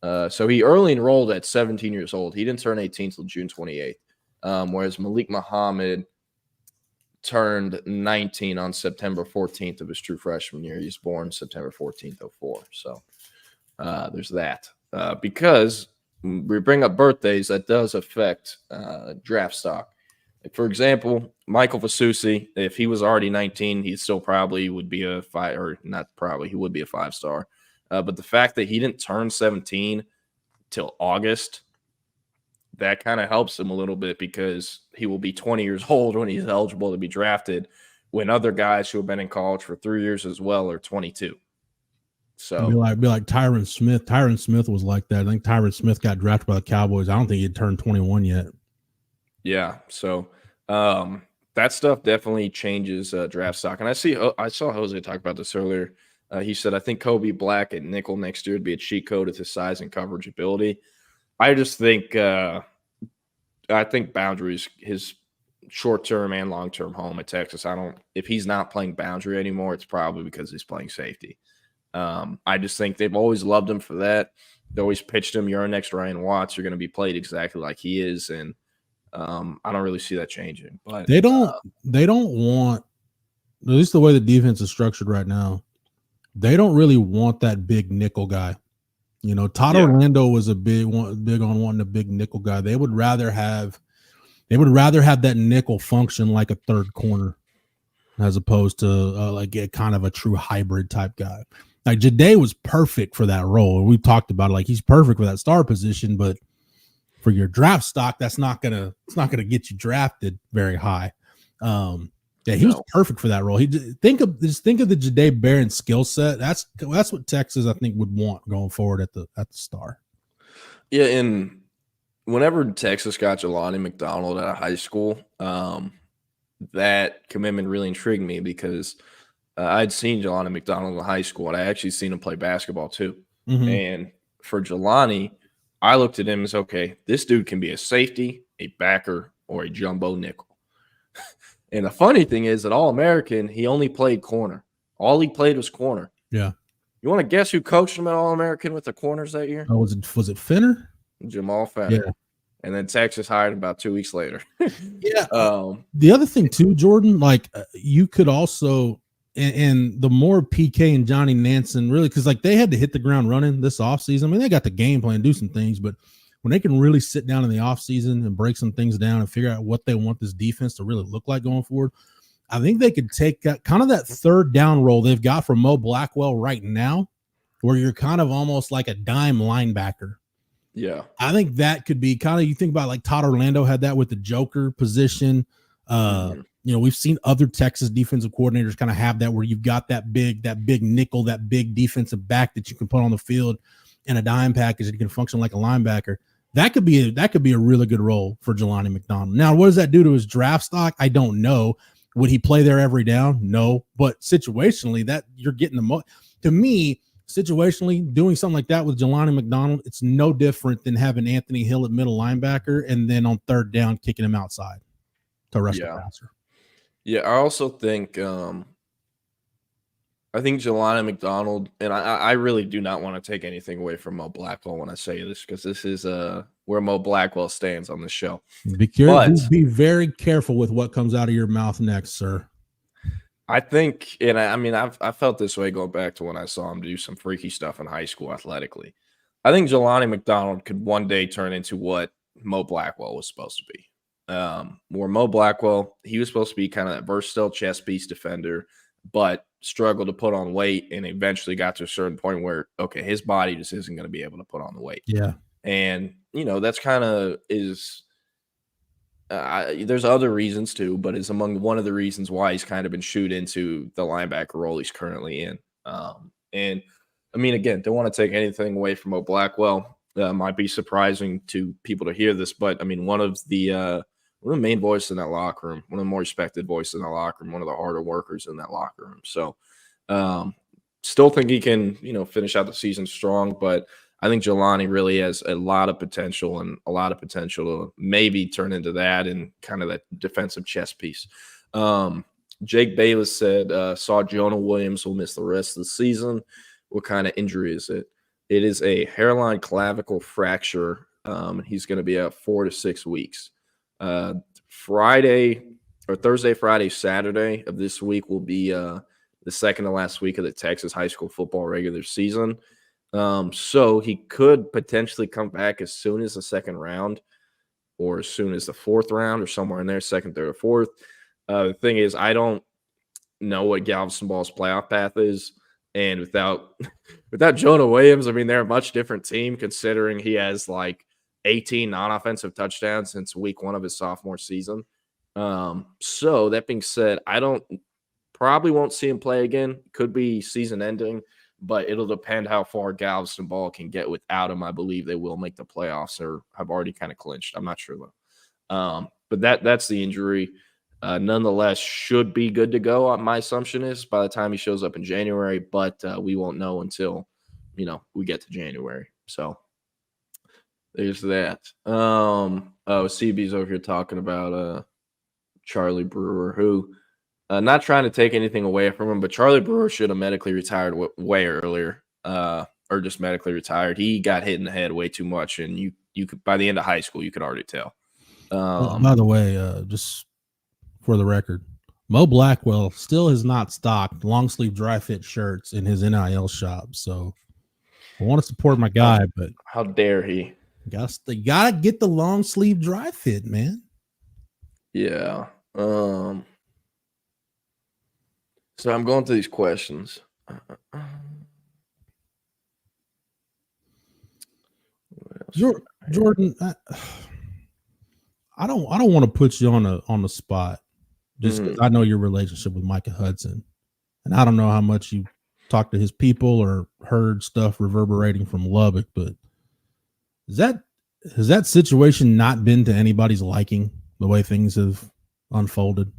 So he early enrolled at 17 years old. He didn't turn 18 until June 28th. Whereas Malik Muhammad turned 19 on September 14th of his true freshman year. He's born September 14th, 04. So there's that. Because we bring up birthdays, that does affect draft stock. Like for example, Michael Vasusi, if he was already 19, he still probably would be a five, or not probably, he would be a 5-star. But the fact that he didn't turn 17 till August, that kind of helps him a little bit because he will be 20 years old when he's eligible to be drafted, when other guys who have been in college for 3 years as well are 22. So be like Tyron Smith. Tyron Smith was like that. I think Tyron Smith got drafted by the Cowboys. I don't think he'd turned 21 yet. Yeah. So that stuff definitely changes draft stock. And I saw Jose talk about this earlier. He said, I think Kobe Black at nickel next year would be a cheat code with his size and coverage ability. I just think boundaries, his short-term and long-term home at Texas. If he's not playing boundary anymore, it's probably because he's playing safety. I just think they've always loved him for that. They always pitched him, you're our next Ryan Watts. You're going to be played exactly like he is. And I don't really see that changing. But they don't want, at least the way the defense is structured right now, they don't really want that big nickel guy. You know, Todd Orlando was big on wanting a big nickel guy. They would rather have that nickel function like a third corner as opposed to like a kind of a true hybrid type guy. Like Jade was perfect for that role. We've talked about it, like he's perfect for that star position, but for your draft stock, it's not gonna get you drafted very high. He was perfect for that role. Think of the Jade Barron skill set. That's what Texas, I think, would want going forward at the star. Yeah, and whenever Texas got Jelani McDonald out of high school, that commitment really intrigued me because I'd seen Jelani McDonald in high school, and I actually seen him play basketball too. Mm-hmm. And for Jelani, I looked at him as, okay, this dude can be a safety, a backer, or a jumbo nickel. And the funny thing is that All-American, he only played corner. All he played was corner. Yeah. You want to guess who coached him at All-American with the corners that year? Oh, was it Fenner? Jamal Fenner. Yeah. And then Texas hired him about 2 weeks later. Yeah. The other thing too, Jordan, like you could also, and the more PK and Johnny Nansen really, because like they had to hit the ground running this offseason. I mean, they got the game plan, do some things, but when they can really sit down in the offseason and break some things down and figure out what they want this defense to really look like going forward, I think they could take kind of that third down role they've got from Mo Blackwell right now, where you're kind of almost like a dime linebacker. Yeah. I think that could be kind of, you think about like Todd Orlando had that with the Joker position. We've seen other Texas defensive coordinators kind of have that, where you've got that big nickel, that big defensive back that you can put on the field in a dime package that can function like a linebacker. That could be a really good role for Jelani McDonald. Now, what does that do to his draft stock? I don't know. Would he play there every down? No. But situationally, that you're getting the most. To me, situationally, doing something like that with Jelani McDonald, it's no different than having Anthony Hill at middle linebacker and then on third down kicking him outside to rush the passer. Yeah, I also think Jelani McDonald, and I really do not want to take anything away from Mo Blackwell when I say this, because this is where Mo Blackwell stands on this show. Be careful. Be very careful with what comes out of your mouth next, sir. I think, and I felt this way going back to when I saw him do some freaky stuff in high school athletically. I think Jelani McDonald could one day turn into what Mo Blackwell was supposed to be. Where Mo Blackwell, he was supposed to be kind of that versatile chess piece defender, but struggled to put on weight and eventually got to a certain point where, okay, his body just isn't going to be able to put on the weight. Yeah. And, that's kind of is there's other reasons too, but it's among one of the reasons why he's kind of been shooed into the linebacker role he's currently in. And I mean, again, don't want to take anything away from Mo Blackwell. Might be surprising to people to hear this, but I mean, one of the main voices in that locker room, one of the more respected voices in that locker room, one of the harder workers in that locker room. So still think he can, finish out the season strong, but I think Jelani really has a lot of potential to maybe turn into that and kind of that defensive chess piece. Jake Bayless said, saw Jonah Williams will miss the rest of the season. What kind of injury is it? It is a hairline clavicle fracture. He's going to be out 4 to 6 weeks. Thursday, Friday, Saturday of this week will be the second to last week of the Texas high school football regular season. So he could potentially come back as soon as the second round or as soon as the fourth round or somewhere in there, second, third, or fourth. The thing is, I don't know what Galveston Ball's playoff path is. And without Jonah Williams, I mean, they're a much different team considering he has like 18 non-offensive touchdowns since week 1 of his sophomore season. So that being said, probably won't see him play again. Could be season ending, but it'll depend how far Galveston Ball can get without him. I believe they will make the playoffs or have already kind of clinched. I'm not sure though. But that's the injury. Nonetheless, should be good to go. My assumption is by the time he shows up in January, but we won't know until, we get to January. So there's that. CB's over here talking about Charlie Brewer, who not trying to take anything away from him, but Charlie Brewer should have medically retired way earlier, or just medically retired. He got hit in the head way too much, and you could, by the end of high school, you could already tell. By the way, just for the record, Mo Blackwell still has not stocked long sleeve dry fit shirts in his NIL shop. So I want to support my guy, but how dare he? You gotta get the long sleeve dry fit, man. Yeah. So I'm going through these questions. Jordan, I don't want to put you on the spot, just because I know your relationship with Micah Hudson, and I don't know how much you talked to his people or heard stuff reverberating from Lubbock, but has that situation not been to anybody's liking, the way things have unfolded?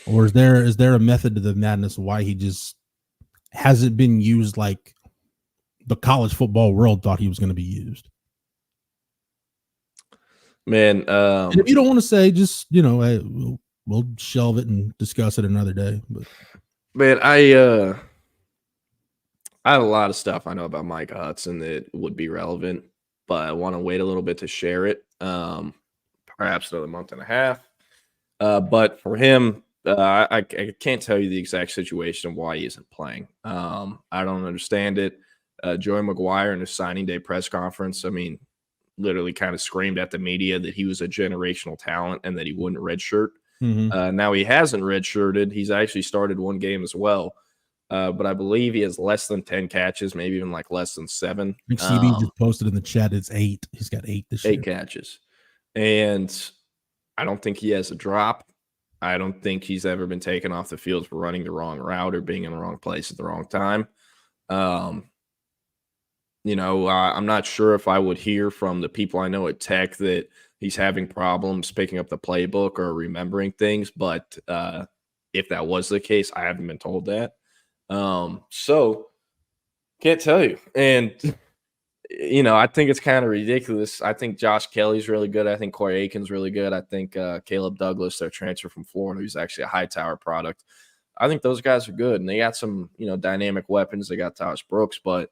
Or is there a method to the madness why he just hasn't been used like the college football world thought he was going to be used. Man, and if you don't want to say, just, you know, hey, we'll shelve it and discuss it another day. But man, I have a lot of stuff I know about Micah Hudson that would be relevant, but I want to wait a little bit to share it. Perhaps another month and a half. But for him, I can't tell you the exact situation of why he isn't playing. I don't understand it. Joey McGuire in his signing day press conference, I mean, literally kind of screamed at the media that he was a generational talent and that he wouldn't redshirt. Now he hasn't redshirted. He's actually started one game as well. But I believe he has less than 10 catches, maybe even like less than 7. I think CB just posted in the chat it's 8. He's got 8 this year. 8 catches. And I don't think he has a drop. I don't think he's ever been taken off the field for running the wrong route or being in the wrong place at the wrong time. You know, I'm not sure if I would hear from the people I know at Tech that he's having problems picking up the playbook or remembering things. But if that was the case, I haven't been told that. So can't tell you. And, you know, I think it's kind of ridiculous. I think Josh Kelly's really good. I think Corey Aiken's really good. I think Caleb Douglas, their transfer from Florida, who's actually a Hightower product. I think those guys are good. And they got some, you know, dynamic weapons. They got Tosh Brooks, but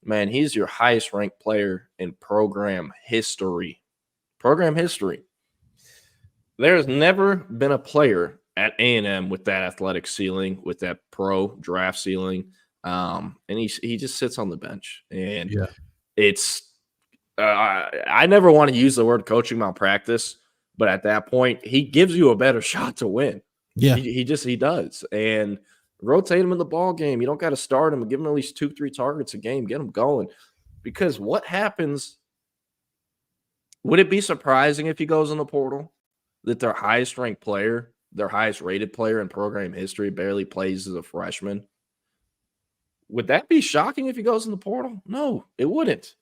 man, he's your highest ranked player in program history. Program history. There's never been a player at A&M with that athletic ceiling, with that pro draft ceiling. And he just sits on the bench. And it's I never want to use the word coaching malpractice, but at that point, he gives you a better shot to win. Yeah. He does. And rotate him in the ball game. You don't got to start him and give him at least 2-3 targets a game. Get him going. Because what happens, would it be surprising if he goes in the portal that their highest ranked player, their highest rated player in program history, barely plays as a freshman? Would that be shocking if he goes in the portal? No, it wouldn't.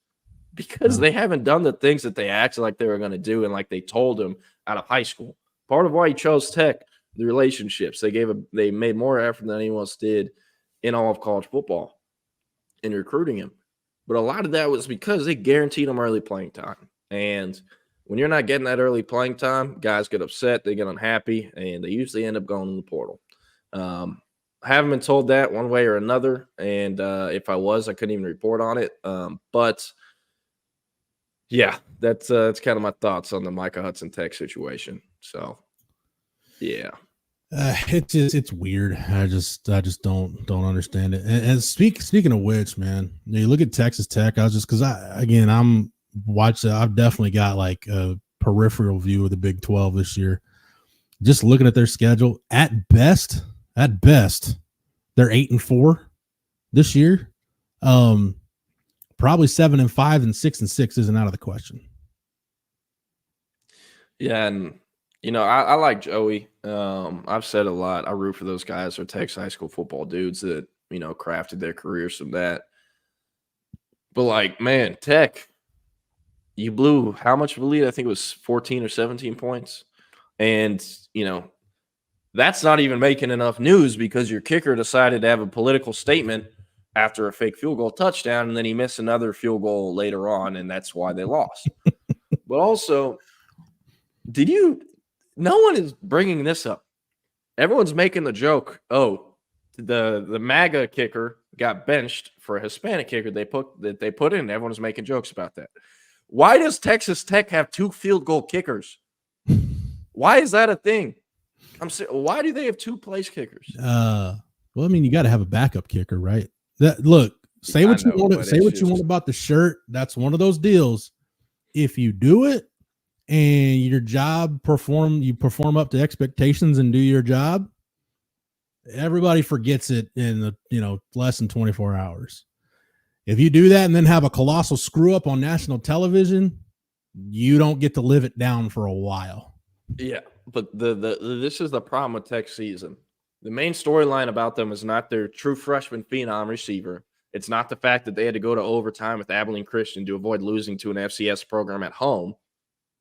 Because they haven't done the things that they acted like they were going to do and like they told him out of high school. Part of why he chose Tech, the relationships. They made more effort than anyone else did in all of college football in recruiting him. But a lot of that was because they guaranteed him early playing time. And when you're not getting that early playing time, guys get upset, they get unhappy, and they usually end up going in the portal. I haven't been told that one way or another, and if I was, I couldn't even report on it. But yeah, that's kind of my thoughts on the Micah Hudson Tech situation. So yeah. It's weird. I just don't understand it. And speaking of which, man, you look at Texas Tech. I was just because I'm watching. I've definitely got like a peripheral view of the Big 12 this year. Just looking at their schedule, at best, they're 8-4 this year. Probably 7-5 and 6-6 isn't out of the question. Yeah, and you know, I like Joey. I've said a lot. I root for those guys. They're Texas high school football dudes that, you know, crafted their careers from that. But like, man, Tech, you blew how much of a lead? I think it was 14 or 17 points. And, you know, that's not even making enough news because your kicker decided to have a political statement after a fake field goal touchdown, and then he missed another field goal later on, and that's why they lost. But also, no one is bringing this up. Everyone's making the joke, oh, the MAGA kicker got benched for a Hispanic kicker they put in. Everyone's making jokes about that. Why does Texas Tech have 2 field goal kickers? Why is that a thing? Why do they have 2 place kickers? Well, I mean, you got to have a backup kicker, right? Say what you want about the shirt. That's one of those deals. If you do it and your job you perform up to expectations and do your job, everybody forgets it in less than 24 hours. If you do that and then have a colossal screw up on national television, you don't get to live it down for a while. Yeah, but this is the problem with Tech season. The main storyline about them is not their true freshman phenom receiver. It's not the fact that they had to go to overtime with Abilene Christian to avoid losing to an FCS program at home.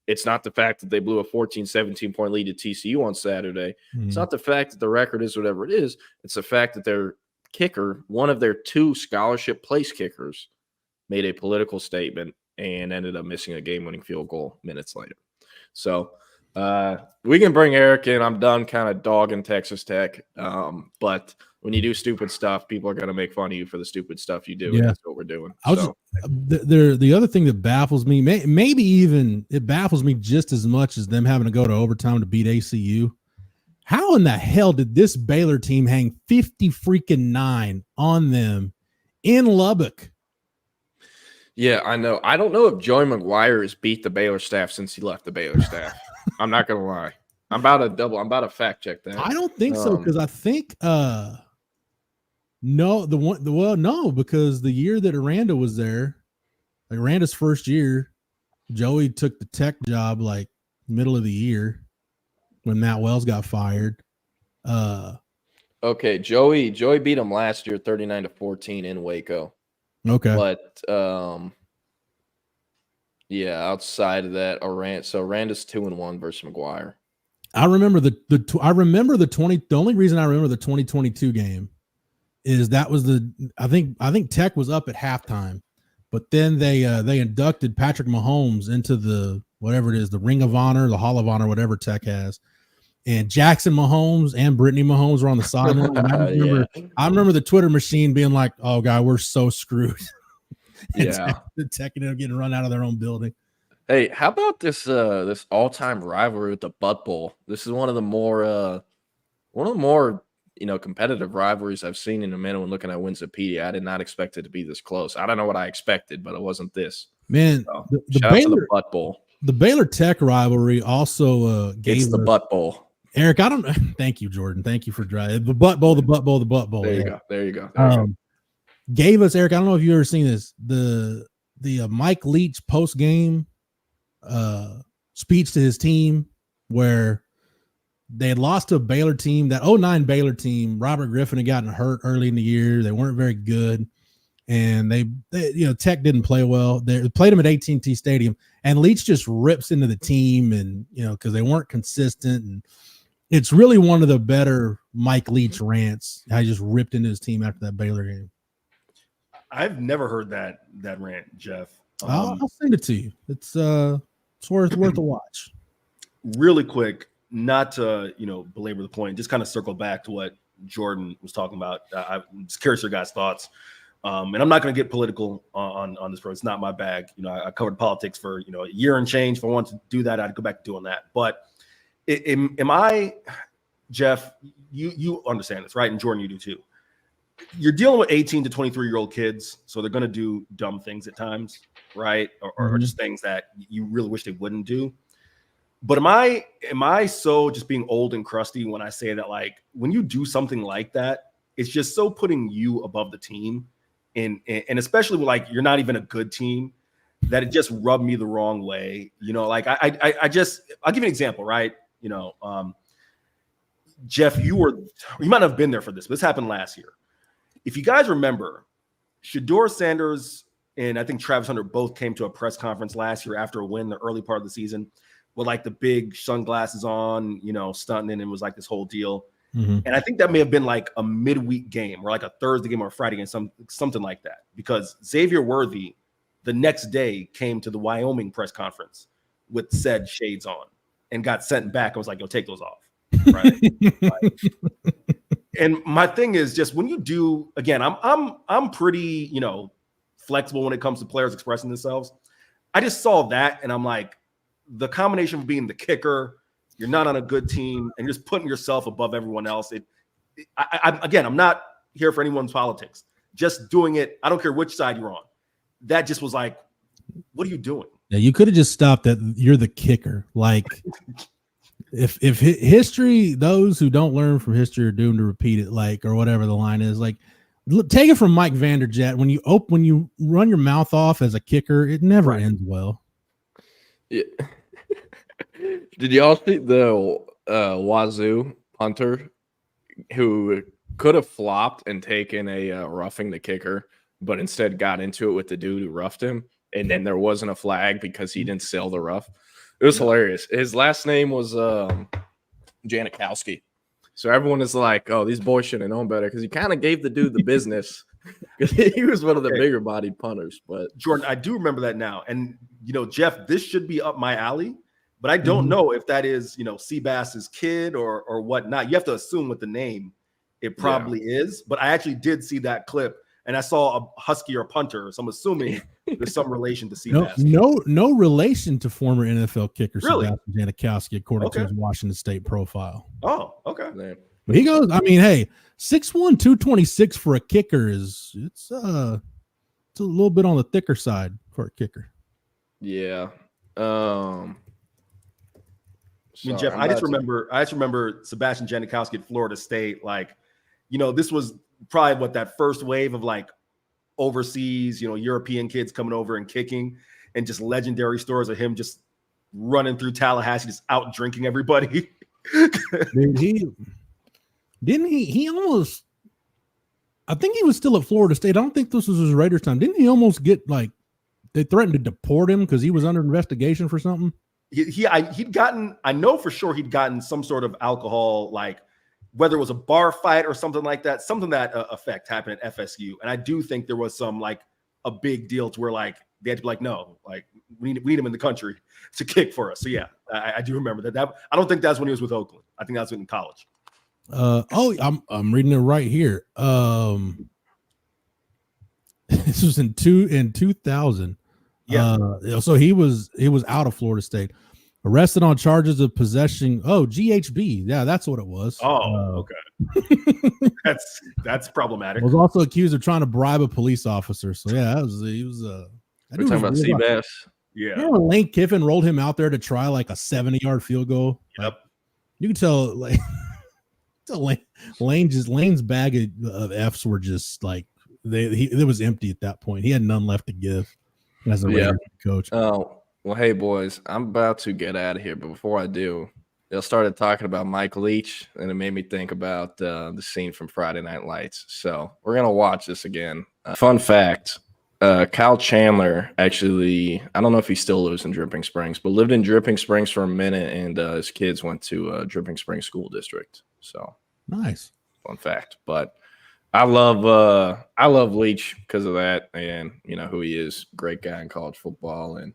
It's not the fact that they blew a 14, 17-point lead to TCU on Saturday. It's not the fact that the record is whatever it is. It's the fact that their kicker, one of their 2 scholarship place kickers, made a political statement, and ended up missing a game-winning field goal minutes later. So we can bring Eric in. I'm done kind of dogging Texas Tech. But when you do stupid stuff, people are going to make fun of you for the stupid stuff you do. Yeah. And that's what we're doing. The other thing that baffles me, maybe even it baffles me just as much as them having to go to overtime to beat ACU. How in the hell did this Baylor team hang 50-9 on them in Lubbock? Yeah, I know. I don't know if Joey McGuire has beat the Baylor staff since he left the Baylor staff. I'm not gonna lie. I'm about to fact check that. I don't think so, because I think no, because the year that Aranda was there, like Aranda's first year, Joey took the Tech job like middle of the year when Matt Wells got fired. Okay, Joey beat him last year 39-14 in Waco. Okay. But yeah, outside of that, Aranda's 2-1 versus McGuire. I remember the only reason I remember the 2022 game is that was I think Tech was up at halftime, but then they inducted Patrick Mahomes into the whatever it is, the Ring of Honor, the Hall of Honor, whatever Tech has. And Jackson Mahomes and Brittany Mahomes were on the sideline. I remember the Twitter machine being like, "Oh, God, we're so screwed." Yeah, the Tech ended up getting run out of their own building. Hey, how about this all-time rivalry with the Butt Bowl? This is one of the more competitive rivalries I've seen in a minute when looking at Wikipedia. I did not expect it to be this close. I don't know what I expected, but it wasn't this. Man, so, the shout out to Baylor the Butt Bowl. The Baylor Tech rivalry also gave the Butt Bowl. Eric, I don't. Thank you, Jordan. Thank you for driving the Butt Bowl. The Butt Bowl. The Butt Bowl. There you go. Gave us, Eric. I don't know if you've ever seen this. The Mike Leach post game speech to his team where they had lost to a Baylor team. That 09 Baylor team. Robert Griffin had gotten hurt early in the year. They weren't very good, and they Tech didn't play well. They played them at AT&T Stadium, and Leach just rips into the team, and because they weren't consistent. And it's really one of the better Mike Leach rants. I just ripped into his team after that Baylor game. I've never heard that rant, Jeff. I'll send it to you. It's worth a watch. Really quick, not to belabor the point, just kind of circle back to what Jordan was talking about. I'm just curious your guys' thoughts. And I'm not going to get political on this program. It's not my bag. I covered politics for a year and change. If I wanted to do that, I'd go back to doing that. But am I, Jeff? You understand this, right? And Jordan, you do too. You're dealing with 18 to 23-year-old kids, so they're going to do dumb things at times, right? Or just things that you really wish they wouldn't do. But am I so just being old and crusty when I say that, like, when you do something like that, it's just so putting you above the team, and especially when, like, you're not even a good team, that it just rubbed me the wrong way. Like I'll give you an example, right? Jeff, you might not have been there for this, but this happened last year. If you guys remember, Shedeur Sanders and I think Travis Hunter both came to a press conference last year after a win, the early part of the season, with like the big sunglasses on, stunting, and it was like this whole deal. Mm-hmm. And I think that may have been like a midweek game or like a Thursday game or a Friday game, something like that. Because Xavier Worthy the next day came to the Wyoming press conference with said shades on and got sent back. I was like, yo, take those off. Right. And my thing is just when you do, again, I'm pretty, flexible when it comes to players expressing themselves. I just saw that and I'm like, the combination of being the kicker, you're not on a good team, and just putting yourself above everyone else. I'm not here for anyone's politics. Just doing it. I don't care which side you're on. That just was like, what are you doing? Yeah, you could have just stopped at you're the kicker. Like, if history, those who don't learn from history are doomed to repeat it. Like, or whatever the line is. Like, take it from Mike Vanderjagt. When you run your mouth off as a kicker, it never ends well. Yeah. Did y'all see the Wazoo punter who could have flopped and taken a roughing the kicker, but instead got into it with the dude who roughed him, and then there wasn't a flag because he didn't sell the rough? It was hilarious. His last name was Janikowski. So everyone is like, oh, these boys should have known better because he kind of gave the dude the business He was one of the bigger bodied punters. But Jordan, I do remember that now. And, Jeff, this should be up my alley, but I don't know if that is, Seabass's kid or whatnot. You have to assume with the name it probably is. But I actually did see that clip, and I saw a Husky or punter. So I'm assuming there's some relation to Seabass. No relation to former NFL kicker Really? Sebastian Janikowski, according to his Washington State profile. Oh, okay. But he goes, I mean, hey, 6'1", 226 for a kicker it's a little bit on the thicker side for a kicker. Yeah. Jeff, I just remember Sebastian Janikowski at Florida State. This was probably that first wave of overseas, European kids coming over and kicking, and just legendary stories of him just running through Tallahassee, just out drinking everybody. Dude, he almost, I think he was still at Florida State. I don't think this was his Raiders time. Didn't he almost get they threatened to deport him because he was under investigation for something? I know for sure he'd gotten some sort of alcohol, whether it was a bar fight or something like that, something that effect happened at FSU. And I do think there was some a big deal to where they had to be no, we need him in the country to kick for us. So yeah, I do remember that. I don't think that's when he was with Oakland. I think that's in college. I'm reading it right here. This was in 2000. Yeah. So he was out of Florida State, arrested on charges of possessing. Oh, GHB. Yeah, that's what it was. Oh, okay. That's problematic. Was also accused of trying to bribe a police officer. So yeah, he was. We're talking about Seabass. Yeah. You know when Lane Kiffin rolled him out there to try a 70-yard field goal? Yep. You can tell Lane's bag of F's were just it was empty at that point. He had none left to give as a Raider coach. Oh, well, hey boys, I'm about to get out of here, but before I do, they started talking about Mike Leach, and it made me think about the scene from Friday Night Lights. So we're gonna watch this again. Fun fact: Kyle Chandler actually, I don't know if he still lives in Dripping Springs, but lived in Dripping Springs for a minute, and his kids went to Dripping Springs School District. So nice, fun fact. But I love Leach because of that, and who he is. Great guy in college football, and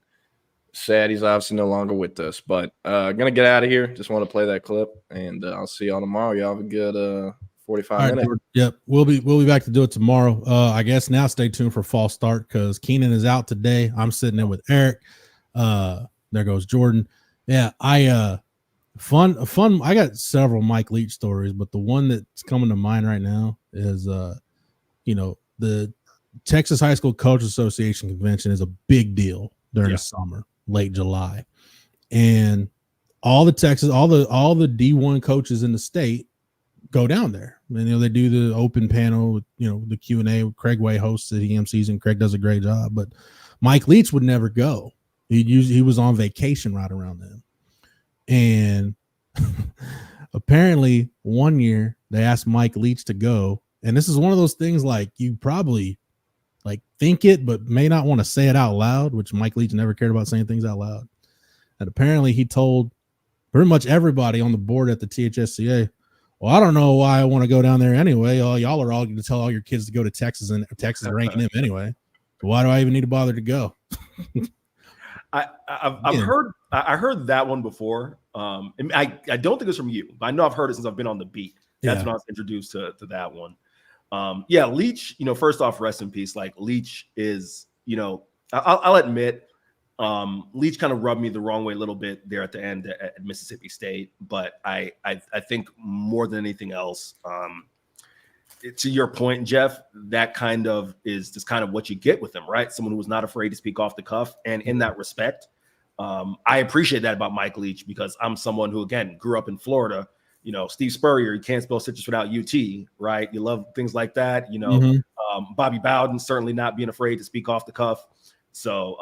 sad he's obviously no longer with us. But gonna get out of here. Just want to play that clip, and I'll see y'all tomorrow. Y'all have a good 45 minutes. Yep, we'll be back to do it tomorrow. I guess now stay tuned for false start because Keenan is out today. I'm sitting in with Eric. There goes Jordan. Yeah, fun. I got several Mike Leach stories, but the one that's coming to mind right now is the Texas High School Coaches Association convention is a big deal during the summer, late July, and all the D1 coaches in the state go down there. And they do the open panel, the Q&A. Craig Way hosts it. He MCs, and Craig does a great job. But Mike Leach would never go. He was on vacation right around then. And apparently one year they asked Mike Leach to go. And this is one of those things you probably think it, but may not want to say it out loud, which Mike Leach never cared about saying things out loud. And apparently he told pretty much everybody on the board at the THSCA, well, I don't know why I want to go down there anyway. Y'all are all going to tell all your kids to go to Texas, and Texas are ranking them anyway. So why do I even need to bother to go? I've heard that one before. And I don't think it's from you, but I know I've heard it since I've been on the beat. That's when I was introduced to that one. Leach, first off, rest in peace. Leach is, I'll admit, Leach kind of rubbed me the wrong way a little bit there at the end at Mississippi State. But I think more than anything else, to your point, Jeff, that kind of is just kind of what you get with him, right? Someone who was not afraid to speak off the cuff. And in that respect, I appreciate that about Mike Leach because I'm someone who, again, grew up in Florida. Steve Spurrier, you can't spell citrus without UT, right? You love things like that. Bobby Bowden, certainly not being afraid to speak off the cuff. So,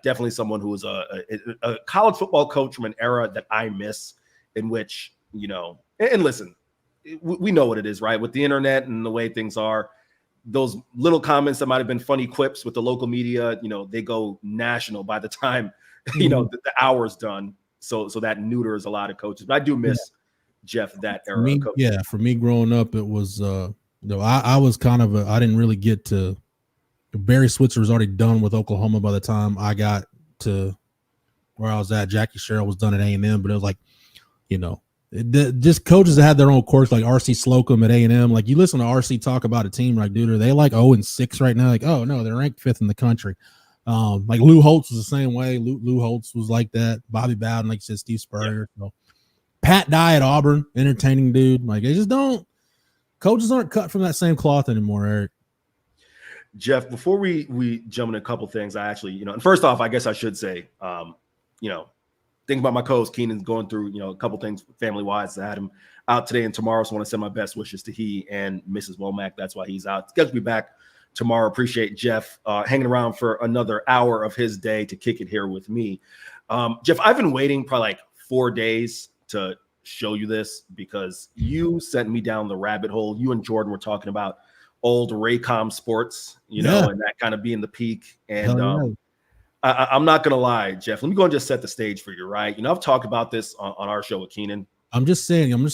definitely someone who was a college football coach from an era that I miss, in which, and listen, we know what it is, right? With the internet and the way things are, those little comments that might have been funny quips with the local media, they go national by the time, the hour's done. So that neuters a lot of coaches. But I do miss Jeff that era. For me growing up, it was No, I was kind of I didn't really get to. Barry Switzer was already done with Oklahoma by the time I got to where I was at. Jackie Sherrill was done at A&M, but it was like, just coaches that had their own quirks, like R.C. Slocum at A&M. Like, you listen to R.C. talk about a team, like, dude, are they like 0-6 right now? Like, oh no, they're ranked 5th in the country. Like Lou Holtz was the same way. Lou Holtz was like that. Bobby Bowden, like you said, Steve Spurrier. So Pat Dye at Auburn, entertaining dude. Like, they just don't. Coaches aren't cut from that same cloth anymore, Eric. Jeff, before we jump in a couple things, I actually, and first off, I guess I should say, think about my co-host Keenan's going through, a couple things family-wise. I had him out today and tomorrow, so I want to send my best wishes to he and Mrs. Womack. That's why he's out. Scheduled to be back tomorrow. Appreciate Jeff hanging around for another hour of his day to kick it here with me. Jeff, I've been waiting probably like 4 days to show you this because you sent me down the rabbit hole. You and Jordan were talking about old Raycom sports, and that kind of being the peak. And I'm not going to lie, Jeff, let me go and just set the stage for you, right? I've talked about this on our show with Keenan. I'm just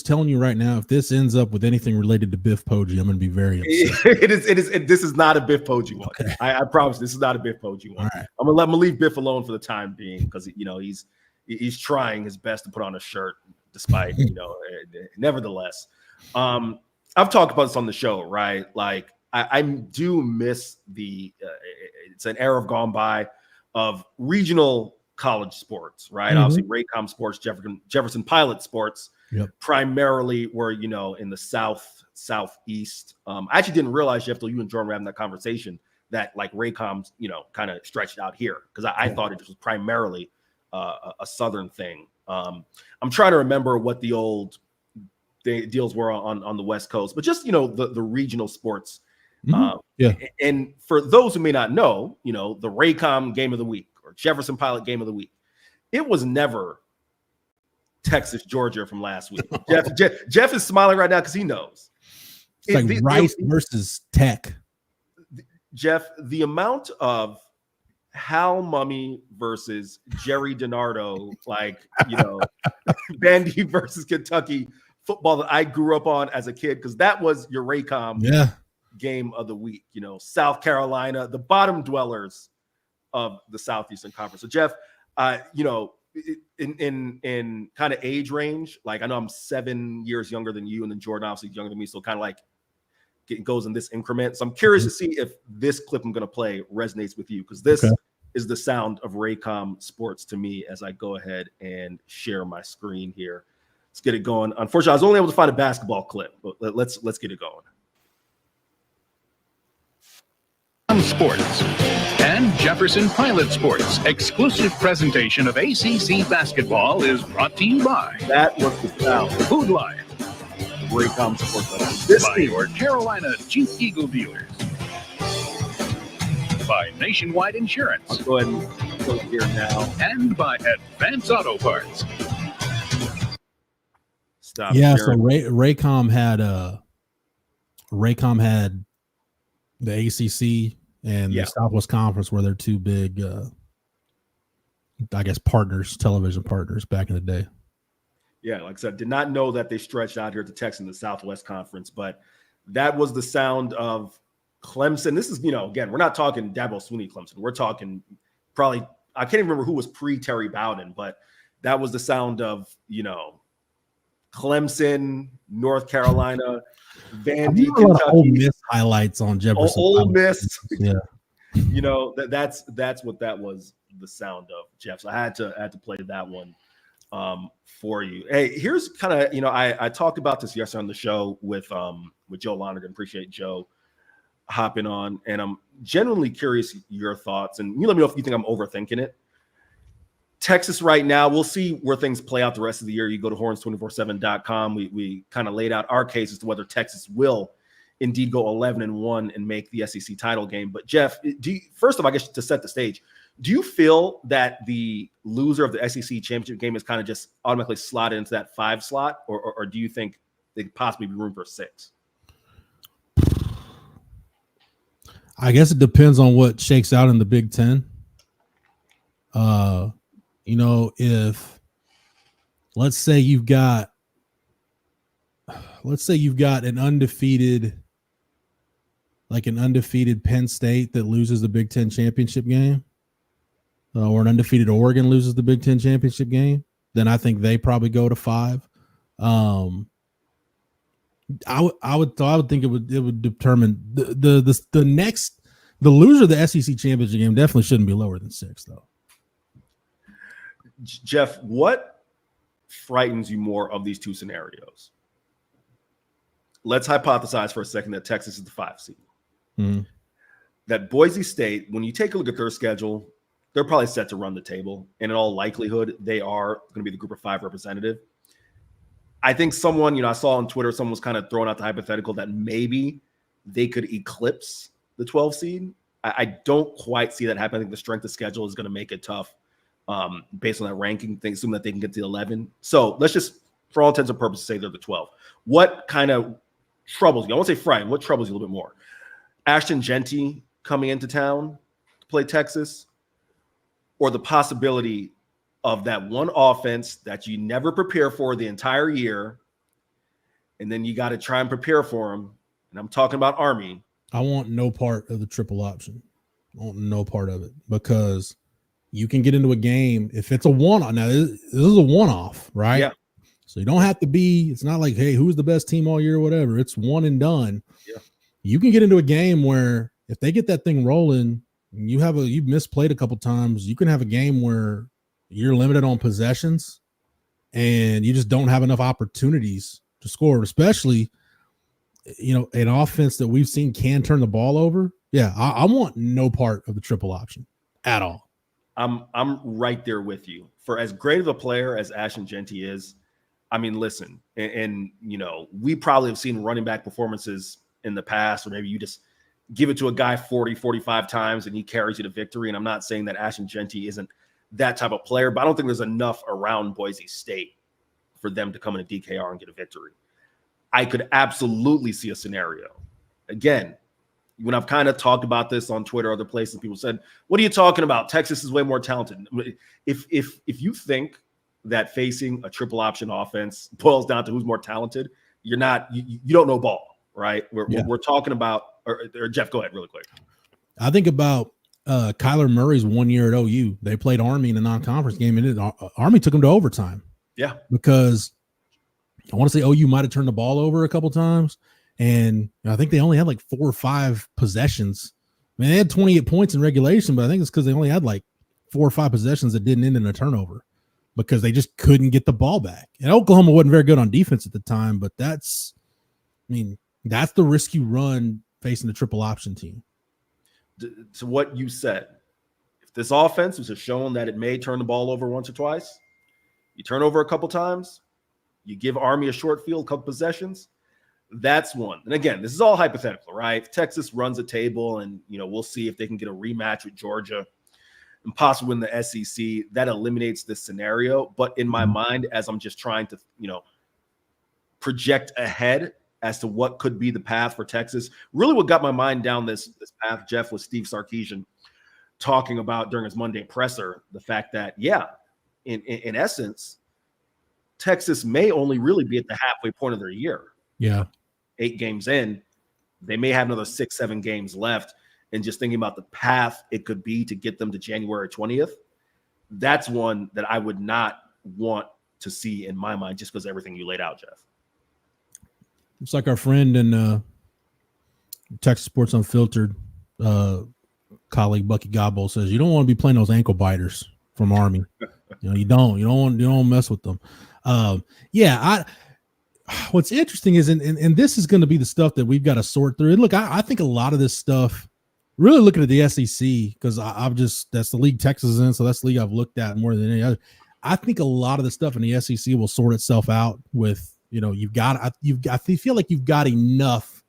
telling you right now, if this ends up with anything related to Biff Poggi, I'm going to be very upset. This is not a Biff Poggi one. Okay. I promise this is not a Biff Poggi one. Right. I'm going to leave Biff alone for the time being because, he's trying his best to put on a shirt despite, nevertheless. I've talked about this on the show, right? Like I do miss it's an era gone by of regional college sports, right? Mm-hmm. Obviously, Raycom Sports, Jefferson Pilot Sports, primarily were, in the southeast. I actually didn't realize, Jeff, till you and Jordan were having that conversation, that like Raycom's, kind of stretched out here because I thought it was primarily a southern thing. I'm trying to remember what the old deals were on the West Coast, but just the regional sports. And for those who may not know, the Raycom Game of the Week or Jefferson Pilot Game of the Week, it was never Texas Georgia from last week. Jeff is smiling right now because he knows. It's like Rice versus Tech. Jeff, the amount of Hal Mummy versus Jerry DiNardo, Bandy versus Kentucky football that I grew up on as a kid, because that was your Raycom game of the week. South Carolina, the bottom dwellers of the Southeastern Conference. So Jeff, in kind of age range, like I know I'm 7 years younger than you, and then Jordan obviously younger than me, so kind of like it goes in this increment. So I'm curious to see if this clip I'm going to play resonates with you, because this is the sound of Raycom Sports to me as I go ahead and share my screen here. Let's get it going. Unfortunately, I was only able to find a basketball clip, but let's get it going. Sports and Jefferson Pilot Sports exclusive presentation of ACC basketball is brought to you by that was the sound. Food Lion, Raycom Sports by your Carolina Jeep Eagle dealers, by Nationwide Insurance. I'll go ahead and go here now, and by Advance Auto Parts. Stop. Yeah, so Raycom had the ACC and the Southwest Conference were their two big, television partners back in the day. Yeah, like I said, did not know that they stretched out here to Texas in the Southwest Conference, but that was the sound of Clemson. This is, again, we're not talking Dabo Swinney Clemson. We're talking probably, I can't even remember who was pre-Terry Bowden, but that was the sound of, Clemson, North Carolina, Vandy, Kentucky. Ole Miss highlights on Jefferson. Ole Miss. Yeah. That's what that was the sound of, Jeff. So I had to play that one for you. Hey, here's kind of, I talked about this yesterday on the show with Joe Lonergan. Appreciate Joe hopping on, and I'm genuinely curious your thoughts, and you let me know if you think I'm overthinking it. Texas right now, we'll see where things play out the rest of the year. You go to horns247.com. We kind of laid out our case as to whether Texas will indeed go 11-1 and make the SEC title game. But Jeff, first of all, I guess to set the stage, do you feel that the loser of the SEC championship game is kind of just automatically slotted into that 5 slot, or do you think there could possibly be room for 6? I guess it depends on what shakes out in the Big Ten. If let's say you've got an undefeated like an undefeated Penn State that loses the Big Ten championship game, or an undefeated Oregon loses the Big Ten championship game, then I think they probably go to 5. I would think it would determine the loser of the SEC championship game definitely shouldn't be lower than 6 though. Jeff, what frightens you more of these two scenarios? Let's hypothesize for a second that Texas is the 5 seed. Mm-hmm. That Boise State, when you take a look at their schedule, they're probably set to run the table. And in all likelihood, they are going to be the group of 5 representative. I think someone, I saw on Twitter, someone was kind of throwing out the hypothetical that maybe they could eclipse the 12 seed. I don't quite see that happen. I think the strength of schedule is going to make it tough based on that ranking thing, assuming that they can get to 11. So let's just, for all intents and purposes, say they're the 12. What kind of troubles you? I won't say frightened. What troubles you a little bit more? Ashton Genty coming into town to play Texas, or the possibility of that one offense that you never prepare for the entire year, and then you got to try and prepare for them. And I'm talking about Army. I want no part of the triple option. I want no part of it, because you can get into a game if it's a one-off. Now, this is a one-off, right? Yeah. So you don't have to be, it's not like, hey, who's the best team all year or whatever. It's one and done. Yeah. You can get into a game where if they get that thing rolling, you've misplayed a couple times, you can have a game where you're limited on possessions and you just don't have enough opportunities to score, especially, an offense that we've seen can turn the ball over. Yeah, I want no part of the triple option at all. I'm right there with you. For as great of a player as Ashton Genty is, I mean, listen, and we probably have seen running back performances in the past, or maybe you just give it to a guy 40, 45 times and he carries you to victory. And I'm not saying that Ashton Genty isn't that type of player, but I don't think there's enough around Boise State for them to come into DKR and get a victory. I could absolutely see a scenario. Again, when I've kind of talked about this on Twitter, other places, people said, what are you talking about? Texas is way more talented. If you think that facing a triple option offense boils down to who's more talented, you don't know ball, right? We're talking about, or Jeff, go ahead really quick. I think about Kyler Murray's 1 year at OU. They played Army in a non-conference game, and Army took them to overtime. Yeah. Because I want to say OU might have turned the ball over a couple times, and I think they only had like 4 or 5 possessions. I mean, they had 28 points in regulation, but I think it's because they only had like 4 or 5 possessions that didn't end in a turnover because they just couldn't get the ball back. And Oklahoma wasn't very good on defense at the time, but that's the risk you run facing the triple option team. To what you said, if this offense was shown that it may turn the ball over once or twice, you turn over a couple times, you give Army a short field, couple possessions, that's one. And again, this is all hypothetical, right? If Texas runs a table and, we'll see if they can get a rematch with Georgia and possibly win the SEC, that eliminates this scenario. But in my mind, as I'm just trying to, project ahead as to what could be the path for Texas, really what got my mind down this path, Jeff, was Steve Sarkisian talking about during his Monday presser, the fact that, in essence, Texas may only really be at the halfway point of their year. Yeah. 8 games in, they may have another 6-7 games left. And just thinking about the path it could be to get them to January 20th, that's one that I would not want to see in my mind, just because of everything you laid out, Jeff. It's like our friend in Texas Sports Unfiltered colleague Bucky Godbolt says, you don't want to be playing those ankle biters from Army. You don't want to mess with them. What's interesting is, and this is going to be the stuff that we've got to sort through. And look, I think a lot of this stuff, really looking at the SEC, because that's the league Texas is in, so that's the league I've looked at more than any other. I think a lot of the stuff in the SEC will sort itself out with, I feel like you've got enough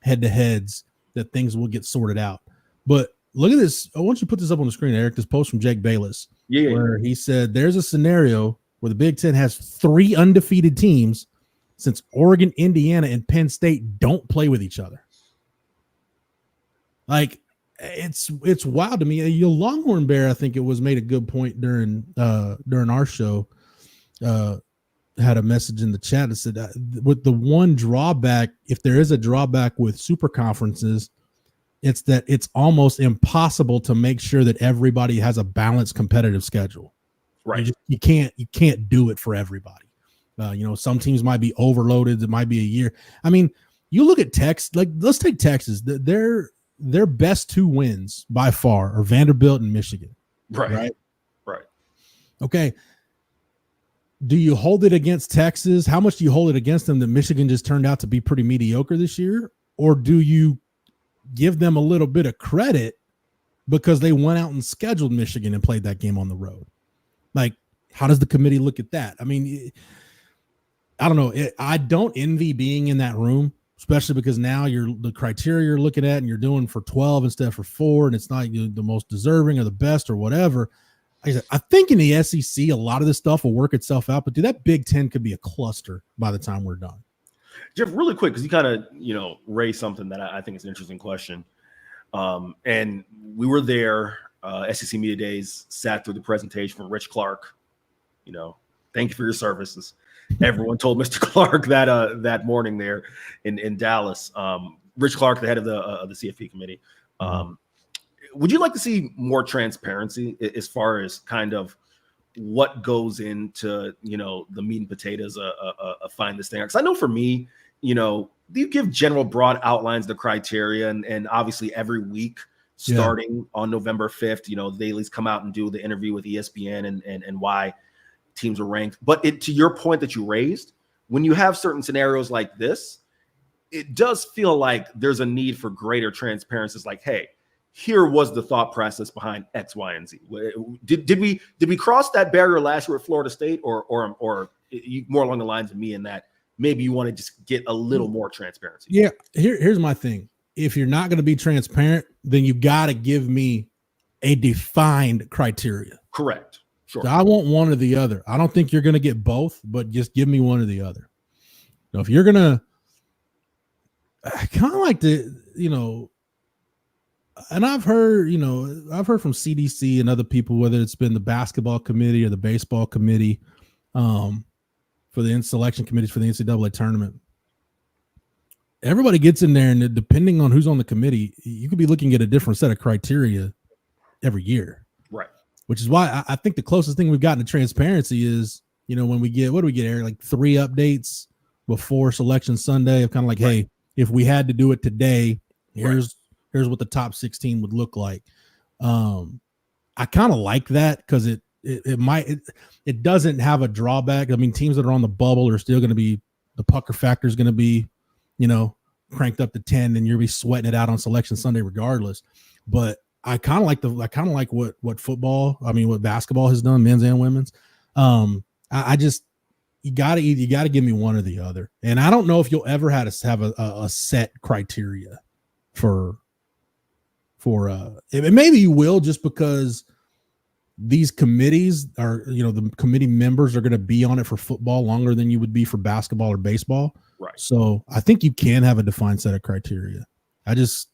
head-to-heads that things will get sorted out. But look at this. I want you to put this up on the screen, Eric, this post from Jake Bayless, where he said there's a scenario where the Big Ten has 3 undefeated teams since Oregon, Indiana, and Penn State don't play with each other. Like, it's wild to me. Your Longhorn Bear, I think it was, made a good point during our show. Had a message in the chat that said with the one drawback, if there is a drawback with super conferences, It's that it's almost impossible to make sure that everybody has a balanced competitive schedule. Right. You can't do it for everybody. Some teams might be overloaded. It might be a year. I mean, you look at Texas, like let's take Texas. Their best 2 wins by far are Vanderbilt and Michigan. Right. Okay. Do you hold it against Texas? How much do you hold it against them that Michigan just turned out to be pretty mediocre this year? Or do you give them a little bit of credit because they went out and scheduled Michigan and played that game on the road? Like, how does the committee look at that? I mean, I don't know. I don't envy being in that room, especially because now the criteria you're looking at and you're doing for 12 instead of for 4, and it's not the most deserving or the best or whatever. I think in the SEC, a lot of this stuff will work itself out, but that Big Ten could be a cluster by the time we're done. Jeff, really quick, because you kind of, raised something that I think is an interesting question. And we were there, SEC Media Days, sat through the presentation from Rich Clark. Thank you for your services. Everyone told Mr. Clark that morning there in Dallas. Rich Clark, the head of the CFP committee. Would you like to see more transparency as far as kind of what goes into, the meat and potatoes of finding this thing out? Because I know for me, you give general broad outlines of the criteria, and obviously every week starting on November 5th, they at least come out and do the interview with ESPN and why teams are ranked. But to your point that you raised, when you have certain scenarios like this, it does feel like there's a need for greater transparency. It's like, hey, here was the thought process behind X, Y, and Z. Did we cross that barrier last year at Florida State, or more along the lines of me in that maybe you want to just get a little more transparency? Yeah, here's my thing. If you're not going to be transparent, then you got to give me a defined criteria. Correct. Sure. So I want one or the other. I don't think you're going to get both, but just give me one or the other. Now, if you're going to, I kind of like to, and I've heard from CDC and other people, whether it's been the basketball committee or the baseball committee, for the selection committees for the NCAA tournament. Everybody gets in there, and depending on who's on the committee, you could be looking at a different set of criteria every year. Right. Which is why I think the closest thing we've gotten to transparency is, when we get, what do we get, Eric? Like 3 updates before Selection Sunday of kind of like, hey, if we had to do it today, here's what the top 16 would look like. I kind of like that because it doesn't have a drawback. I mean, teams that are on the bubble are still going to be, the pucker factor is going to be, cranked up to 10, and you'll be sweating it out on Selection Sunday regardless. But I kind of like what football, what basketball has done, men's and women's. You gotta give me one or the other. And I don't know if you'll ever have a set criteria for maybe you will, just because these committees are, the committee members are going to be on it for football longer than you would be for basketball or baseball. Right. So I think you can have a defined set of criteria. I just,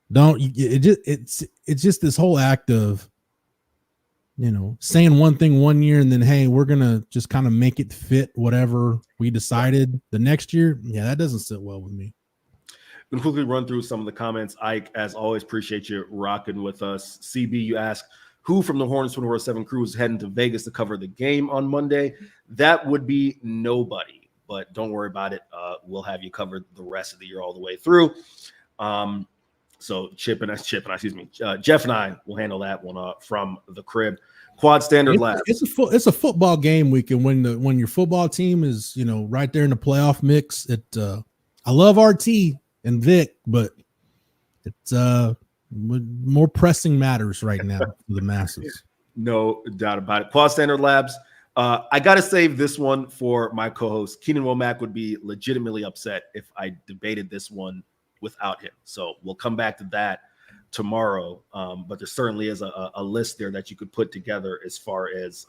it's just this whole act of, saying one thing one year and then, hey, we're going to just kind of make it fit whatever we decided the next year. Yeah, that doesn't sit well with me. I'm going to quickly run through some of the comments. Ike, as always, appreciate you rocking with us. CB, you ask, who from the Hornets 24/7 crew is heading to Vegas to cover the game on Monday? That would be nobody, but don't worry about it. We'll have you covered the rest of the year all the way through. So Jeff and I will handle that one from the crib. Quad Standard Labs. It's a football game week, and when your football team is right there in the playoff mix, I love RT and Vic, but it's more pressing matters right now for the masses. No doubt about it. Quad Standard Labs. I got to save this one for my co-host. Keenan Womack would be legitimately upset if I debated this one without him. So we'll come back to that tomorrow. But there certainly is a list there that you could put together as far as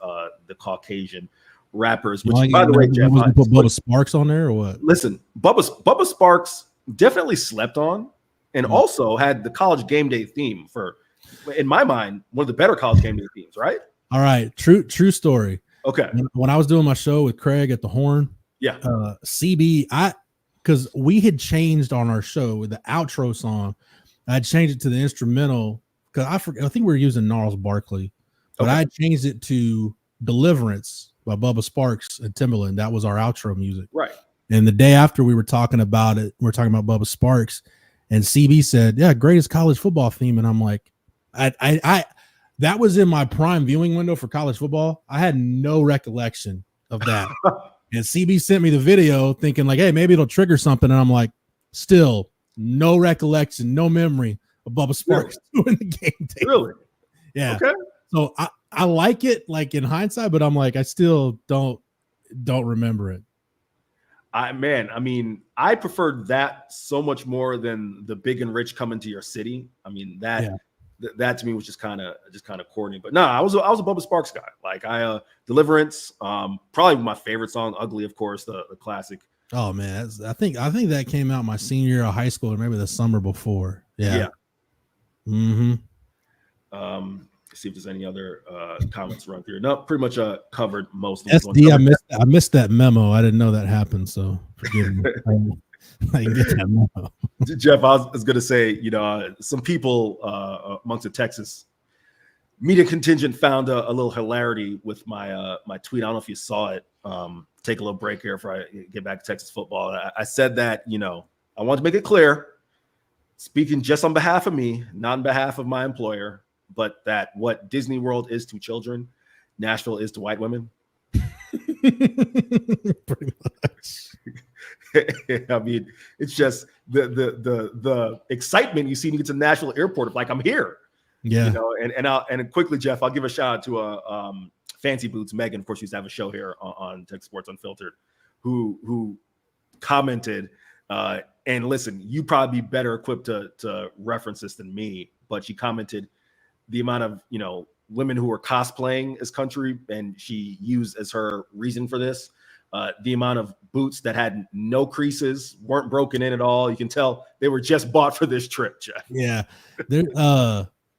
the Caucasian rappers. Which, by the way, Jeff, put Bubba Sparks on there or what? Listen, Bubba Sparks definitely slept on, and also had the college game day theme for, in my mind, one of the better college game day themes. Right? All right, true story. Okay. When I was doing my show with Craig at the Horn, yeah, CB, because we had changed on our show with the outro song. I changed it to the instrumental because I think we were using Gnarls Barkley, but I changed it to Deliverance by Bubba Sparks and Timberland. That was our outro music. Right. And the day after we were talking about it, we were talking about Bubba Sparks, and CB said, "Yeah, greatest college football theme." And I'm like, I that was in my prime viewing window for college football. I had no recollection of that. And CB sent me the video thinking like, hey, maybe it'll trigger something. And I'm like, still no recollection, no memory of Bubba Sparks doing the game tape. Really? Yeah. Okay. So I like it like in hindsight, but I'm like, I still don't remember it. I mean, I preferred that so much more than the big and rich coming to your city. I mean, that to me was just kind of corny. But no, I was a Bubba Sparks guy. Like Deliverance, probably my favorite song, Ugly, of course, the classic. Oh man, I think that came out my senior year of high school or maybe the summer before. Yeah. Mm-hmm. See if there's any other comments run through. No, pretty much covered most of SD, I missed that memo. I didn't know that happened, so forgive me. I didn't get that memo. Jeff, I was going to say, some people amongst the Texas media contingent found a little hilarity with my tweet. I don't know if you saw it. Take a little break here before I get back to Texas football. I said that, I want to make it clear, speaking just on behalf of me, not on behalf of my employer, but that what Disney World is to children, Nashville is to white women. Pretty much. I mean, it's just the excitement you see when you get to the Nashville airport of like, I'm here. Yeah. And quickly, Jeff, I'll give a shout out to Fancy Boots Megan. Of course, she used to have a show here on Texas Sports Unfiltered, who commented. And listen, you probably be better equipped to reference this than me, but she commented the amount of women who were cosplaying as country, and she used as her reason for this the amount of boots that had no creases, weren't broken in at all. You can tell they were just bought for this trip, Jeff. Yeah.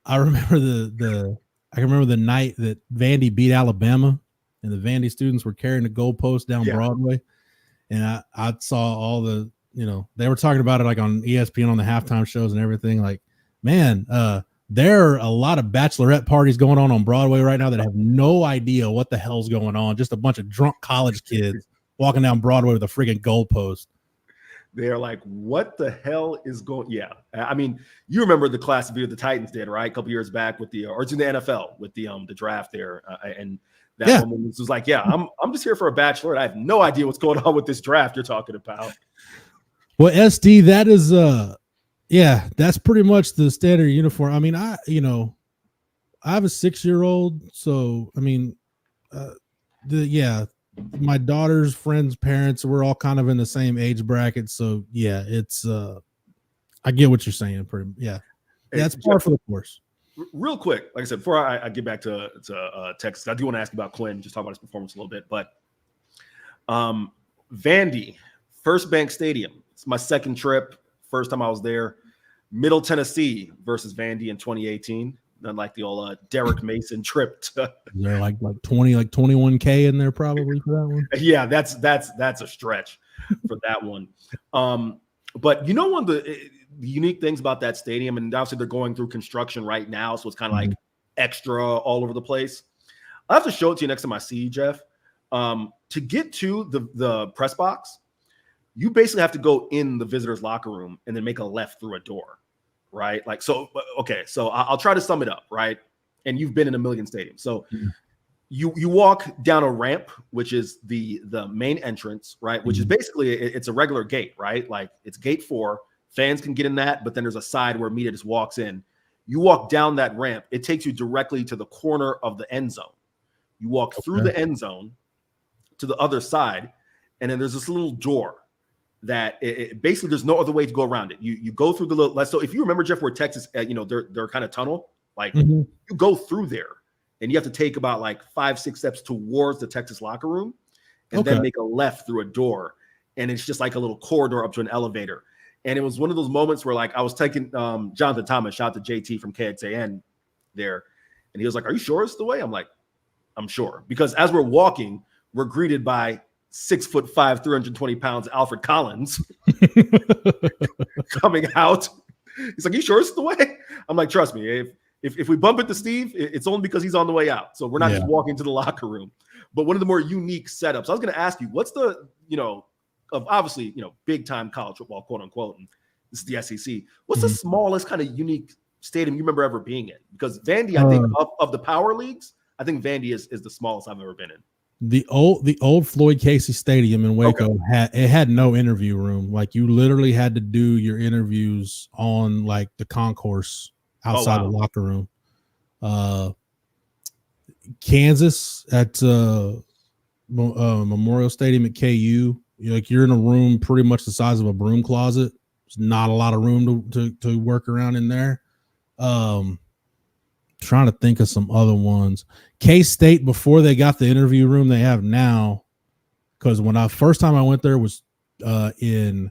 I remember the night that Vandy beat Alabama, and the Vandy students were carrying the goalpost down Broadway, and I saw all the they were talking about it like on ESPN on the halftime shows and everything. Like, man, there are a lot of bachelorette parties going on Broadway right now that have no idea what the hell's going on. Just a bunch of drunk college kids walking down Broadway with a friggin' goalpost. They're like, what the hell is going? Yeah. I mean, you remember the classic video the Titans did, right? A couple years back with or it's in the NFL with the draft there. And that woman was like, yeah, I'm just here for a bachelorette. I have no idea what's going on with this draft you're talking about. Well, SD, that is, yeah, that's pretty much the standard uniform. I mean, I have a 6-year-old, so I mean, my daughter's friends' parents, we're all kind of in the same age bracket, so yeah, it's I get what you're saying. That's par for the course. Real quick, like I said, before I get back to Texas, I do want to ask about Quinn, just talk about his performance a little bit, but Vandy, First Bank Stadium. It's my second trip. First time I was there. Middle Tennessee versus Vandy in 2018. Unlike the old Derek Mason trip. They're like 21K in there probably for that one. Yeah, that's a stretch for that one. But one of the unique things about that stadium, and obviously they're going through construction right now, so it's kind of like extra all over the place. I have to show it to you next time I see you, Jeff. To get to the press box, you basically have to go in the visitor's locker room and then make a left through a door, right? Like, so, okay, so I'll try to sum it up, right? And you've been in a million stadiums. So you walk down a ramp, which is the main entrance, right? Which is basically, it's a regular gate, right? Like it's gate 4, fans can get in that, but then there's a side where media just walks in. You walk down that ramp, it takes you directly to the corner of the end zone. You walk through the end zone to the other side, and then there's this little door that basically there's no other way to go around it. You go through the little, so if you remember, Jeff, where Texas, they're kind of tunnel, like you go through there and you have to take about like 5-6 steps towards the Texas locker room and then make a left through a door. And it's just like a little corridor up to an elevator. And it was one of those moments where like I was taking Jonathan Thomas, shout out to JT from KXAN there. And he was like, are you sure it's the way? I'm like, I'm sure. Because as we're walking, we're greeted by 6'5", 320 pounds Alfred Collins coming out. He's like, "You sure it's the way?" I'm like, "Trust me, if we bump into Steve, it's only because he's on the way out. So we're not just walking to the locker room." But one of the more unique setups. I was going to ask you, what's the, of obviously, big time college football, quote unquote, and this is the SEC. What's the smallest kind of unique stadium you remember ever being in? Because Vandy, I think of the power leagues, I think Vandy is the smallest I've ever been in. The old Floyd Casey Stadium in Waco had no interview room. Like you literally had to do your interviews on like the concourse outside the locker room. Kansas at Memorial Stadium at KU, you're in a room pretty much the size of a broom closet. There's not a lot of room to work around in there. Trying to think of some other ones. K-State, before they got the interview room they have now, because when first time I went there was in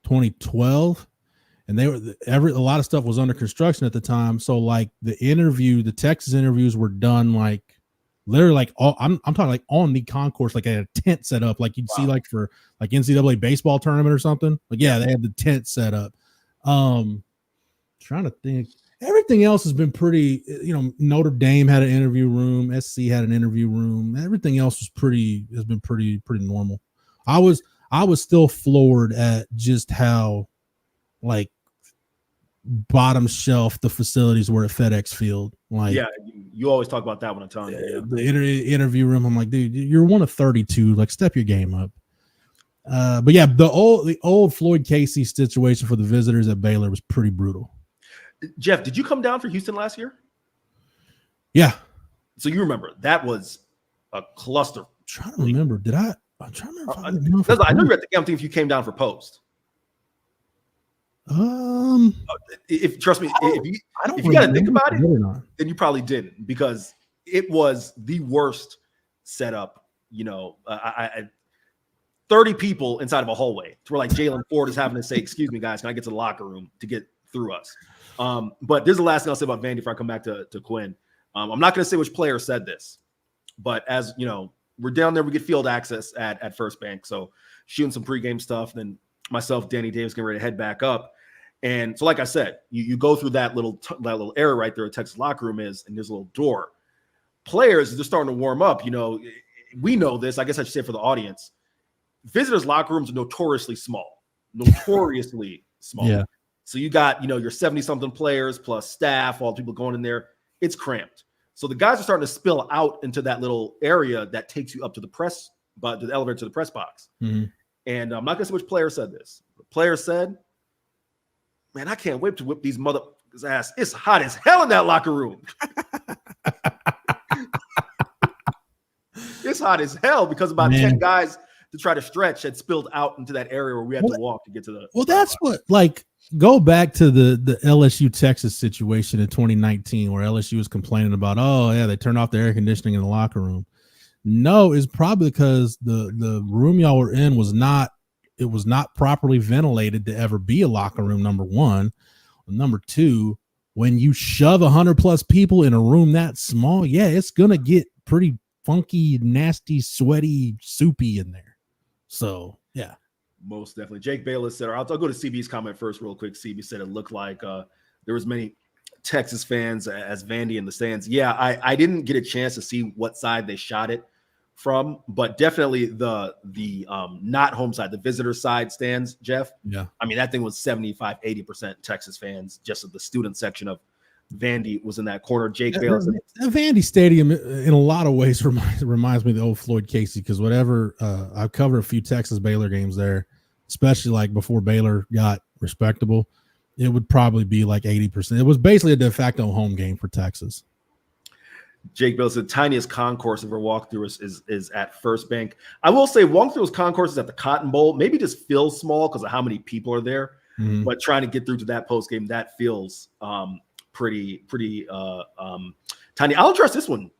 2012, and they were a lot of stuff was under construction at the time. So like the Texas interviews were done like literally like I'm talking like on the concourse, like at a tent set up, like you'd see like for like NCAA baseball tournament or something. Like they had the tent set up. Trying to think. Everything else has been pretty, Notre Dame had an interview room, SC had an interview room. Everything else has been pretty normal. I was still floored at just how like bottom shelf the facilities were at FedEx Field. Like, yeah, you always talk about that when I'm telling you. The interview room, I'm like, dude, you're one of 32. Like, step your game up. But yeah, the old Floyd Casey situation for the visitors at Baylor was pretty brutal. Jeff, did you come down for Houston last year? Yeah. So you remember that was a cluster. I'm trying to remember. I'm trying to remember. I know you're at the game. If you came down for post. If trust me, if you got to think about it, then you probably didn't, because it was the worst setup. 30 people inside of a hallway. It's where like Jalen Ford is having to say, "Excuse me, guys, can I get to the locker room to get through us?" But there's the last thing I'll say about Vandy before I come back to Quinn. I'm not going to say which player said this, but as you know, we're down there. We get field access at First Bank, so shooting some pregame stuff. Then myself, Danny Davis, getting ready to head back up. And so, like I said, you go through that little area right there where Texas locker room is, and there's a little door. Players, they're starting to warm up. We know this. I guess I should say for the audience, visitors' locker rooms are notoriously small. Yeah. So you got, your 70-something players plus staff, all the people going in there. It's cramped. So the guys are starting to spill out into that little area that takes you up to the press, but the elevator to the press box. Mm-hmm. And I'm not going to say which player said this. The player said, "Man, I can't wait to whip these motherfuckers' ass. It's hot as hell in that locker room." It's hot as hell because about 10 guys to try to stretch had spilled out into that area where we had to walk to get to the. Well, that's what, like, go back to the LSU Texas situation in 2019 where LSU was complaining about, they turned off the air conditioning in the locker room. No, it's probably because the room y'all were in was not properly ventilated to ever be a locker room, number one. Number two, when you shove 100+ people in a room that small, it's going to get pretty funky, nasty, sweaty, soupy in there. So, yeah. Most definitely. Jake Bayless said, I'll go to CB's comment first real quick. CB said it looked like there was many Texas fans as Vandy in the stands. Yeah, I didn't get a chance to see what side they shot it from, but definitely the not home side, the visitor side stands, Jeff. Yeah. I mean, that thing was 75-80% Texas fans. Just of the student section of Vandy was in that corner. Jake Bayless. The Vandy Stadium, in a lot of ways, reminds me of the old Floyd Casey, because whatever I've covered a few Texas Baylor games there, especially like before Baylor got respectable. It would probably be like 80%. It was basically a de facto home game for Texas. Jake Bill said, tiniest concourse ever walked through is at First Bank. I will say walking through those concourses at the Cotton Bowl maybe just feels small because of how many people are there. Mm-hmm. But trying to get through to that post game, that feels pretty tiny. I'll address this one,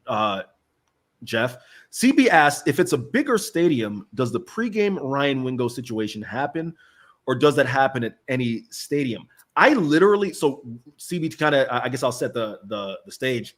Jeff. CB asked, if it's a bigger stadium, does the pregame Ryan Wingo situation happen, or does that happen at any stadium? I literally, so CB kind of, I guess I'll set the stage.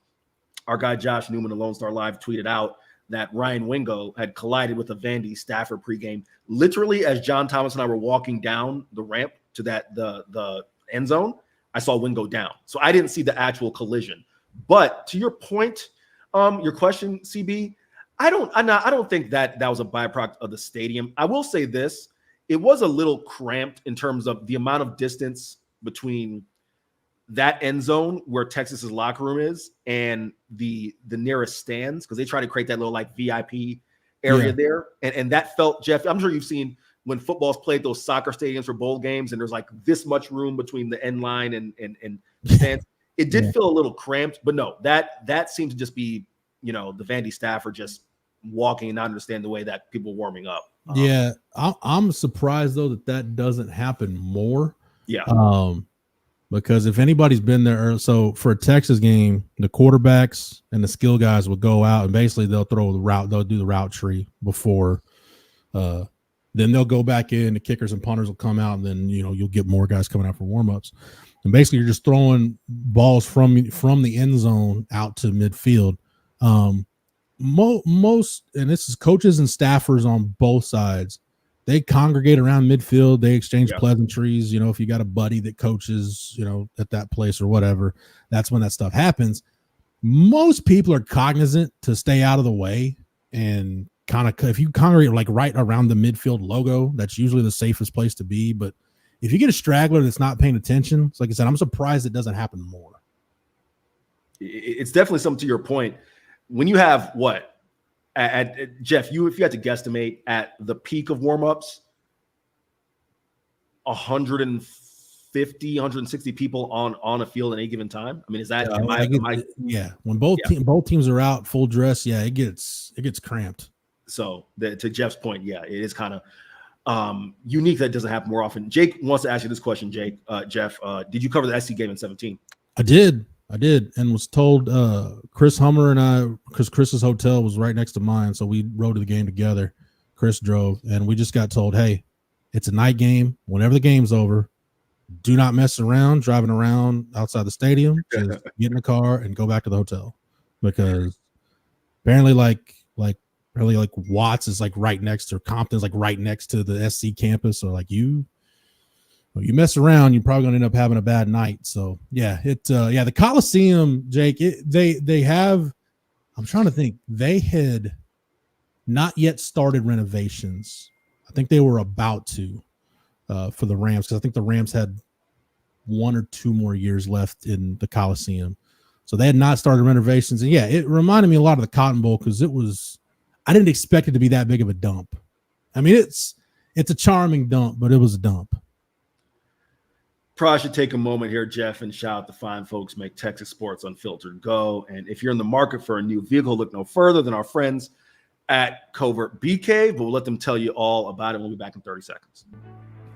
Our guy Josh Newman, the Lone Star Live, tweeted out that Ryan Wingo had collided with a Vandy staffer pregame. Literally, as John Thomas and I were walking down the ramp to the end zone, I saw Wingo down. So I didn't see the actual collision. But to your point, your question, CB, I don't think that was a byproduct of the stadium. I will say this: it was a little cramped in terms of the amount of distance between that end zone where Texas's locker room is and the nearest stands, because they try to create that little like VIP area there. And that felt, Jeff, I'm sure you've seen when football's played those soccer stadiums for bowl games and there's like this much room between the end line and stands. It did feel a little cramped, but no, that seemed to just be, the Vandy staff are just walking and not understand the way that people warming up. Yeah. I'm surprised though that doesn't happen more. Yeah. Because if anybody's been there, so for a Texas game, the quarterbacks and the skill guys will go out and basically they'll throw the route, they'll do the route tree before, then they'll go back in, the kickers and punters will come out, and then, you'll get more guys coming out for warmups. And basically you're just throwing balls from the end zone out to midfield. Most, and this is coaches and staffers on both sides, they congregate around midfield. They exchange pleasantries. If you got a buddy that coaches, at that place or whatever, that's when that stuff happens. Most people are cognizant to stay out of the way and kind of, if you congregate like right around the midfield logo, that's usually the safest place to be. But if you get a straggler that's not paying attention, it's like I said, I'm surprised it doesn't happen more. It's definitely something to your point. When you have at Jeff, if you had to guesstimate at the peak of warmups, 150, 160 people on a field at any given time. I mean, is that? When both teams are out full dress, it gets cramped. So to Jeff's point, it is kind of unique that it doesn't happen more often. Jake wants to ask you this question. Jeff, did you cover the SC game in 17? I did, and was told Chris Hummer and I, because Chris's hotel was right next to mine, so we rode to the game together. Chris drove, and we just got told, hey, it's a night game. Whenever the game's over, do not mess around driving around outside the stadium. Just get in the car and go back to the hotel, because apparently really like Watts is like right next to, or Compton's like right next to the SC campus. So like you mess around, you're probably gonna end up having a bad night. So the Coliseum, Jake, they have, I'm trying to think, they had not yet started renovations. I think they were about to for the Rams, because I think the Rams had 1 or 2 more years left in the Coliseum. So they had not started renovations. And it reminded me a lot of the Cotton Bowl, because I didn't expect it to be that big of a dump. I mean, it's a charming dump, but it was a dump. Probably should take a moment here, Jeff, and shout out the fine folks make Texas Sports Unfiltered go. And if you're in the market for a new vehicle, look no further than our friends at Covert BK, but we'll let them tell you all about it. We'll be back in 30 seconds.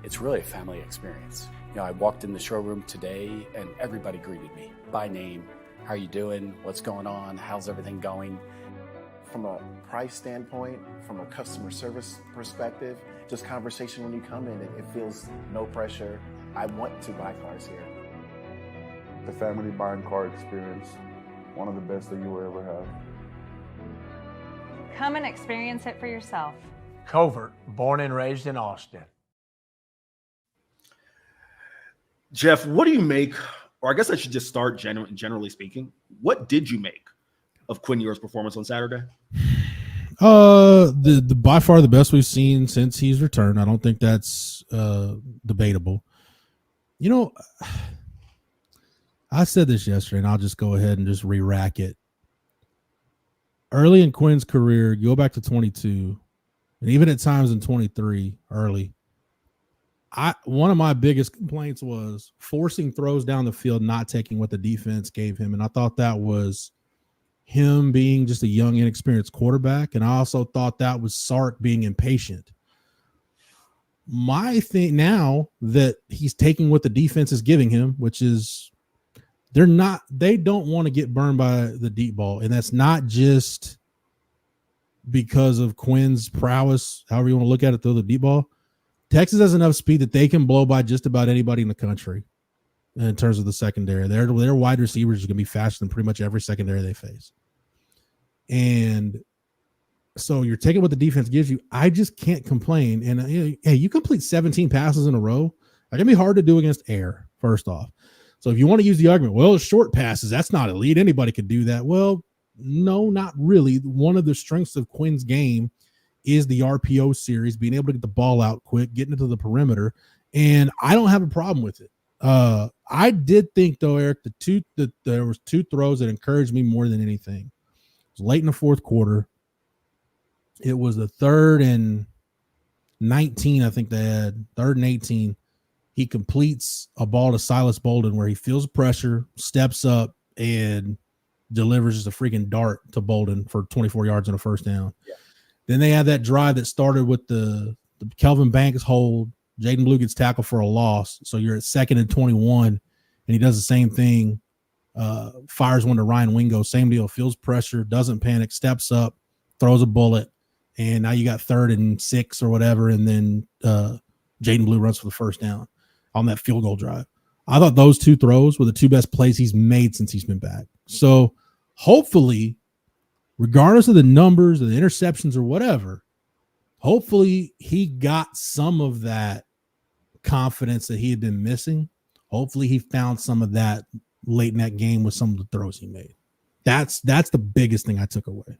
It's really a family experience. I walked in the showroom today and everybody greeted me by name. How you doing? What's going on? How's everything going? From a price standpoint, from a customer service perspective, just conversation when you come in, it feels no pressure. I want to buy cars here. The family buying car experience, one of the best that you will ever have. Come and experience it for yourself. Covert, born and raised in Austin. Jeff, what do you make, or I guess I should just start generally speaking, what did you make of Quinn Ewers' performance on Saturday? The by far the best we've seen since he's returned. I don't think that's debatable. I said this yesterday, and I'll just go ahead and just re-rack it. Early in Quinn's career, go back to 22, and even at times in 23, early, one of my biggest complaints was forcing throws down the field, not taking what the defense gave him. And I thought that was him being just a young, inexperienced quarterback. And I also thought that was Sark being impatient. My thing now that he's taking what the defense is giving him, which is they don't want to get burned by the deep ball. And that's not just because of Quinn's prowess, however you want to look at it, through the deep ball. Texas has enough speed that they can blow by just about anybody in the country in terms of the secondary. Their wide receivers are going to be faster than pretty much every secondary they face. And So you're taking what the defense gives you. I just can't complain. And hey, you complete 17 passes in a row. That can be hard to do against air, first off. So if you want to use the argument, well, short passes, that's not elite. Anybody could do that. Well, no, not really. One of the strengths of Quinn's game is the RPO series, being able to get the ball out quick, getting into the perimeter. And I don't have a problem with it. I did think, though, Eric, there was 2 throws that encouraged me more than anything. It was late in the fourth quarter. It was the 3rd and 19, I think they had, 3rd and 18. He completes a ball to Silas Bolden where he feels pressure, steps up, and delivers just a freaking dart to Bolden for 24 yards and a first down. Yeah. Then they had that drive that started with the Kelvin Banks hold. Jaden Blue gets tackled for a loss. So you're at 2nd and 21, and he does the same thing. Fires one to Ryan Wingo. Same deal. Feels pressure, doesn't panic, steps up, throws a bullet, and now you got 3rd and 6 or whatever, and then Jaden Blue runs for the first down on that field goal drive. I thought those 2 throws were the 2 best plays he's made since he's been back. So hopefully, regardless of the numbers or the interceptions or whatever, hopefully he got some of that confidence that he had been missing. Hopefully he found some of that late in that game with some of the throws he made. That's the biggest thing I took away.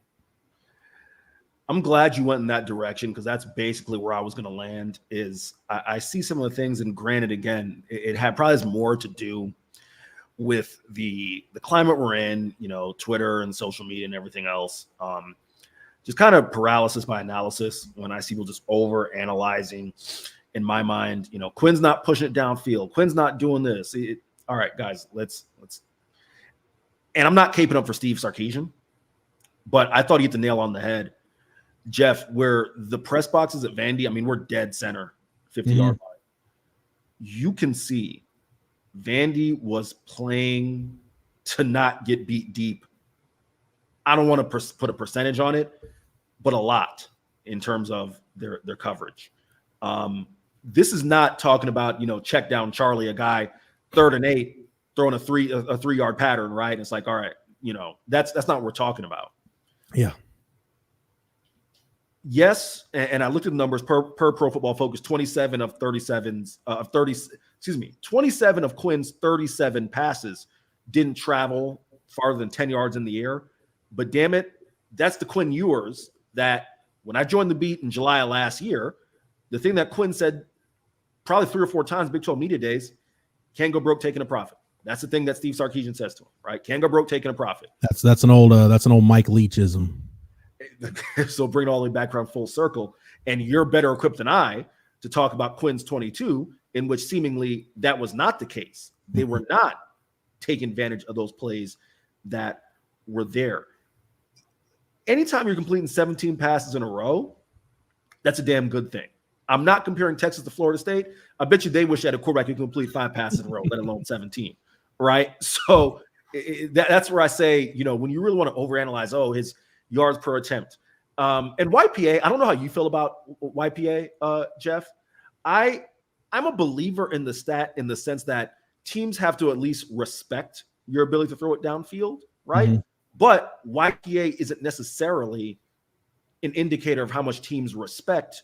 I'm glad you went in that direction, because that's basically where I was going to land. Is I see some of the things, and granted, again, it had probably has more to do with the climate we're in, Twitter and social media and everything else. Just kind of paralysis by analysis when I see people just over analyzing. In my mind, Quinn's not pushing it downfield. Quinn's not doing this. All right, guys, let's. And I'm not caping up for Steve Sarkisian, but I thought he hit the nail on the head. Jeff, where the press boxes at Vandy, I mean, we're dead center, 50-yard line. You can see Vandy was playing to not get beat deep. I don't want to put a percentage on it, but a lot in terms of their coverage. This is not talking about, check down Charlie, a guy 3rd and 8 throwing a 3-yard pattern, right? And it's like, all right, that's not what we're talking about. Yeah. Yes, and I looked at the numbers per Pro Football Focus. 27 of Quinn's 37 passes didn't travel farther than 10 yards in the air. But damn it, that's the Quinn Ewers that when I joined the beat in July of last year, the thing that Quinn said probably 3 or 4 times, Big 12 media days, can't go broke taking a profit. That's the thing that Steve Sarkisian says to him, right? Can't go broke taking a profit. That's an old Mike Leachism. So bring it all the way back around full circle, and you're better equipped than I to talk about Quinn's 22, in which seemingly that was not the case. They were not taking advantage of those plays that were there. Anytime you're completing 17 passes in a row, that's a damn good thing. I'm not comparing Texas to Florida State. I bet you they wish they had a quarterback who could complete 5 passes in a row, let alone 17, right? So that's where I say, when you really want to overanalyze, his yards per attempt. And YPA, I don't know how you feel about YPA, Jeff. I'm a believer in the stat in the sense that teams have to at least respect your ability to throw it downfield, right? Mm-hmm. But YPA isn't necessarily an indicator of how much teams respect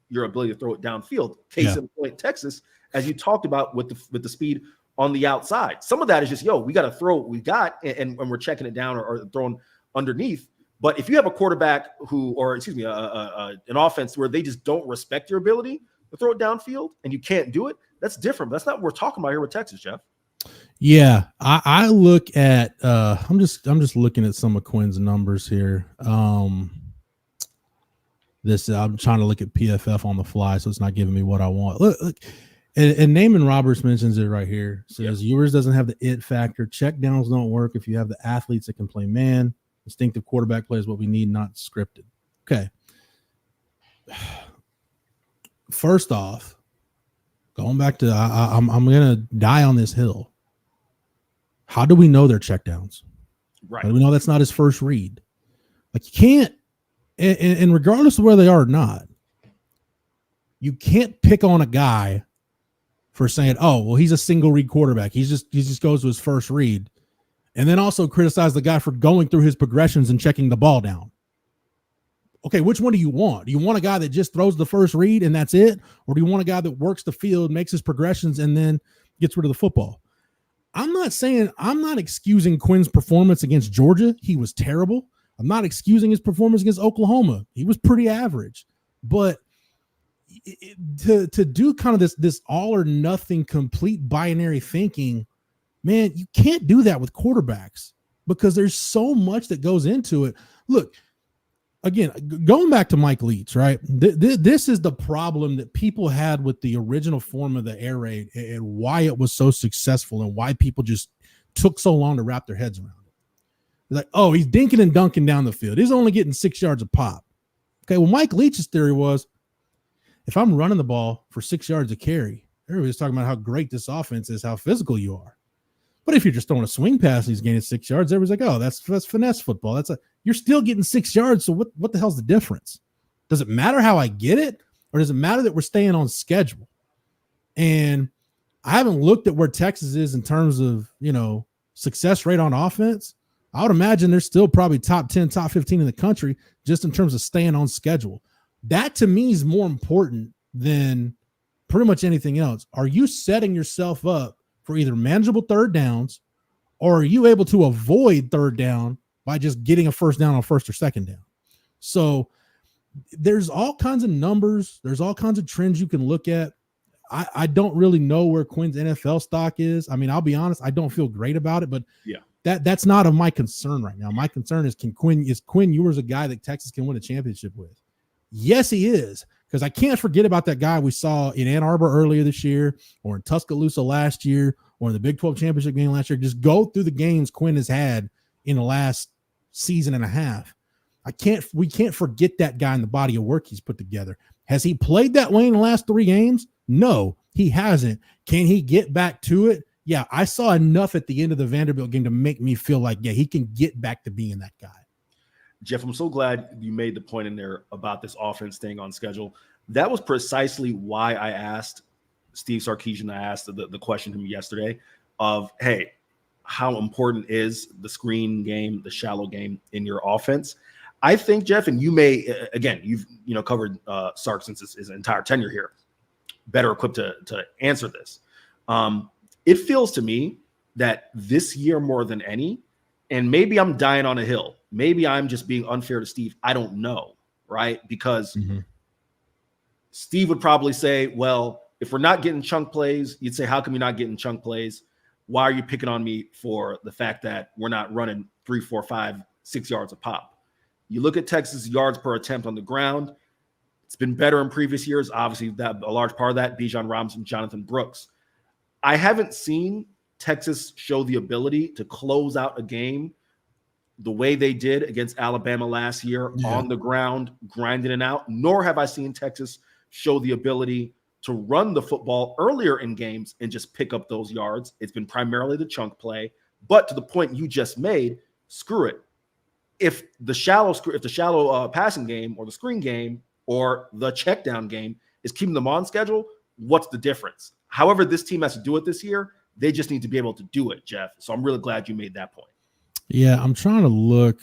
your ability to throw it downfield. Case in point, Texas, as you talked about with the speed on the outside. Some of that is just, we got to throw what we got, and we're checking it down or throwing underneath. But if you have a quarterback an offense where they just don't respect your ability to throw it downfield and you can't do it, that's different. That's not what we're talking about here with Texas, Jeff. Yeah, I look at I'm just looking at some of Quinn's numbers here. I'm trying to look at PFF on the fly, so it's not giving me what I want. Look and Naaman Roberts mentions it right here. Says Ewers doesn't have the it factor. Check downs don't work if you have the athletes that can play man. Instinctive quarterback play is what we need, not scripted. Okay. First off, going back to I'm gonna die on this hill. How do we know they're checkdowns? Right. How do we know that's not his first read? Like, you can't, and regardless of where they are or not, you can't pick on a guy for saying, "Oh, well, he's a single read quarterback. He just goes to his first read." And then also criticize the guy for going through his progressions and checking the ball down. okay, which one do you want? Do you want a guy that just throws the first read and that's it? Or do you want a guy that works the field, makes his progressions, and then gets rid of the football? I'm not excusing Quinn's performance against Georgia. He was terrible. I'm not excusing his performance against Oklahoma. He was pretty average. But to do kind of this all or nothing complete binary thinking, man, you can't do that with quarterbacks because there's so much that goes into it. Look, again, going back to Mike Leach, right? This is the problem that people had with the original form of the air raid and why it was so successful and why people just took so long to wrap their heads around it. They're like, oh, he's dinking and dunking down the field. He's only getting 6 yards a pop. Okay, well, Mike Leach's theory was, if I'm running the ball for 6 yards a carry, everybody's talking about how great this offense is, how physical you are. But if you're just throwing a swing pass and he's gaining 6 yards, everybody's like, oh, that's finesse football. You're still getting 6 yards. So what the hell's the difference? Does it matter how I get it? Or does it matter that we're staying on schedule? And I haven't looked at where Texas is in terms of, success rate on offense. I would imagine they're still probably top 10, top 15 in the country just in terms of staying on schedule. That to me is more important than pretty much anything else. Are you setting yourself up for either manageable third downs, or are you able to avoid third down by just getting a first down on first or second down? So there's all kinds of numbers. There's all kinds of trends you can look at. I don't really know where Quinn's NFL stock is. I mean, I'll be honest, I don't feel great about it, but yeah, that's not of my concern right now. My concern is Quinn Ewers a guy that Texas can win a championship with? Yes, he is. Because I can't forget about that guy we saw in Ann Arbor earlier this year, or in Tuscaloosa last year, or in the Big 12 championship game last year. Just go through the games Quinn has had in the last season and a half. We can't forget that guy in the body of work he's put together. Has he played that way in the last 3 games? No, he hasn't. Can he get back to it? Yeah, I saw enough at the end of the Vanderbilt game to make me feel like, yeah, he can get back to being that guy. Jeff, I'm so glad you made the point in there about this offense staying on schedule. That was precisely why I asked Steve Sarkisian, I asked the question to him yesterday of, hey, how important is the screen game, the shallow game in your offense? I think, Jeff, and you may, again, you've covered Sark since his entire tenure here, better equipped to answer this. It feels to me that this year more than any, and maybe I'm dying on a hill, maybe I'm just being unfair to Steve, I don't know, right? Because Steve would probably say, well, if we're not getting chunk plays, you'd say, how come you're not getting chunk plays? Why are you picking on me for the fact that we're not running 3, 4, 5, 6 yards a pop? You look at Texas yards per attempt on the ground. It's been better in previous years. Obviously, that a large part of that, Bijan Robinson, Jonathan Brooks. I haven't seen Texas show the ability to close out a game the way they did against Alabama last year on the ground, grinding it out, nor have I seen Texas show the ability to run the football earlier in games and just pick up those yards. It's been primarily the chunk play, but to the point you just made, screw it. If the shallow passing game or the screen game or the check down game is keeping them on schedule, what's the difference? However this team has to do it this year, they just need to be able to do it, Jeff. So I'm really glad you made that point. Yeah, I'm trying to look.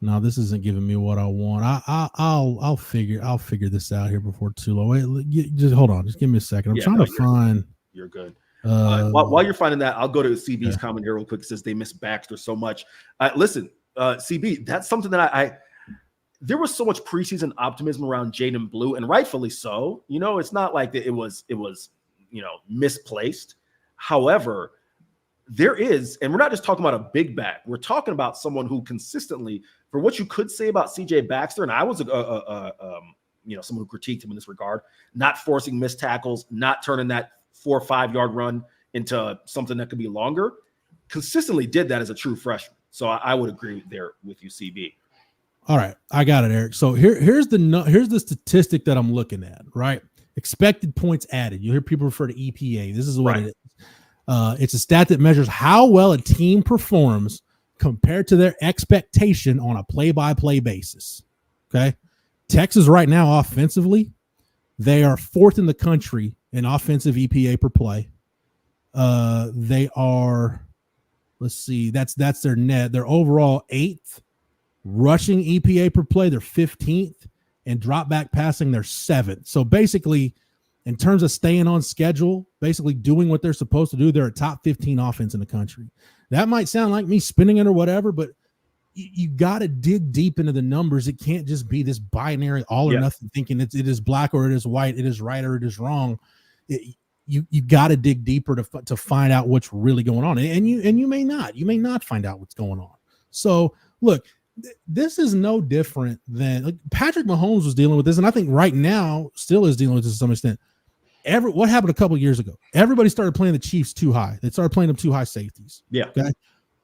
No, this isn't giving me what I want. I'll figure this out here before too long. Wait, just hold on. Just give me a second. I'm trying to find. You're good. While you're finding that, I'll go to CB's comment here real quick. It says they miss Baxter so much. Listen, CB, that's something that there was so much preseason optimism around Jaden Blue, and rightfully so. It's not like it was misplaced. However, there is, and we're not just talking about a big back. We're talking about someone who consistently, for what you could say about CJ Baxter, and I was someone who critiqued him in this regard, not forcing missed tackles, not turning that 4 or 5 yard run into something that could be longer, consistently did that as a true freshman. So I would agree there with you, CB. All right, I got it, Eric. So here's the statistic that I'm looking at, right? Expected points added. You hear people refer to EPA. This is what it is. It's a stat that measures how well a team performs compared to their expectation on a play-by-play basis. Okay. Texas right now, offensively, they are 4th in the country in offensive EPA per play. They are, let's see, that's their net. They're overall 8th Rushing EPA per play, they're 15th, and drop back passing, they're 7th. So basically, in terms of staying on schedule, basically doing what they're supposed to do, they're a top 15 offense in the country. That might sound like me spinning it or whatever, but you got to dig deep into the numbers. It can't just be this binary all or nothing thinking it is black or it is white, it is right or it is wrong. You got to dig deeper to find out what's really going on. And you may not find out what's going on. So look, this is no different than like Patrick Mahomes was dealing with this, and I think right now still is dealing with this to some extent. What happened a couple of years ago? Everybody started playing the Chiefs too high. They started playing them too high safeties. Yeah. Okay.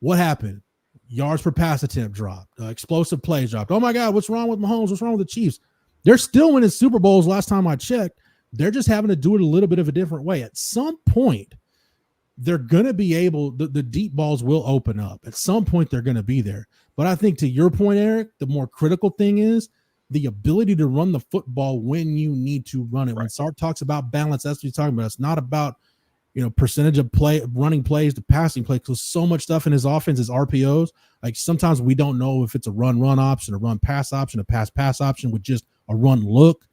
What happened? Yards per pass attempt dropped. Explosive plays dropped. Oh my God, what's wrong with Mahomes? What's wrong with the Chiefs? They're still winning Super Bowls. Last time I checked, they're just having to do it a little bit of a different way. At some point, they're going to be able. The deep balls will open up. At some point, they're going to be there. But I think to your point, Eric, the more critical thing is the ability to run the football when you need to run it. Right. When Sark talks about balance, that's what he's talking about. It's not about, percentage of running plays to passing plays, because so much stuff in his offense is RPOs. Like sometimes we don't know if it's a run option, a run pass option, a pass option with just a run look.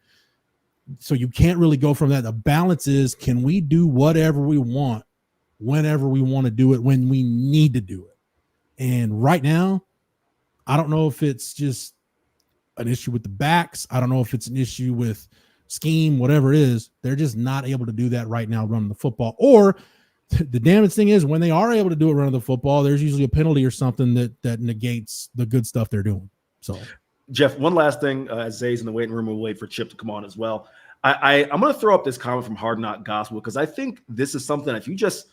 So you can't really go from that. The balance is, can we do whatever we want whenever we want to do it when we need to do it? And right now, I don't know if it's just an issue with the backs. I don't know if it's an issue with scheme, whatever it is. They're just not able to do that right now running the football. Or the damnest thing is when they are able to do it running the football, there's usually a penalty or something that negates the good stuff they're doing. So, Jeff, one last thing. As Zay's in the waiting room, we'll wait for Chip to come on as well. I'm going to throw up this comment from Hard Knock Gospel because I think this is something, if you just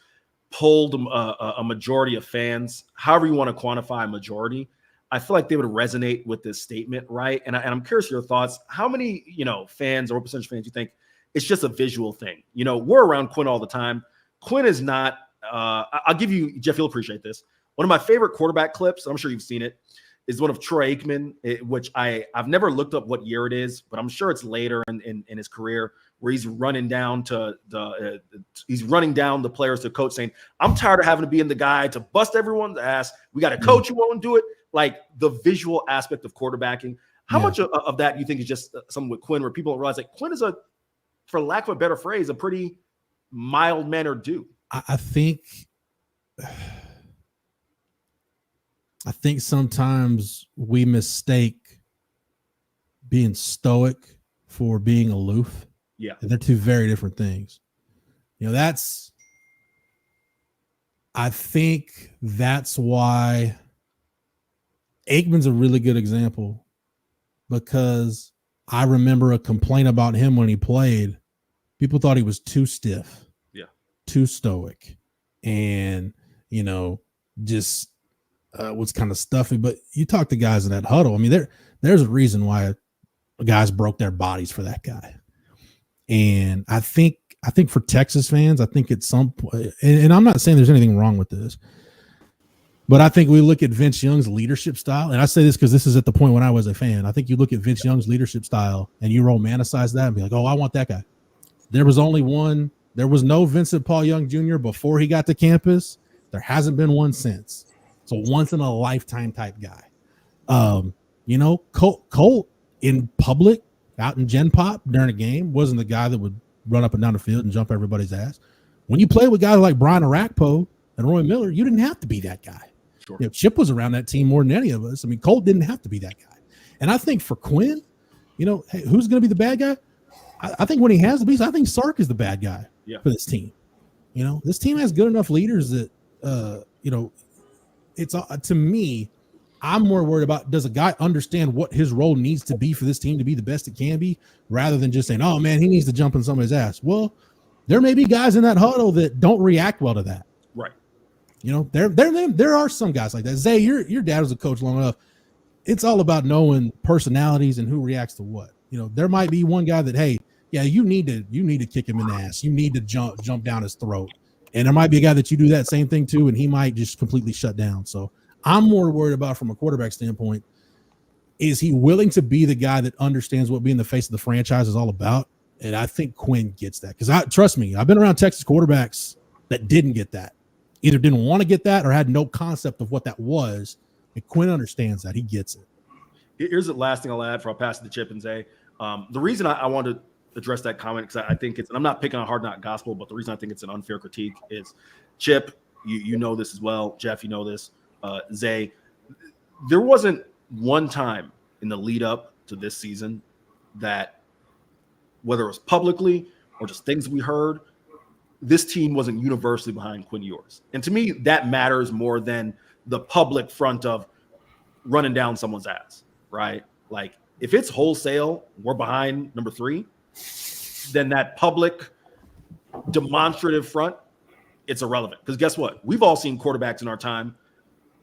polled a majority of fans, however you want to quantify a majority, I feel like they would resonate with this statement, right? And I'm curious your thoughts. How many, fans or what percentage of fans you think it's just a visual thing? We're around Quinn all the time. Quinn is not. I'll give you, Jeff, you'll appreciate this. One of my favorite quarterback clips, I'm sure you've seen it, is one of Troy Aikman, which I've never looked up what year it is, but I'm sure it's later in his career, where he's running down the players to coach saying, "I'm tired of having to be in the guy to bust everyone's ass. We got a coach who won't do it." Like the visual aspect of quarterbacking. How much of that you think is just something with Quinn, where people realize like Quinn is for lack of a better phrase, a pretty mild-mannered dude? I think sometimes we mistake being stoic for being aloof. Yeah. And they're two very different things. I think that's why Aikman's a really good example, because I remember a complaint about him when he played. People thought he was too stiff, too stoic, and, just was kind of stuffy. But you talk to guys in that huddle. I mean, there's a reason why guys broke their bodies for that guy. And I think for Texas fans, I think at some point, and I'm not saying there's anything wrong with this, but I think we look at Vince Young's leadership style, and I say this because this is at the point when I was a fan. I think you look at Vince Young's leadership style and you romanticize that and be like, oh, I want that guy. There was only one. There was no Vincent Paul Young Jr. before he got to campus. There hasn't been one since. So once in a lifetime type guy. Colt in public, out in Gen Pop during a game, wasn't the guy that would run up and down the field and jump everybody's ass. When you play with guys like Brian Arakpo and Roy Miller, you didn't have to be that guy. Sure. Chip was around that team more than any of us. I mean, Colt didn't have to be that guy. And I think for Quinn, hey, who's going to be the bad guy? I think when he has the beast, I think Sark is the bad guy for this team. This team has good enough leaders that, it's to me, I'm more worried about, does a guy understand what his role needs to be for this team to be the best it can be, rather than just saying, oh man, he needs to jump in somebody's ass. Well, there may be guys in that huddle that don't react well to that. Right. There are some guys like that. Zay, your dad was a coach long enough. It's all about knowing personalities and who reacts to what. There might be one guy that, hey, yeah, you need to kick him in the ass. You need to jump down his throat. And there might be a guy that you do that same thing to, and he might just completely shut down. So I'm more worried about, from a quarterback standpoint, is he willing to be the guy that understands what being the face of the franchise is all about? And I think Quinn gets that, because trust me, I've been around Texas quarterbacks that didn't get that. Either didn't want to get that or had no concept of what that was. And Quinn understands that. He gets it. Here's the last thing I'll add before I pass it to Chip and Zay. The reason I wanted to address that comment, because I think it's, and I'm not picking on Hard Knock Gospel, but the reason I think it's an unfair critique is, Chip, you know this as well. Jeff, you know this. Zay, there wasn't one time in the lead up to this season that, whether it was publicly or just things we heard, this team wasn't universally behind Quinn Ewers. And to me, that matters more than the public front of running down someone's ass, right? Like, if it's wholesale, we're behind number 3, then that public demonstrative front, it's irrelevant. Because guess what? We've all seen quarterbacks in our time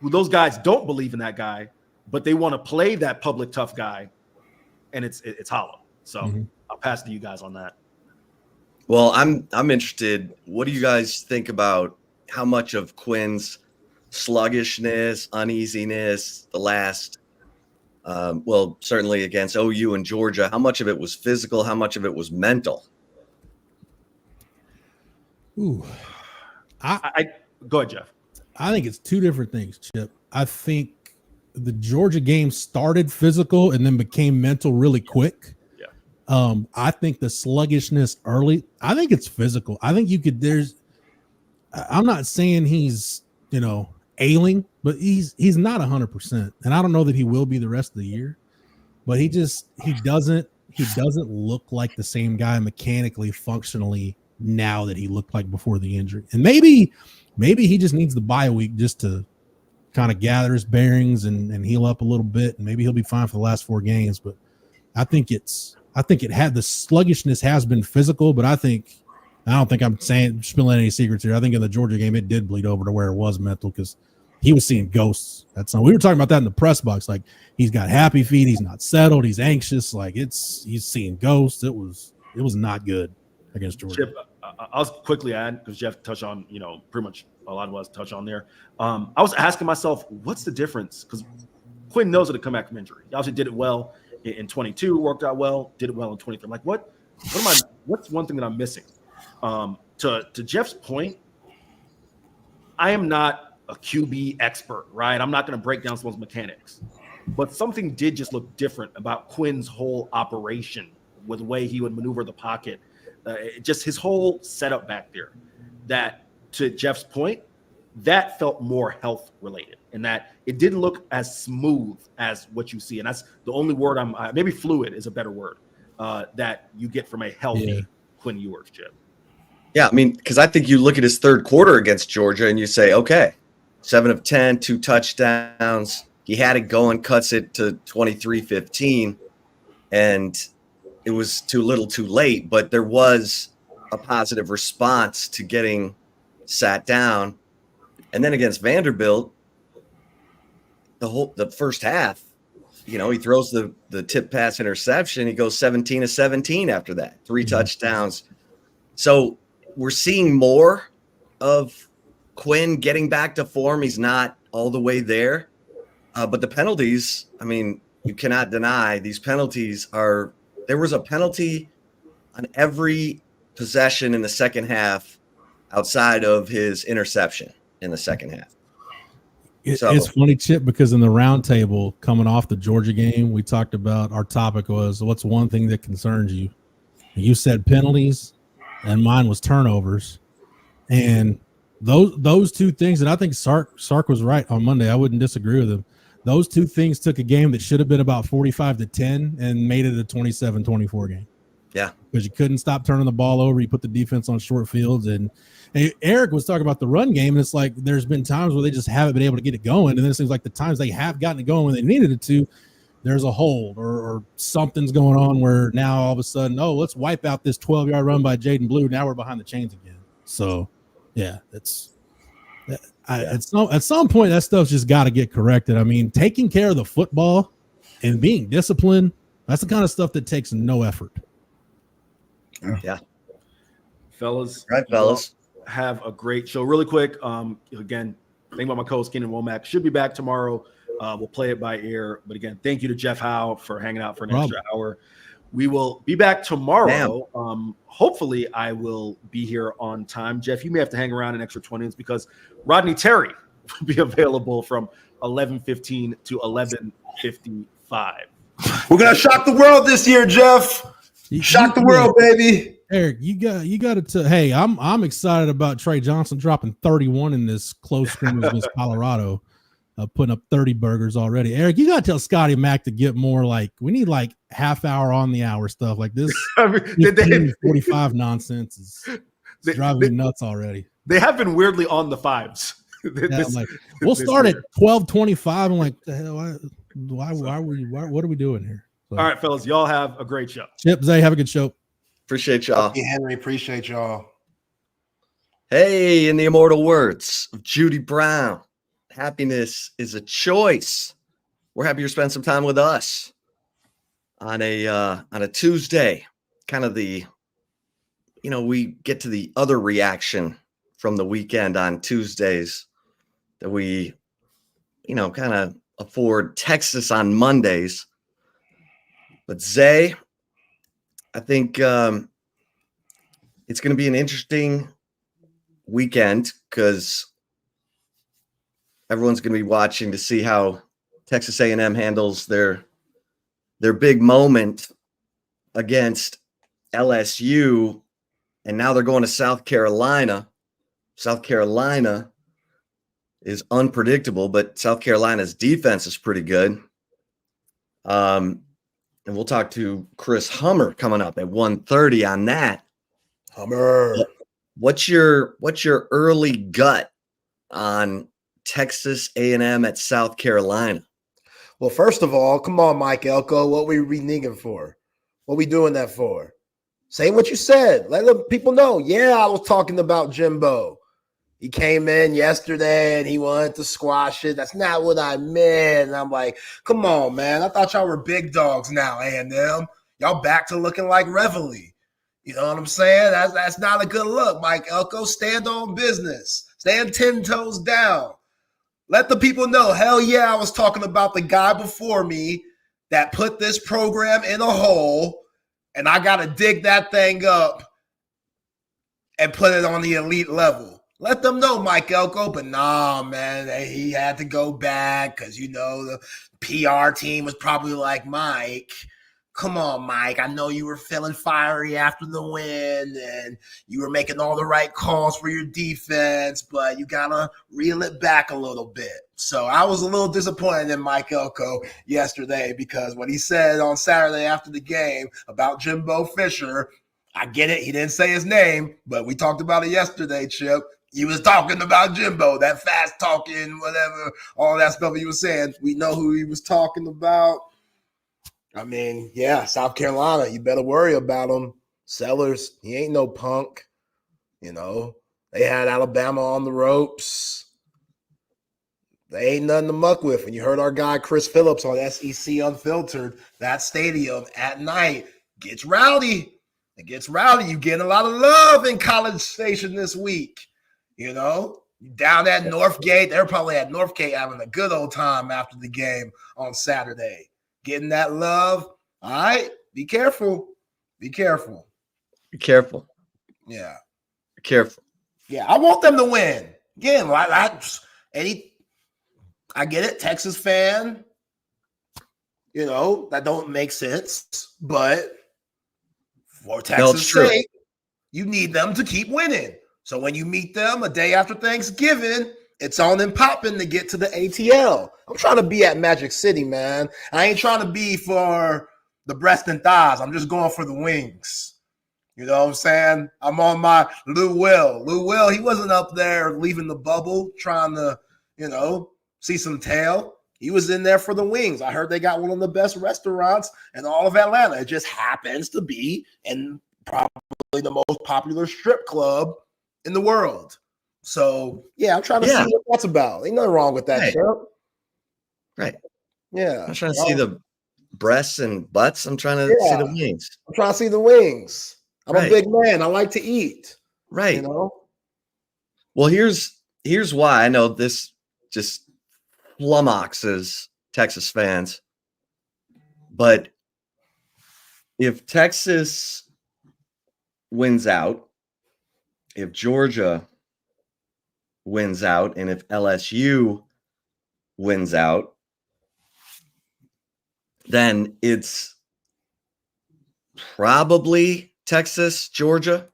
who those guys don't believe in that guy, but they want to play that public tough guy, and it's hollow. So I'll pass to you guys on that. Well, I'm interested. What do you guys think about how much of Quinn's sluggishness, uneasiness, the last, well, certainly against OU and Georgia, how much of it was physical? How much of it was mental? Ooh, I go ahead, Jeff. I think it's two different things, Chip. I think the Georgia game started physical and then became mental really quick. I think the sluggishness early, I think it's physical. I think I'm not saying he's, ailing, but he's not 100%. And I don't know that he will be the rest of the year, but he doesn't look like the same guy mechanically, functionally now that he looked like before the injury. And maybe he just needs the bye week just to kind of gather his bearings and heal up a little bit. And maybe he'll be fine for the last 4 games, but I think it had, the sluggishness has been physical, but I don't think I'm spilling any secrets here. I think in the Georgia game, it did bleed over to where it was mental, because he was seeing ghosts. We were talking about that in the press box. Like, he's got happy feet. He's not settled. He's anxious. Like, he's seeing ghosts. It was not good against Georgia. Chip, I'll quickly add, because Jeff touched on, pretty much a lot of us touched on there. I was asking myself, what's the difference? Because Quinn knows how to come back from injury. He obviously did it well in 22, worked out well, did it well in 23. I'm like, what's one thing that I'm missing? To Jeff's point, I am not a QB expert, right? I'm not going to break down someone's mechanics, but something did just look different about Quinn's whole operation, with the way he would maneuver the pocket, just his whole setup back there, that, to Jeff's point, that felt more health related, and that it didn't look as smooth as what you see. And that's the only word maybe fluid is a better word, that you get from a healthy Quinn Ewers, Chip. Yeah, I mean, because I think you look at his third quarter against Georgia and you say, okay, 7 of 10, 2 touchdowns. He had it going, cuts it to 23-15, and it was too little too late, but there was a positive response to getting sat down. And then against Vanderbilt, the first half, he throws the tip pass interception. He goes 17 of 17 after that, 3 touchdowns. So we're seeing more of Quinn getting back to form. He's not all the way there. But the penalties, I mean, you cannot deny these penalties there was a penalty on every possession in the second half outside of his interception in the second half. It's funny, Chip, because in the roundtable coming off the Georgia game, we talked about, our topic was, what's one thing that concerns you? And you said penalties, and mine was turnovers. And those two things, and I think Sark was right on Monday. I wouldn't disagree with him. Those two things took a game that should have been about 45-10 and made it a 27-24 game. Yeah. Because you couldn't stop turning the ball over. You put the defense on short fields. And Eric was talking about the run game, and it's like there's been times where they just haven't been able to get it going. And then it seems like the times they have gotten it going when they needed it to, there's a hold or something's going on where now all of a sudden, let's wipe out this 12-yard run by Jaden Blue. Now we're behind the chains again. So, yeah, at some point, that stuff's just got to get corrected. I mean, taking care of the football and being disciplined, that's the kind of stuff that takes no effort. Yeah. Fellas. Right, fellas. Have a great show. Really quick, again, think about my co-host, Keenan Womack. Should be back tomorrow. We'll play it by ear. But again, thank you to Jeff Howe for hanging out for an extra hour. We will be back tomorrow. Hopefully, I will be here on time. Jeff, you may have to hang around an extra 20 minutes because Rodney Terry will be available from 11:15 to 11:55. 5. We're gonna shock the world this year, Jeff. Shock the world, baby. Eric, you got to. Hey, I'm excited about Trey Johnson dropping 31 in this close scrimmage against Colorado, putting up 30 burgers already. Eric, you got to tell Scotty Mack to get more. Like, we need like half hour on the hour stuff like this. 45 nonsense is driving me nuts already. They have been weirdly on the 5s. We'll start at 12:25. I'm like, the hell? Why what are we doing here? So, all right, fellas, y'all have a great show. Chip, Zay, have a good show. Appreciate y'all. Hey, Henry, appreciate y'all. Hey, in the immortal words of Judy Brown, happiness is a choice. We're happy to spend some time with us on a Tuesday. Kind of the, we get to the other reaction from the weekend on Tuesdays that we, kind of afford Texas on Mondays. But Zay, I think it's going to be an interesting weekend because everyone's going to be watching to see how Texas A&M handles their big moment against LSU, and now they're going to South Carolina. South Carolina is unpredictable, but South Carolina's defense is pretty good. And we'll talk to Chris Hummer coming up at 1:30 on that. Hummer. What's your early gut on Texas A&M at South Carolina? Well, first of all, come on, Mike Elco. What we reneging for? What we doing that for? Say what you said. Let the people know. Yeah, I was talking about Jimbo. He came in yesterday and he wanted to squash it. That's not what I meant. And I'm like, come on, man. I thought y'all were big dogs now, A&M. Y'all back to looking like Reveille. You know what I'm saying? That's not a good look, Mike Elko. Stand on business. Stand 10 toes down. Let the people know, hell yeah, I was talking about the guy before me that put this program in a hole, and I got to dig that thing up and put it on the elite level. Let them know, Mike Elko, but nah, man, he had to go back because, the PR team was probably like, Mike, come on, Mike. I know you were feeling fiery after the win and you were making all the right calls for your defense, but you got to reel it back a little bit. So I was a little disappointed in Mike Elko yesterday because what he said on Saturday after the game about Jimbo Fisher, I get it. He didn't say his name, but we talked about it yesterday, Chip. He was talking about Jimbo, that fast talking, whatever, all that stuff he was saying. We know who he was talking about. I mean, yeah, South Carolina, you better worry about him. Sellers, he ain't no punk. They had Alabama on the ropes. They ain't nothing to muck with. And you heard our guy Chris Phillips on SEC Unfiltered, that stadium at night gets rowdy. It gets rowdy. You getting a lot of love in College Station this week. Down at Northgate, they're probably at Northgate having a good old time after the game on Saturday. Getting that love. All right, be careful. Be careful. Be careful. Yeah. Be careful. Yeah, I want them to win. Again, I get it, Texas fan. That don't make sense. But for Texas' sake, you need them to keep winning. So when you meet them a day after Thanksgiving, it's on and popping to get to the ATL. I'm trying to be at Magic City, man. I ain't trying to be for the breast and thighs. I'm just going for the wings. You know what I'm saying? I'm on my Lou Will. Lou Will, he wasn't up there leaving the bubble trying to, see some tail. He was in there for the wings. I heard they got one of the best restaurants in all of Atlanta. It just happens to be in probably the most popular strip club in the world. So, yeah, I'm trying to see what that's about. Ain't nothing wrong with that, Right. Yeah. I'm trying to see the breasts and butts. I'm trying to see the wings. I'm trying to see the wings. I'm a big man. I like to eat. Right. Well, here's why I know this just flummoxes Texas fans. But if Texas wins out, if Georgia wins out, and if LSU wins out, then it's probably Texas, Georgia.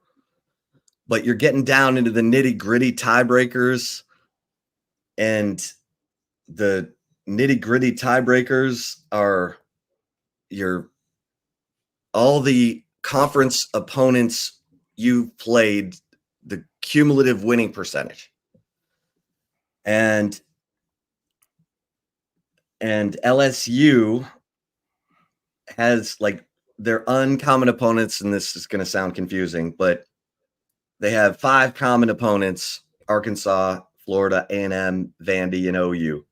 But you're getting down into the nitty-gritty tiebreakers, and the nitty-gritty tiebreakers are all the conference opponents you've played, the cumulative winning percentage. And LSU has, like, their uncommon opponents, and this is going to sound confusing, but they have 5 common opponents: Arkansas, Florida, A&M, Vandy, and OU.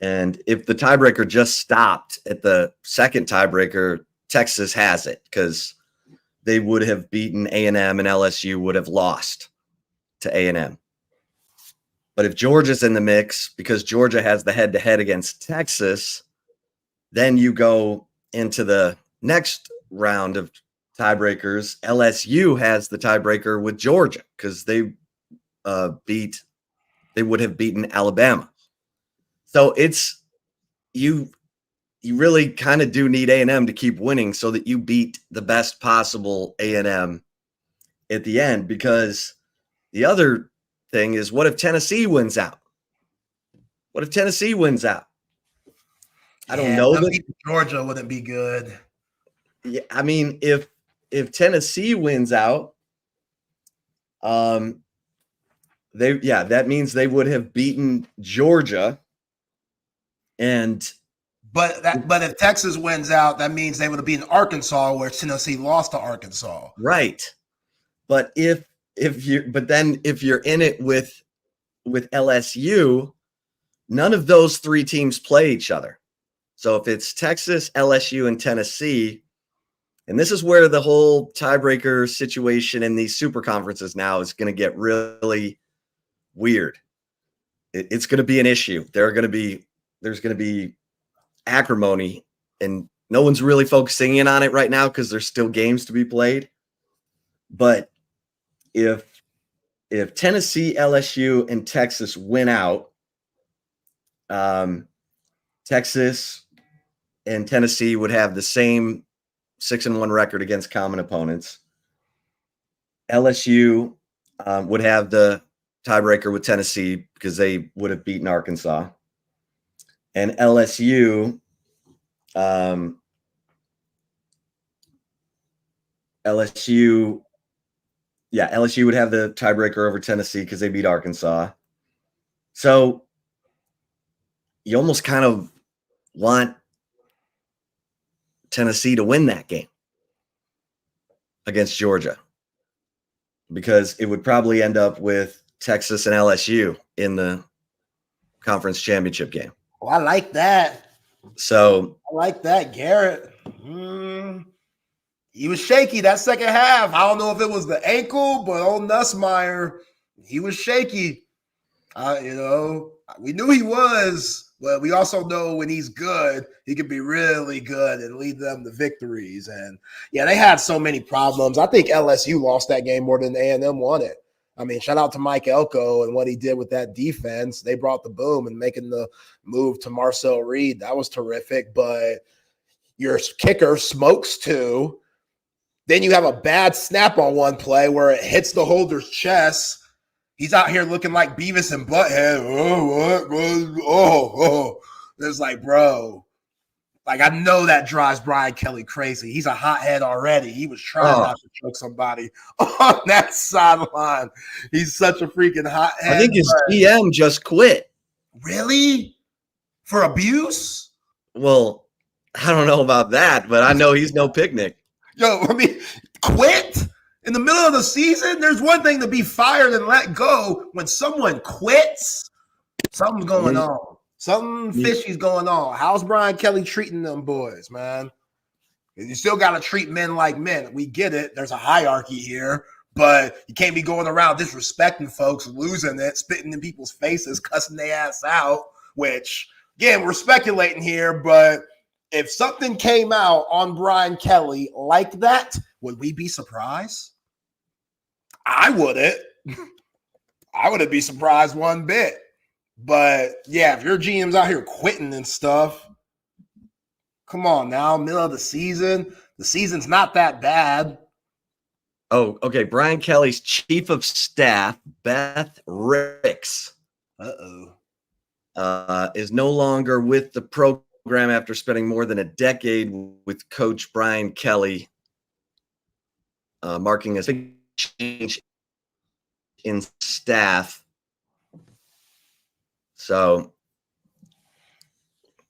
And if the tiebreaker just stopped at the second tiebreaker, Texas has it because they would have beaten A&M and LSU would have lost to A&M. But if Georgia's in the mix, because Georgia has the head-to-head against Texas, then you go into the next round of tiebreakers. LSU has the tiebreaker with Georgia because they would have beaten Alabama. So it's you really kind of do need A&M to keep winning so that you beat the best possible A&M at the end, because the other thing is, what if Tennessee wins out? What if Tennessee wins out? I don't know that Georgia wouldn't be good. Yeah, I mean, if Tennessee wins out, that means they would have beaten Georgia. But if Texas wins out, that means they would have beaten Arkansas, where Tennessee lost to Arkansas. Right. But if you're in it with LSU, none of those 3 teams play each other. So if it's Texas, LSU, and Tennessee, and this is where the whole tiebreaker situation in these super conferences now is going to get really weird. It's going to be an issue. There's going to be acrimony, and no one's really focusing in on it right now because there's still games to be played. But if Tennessee, LSU, and Texas win out, Texas and Tennessee would have the same 6-1 record against common opponents. LSU would have the tiebreaker with Tennessee because they would have beaten Arkansas. And LSU would have the tiebreaker over Tennessee because they beat Arkansas. So you almost kind of want Tennessee to win that game against Georgia, because it would probably end up with Texas and LSU in the conference championship game. Oh, I like that. So I like that, Garrett. He was shaky that second half. I don't know if it was the ankle, but old Nussmeier, he was shaky. We knew he was, but we also know when he's good, he can be really good and lead them to victories. And yeah, they had so many problems. I think LSU lost that game more than A&M won it. I mean, shout out to Mike Elco and what he did with that defense. They brought the boom and making the move to Marcel Reed. That was terrific. But your kicker smokes 2. Then you have a bad snap on one play where it hits the holder's chest. He's out here looking like Beavis and Butthead. It's like, bro. Like, I know that drives Brian Kelly crazy. He's a hothead already. He was trying not to choke somebody on that sideline. He's such a freaking hothead. I think his GM just quit. Really? For abuse? Well, I don't know about that, but I know he's no picnic. Yo, I mean, quit? In the middle of the season? There's one thing to be fired and let go. When someone quits, something's going on. Something fishy's going on. How's Brian Kelly treating them boys, man? You still got to treat men like men. We get it. There's a hierarchy here, but you can't be going around disrespecting folks, losing it, spitting in people's faces, cussing their ass out, which, again, we're speculating here, but if something came out on Brian Kelly like that, would we be surprised? I wouldn't. I wouldn't be surprised one bit. But, yeah, if your GM's out here quitting and stuff, Come on now, middle of the season. The season's not that bad. Oh, okay. Brian Kelly's chief of staff, Beth Ricks, is no longer with the program after spending more than a decade with Coach Brian Kelly, marking a big change in staff. So,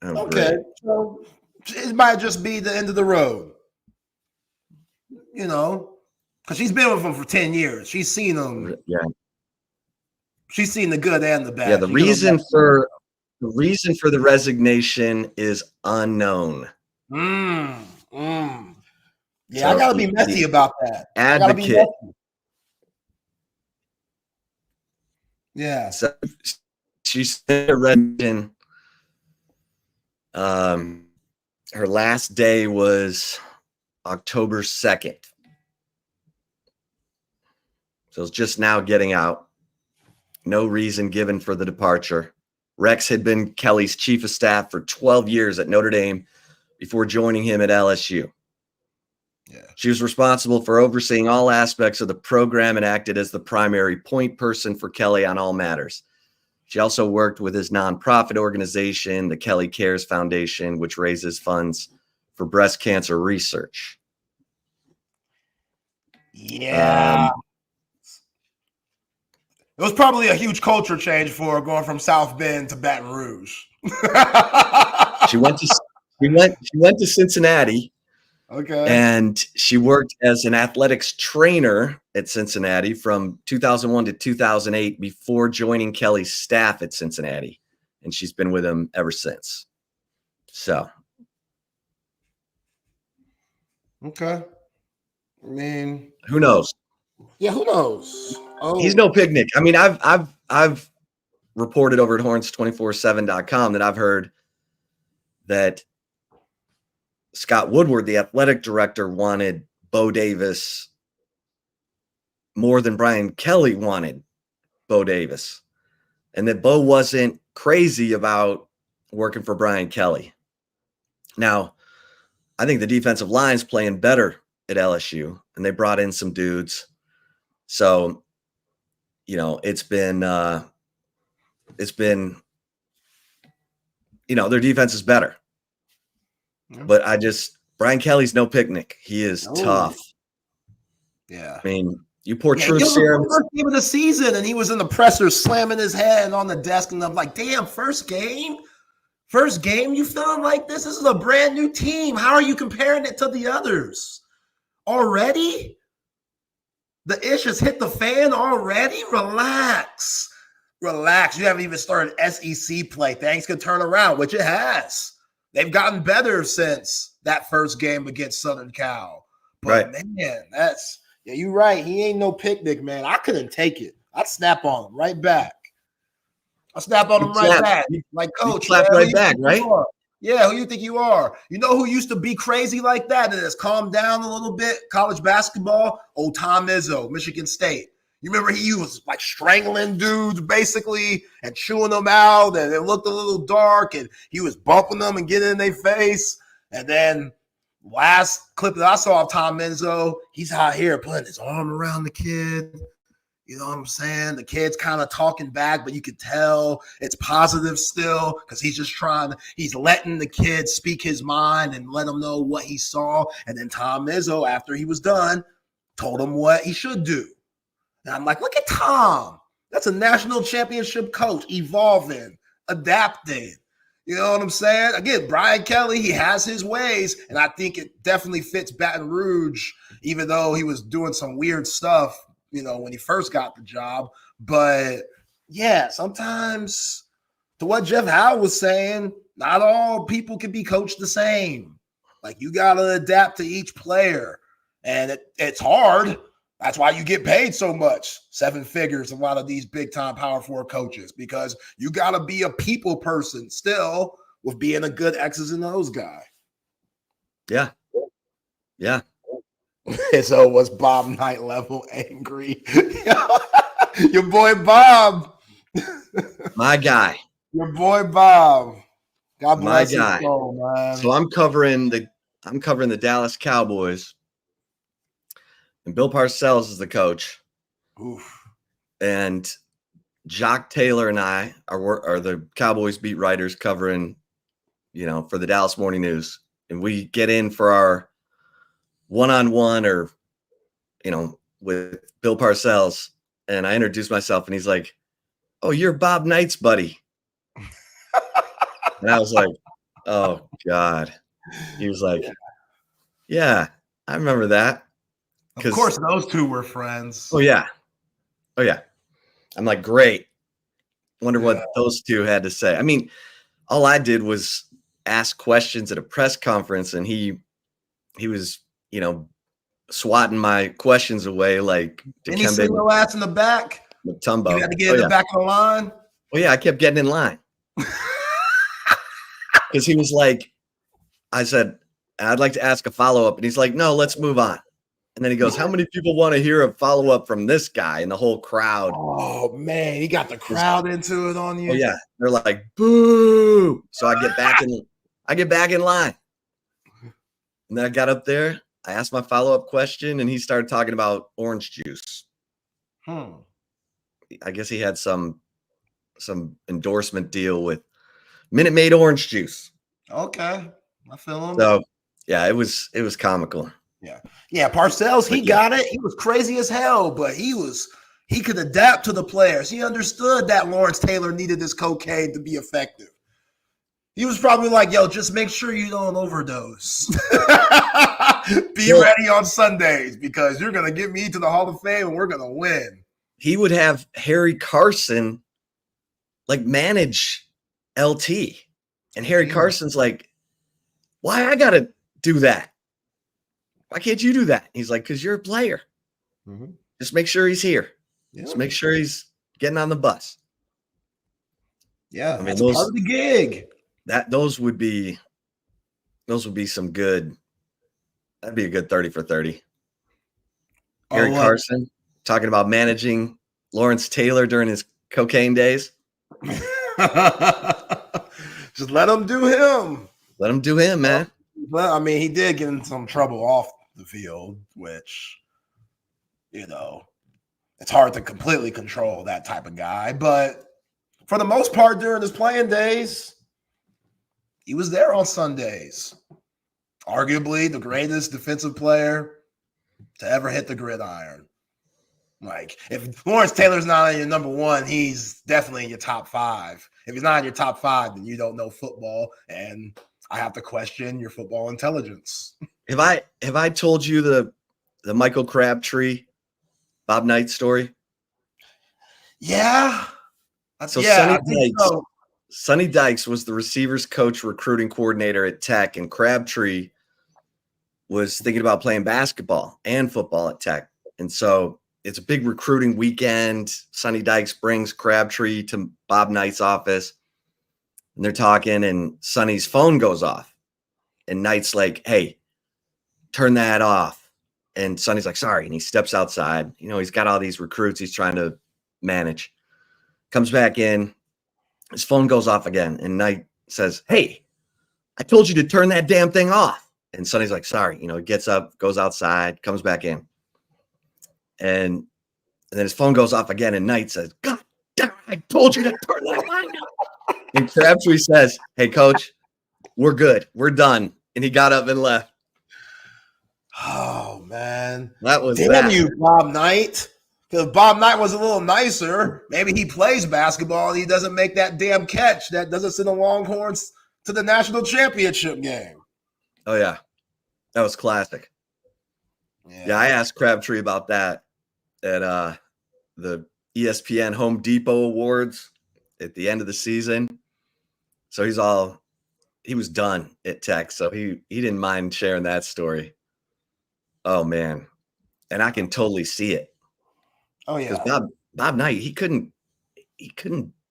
okay, so it might just be the end of the road, because she's been with him for 10 years. She's seen him. Yeah, she's seen the good and the bad. Yeah, the reason for the resignation is unknown. Yeah, so I gotta be messy about that. Advocate. Yeah. So she's a resident. Her last day was October 2nd. So it's just now getting out. No reason given for the departure. Rex had been Kelly's chief of staff for 12 years at Notre Dame before joining him at LSU. Yeah. She was responsible for overseeing all aspects of the program and acted as the primary point person for Kelly on all matters. She also worked with his nonprofit organization, the Kelly Cares Foundation, which raises funds for breast cancer research. Yeah. It was probably a huge culture change for her going from South Bend to Baton Rouge. She went to Cincinnati. Okay. And she worked as an athletics trainer at Cincinnati from 2001 to 2008 before joining Kelly's staff at Cincinnati. And she's been with him ever since. So. Okay. I mean, who knows? Yeah, who knows? Oh. He's no picnic. I mean, I've reported over at horns247.com that I've heard that Scott Woodward, the athletic director, wanted Bo Davis more than Brian Kelly wanted Bo Davis, and that Bo wasn't crazy about working for Brian Kelly. Now, I think the defensive line's playing better at LSU, and they brought in some dudes. So, it's been, their defense is better. But Brian Kelly's no picnic. He is tough. Yeah. I mean, you pour truth it was serum. The first game of the season, and he was in the presser slamming his head on the desk, and I'm like, damn, first game, you feeling like this? This is a brand new team. How are you comparing it to the others? Already? The ish has hit the fan already? Relax. You haven't even started SEC play. Things could turn around, which it has. They've gotten better since that first game against Southern Cal. But right. Man, you're right. He ain't no picnic, man. I couldn't take it. I'd snap on him right back. Like, coach, slap right back, right? Yeah, who you think you are? You know who used to be crazy like that and has calmed down a little bit? College basketball? Old Tom Izzo, Michigan State. You remember he was like strangling dudes basically and chewing them out, and it looked a little dark, and he was bumping them and getting in their face. And then last clip that I saw of Tom Izzo, he's out here putting his arm around the kid. You know what I'm saying? The kid's kind of talking back, but you could tell it's positive still because he's letting the kid speak his mind and let him know what he saw. And then Tom Izzo, after he was done, told him what he should do. And I'm like, look at Tom. That's a national championship coach, evolving, adapting. You know what I'm saying? Again, Brian Kelly, he has his ways, and I think it definitely fits Baton Rouge, even though he was doing some weird stuff, when he first got the job. But, yeah, sometimes, to what Jeff Howe was saying, not all people can be coached the same. Like, you got to adapt to each player, and it's hard. That's why you get paid so much, 7 figures, a lot of these big-time Power 4 coaches, because you got to be a people person still with being a good X's and O's guy. Yeah. Yeah. So was Bob Knight level angry? Your boy Bob. My guy. Your boy Bob. God bless his guy. soul, man. So I'm covering the Dallas Cowboys, and Bill Parcells is the coach. Oof. And Jock Taylor and I are the Cowboys beat writers covering, for the Dallas Morning News. And we get in for our one-on-one or, with Bill Parcells. And I introduce myself and he's like, "Oh, you're Bob Knight's buddy." And I was like, "Oh God." He was like, "Yeah, I remember that." Of course, those two were friends. Oh yeah. I'm like, great. Wonder what those two had to say. I mean, all I did was ask questions at a press conference, and he was, swatting my questions away like Didn't he send your ass in the back? Mutombo. You had to get in the back of the line? Oh yeah, I kept getting in line. Because he was like, I said, "I'd like to ask a follow-up." And he's like, "No, let's move on." And then he goes, "How many people want to hear a follow-up from this guy?" And the whole crowd. Oh man, he got the crowd into it on you. Oh yeah. They're like, "Boo." So I get back in line. And then I got up there, I asked my follow-up question, and he started talking about orange juice. I guess he had some endorsement deal with Minute Maid orange juice. Okay. I feel him. So yeah, it was comical. Yeah, Parcells, he got it. He was crazy as hell, but he could adapt to the players. He understood that Lawrence Taylor needed this cocaine to be effective. He was probably like, "Yo, just make sure you don't overdose. Be ready on Sundays because you're going to get me to the Hall of Fame and we're going to win." He would have Harry Carson manage LT. And Harry Carson's like, "Why I got to do that? Why can't you do that?" He's like, "Because you're a player. Just make sure he's here. Just make sure he's getting on the bus." Yeah, I mean, that's part of the gig. Those would be some good. That'd be a good 30 for 30. Harry Carson talking about managing Lawrence Taylor during his cocaine days. Just let him do him. Let him do him, man. Well, I mean, he did get in some trouble off the field, which, it's hard to completely control that type of guy. But for the most part, during his playing days, he was there on Sundays. Arguably the greatest defensive player to ever hit the gridiron. Like, if Lawrence Taylor's not in your number one, he's definitely in your top five. If he's not in your top five, then you don't know football, and I have to question your football intelligence. Have I told you the Michael Crabtree, Bob Knight story? Yeah. So So. Sonny Dykes was the receivers coach, recruiting coordinator at Tech, and Crabtree was thinking about playing basketball and football at Tech. And so it's a big recruiting weekend. Sonny Dykes brings Crabtree to Bob Knight's office, and they're talking, and Sonny's phone goes off. And Knight's like, "Hey, turn that off." And Sonny's like, "Sorry." And he steps outside. He's got all these recruits he's trying to manage. Comes back in. His phone goes off again. And Knight says, "Hey, I told you to turn that damn thing off." And Sonny's like, "Sorry." He gets up, goes outside, comes back in. And then his phone goes off again. And Knight says, "God damn, I told you to turn that line off." And Crabtree says, "Hey, coach, we're good. We're done." And he got up and left. Oh, man. That was Damn you, Bob Knight. Because Bob Knight was a little nicer. Maybe he plays basketball and he doesn't make that damn catch that doesn't send the Longhorns to the national championship game. Oh, yeah. That was classic. Yeah, I asked Crabtree about that at the ESPN Home Depot Awards at the end of the season. So he was done at Tech, so he didn't mind sharing that story. Oh, man. And I can totally see it. Oh, yeah. Because Bob Knight, he couldn't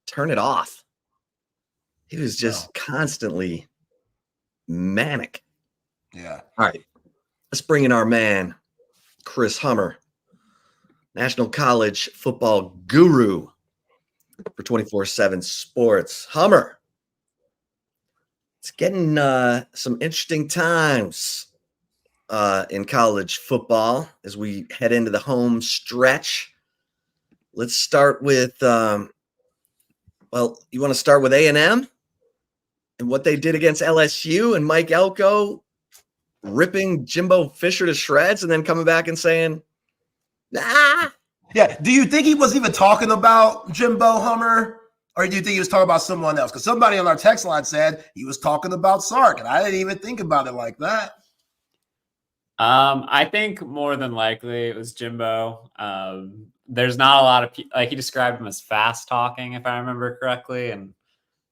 turn it off. He was just constantly manic. Yeah. All right. Let's bring in our man, Chris Hummer, National College Football Guru for 24/7 Sports. Hummer, It's getting some interesting times in college football as we head into the home stretch. Let's start with, you want to start with A&M and what they did against LSU and Mike Elco ripping Jimbo Fisher to shreds and then coming back and saying, nah. Yeah. Do you think he was even talking about Jimbo Hummer? Or do you think he was talking about someone else? Because somebody on our text line said he was talking about Sark, and I didn't even think about it like that. I think more than likely it was Jimbo. There's not a lot of people, like he described him as fast talking, if I remember correctly, and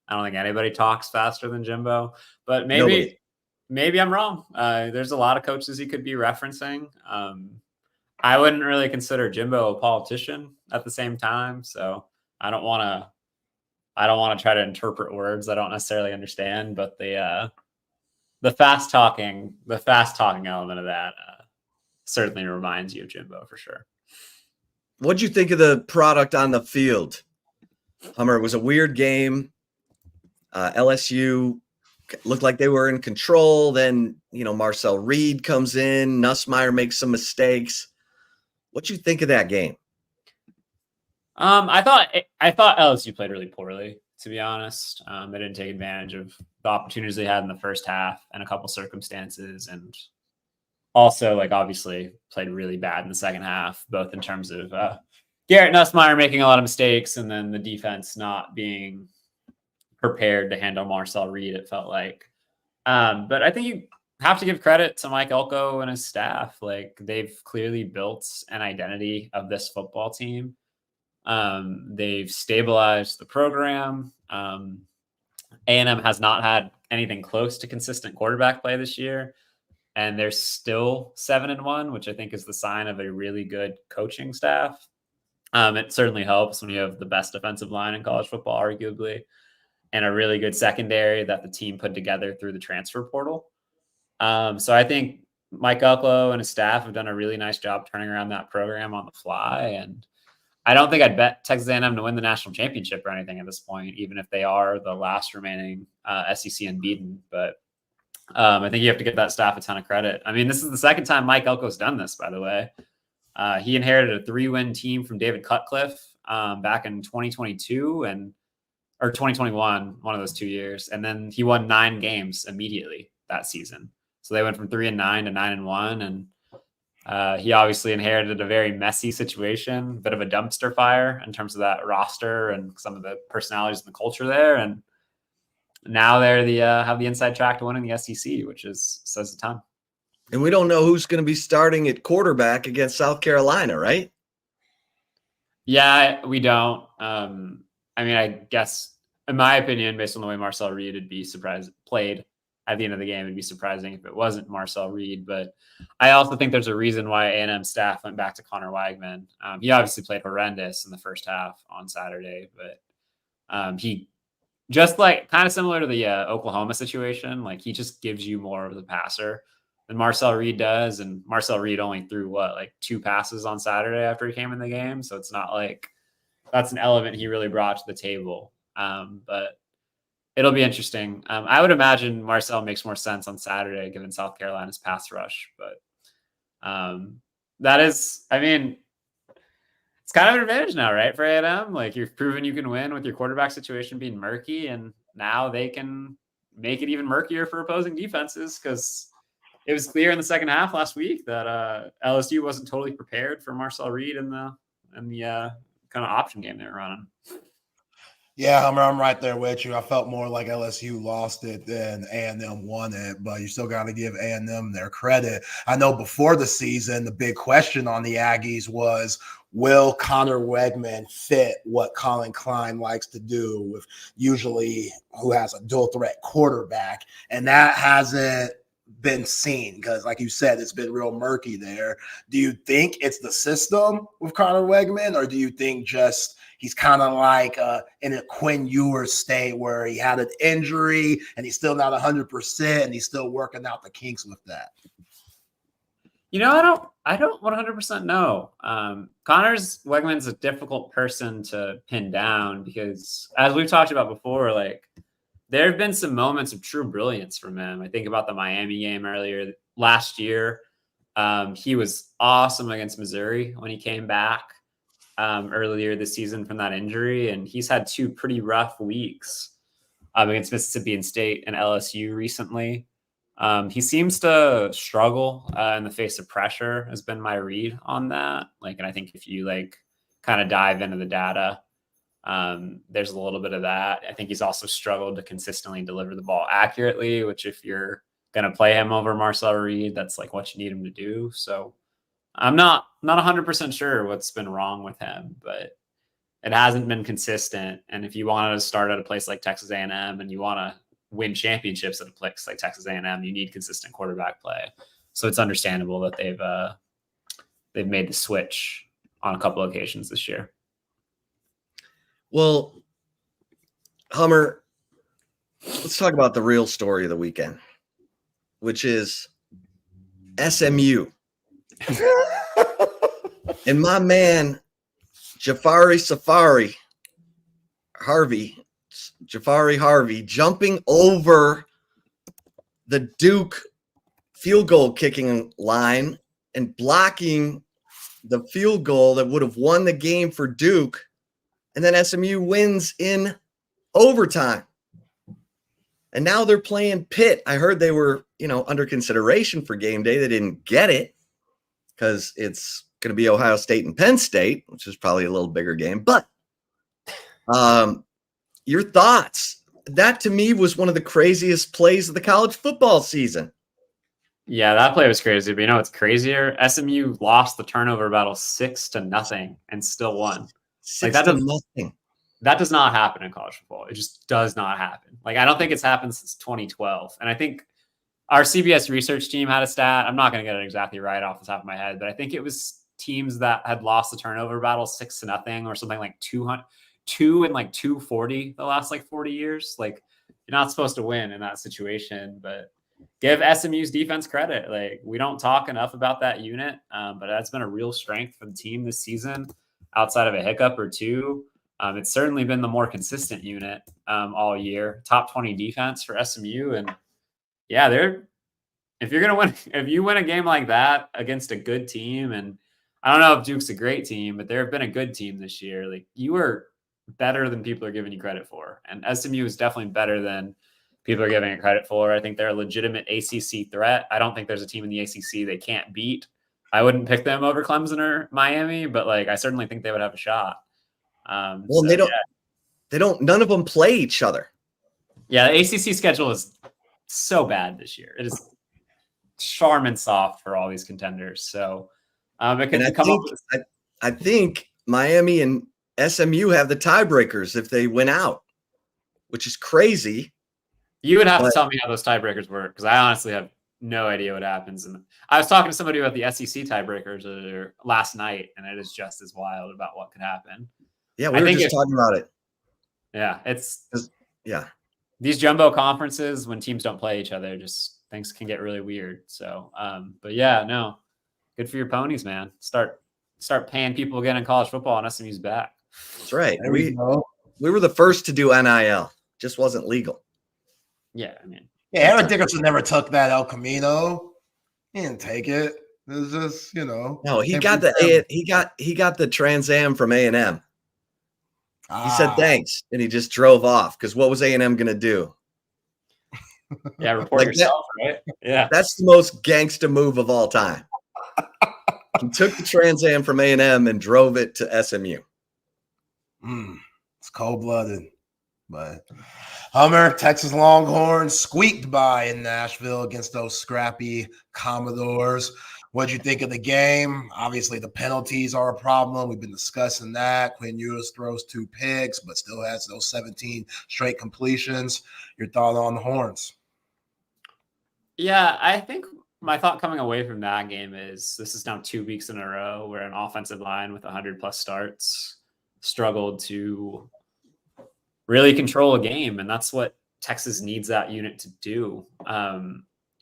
I don't think anybody talks faster than Jimbo. But maybe I'm wrong. There's a lot of coaches he could be referencing. I wouldn't really consider Jimbo a politician at the same time, so I don't want to try to interpret words I don't necessarily understand, but the fast talking element of that certainly reminds you of Jimbo for sure. What'd you think of the product on the field, Hummer? It was a weird game. LSU looked like they were in control. Then, Marcel Reed comes in. Nussmeier makes some mistakes. What'd you think of that game? I thought LSU played really poorly, to be honest. They didn't take advantage of the opportunities they had in the first half in a couple circumstances, and also obviously played really bad in the second half, both in terms of Garrett Nussmeier making a lot of mistakes and then the defense not being prepared to handle Marcel Reed, it felt like. But I think you have to give credit to Mike Elco and his staff. They've clearly built an identity of this football team. They've stabilized the program. A&M has not had anything close to consistent quarterback play this year, and they're still 7-1, which I think is the sign of a really good coaching staff. It certainly helps when you have the best defensive line in college football, arguably, and a really good secondary that the team put together through the transfer portal. So I think Mike Elco and his staff have done a really nice job turning around that program on the fly, and I don't think I'd bet Texas A&M to win the national championship or anything at this point, even if they are the last remaining SEC unbeaten. But I think you have to give that staff a ton of credit. I mean, this is the second time Mike Elco's done this, by the way. He inherited a 3-win team from David Cutcliffe back in 2022 or 2021, one of those 2 years. And then he won 9 games immediately that season. So they went from 3-9 to 9-1. And he obviously inherited a very messy situation, a bit of a dumpster fire in terms of that roster and some of the personalities and the culture there. And now they're have the inside track to winning the SEC, which says a ton. And we don't know who's going to be starting at quarterback against South Carolina, right? Yeah, we don't. I mean, I guess, in my opinion, based on the way Marcel Reed would be played at the end of the game, it'd be surprising if it wasn't Marcel Reed. But I also think there's a reason why A&M staff went back to Connor Weigman. He obviously played horrendous in the first half on Saturday, but he just kind of similar to the Oklahoma situation, he just gives you more of the passer than Marcel Reed does. And Marcel Reed only threw 2 passes on Saturday after he came in the game. So it's not like that's an element he really brought to the table. But it'll be interesting. I would imagine Marcel makes more sense on Saturday given South Carolina's pass rush. But that is, I mean, it's kind of an advantage now, right, for A&M? You've proven you can win with your quarterback situation being murky, and now they can make it even murkier for opposing defenses because it was clear in the second half last week that LSU wasn't totally prepared for Marcel Reed in the kind of option game they were running. Yeah, I'm right there with you. I felt more like LSU lost it than A&M won it, but you still got to give A&M their credit. I know before the season, the big question on the Aggies was, will Connor Weigman fit what Colin Klein likes to do with usually who has a dual threat quarterback? And that hasn't been seen because, like you said, it's been real murky there. Do you think it's the system with Connor Weigman, or do you think just he's kind of like in a Quinn Ewers state where he had an injury and he's still not 100% and he's still working out the kinks with that? I don't 100% know. Weigman's a difficult person to pin down because, as we've talked about before, there have been some moments of true brilliance from him. I think about the Miami game earlier last year. He was awesome against Missouri when he came back earlier this season from that injury. And he's had 2 pretty rough weeks against Mississippi State and LSU recently. He seems to struggle in the face of pressure, has been my read on that. And I think if you kind of dive into the data, there's a little bit of that. I think he's also struggled to consistently deliver the ball accurately, which if you're going to play him over Marcel Reed, that's what you need him to do. So I'm not 100% sure what's been wrong with him, but it hasn't been consistent. And if you wanted to start at a place like Texas A&M and you want to win championships at a place like Texas A&M, you need consistent quarterback play. So it's understandable that they've made the switch on a couple of occasions this year. Well, Hummer, let's talk about the real story of the weekend, which is SMU. And my man, Jafari Harvey, jumping over the Duke field goal kicking line and blocking the field goal that would have won the game for Duke. And then SMU wins in overtime. And now they're playing Pitt. I heard they were, under consideration for game day. They didn't get it because it's going to be Ohio State and Penn State, which is probably a little bigger game. But your thoughts? That to me was one of the craziest plays of the college football season. Yeah, that play was crazy. But what's crazier? SMU lost the turnover battle 6-0 and still won. 6-0. That does not happen in college football. It just does not happen. I don't think it's happened since 2012. And I think our CBS research team had a stat. I'm not going to get it exactly right off the top of my head, but I think it was teams that had lost the turnover battle 6-0 or something like 200, 2 and 240 the last 40 years. You're not supposed to win in that situation, but give SMU's defense credit. We don't talk enough about that unit, but that's been a real strength for the team this season outside of a hiccup or two. It's certainly been the more consistent unit all year. Top 20 defense for SMU. And yeah, if you win a game like that against a good team, and I don't know if Duke's a great team, but they've been a good team this year. You are better than people are giving you credit for. And SMU is definitely better than people are giving it credit for. I think they're a legitimate ACC threat. I don't think there's a team in the ACC they can't beat. I wouldn't pick them over Clemson or Miami, but I certainly think they would have a shot. None of them play each other. Yeah, the ACC schedule is so bad this year. It is Charmin soft for all these contenders. So I think Miami and SMU have the tiebreakers if they win out, which is crazy. You would have to tell me how those tiebreakers work, because I honestly have no idea what happens. And I was talking to somebody about the SEC tiebreakers last night, and it is just as wild about what could happen. Yeah, we were just talking about it. Yeah, these jumbo conferences, when teams don't play each other, just things can get really weird. So, but yeah, no, good for your ponies, man. Start paying people again in college football, and SMU's back. That's right. We were the first to do NIL. Just wasn't legal. Yeah, Aaron Dickerson never took that El Camino. He didn't take it. It was just, No, he got the Trans Am from A&M. He said thanks, and he just drove off. Because what was A&M going to do? Yeah, report yourself, right? Yeah, that's the most gangsta move of all time. He took the Trans Am from A&M and drove it to SMU. It's cold-blooded. But Hummer, Texas Longhorns squeaked by in Nashville against those scrappy Commodores. What'd you think of the game? Obviously, the penalties are a problem. We've been discussing that. Quinn Ewers throws 2 picks, but still has those 17 straight completions. Your thought on the Horns? Yeah, I think my thought coming away from that game is this is now 2 weeks in a row where an offensive line with 100+ starts struggled to really control a game. And that's what Texas needs that unit to do.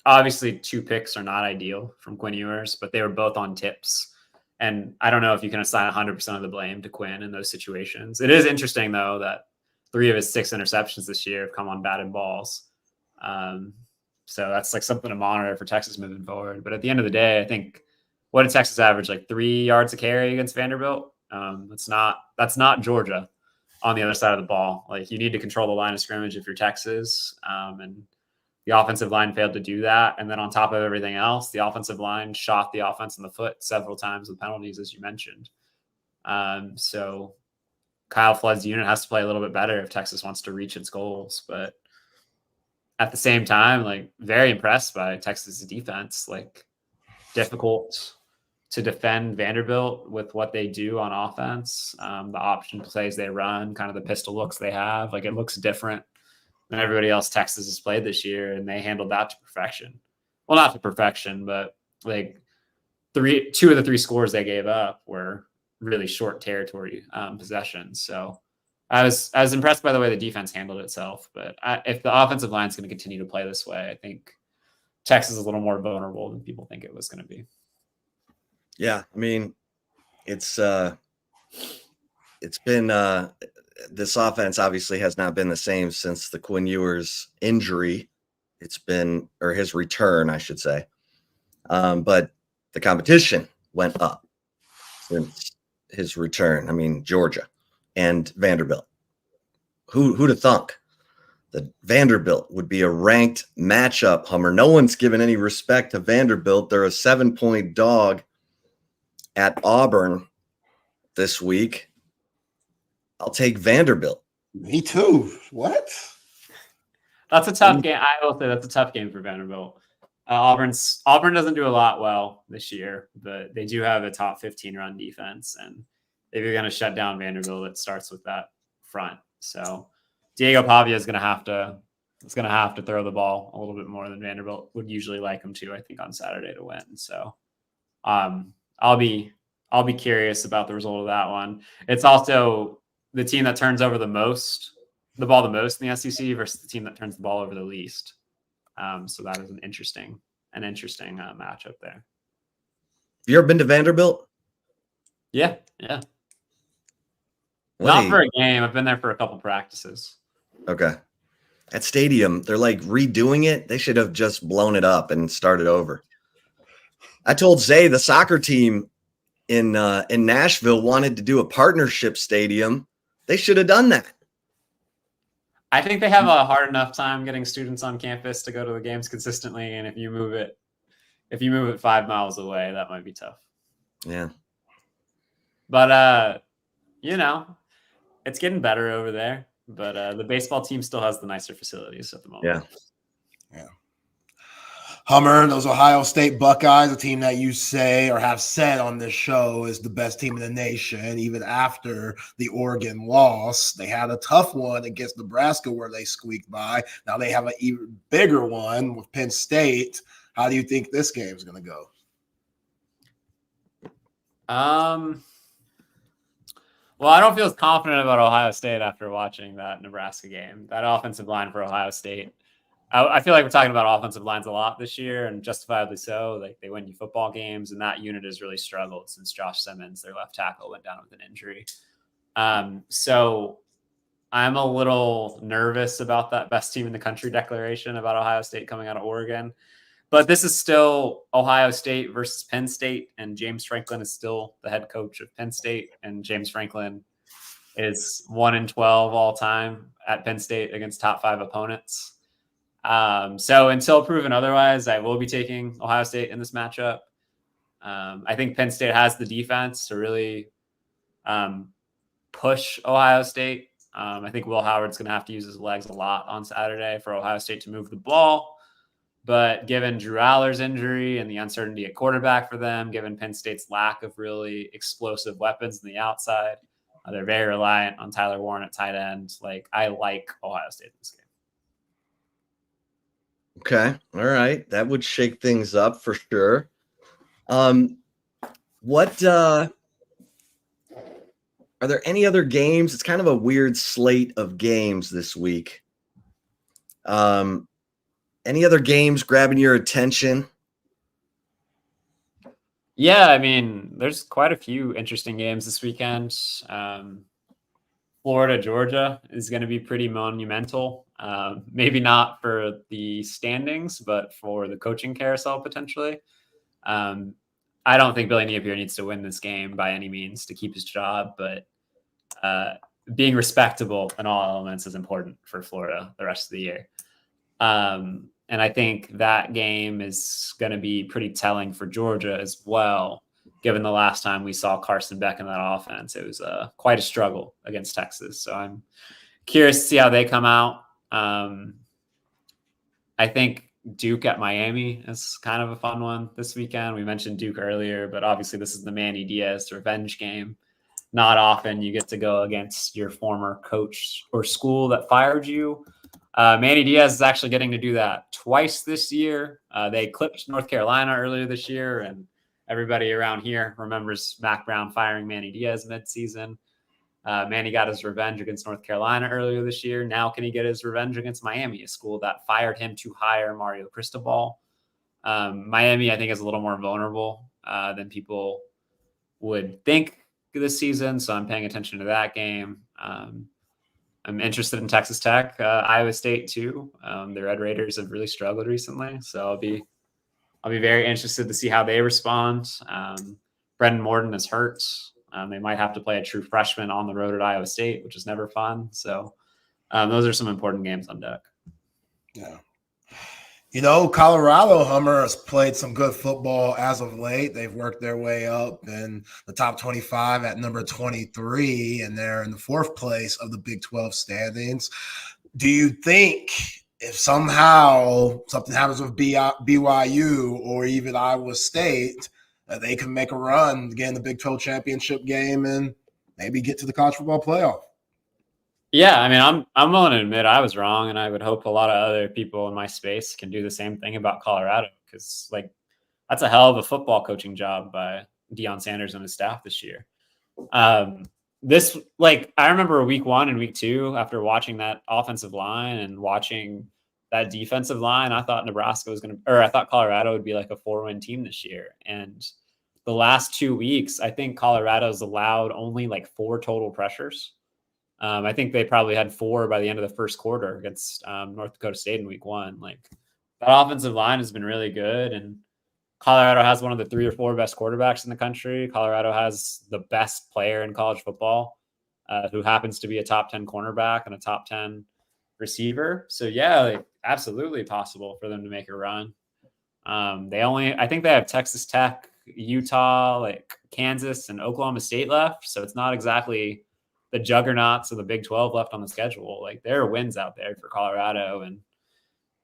Obviously 2 picks are not ideal from Quinn Ewers, but they were both on tips. And I don't know if you can assign 100% of the blame to Quinn in those situations. It is interesting, though, that 3 of his 6 interceptions this year have come on batted balls. So that's like something to monitor for Texas moving forward. But at the end of the day, I think what did Texas average? Like 3 yards a carry against Vanderbilt? That's not Georgia on the other side of the ball. Like, you need to control the line of scrimmage if you're Texas. And the offensive line failed to do that. And then on top of everything else, the offensive line shot the offense in the foot several times with penalties, as you mentioned. So Kyle Flood's unit has to play a little bit better if Texas wants to reach its goals. But at the same time, like, very impressed by Texas' defense. Like, difficult to defend Vanderbilt with what they do on offense. The option plays they run, kind of the pistol looks they have. Like, it looks different than everybody else Texas has played this year, and they handled that to perfection. Well, not to perfection, but like 2 of the 3 scores they gave up were really short territory possessions. So I was impressed by the way the defense handled itself. But if the offensive line is going to continue to play this way, I think Texas is a little more vulnerable than people think it was going to be. Yeah, I mean, it's been this offense obviously has not been the same since the Quinn Ewers injury. It's been, or his return, I should say. But the competition went up since his return. I mean, Georgia and Vanderbilt. Who'd have thunk that Vanderbilt would be a ranked matchup, Hummer? No one's given any respect to Vanderbilt. They're a 7-point dog at Auburn this week. I'll take Vanderbilt. Me too. What? That's a tough game. I will say that's a tough game for Vanderbilt. Auburn doesn't do a lot well this year, but they do have a top 15 run defense. And if you're going to shut down Vanderbilt, it starts with that front. So Diego Pavia is going to have to throw the ball a little bit more than Vanderbilt would usually like him to, I think, on Saturday to win. So I'll be curious about the result of that one. It's also the team that turns over the ball the most in the SEC versus the team that turns the ball over the least. So that is an interesting matchup there. You ever been to Vanderbilt? Yeah. Not for a game. I've been there for a couple practices. Okay. That stadium, they're like redoing it. They should have just blown it up and started over. I told Zay the soccer team in Nashville wanted to do a partnership stadium. They should have done that. I think they have a hard enough time getting students on campus to go to the games consistently, and if you move it 5 miles away, that might be tough. Yeah. But it's getting better over there. But the baseball team still has the nicer facilities at the moment. Yeah. Hummer, those Ohio State Buckeyes, a team that you say or have said on this show is the best team in the nation, even after the Oregon loss. They had a tough one against Nebraska where they squeaked by. Now they have an even bigger one with Penn State. How do you think this game is going to go? Well, I don't feel as confident about Ohio State after watching that Nebraska game. That offensive line for Ohio State. I feel like we're talking about offensive lines a lot this year, and justifiably so. Like, they win you football games, and that unit has really struggled since Josh Simmons, their left tackle, went down with an injury. So I'm a little nervous about that best team in the country declaration about Ohio State coming out of Oregon. But this is still Ohio State versus Penn State, and James Franklin is still the head coach of Penn State, and James Franklin is 1-12 all time at Penn State against top 5 opponents. So until proven otherwise, I will be taking Ohio State in this matchup. I think Penn State has the defense to really push Ohio State. I think Will Howard's going to have to use his legs a lot on Saturday for Ohio State to move the ball. But given Drew Aller's injury and the uncertainty at quarterback for them, given Penn State's lack of really explosive weapons on the outside, they're very reliant on Tyler Warren at tight end. Like, I like Ohio State in this game. Okay. All right. That would shake things up for sure. What are there any other games? It's kind of a weird slate of games this week. Any other games grabbing your attention? Yeah, I mean, there's quite a few interesting games this weekend. Florida, Georgia is going to be pretty monumental. Maybe not for the standings, but for the coaching carousel potentially. I don't think Billy Napier needs to win this game by any means to keep his job, but being respectable in all elements is important for Florida the rest of the year. And I think that game is going to be pretty telling for Georgia as well, given the last time we saw Carson Beck in that offense. It was quite a struggle against Texas. So I'm curious to see how they come out. I think Duke at Miami is kind of a fun one this weekend. We mentioned Duke earlier, but obviously this is the Manny Diaz revenge game. Not often you get to go against your former coach or school that fired you. Manny Diaz is actually getting to do that twice this year. They clipped North Carolina earlier this year, and everybody around here remembers Mac Brown firing Manny Diaz midseason. Manny got his revenge against North Carolina earlier this year. Now can he get his revenge against Miami, a school that fired him to hire Mario Cristobal? Miami, I think, is a little more vulnerable than people would think this season, so I'm paying attention to that game. I'm interested in Texas Tech, Iowa State too. The Red Raiders have really struggled recently, so I'll be very interested to see how they respond. Brendan Morton is hurt. They might have to play a true freshman on the road at Iowa State, which is never fun. So those are some important games on deck. Yeah. You know, Colorado Hummer has played some good football as of late. They've worked their way up in the top 25 at number 23, and they're in the 4th place of the Big 12 standings. Do you think if somehow something happens with BYU or even Iowa State, that they can make a run, get in the Big 12 championship game, and maybe get to the college football playoff? Yeah, I mean, I'm willing to admit I was wrong, and I would hope a lot of other people in my space can do the same thing about Colorado, because like that's a hell of a football coaching job by Deion Sanders and his staff this year. I remember week 1 and week 2 after watching that offensive line and watching that defensive line, I thought I thought Colorado would be like a 4-win team this year. And the last 2 weeks, I think Colorado's allowed only like 4 total pressures. I think they probably had 4 by the end of the first quarter against North Dakota State in week 1. Like that offensive line has been really good, and Colorado has one of the 3 or 4 best quarterbacks in the country. Colorado has the best player in college football, who happens to be a top 10 cornerback and a top 10 receiver. So yeah, like, absolutely possible for them to make a run. I think they have Texas Tech, Utah, like Kansas and Oklahoma State left. So it's not exactly the juggernauts of the Big 12 left on the schedule. Like there are wins out there for Colorado. And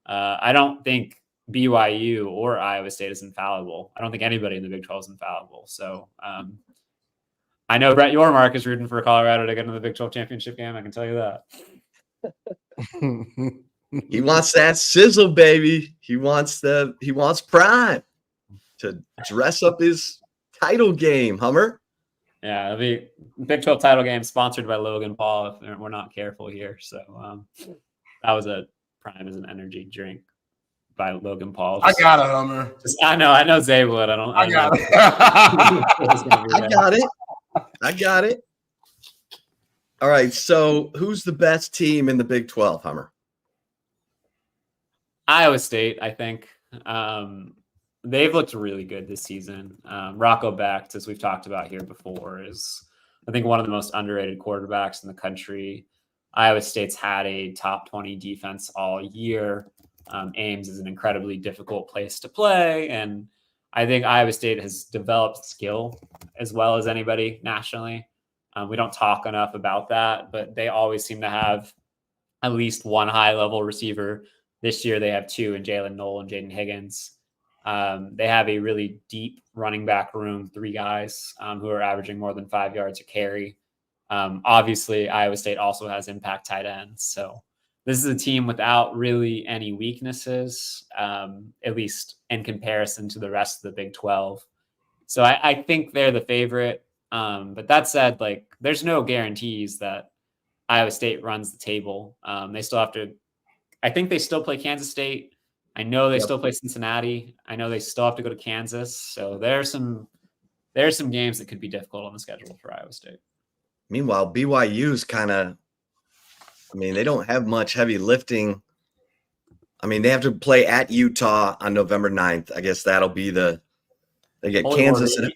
I don't think BYU or Iowa State is infallible. I don't think anybody in the Big 12 is infallible. So I know Brett Yormark is rooting for Colorado to get into the Big 12 championship game. I can tell you that. He wants that sizzle, baby. He wants prime to dress up his title game, Hummer. Yeah, it'll be Big 12 title game sponsored by Logan Paul if we're not careful here. So that was a prime as an energy drink by Logan Paul. I got it, Hummer. I know Zay would. I got it. I got it. All right. So who's the best team in the Big 12, Hummer? Iowa State, I think. They've looked really good this season. Rocco Becht, as we've talked about here before, is, I think, one of the most underrated quarterbacks in the country. Iowa State's had a top 20 defense all year. Ames is an incredibly difficult place to play. And I think Iowa State has developed skill as well as anybody nationally. We don't talk enough about that, but they always seem to have at least one high-level receiver. This year they have 2 in Jalen Knoll and Jaden Higgins. They have a really deep running back room, 3 guys who are averaging more than 5 yards a carry. Obviously, Iowa State also has impact tight ends. So this is a team without really any weaknesses, at least in comparison to the rest of the Big 12. So I think they're the favorite. But that said, like, there's no guarantees that Iowa State runs the table. They still have to, I think they still play Kansas State. I know they still play Cincinnati. I know they still have to go to Kansas. So there are some games that could be difficult on the schedule for Iowa State. Meanwhile, BYU's kind of, I mean, they don't have much heavy lifting. I mean, they have to play at Utah on November 9th. I guess that'll be they get Holy Kansas. War,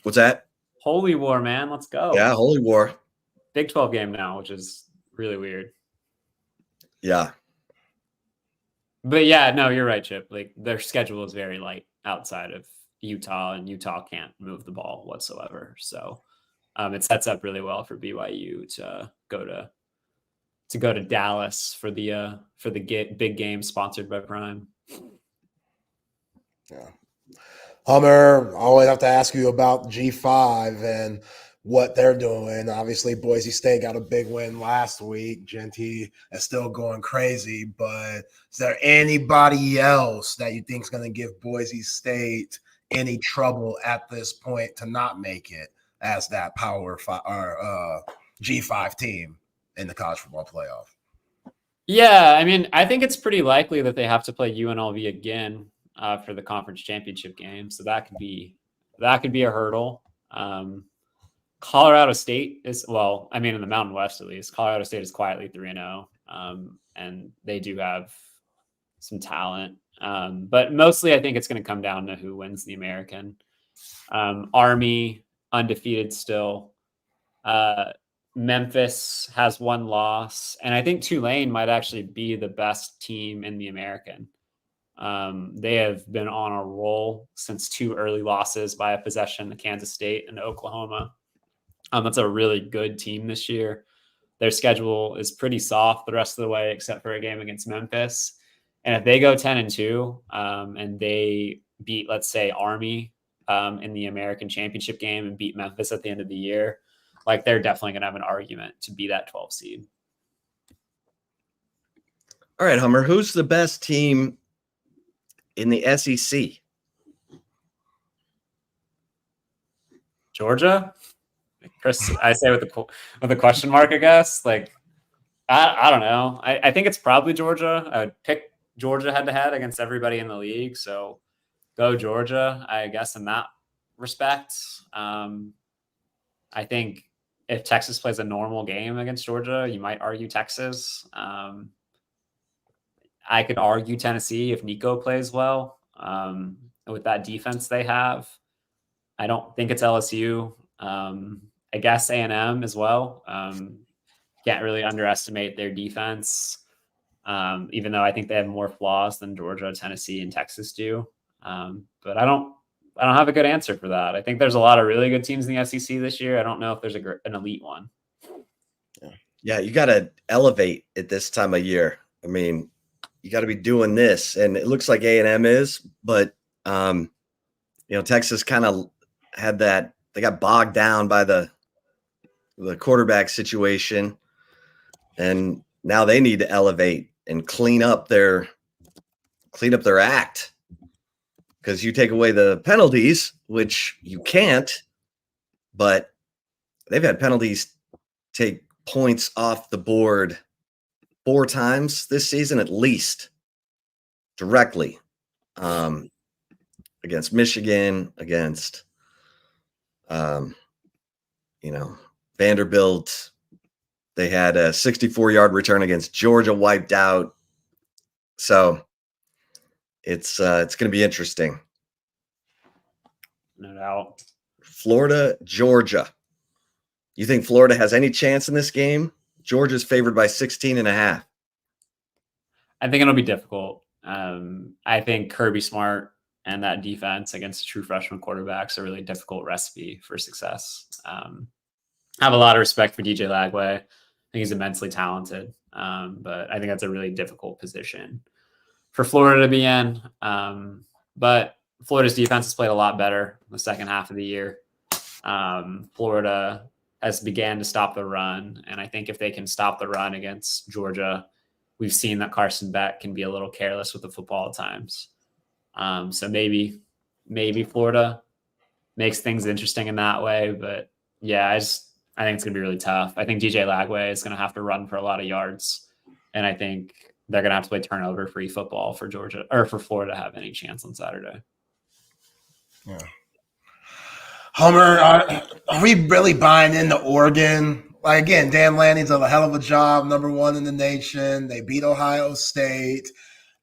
What's that? Holy War, man. Let's go. Yeah, Holy War. Big 12 game now, which is really weird. Yeah. But yeah, no, you're right, Chip. Like their schedule is very light outside of Utah, and Utah can't move the ball whatsoever. So it sets up really well for BYU to go to Dallas for the big game sponsored by Prime. Yeah. Hummer, I always have to ask you about G5 and what they're doing. Obviously, Boise State got a big win last week. Genty is still going crazy, but is there anybody else that you think is going to give Boise State any trouble at this point to not make it as that Power 5 or G5 team in the college football playoff? Yeah, I mean, I think it's pretty likely that they have to play UNLV again for the conference championship game, so that could be a hurdle. Colorado State is, well, I mean, in the Mountain West at least, Colorado State is quietly 3-0, and they do have some talent. But mostly, I think it's going to come down to who wins the American. Army undefeated still. Memphis has one loss, and I think Tulane might actually be the best team in the American. They have been on a roll since 2 early losses by a possession to Kansas State and Oklahoma. That's a really good team this year. Their schedule is pretty soft the rest of the way, except for a game against Memphis. And if they go 10-2 and they beat, let's say, Army in the American Championship game and beat Memphis at the end of the year, like they're definitely going to have an argument to be that 12 seed. All right, Hummer, who's the best team in the SEC? Georgia? Chris, I say with a question mark, I guess. Like, I don't know. I think it's probably Georgia. I would pick Georgia head-to-head against everybody in the league. So go Georgia, I guess, in that respect. I think if Texas plays a normal game against Georgia, you might argue Texas. I could argue Tennessee if Nico plays well with that defense they have. I don't think it's LSU. I guess A&M as well. Can't really underestimate their defense, even though I think they have more flaws than Georgia, Tennessee, and Texas do. But I don't have a good answer for that. I think there's a lot of really good teams in the SEC this year. I don't know if there's an elite one. Yeah, you got to elevate at this time of year. I mean, you got to be doing this, and it looks like A&M is, but Texas kind of had that. They got bogged down by the quarterback situation, and now they need to elevate and clean up their act, because you take away the penalties, which you can't, but they've had penalties take points off the board 4 times this season, at least, directly, against Michigan, against Vanderbilt. They had a 64-yard return against Georgia wiped out. So it's going to be interesting. No doubt. Florida, Georgia. You think Florida has any chance in this game? Georgia's favored by 16.5. I think it'll be difficult. I think Kirby Smart and that defense against true freshman quarterbacks are a really difficult recipe for success. I have a lot of respect for DJ Lagway. I think he's immensely talented, but I think that's a really difficult position for Florida to be in. But Florida's defense has played a lot better in the second half of the year. Florida has began to stop the run, and I think if they can stop the run against Georgia, we've seen that Carson Beck can be a little careless with the football at times. So maybe Florida makes things interesting in that way. But yeah, I think it's going to be really tough. I think DJ Lagway is going to have to run for a lot of yards, and I think they're going to have to play turnover-free football for Georgia or for Florida to have any chance on Saturday. Yeah. Homer, are we really buying into Oregon? Like, again, Dan Lanning's done a hell of a job, #1 in the nation. They beat Ohio State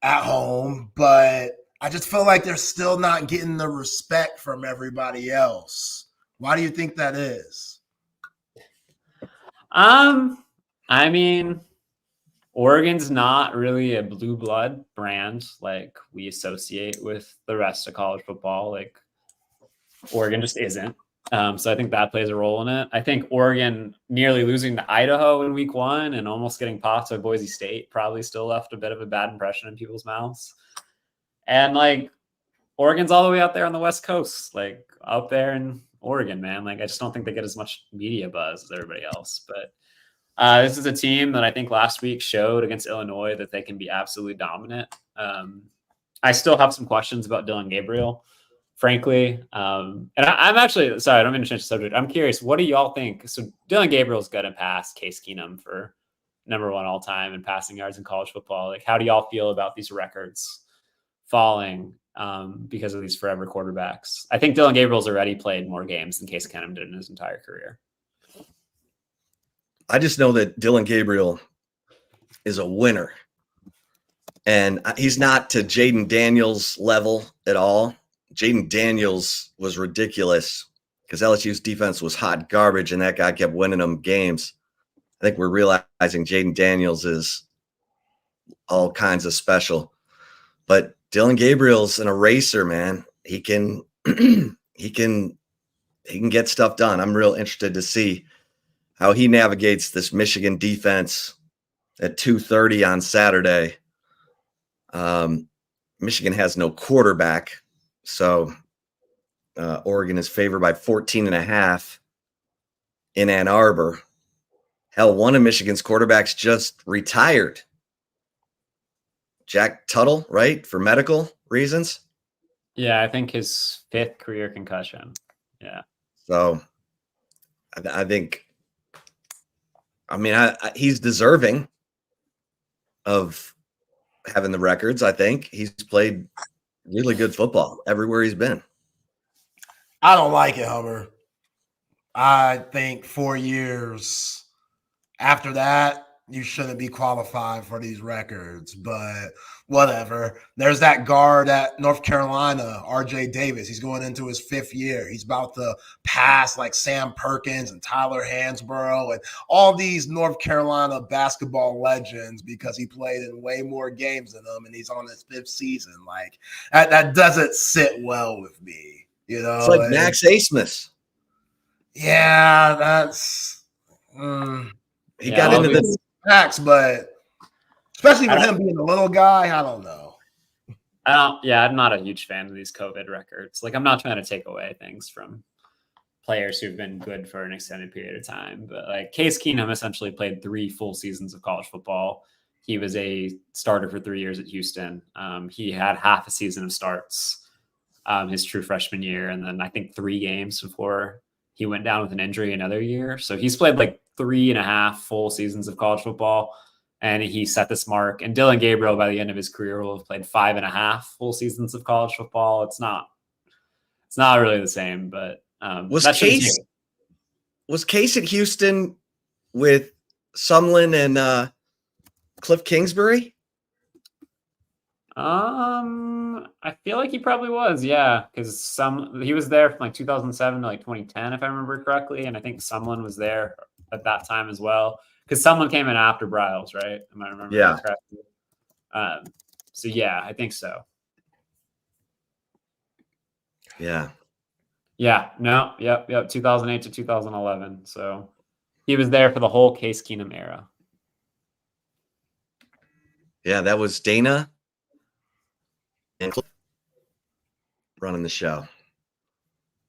at home, but I just feel like they're still not getting the respect from everybody else. Why do you think that is? I mean, Oregon's not really a blue blood brand like we associate with the rest of college football. Like, Oregon just isn't. So I think that plays a role in it. I think Oregon nearly losing to Idaho in week 1 and almost getting popped by Boise State probably still left a bit of a bad impression in people's mouths. And like, Oregon's all the way out there on the West Coast, like out there in Oregon, man. Like, I just don't think they get as much media buzz as everybody else. But this is a team that I think last week showed against Illinois that they can be absolutely dominant. I still have some questions about Dylan Gabriel, frankly. And I'm actually, sorry, I don't mean to change the subject. I'm curious, what do y'all think? So Dylan Gabriel's going to pass Case Keenum for #1 all time in passing yards in college football. Like, how do y'all feel about these records falling because of these forever quarterbacks? I think Dylan Gabriel's already played more games than Case Keenum did in his entire career. I just know that Dylan Gabriel is a winner, and he's not to Jaden Daniels level at all. Jaden Daniels was ridiculous because LSU's defense was hot garbage, and that guy kept winning them games. I think we're realizing Jaden Daniels is all kinds of special, but Dylan Gabriel's an eraser, man. He can get stuff done. I'm real interested to see how he navigates this Michigan defense at 2:30 on Saturday. Michigan has no quarterback, so Oregon is favored by 14.5 in Ann Arbor. Hell, one of Michigan's quarterbacks just retired. Jack Tuttle, right? For medical reasons. Yeah, I think his 5th career concussion. Yeah. So I think, he's deserving of having the records. I think he's played really good football everywhere he's been. I don't like it, Homer. I think 4 years after that, you shouldn't be qualified for these records, but whatever. There's that guard at North Carolina, RJ Davis. He's going into his 5th year. He's about to pass like Sam Perkins and Tyler Hansborough and all these North Carolina basketball legends because he played in way more games than them, and he's on his 5th season. Like, that doesn't sit well with me, you know? It's like Max Asmus. Yeah, that's he got into this. Max, but especially with him being a little guy, I don't know. I'm not a huge fan of these COVID records. Like, I'm not trying to take away things from players who've been good for an extended period of time, but like Case Keenum essentially played 3 full seasons of college football. He was a starter for 3 years at Houston. He had half a season of starts his true freshman year, and then I think 3 games before he went down with an injury another year. So he's played like 3.5 full seasons of college football, and he set this mark. And Dylan Gabriel, by the end of his career, will have played 5.5 full seasons of college football. It's not really the same, but was Case at Houston with Sumlin and Cliff Kingsbury? I feel like he probably was, yeah, because he was there from like 2007 to like 2010, if I remember correctly, and I think Sumlin was there at that time as well, because Sumlin came in after Bryles, right? Am I remembering that correctly? So yeah, I think so. Yeah. No, yep, 2008 to 2011. So he was there for the whole Case Keenum era. Yeah, that was Dana and running the show.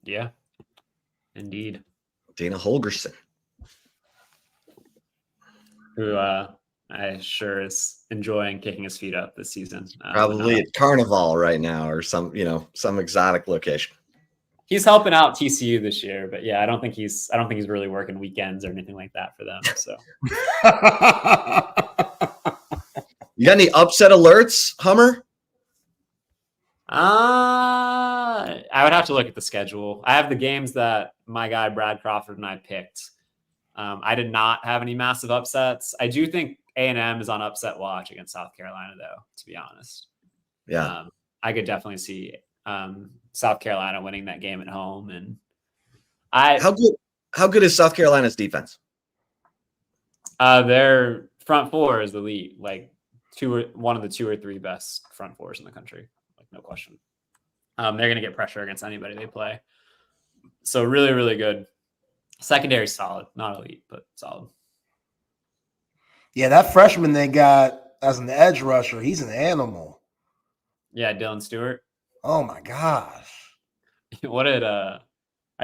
Yeah, indeed. Dana Holgerson, who I sure is enjoying kicking his feet up this season. Probably at Carnival right now, or some exotic location. He's helping out TCU this year, but yeah, I don't think he's really working weekends or anything like that for them. So, you got any upset alerts, Hummer? I would have to look at the schedule. I have the games that my guy Brad Crawford and I picked. I did not have any massive upsets. I do think A&M is on upset watch against South Carolina, though, to be honest. Yeah. I could definitely see South Carolina winning that game at home. And how good is South Carolina's defense? Their front four is elite, like one of the 2 or 3 best front fours in the country, like no question. They're going to get pressure against anybody they play. So really, really good. Secondary solid, not elite, but solid. Yeah, that freshman they got as an edge rusher, he's an animal. Yeah, Dylan Stewart. Oh my gosh. What did I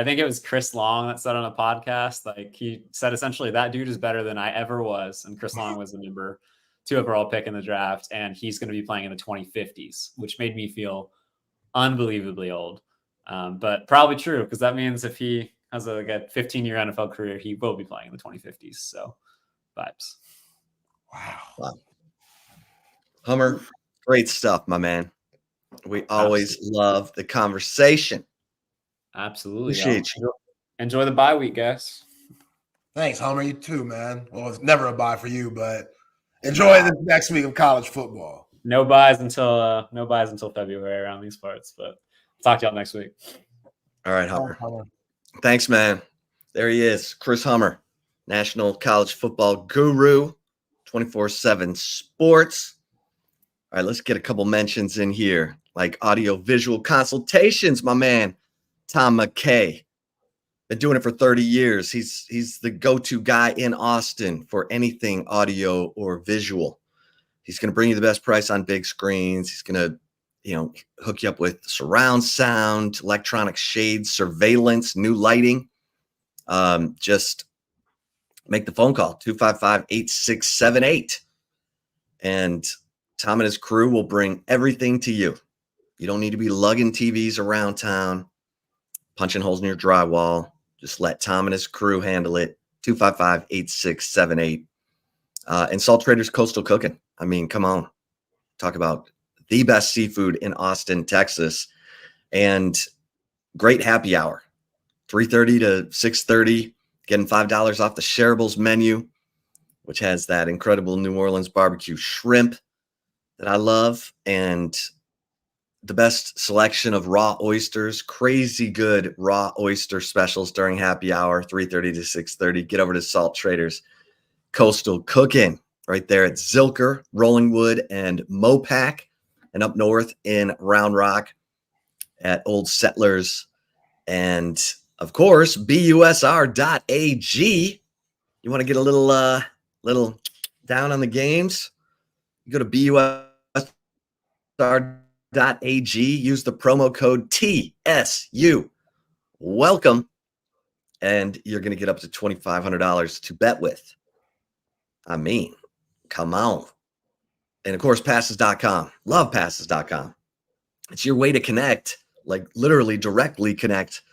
think it was Chris Long that said on a podcast, like he said essentially that dude is better than I ever was. And Chris Long was the number 2 overall pick in the draft, and he's going to be playing in the 2050s, which made me feel unbelievably old. But probably true, because that means if he has a 15-year NFL career, he will be playing in the 2050s. So vibes. Wow. Hummer, great stuff, my man. We always love the conversation. Absolutely. Appreciate you. Enjoy the bye week, guys. Thanks, Hummer. You too, man. Well, it's never a bye for you, but enjoy this next week of college football. No buys until February around these parts, but talk to y'all next week. All right, Hummer. Thanks, man. There he is, Chris Hummer, National College Football Guru, 24/7 Sports. All right, let's get a couple mentions in here, like audio-visual consultations, my man, Tom McKay. Been doing it for 30 years. He's the go-to guy in Austin for anything audio or visual. He's going to bring you the best price on big screens. He's going to, hook you up with surround sound, electronic shades, surveillance, new lighting. Just make the phone call, 255-8678. And Tom and his crew will bring everything to you. You don't need to be lugging TVs around town, punching holes in your drywall. Just let Tom and his crew handle it. 255-8678. And Salt Traders Coastal Cooking. I mean, come on. Talk about the best seafood in Austin, Texas. And great happy hour. 3:30 to 6:30. Getting $5 off the Shareables menu, which has that incredible New Orleans barbecue shrimp that I love. And the best selection of raw oysters, crazy good raw oyster specials during happy hour, 3:30 to 6:30. Get over to Salt Traders Coastal Cooking right there at Zilker, Rollingwood, and Mopac, and up north in Round Rock at Old Settlers. And of course, busr.ag. You want to get a little down on the games? You go to busr.ag, use the promo code TSU. Welcome. And you're going to get up to $2,500 to bet with. I mean, come on. And of course, passes.com. Love passes.com. It's your way to connect, like literally directly connect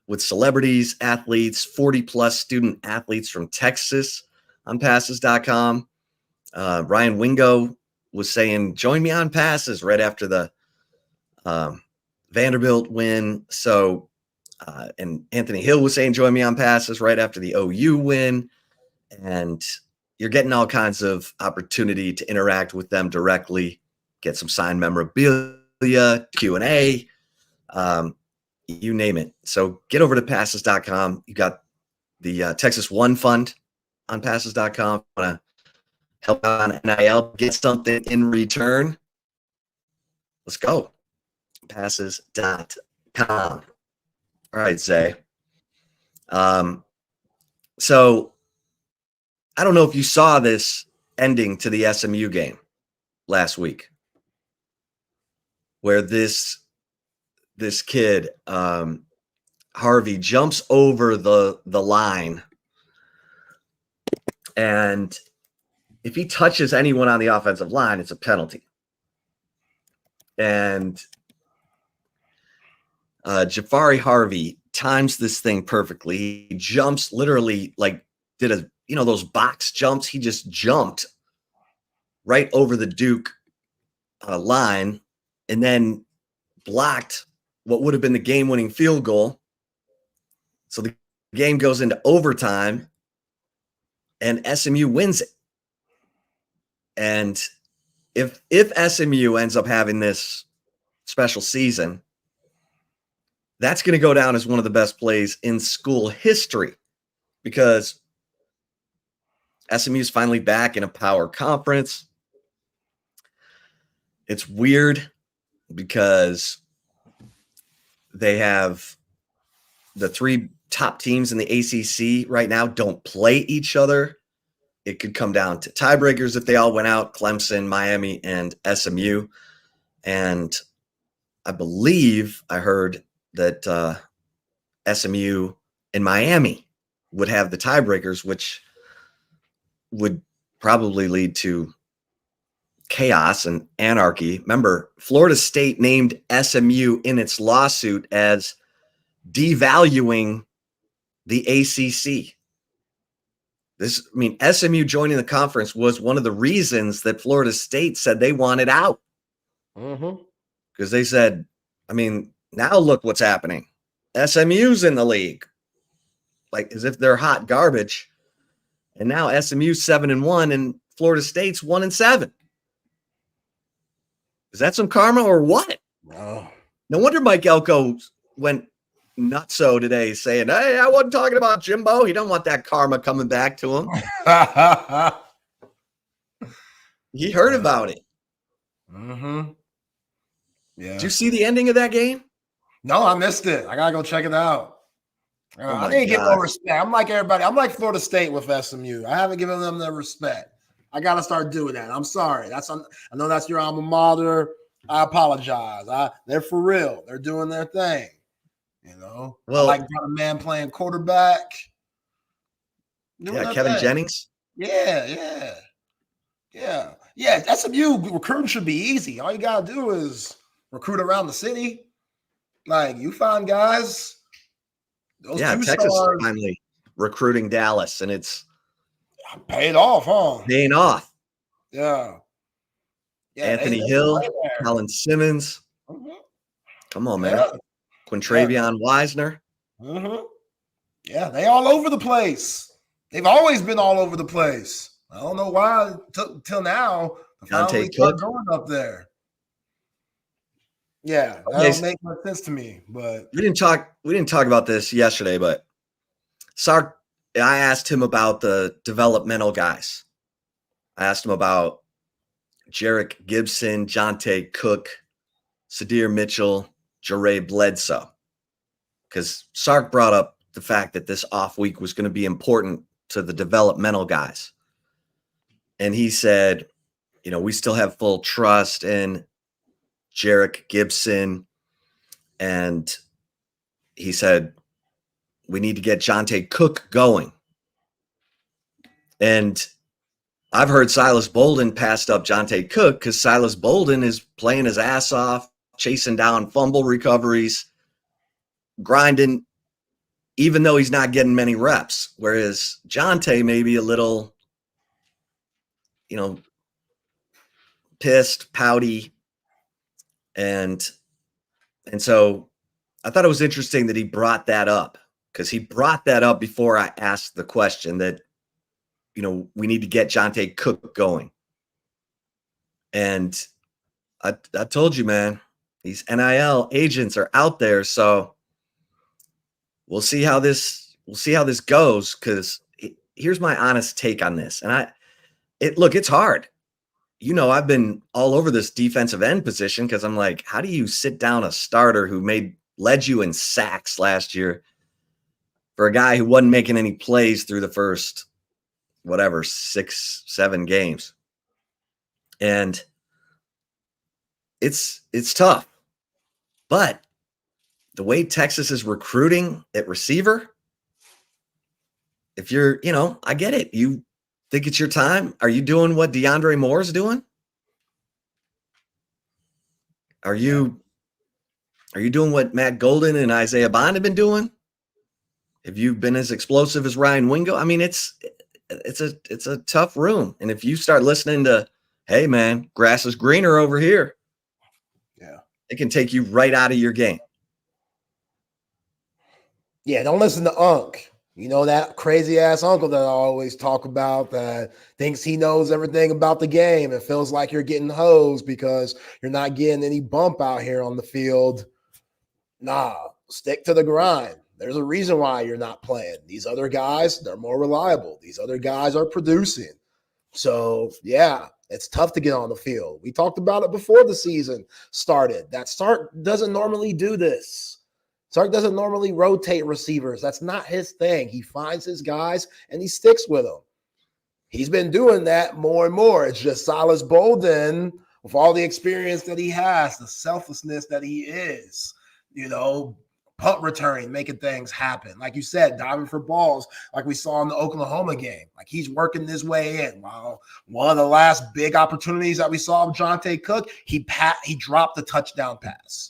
with celebrities, athletes, 40-plus student athletes from Texas on passes.com. Ryan Wingo was saying, join me on passes right after the Vanderbilt win. So, and Anthony Hill was saying, join me on passes right after the OU win. And you're getting all kinds of opportunity to interact with them directly, get some signed memorabilia, Q&A, you name it. So get over to passes.com. You got the Texas One Fund on passes.com. Want to help out on NIL, get something in return? Let's go. Passes.com. All right, Zay. So I don't know if you saw this ending to the SMU game last week, where this kid, Harvey, jumps over the line, and if he touches anyone on the offensive line, it's a penalty. And Jafari Harvey times this thing perfectly. He jumps literally like did those box jumps. He just jumped right over the Duke line and then blocked what would have been the game-winning field goal. So the game goes into overtime, and SMU wins it. And if SMU ends up having this special season, that's going to go down as one of the best plays in school history, because SMU is finally back in a power conference. It's weird because they have the three top teams in the ACC right now don't play each other. It could come down to tiebreakers if they all went out: Clemson, Miami, and SMU. And I believe I heard that SMU and Miami would have the tiebreakers, which would probably lead to chaos and anarchy. Remember, Florida State named SMU in its lawsuit as devaluing the ACC. SMU joining the conference was one of the reasons that Florida State said they wanted out. Because they said, now look what's happening. SMU's in the league, like as if they're hot garbage. And now SMU's 7-1 and Florida State's 1-7. Is that some karma or what? Oh. No wonder Mike Elco went nutso today saying, hey, I wasn't talking about Jimbo. He don't want that karma coming back to him. He heard about it. Yeah. Did you see the ending of that game? No, I missed it. I gotta go check it out. I didn't get no respect. I'm like everybody. I'm like Florida State with SMU. I haven't given them the respect. I gotta start doing that. I'm sorry. I know that's your alma mater. I apologize. They're for real. They're doing their thing. Well, I like got a man playing quarterback. Kevin Jennings. Yeah. SMU recruiting should be easy. All you gotta do is recruit around the city. Like, you find guys. Texas is finally recruiting Dallas, and it's paid off, huh? Paying off. Yeah. Anthony Hill, Colin Simmons. Come on, man. Quintravion Wisner. Yeah, they all over the place. They've always been all over the place. I don't know why till now. Finally start going up there. Yeah, that don't make much sense to me. But we didn't talk about this yesterday, but I asked him about the developmental guys. I asked him about Jarek Gibson, Jonte Cook, Sadir Mitchell, Jare Bledsoe. Because Sark brought up the fact that this off week was going to be important to the developmental guys. And he said, we still have full trust in Jarek Gibson. And he said, we need to get Jonte Cook going. And I've heard Silas Bolden passed up Jonte Cook because Silas Bolden is playing his ass off, chasing down fumble recoveries, grinding, even though he's not getting many reps. Whereas Jonte may be a little, pissed, pouty. And so I thought it was interesting that he brought that up, because he brought that up before I asked the question that, we need to get Jonte Cook going. And I told you, man, these NIL agents are out there. So we'll see how this goes. Because here's my honest take on this. And it's hard. I've been all over this defensive end position because I'm like, how do you sit down a starter who led you in sacks last year for a guy who wasn't making any plays through the first 6-7 games? And it's tough. But the way Texas is recruiting at receiver, if you're, I get it. You think it's your time? Are you doing what DeAndre Moore is doing? Are you doing what Matt Golden and Isaiah Bond have been doing? Have you been as explosive as Ryan Wingo? It's a tough room. And if you start listening to, hey man, grass is greener over here, it can take you right out of your game. Yeah, don't listen to Unc. You know, that crazy ass uncle that I always talk about that thinks he knows everything about the game and feels like you're getting hosed because you're not getting any bump out here on the field. Nah, stick to the grind. There's a reason why you're not playing. These other guys, they're more reliable. These other guys are producing. So, yeah, it's tough to get on the field. We talked about it before the season started. That Sark doesn't normally do this. Sark doesn't normally rotate receivers. That's not his thing. He finds his guys and he sticks with them. He's been doing that more and more. It's just Silas Bolden, with all the experience that he has, the selflessness that he is, you know, punt returning, making things happen. Like you said, diving for balls, like we saw in the Oklahoma game. Like he's working his way in. Wow. One of the last big opportunities that we saw of Jonte Cook, he dropped the touchdown pass.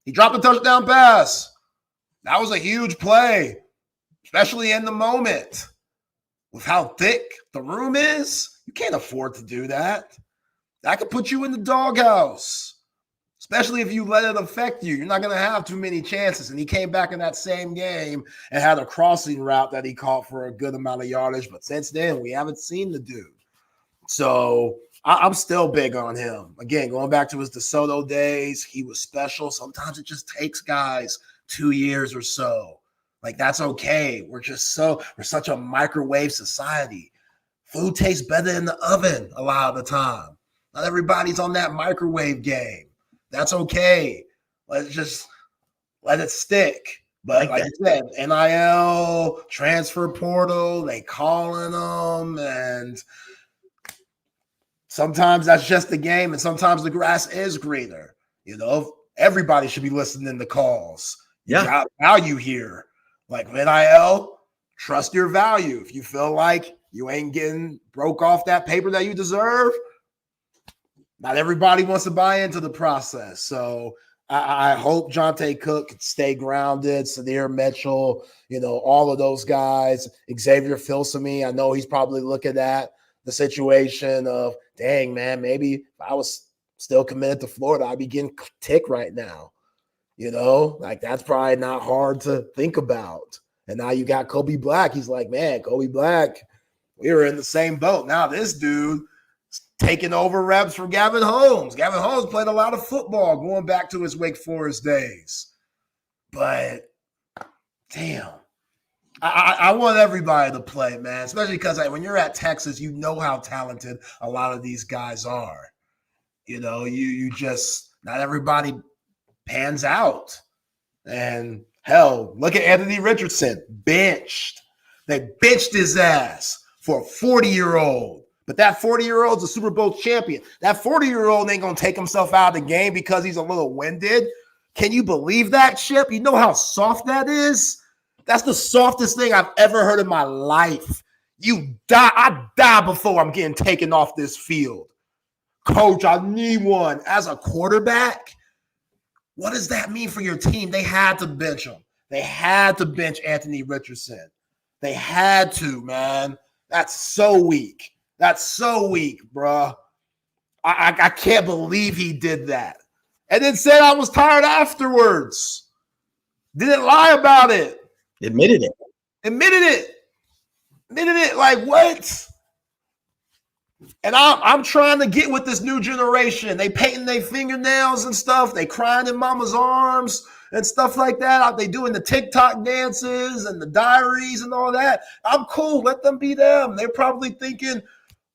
He dropped the touchdown pass. That was a huge play, especially in the moment. With how thick the room is, you can't afford to do that. That could put you in the doghouse, especially if you let it affect you. You're not going to have too many chances. And he came back in that same game and had a crossing route that he caught for a good amount of yardage. But since then, we haven't seen the dude. So I'm still big on him. Again, going back to his DeSoto days, he was special. Sometimes it just takes guys 2 years or so. Like, that's okay. We're such a microwave society. Food tastes better in the oven a lot of the time. Not everybody's on that microwave game. That's okay. Let's just let it stick. But like you said, NIL, transfer portal, they calling them, and sometimes that's just the game, and sometimes the grass is greener. You know, everybody should be listening to calls. You got value here. Like NIL, trust your value. If you feel like you ain't getting broke off that paper that you deserve, not everybody wants to buy into the process. So I hope Jonte Cook can stay grounded, Sadir Mitchell, you know, all of those guys, Xavier Filsaime. I know he's probably looking at the situation of, dang, man, maybe if I was still committed to Florida, I'd be getting tick right now. You know, like that's probably not hard to think about. And now you got Kobe Black. He's like, man, Kobe Black, we were in the same boat. Now this dude taking over reps for Gavin Holmes. Gavin Holmes played a lot of football going back to his Wake Forest days. But, damn, I want everybody to play, man, especially because when you're at Texas, you know how talented a lot of these guys are. You know, you just – not everybody pans out. And, hell, look at Anthony Richardson, benched. They benched his ass for a 40-year-old. But that 40-year-old's a Super Bowl champion. That 40-year-old ain't going to take himself out of the game because he's a little winded. Can you believe that, Chip? You know how soft that is? That's the softest thing I've ever heard in my life. I die before I'm getting taken off this field. Coach, I need one. As a quarterback, what does that mean for your team? They had to bench him. They had to bench Anthony Richardson. They had to, man. That's so weak. That's so weak, bro. I can't believe he did that. And then said I was tired afterwards. Didn't lie about it. Admitted it. Admitted it. Like, what? And I'm trying to get with this new generation. They painting their fingernails and stuff. They crying in mama's arms and stuff like that. They doing the TikTok dances and the diaries and all that. I'm cool. Let them be them. They're probably thinking,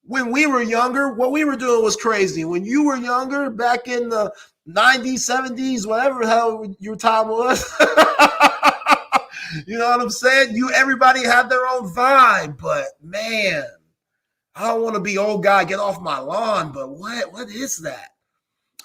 when we were younger, what we were doing was crazy. When you were younger, back in the 90s, 70s, whatever the hell your time was, you know what I'm saying? Everybody had their own vibe, but man, I don't want to be old guy, get off my lawn, but what is that?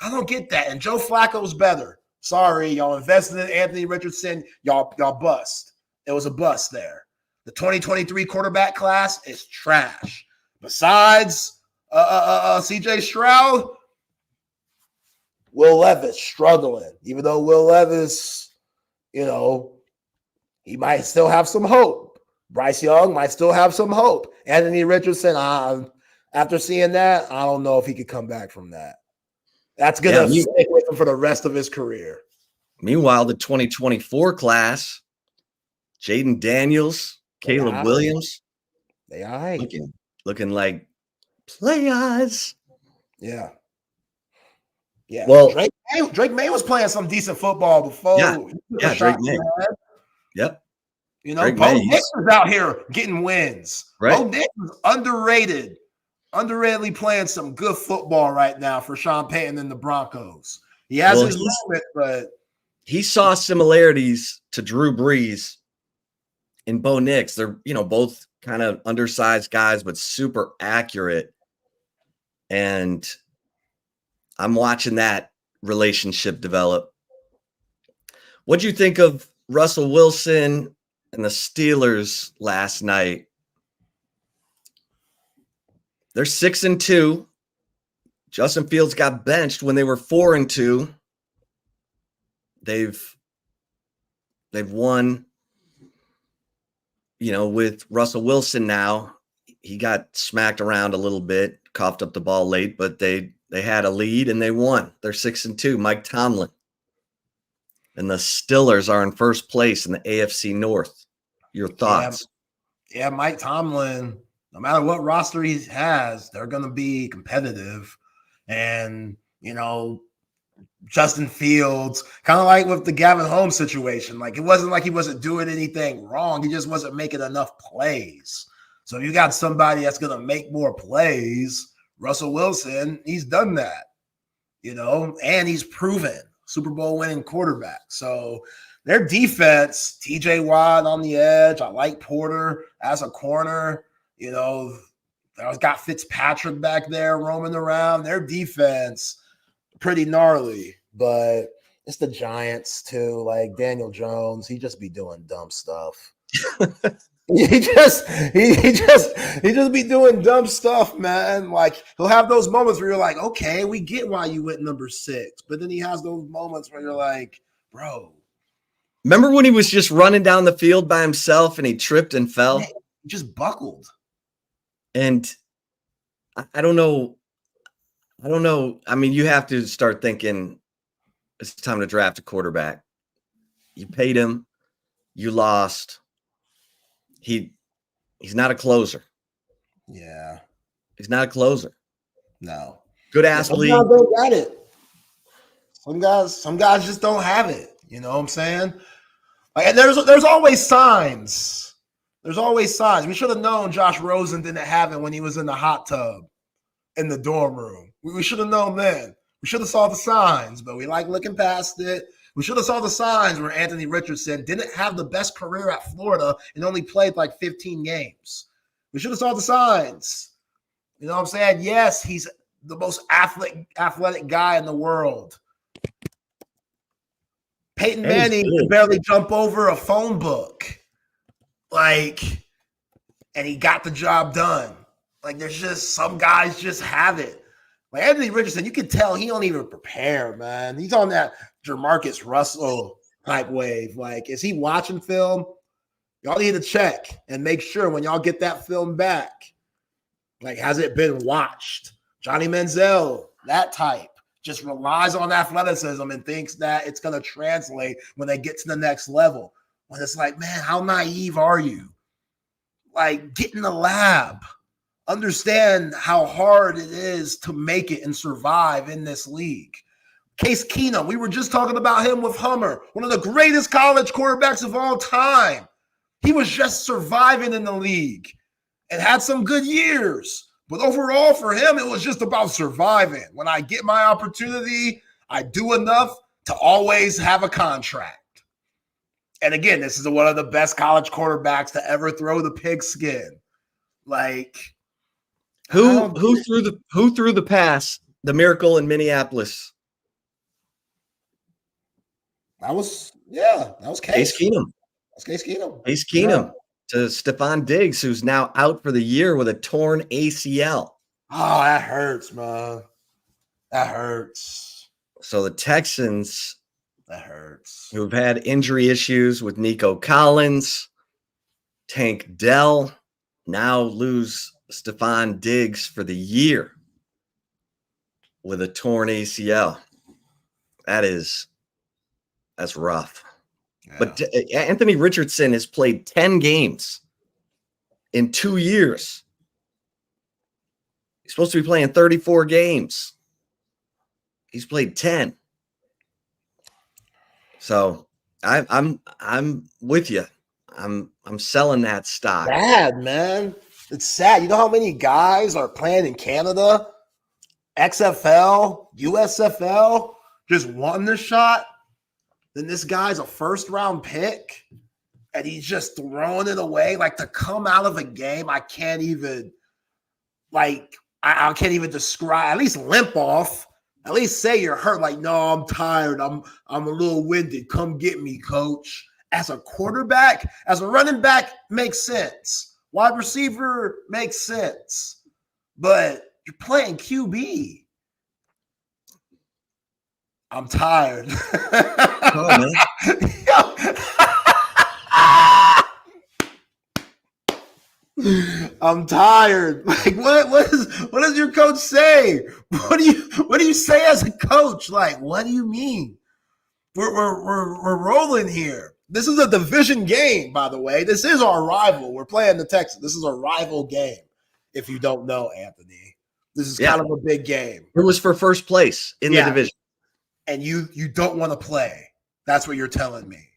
I don't get that. And Joe Flacco's better. Sorry, y'all invested in Anthony Richardson. Y'all bust. It was a bust there. The 2023 quarterback class is trash. Besides CJ Stroud, Will Levis struggling. Even though Will Levis, you know, he might still have some hope. Bryce Young might still have some hope. Anthony Richardson, after seeing that, I don't know if he could come back from that. That's going to stick with him for the rest of his career. Meanwhile, the 2024 class, Jaden Daniels, Caleb Williams. They all right. Looking like players. Yeah. Yeah. Well, Drake May was playing some decent football before. Yeah, Drake May. Yep. You know, Bo Nix was out here getting wins. Right. Bo Nix is underratedly playing some good football right now for Sean Payton and the Broncos. He has his moment, but he saw similarities to Drew Brees and Bo Nix. They're, both kind of undersized guys, but super accurate. And I'm watching that relationship develop. What do you think of Russell Wilson and the Steelers last night? They're 6-2. Justin Fields got benched when they were 4-2. They've won, with Russell Wilson now. He got smacked around a little bit, coughed up the ball late, but they had a lead and they won. They're 6-2. Mike Tomlin and the Steelers are in first place in the AFC North. Your thoughts? Yeah, Mike Tomlin, no matter what roster he has, they're going to be competitive. And, Justin Fields, kind of like with the Gavin Holmes situation, like it wasn't like he wasn't doing anything wrong. He just wasn't making enough plays. So if you got somebody that's going to make more plays, Russell Wilson, he's done that, and he's proven Super Bowl winning quarterback. So their defense, TJ Watt on the edge. I like Porter as a corner. I've got Fitzpatrick back there roaming around. Their defense, pretty gnarly, but it's the Giants too. Like Daniel Jones, he just be doing dumb stuff. he just be doing dumb stuff, man. Like he'll have those moments where you're like, okay, we get why you went number 6, but then he has those moments where you're like, bro. Remember when he was just running down the field by himself and he tripped and fell? He just buckled. And I don't know. I mean, you have to start thinking it's time to draft a quarterback. You paid him. You lost. He's not a closer. Yeah. He's not a closer. No. Good athlete. Some guys don't got it. Some guys just don't have it. You know what I'm saying? Like, and there's always signs. There's always signs. We should have known Josh Rosen didn't have it when he was in the hot tub in the dorm room. We should have known then. We should have saw the signs, but we like looking past it. We should have saw the signs where Anthony Richardson didn't have the best career at Florida and only played like 15 games. We should have saw the signs. You know what I'm saying? Yes, he's the most athletic guy in the world. Peyton Manning could barely jump over a phone book. And he got the job done. Like, there's just some guys just have it. Like Anthony Richardson, you can tell he don't even prepare, man. He's on that Jamarcus Russell type wave. Like, is he watching film? Y'all need to check and make sure when y'all get that film back, like, has it been watched? Johnny Manziel, that type, just relies on athleticism and thinks that it's going to translate when they get to the next level. When it's like, man, how naive are you? Like, get in the lab. Understand how hard it is to make it and survive in this league. Case Keenan, we were just talking about him with Hummer, one of the greatest college quarterbacks of all time. He was just surviving in the league and had some good years. But overall for him, it was just about surviving. When I get my opportunity, I do enough to always have a contract. And again, this is one of the best college quarterbacks to ever throw the pigskin. Like, who threw the pass? The miracle in Minneapolis. That was Case Keenum. That's Case Keenum. Case Keenum to Stephon Diggs, who's now out for the year with a torn ACL. Oh, that hurts, man. That hurts. So the Texans, that hurts, who've had injury issues with Nico Collins, Tank Dell, now lose Stephon Diggs for the year with a torn ACL. That's rough. But Anthony Richardson has played 10 games in 2 years. He's supposed to be playing 34 games. He's played 10. So I'm with you. I'm selling that stock. Sad, man. It's sad. You know how many guys are playing in Canada, XFL, USFL, just won the shot? Then this guy's a first-round pick, and he's just throwing it away. Like, to come out of a game, I can't even, like, I can't even describe. At least limp off. At least say you're hurt. Like, no, I'm tired. I'm a little winded. Come get me, coach. As a quarterback, as a running back, makes sense. Wide receiver makes sense. But you're playing QB. I'm tired. Oh, I'm tired. Like, what does your coach say? What do you say as a coach? Like, what do you mean? We're rolling here. This is a division game, by the way. This is our rival. We're playing the Texans. This is a rival game. If you don't know, Anthony, this is kind of a big game. It was for first place in the division. And you don't want to play. That's what you're telling me.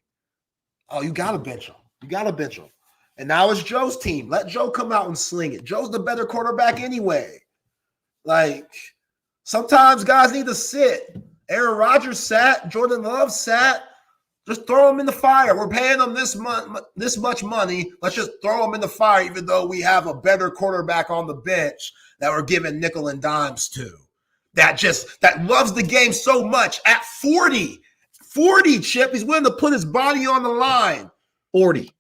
Oh, you got to bench him. You got to bench him. And now it's Joe's team. Let Joe come out and sling it. Joe's the better quarterback anyway. Like, sometimes guys need to sit. Aaron Rodgers sat. Jordan Love sat. Just throw them in the fire. We're paying them this much money. Let's just throw them in the fire, even though we have a better quarterback on the bench that we're giving nickel and dimes to. That loves the game so much. At 40, Chip, he's willing to put his body on the line. 40.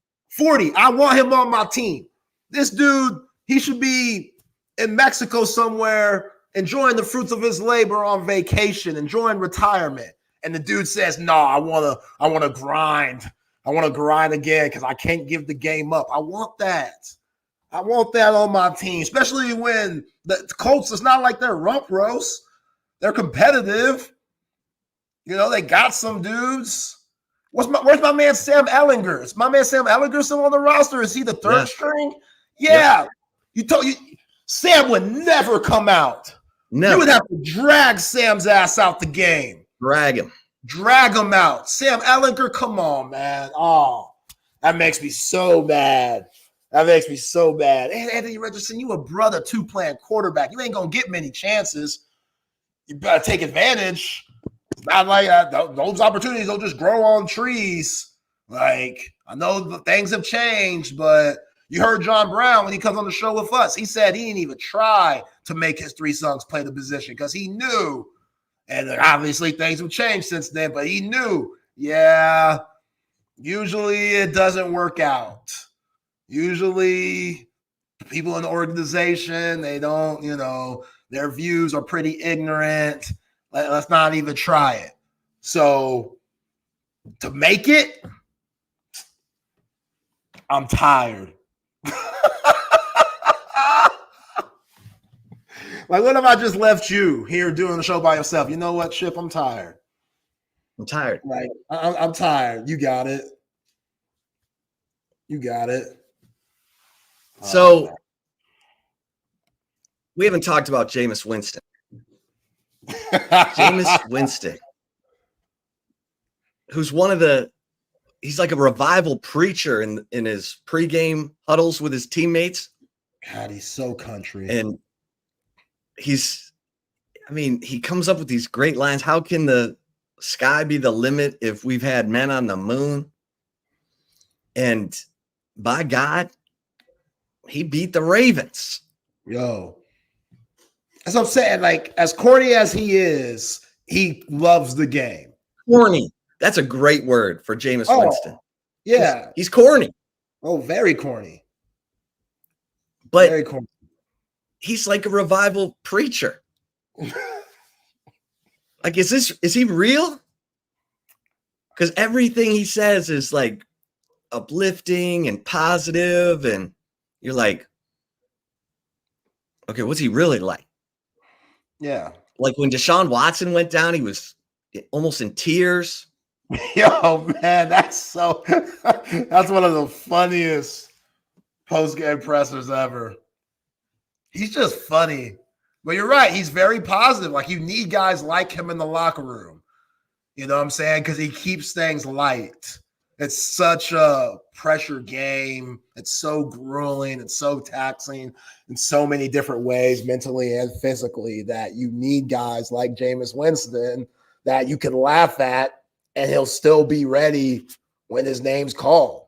I want him on my team. This dude, he should be in Mexico somewhere enjoying the fruits of his labor on vacation, enjoying retirement. And the dude says, no, I want to grind. I want to grind again because I can't give the game up. I want that. I want that on my team, especially when the Colts, it's not like they're rump roast. They're competitive. You know, they got some dudes. Where's my man Sam Ehlinger? Is my man Sam Ehlinger still on the roster? Is he the third string? Yeah. Sam would never come out. Never. You would have to drag Sam's ass out the game. Drag him out. Sam Ehlinger, come on, man. Oh, that makes me so mad. Hey, Anthony Richardson, you a brother two playing quarterback. You ain't gonna get many chances. You better take advantage. It's not like those opportunities don't just grow on trees. Like, I know the things have changed, but you heard John Brown when he comes on the show with us. He said he didn't even try to make his three sons play the position because he knew. And obviously things have changed since then, but he knew, usually it doesn't work out. Usually people in the organization, they don't, their views are pretty ignorant. Let's not even try it. So to make it, I'm tired. Like, what if I just left you here doing the show by yourself? You know what, Chip? I'm tired. Like, I'm tired. You got it. So we haven't talked about Jameis Winston. Jameis Winston, who's he's like a revival preacher in his pregame huddles with his teammates. God, he's so country. And he comes up with these great lines. How can the sky be the limit if we've had men on the moon? And by God, he beat the Ravens. Yo. That's what I'm saying. Like, as corny as he is, he loves the game. Corny. That's a great word for Jameis Winston. Yeah. He's corny. Oh, very corny. But very corny. He's like a revival preacher. Like, is he real? Because everything he says is like uplifting and positive, and you're like, okay, what's he really like? Yeah. Like when Deshaun Watson went down, he was almost in tears. Yo, man, that's one of the funniest post-game pressers ever. He's just funny. But you're right. He's very positive. Like, you need guys like him in the locker room. You know what I'm saying? Because he keeps things light. It's such a pressure game. It's so grueling. It's so taxing in so many different ways, mentally and physically, that you need guys like Jameis Winston that you can laugh at and he'll still be ready when his name's called.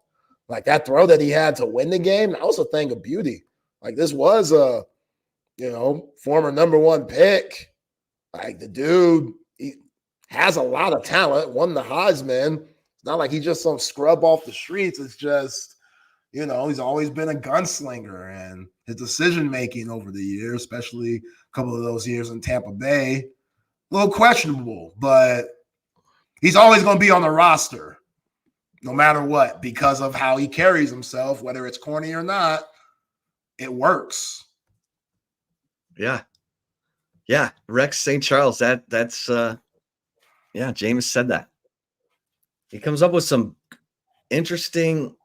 Like that throw that he had to win the game, that was a thing of beauty. Like this was a, former number 1 pick. Like the dude, he has a lot of talent, won the Heisman. It's not like he's just some scrub off the streets. It's just, he's always been a gunslinger, and his decision-making over the years, especially a couple of those years in Tampa Bay, a little questionable, but he's always going to be on the roster no matter what because of how he carries himself, whether it's corny or not. It works. Yeah. Yeah. Rex St. Charles. That's Jameis said that. He comes up with some interesting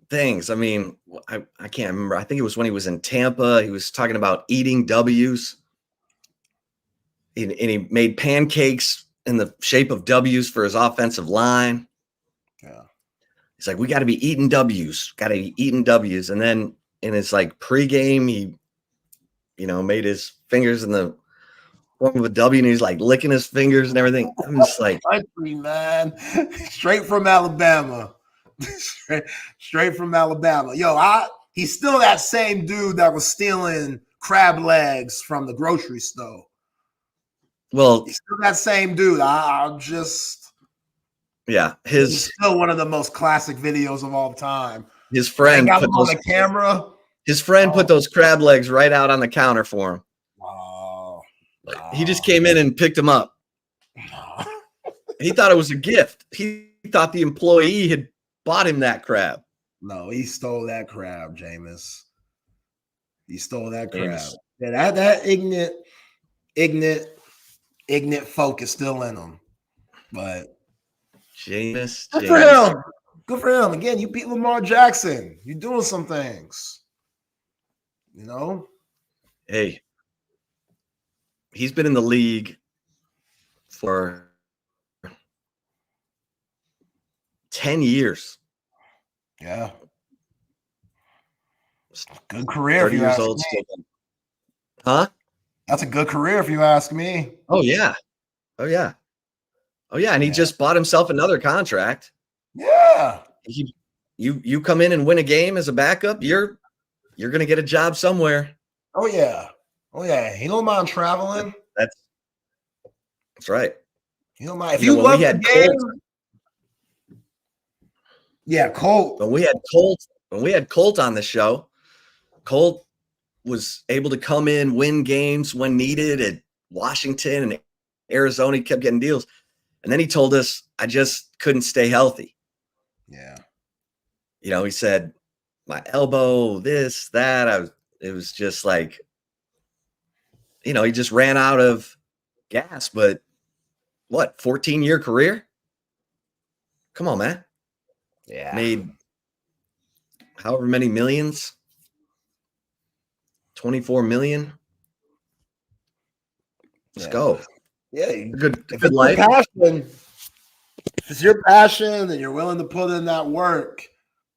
things. I mean, I can't remember. I think it was when he was in Tampa. He was talking about eating W's. And he made pancakes in the shape of W's for his offensive line. Yeah. He's like, we got to be eating W's. Got to be eating W's. And then in his pregame, he, made his fingers in the form of a W, and he's licking his fingers and everything. I'm just like, country, man, straight from Alabama, straight from Alabama. Yo, he's still that same dude that was stealing crab legs from the grocery store. Well, he's still that same dude. He's still one of the most classic videos of all time. His friend got him on the camera. His friend put those crab legs right out on the counter for him. He just came in and picked them up. He thought it was a gift. He thought the employee had bought him that crab. No, he stole that crab, Jameis. He stole that crab. Jameis. Yeah, that ignorant folk is still in him. But Jameis. Good for him. Good for him. Again, you beat Lamar Jackson. You're doing some things. Hey. He's been in the league for 10 years. Yeah. Good career. 30 years old still. Huh? That's a good career if you ask me. Oh, yeah. Oh, yeah. Oh, yeah. And he just bought himself another contract. Yeah. You come in and win a game as a backup, you're going to get a job somewhere. Oh, yeah. Oh, yeah. He don't mind traveling. That's right. He don't mind. If you love the game. Yeah, Colt. When we had Colt on the show, Colt was able to come in, win games when needed at Washington and Arizona. He kept getting deals. And then he told us, I just couldn't stay healthy. Yeah. He said, my elbow, this, that. It was just like, he just ran out of gas. But what, 14-year career? Come on, man. Yeah. Made however many millions. 24 million. Let's go. Yeah. Good If it's life. if it's your passion and you're willing to put in that work,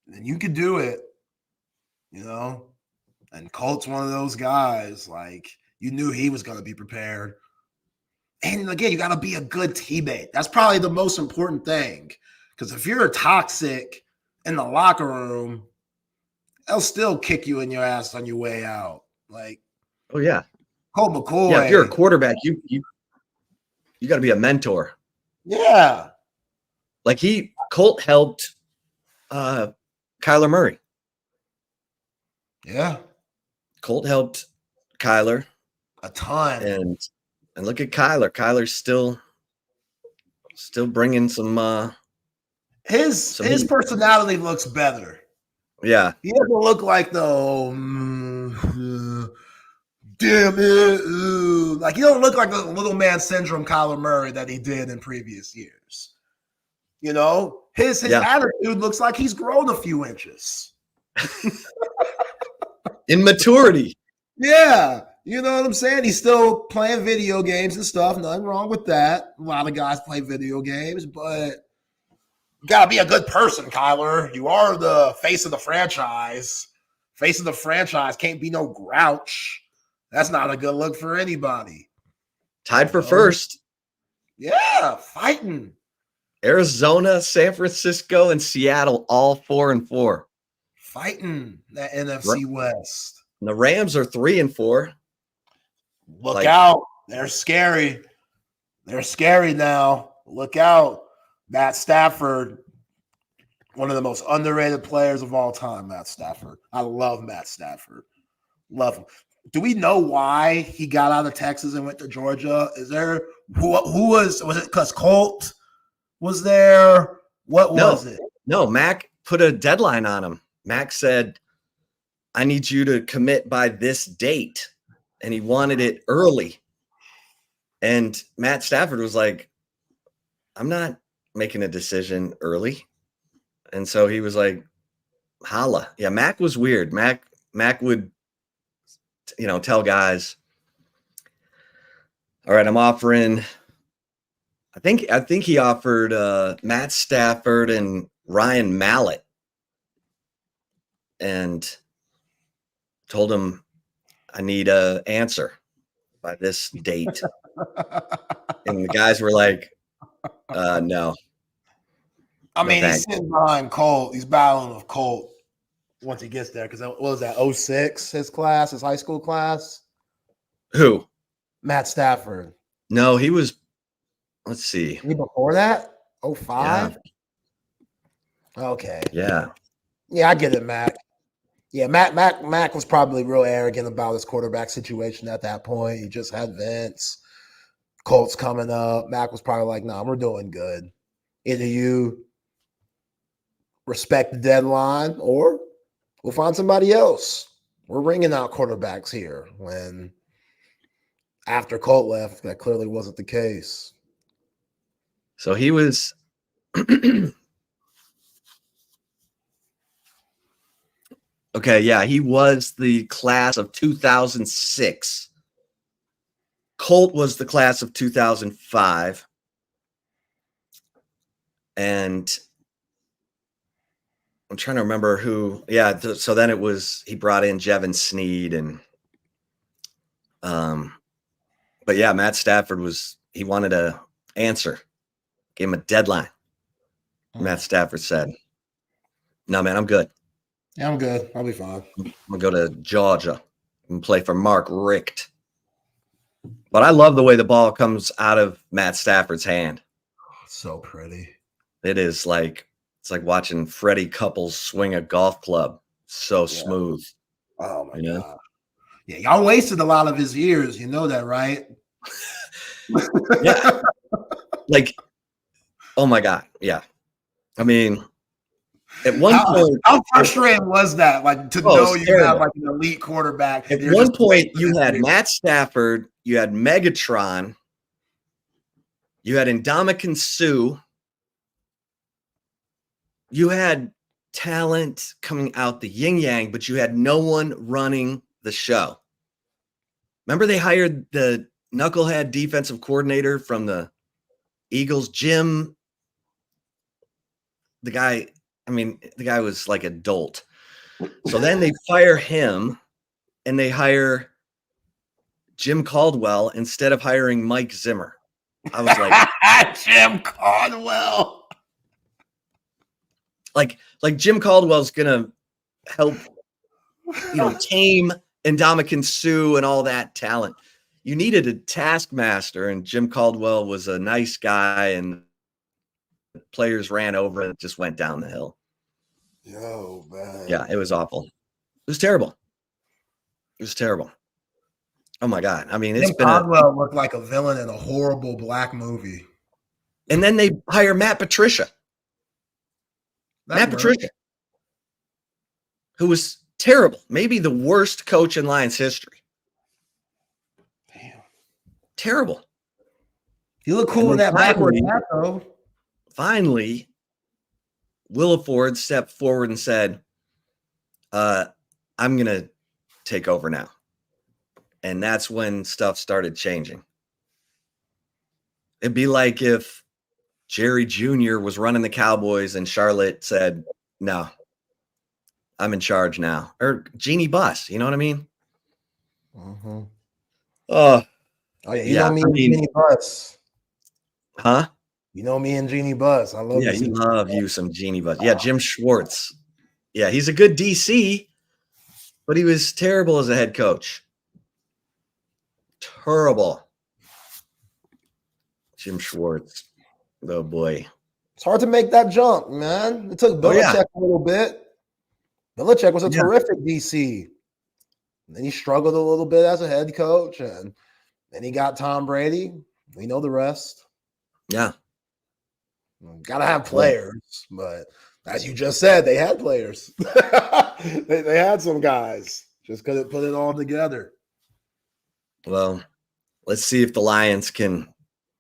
then you could do it. And Colt's one of those guys, you knew he was going to be prepared. And again, you got to be a good teammate. That's probably the most important thing. Because if you're toxic in the locker room, they'll still kick you in your ass on your way out. Oh, yeah. Colt McCoy. Yeah, if you're a quarterback, you got to be a mentor. Yeah. Colt helped Kyler Murray. Yeah. Colt helped Kyler a ton. And look at Kyler. Kyler's still bringing some his personality looks better. Yeah. He doesn't look like damn it. He don't look like the little man syndrome Kyler Murray that he did in previous years. You know, his Yeah. attitude looks like he's grown a few inches. In maturity. Yeah. You know what I'm saying? He's still playing video games and stuff. Nothing wrong with that. A lot of guys play video games, but you got to be a good person, Kyler. You are the face of the franchise. Face of the franchise can't be no grouch. That's not a good look for anybody. Tied for first. Yeah, fighting. Arizona, San Francisco, and Seattle, all 4-4. Fighting that NFC West. And the Rams are 3-4. Look out. They're scary. They're scary now. Look out. Matt Stafford, one of the most underrated players of all time, Matt Stafford. I love Matt Stafford. Love him. Do we know why he got out of Texas and went to Georgia? Is there who was it because Colt was there? What was it? No, Mac put a deadline on him. Mac said, I need you to commit by this date. And he wanted it early. And Matt Stafford was like, I'm not making a decision early. And so he was like, holla. Yeah, Mac was weird. Mac would, tell guys, all right, I'm offering, I think he offered Matt Stafford and Ryan Mallett and told him, I need an answer by this date. And the guys were like, no. I mean, he's sitting behind Colt. He's battling with Colt once he gets there. Because what was that, 06, his high school class? Who? Matt Stafford. No, he was, let's see. Before that? 05? Yeah. Okay. Yeah. Yeah, I get it, Mac. Yeah, Mac was probably real arrogant about his quarterback situation at that point. He just had Vince. Colts coming up. Mac was probably like, nah, we're doing good. Either you respect the deadline or we'll find somebody else. We're ringing out quarterbacks here when after Colt left, that clearly wasn't the case. So he was okay, yeah, he was the class of 2006. Colt was the class of 2005. And I'm trying to remember who. Yeah, so then he brought in Jevin Sneed and but yeah, Matt Stafford he wanted an answer. Gave him a deadline. Matt Stafford said, no, man, I'm good. Yeah, I'm good. I'll be fine. I'm going to go to Georgia and play for Mark Richt. But I love the way the ball comes out of Matt Stafford's hand. So pretty. It is like, it's like watching Freddie Couples swing a golf club. So smooth. Oh, my God. Yeah, y'all wasted a lot of his years. You know that, right? Yeah. Like, oh, my God. Yeah. I mean, at one point, how frustrating was that? Like to know you have like an elite quarterback. At one point, you had Matt Stafford, you had Megatron, you had Ndamukong Suh, you had talent coming out the yin yang, but you had no one running the show. Remember, they hired the knucklehead defensive coordinator from the Eagles, Jim. The guy was like a dolt. So then they fire him and they hire Jim Caldwell instead of hiring Mike Zimmer. I was like, Jim Caldwell. Like Jim Caldwell's gonna help, tame Ndamukong Suh and all that talent. You needed a taskmaster, and Jim Caldwell was a nice guy, and players ran over and just went down the hill. Yo, man. Yeah, it was awful. It was terrible. Oh my God. I mean, Caldwell looked like a villain in a horrible black movie. And then they hire Matt Patricia. Patricia, who was terrible. Maybe the worst coach in Lions history. Damn. Terrible. You look cool in that backward hat, though. Finally, Willa Ford stepped forward and said, I'm going to take over now. And that's when stuff started changing. It'd be like if Jerry Jr. was running the Cowboys and Charlotte said, no, I'm in charge now. Or Jeannie Buss, you know what I mean? Mm-hmm. Oh, yeah, you know me and Jeannie Buss. Huh? You know me and Jeannie Buss. I love you love you some Jeannie Buss. Yeah, Jim Schwartz. Yeah, he's a good DC, but he was terrible as a head coach. Terrible. Jim Schwartz. Oh, boy. It's hard to make that jump, man. It took Belichick a little bit. Belichick was a terrific DC. And then he struggled a little bit as a head coach, and then he got Tom Brady. We know the rest. Yeah. Got to have players, but as you just said, they had players. they had some guys. Just couldn't put it all together. Well, let's see if the Lions can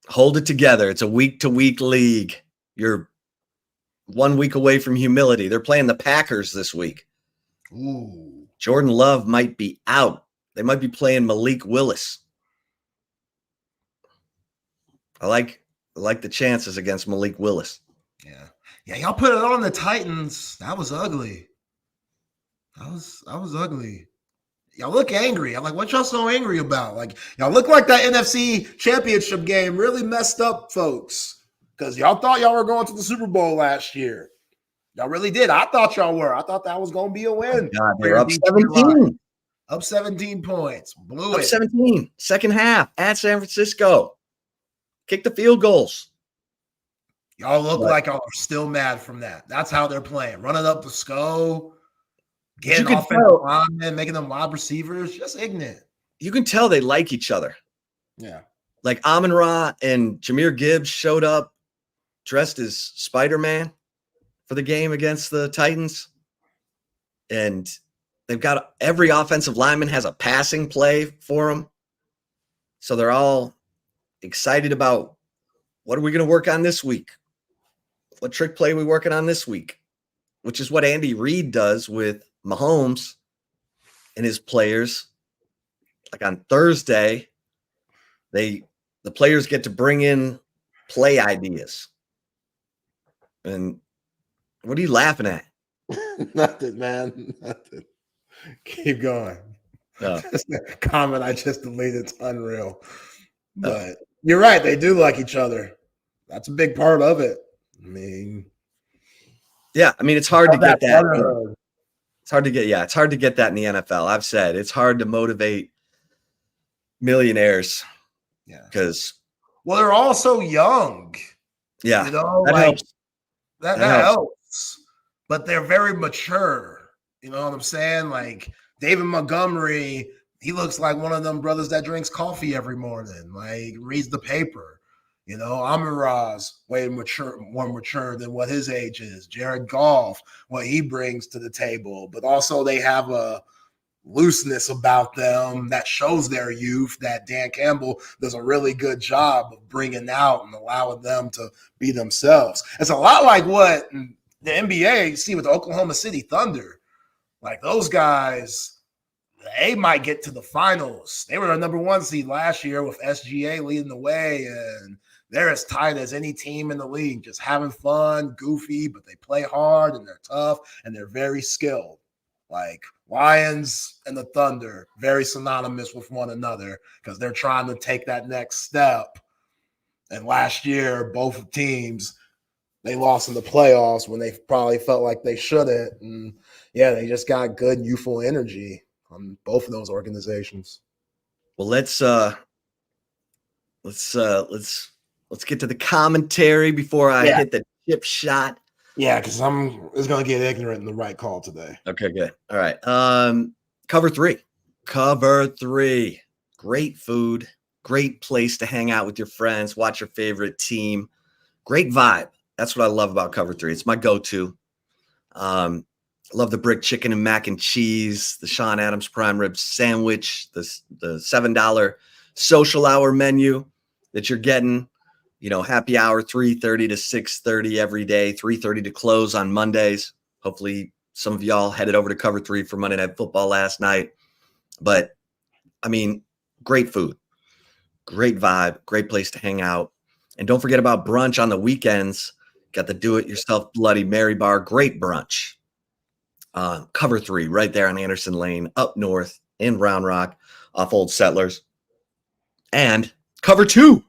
hold it together. It's a week-to-week league. You're 1 week away from humility. They're playing the Packers this week. Ooh. Jordan Love might be out. They might be playing Malik Willis. I like the chances against Malik Willis. Yeah, y'all put it on the Titans. That was ugly. That was ugly. Y'all look angry. I'm like, what y'all so angry about? Like, y'all look like that NFC Championship game really messed up, folks. Because y'all thought y'all were going to the Super Bowl last year. Y'all really did. I thought y'all were. I thought that was going to be a win. Oh God, they're up 17. Up 17 points. Blew Up it. 17. Second half at San Francisco. Kick the field goals. Y'all look like y'all are still mad from that. That's how they're playing. Running up the SCO, getting offensive linemen, making them wide receivers. Just ignorant. You can tell they like each other. Yeah. Like Amon-Ra and Jahmyr Gibbs showed up dressed as Spider-Man for the game against the Titans. And they've got every offensive lineman has a passing play for them. So they're all excited about what are we going to work on this week? What trick play are we working on this week? Which is what Andy Reid does with Mahomes and his players. Like on Thursday, the players get to bring in play ideas. And what are you laughing at? Nothing, man. Nothing. Keep going. Just a comment I just deleted. It's unreal. But you're right. They do like each other. That's a big part of it. I mean, it's hard to get that. It's hard to get, it's hard to get that in the NFL. I've said it's hard to motivate millionaires. Yeah. Because they're all so young. Yeah. You know, that helps. That helps. But they're very mature. You know what I'm saying? Like David Montgomery, he looks like one of them brothers that drinks coffee every morning, like reads the paper. You know, Amon-Ra's way more mature than what his age is. Jared Goff, what he brings to the table. But also they have a looseness about them that shows their youth that Dan Campbell does a really good job of bringing out and allowing them to be themselves. It's a lot like what the NBA you see with the Oklahoma City Thunder. Like those guys, they might get to the finals. They were the number 1 seed last year with SGA leading the way, and they're as tight as any team in the league, just having fun, goofy, but they play hard and they're tough and they're very skilled. Like Lions and the Thunder, very synonymous with one another because they're trying to take that next step. And last year, both teams, they lost in the playoffs when they probably felt like they shouldn't. And they just got good youthful energy on both of those organizations. Well, let's get to the commentary before I hit the chip shot. Yeah, because it's going to get ignorant in the right call today. Okay, good. All right. Cover 3. Cover 3. Great food. Great place to hang out with your friends. Watch your favorite team. Great vibe. That's what I love about Cover 3. It's my go-to. I love the brick chicken and mac and cheese, the Sean Adams prime rib sandwich, the $7 social hour menu that you're getting. happy hour 3:30 to 6:30 every day, 3:30 to close on Mondays. Hopefully some of y'all headed over to Cover 3 for Monday Night Football last night. But, I mean, great food, great vibe, great place to hang out. And don't forget about brunch on the weekends. Got the do-it-yourself Bloody Mary bar, great brunch. Cover 3 right there on Anderson Lane, up north in Round Rock, off Old Settlers. And Cover 2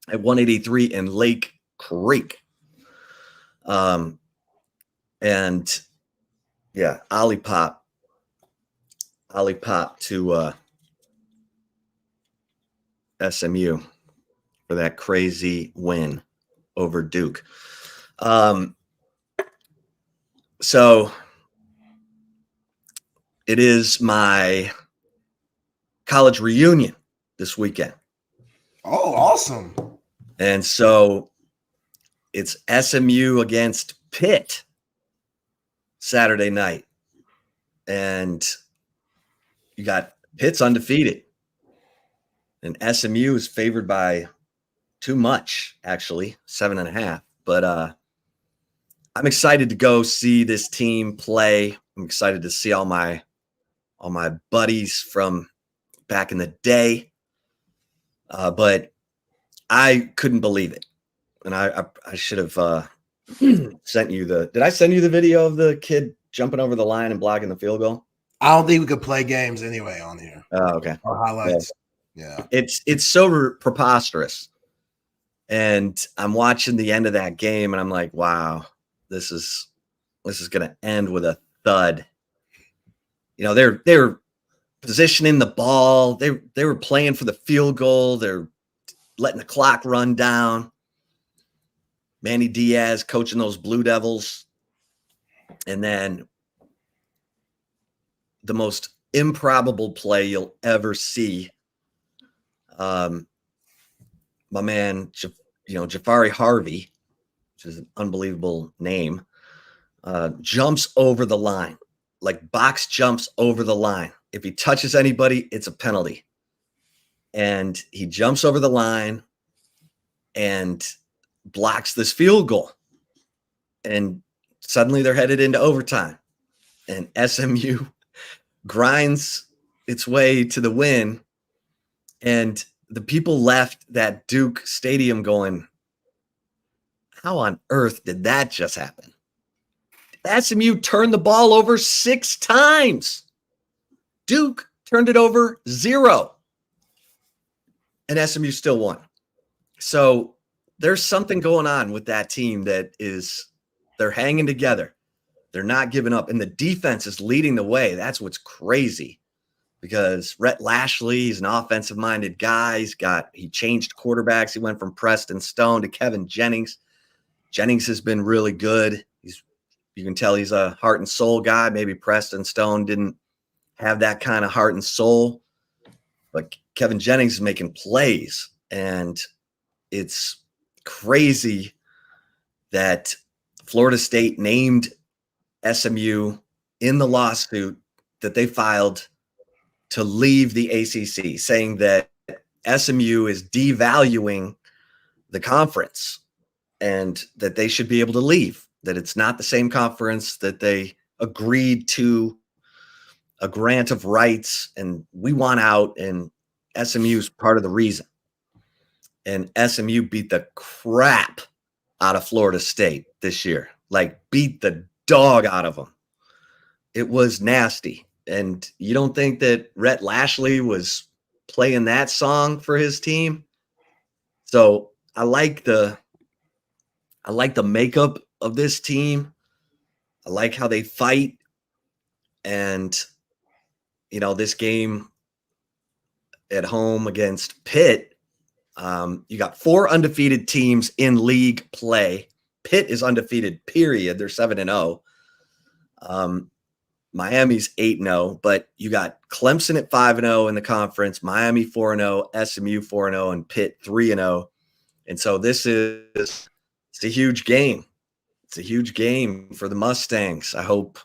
at 183 in Lake Creek. And yeah, Olipop to SMU for that crazy win over Duke. So it is my college reunion this weekend. Oh, awesome. And so it's SMU against Pitt Saturday night. And you got Pitt's undefeated. And SMU is favored by too much, actually, 7.5. But I'm excited to go see this team play. I'm excited to see all my buddies from back in the day. But I couldn't believe it. And I should have sent you did I send you the video of the kid jumping over the line and blocking the field goal? I don't think we could play games anyway on here. Oh, okay. Or highlights. Yeah. It's so preposterous. And I'm watching the end of that game and I'm like, wow, this is going to end with a thud. They're positioning the ball. They were playing for the field goal. They're letting the clock run down. Manny Diaz coaching those Blue Devils. And then the most improbable play you'll ever see. My man, Jafari Harvey, which is an unbelievable name, jumps over the line, like box jumps over the line. If he touches anybody, it's a penalty. And he jumps over the line and blocks this field goal. And suddenly they're headed into overtime. And SMU grinds its way to the win. And the people left that Duke stadium going, how on earth did that just happen? SMU turned the ball over 6 times. Duke turned it over 0. And SMU still won. So there's something going on with that team they're hanging together. They're not giving up. And the defense is leading the way. That's what's crazy. Because Rhett Lashley, he's an offensive-minded guy. He changed quarterbacks. He went from Preston Stone to Kevin Jennings. Jennings has been really good. You can tell he's a heart and soul guy. Maybe Preston Stone didn't have that kind of heart and soul. But Kevin Jennings is making plays. And it's crazy that Florida State named SMU in the lawsuit that they filed to leave the ACC, saying that SMU is devaluing the conference and that they should be able to leave, that it's not the same conference, that they agreed to a grant of rights and we want out, and SMU is part of the reason. And SMU beat the crap out of Florida State this year, like beat the dog out of them. It was nasty. And you don't think that Rhett Lashley was playing that song for his team? So I like the makeup of this team. I like how they fight. And, this game at home against Pitt, you got 4 undefeated teams in league play. Pitt is undefeated, period. They're 7-0. Miami's 8-0, but you got Clemson at 5-0 in the conference, Miami 4-0, SMU 4-0, and Pitt 3-0. And so it's a huge game. It's a huge game for the Mustangs. I hope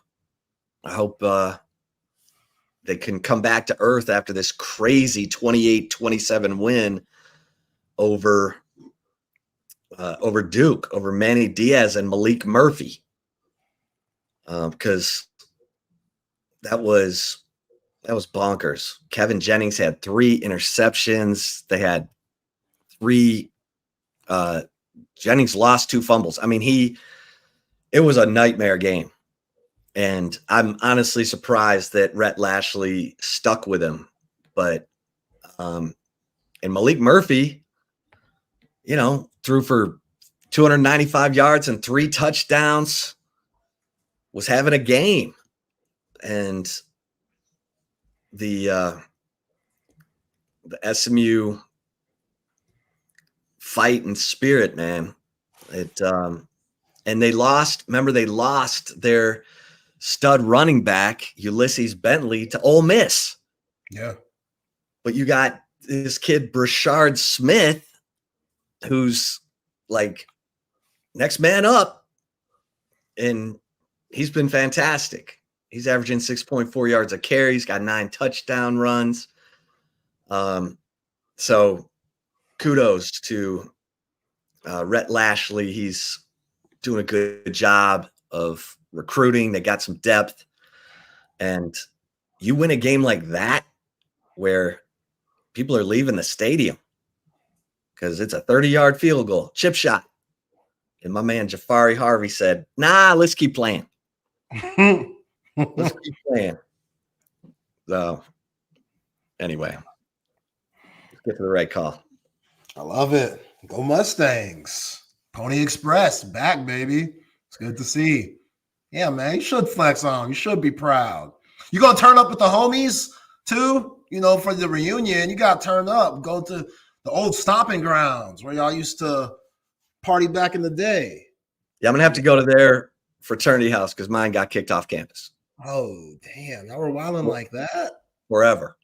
they can come back to earth after this crazy 28-27 win over over Duke, over Manny Diaz and Malik Murphy, because that was bonkers. Kevin Jennings had 3 interceptions. They had 3. Jennings lost 2 fumbles. I mean, it was a nightmare game. And I'm honestly surprised that Rhett Lashley stuck with him. But, and Malik Murphy, threw for 295 yards and 3 touchdowns, was having a game. And the SMU fight and spirit, man. And they lost. Remember, they lost their stud running back, Ulysses Bentley, to Ole Miss. Yeah. But you got this kid, Brashard Smith, who's like next man up. And he's been fantastic. He's averaging 6.4 yards a carry. He's got 9 touchdown runs. So kudos to Rhett Lashley. He's doing a good job of recruiting. They got some depth. And you win a game like that where people are leaving the stadium because it's a 30-yard field goal, chip shot. And my man Jafari Harvey said, nah, let's keep playing. Let's keep playing. So anyway, let's get to the right call. I love it. Go Mustangs. Pony Express back, baby. It's good to see. Yeah, man, you should flex on. You should be proud. You gonna turn up with the homies too? For the reunion, you got to turn up. Go to the old stomping grounds where y'all used to party back in the day. Yeah, I'm gonna have to go to their fraternity house because mine got kicked off campus. Oh, damn. Y'all were wilding like that? Forever.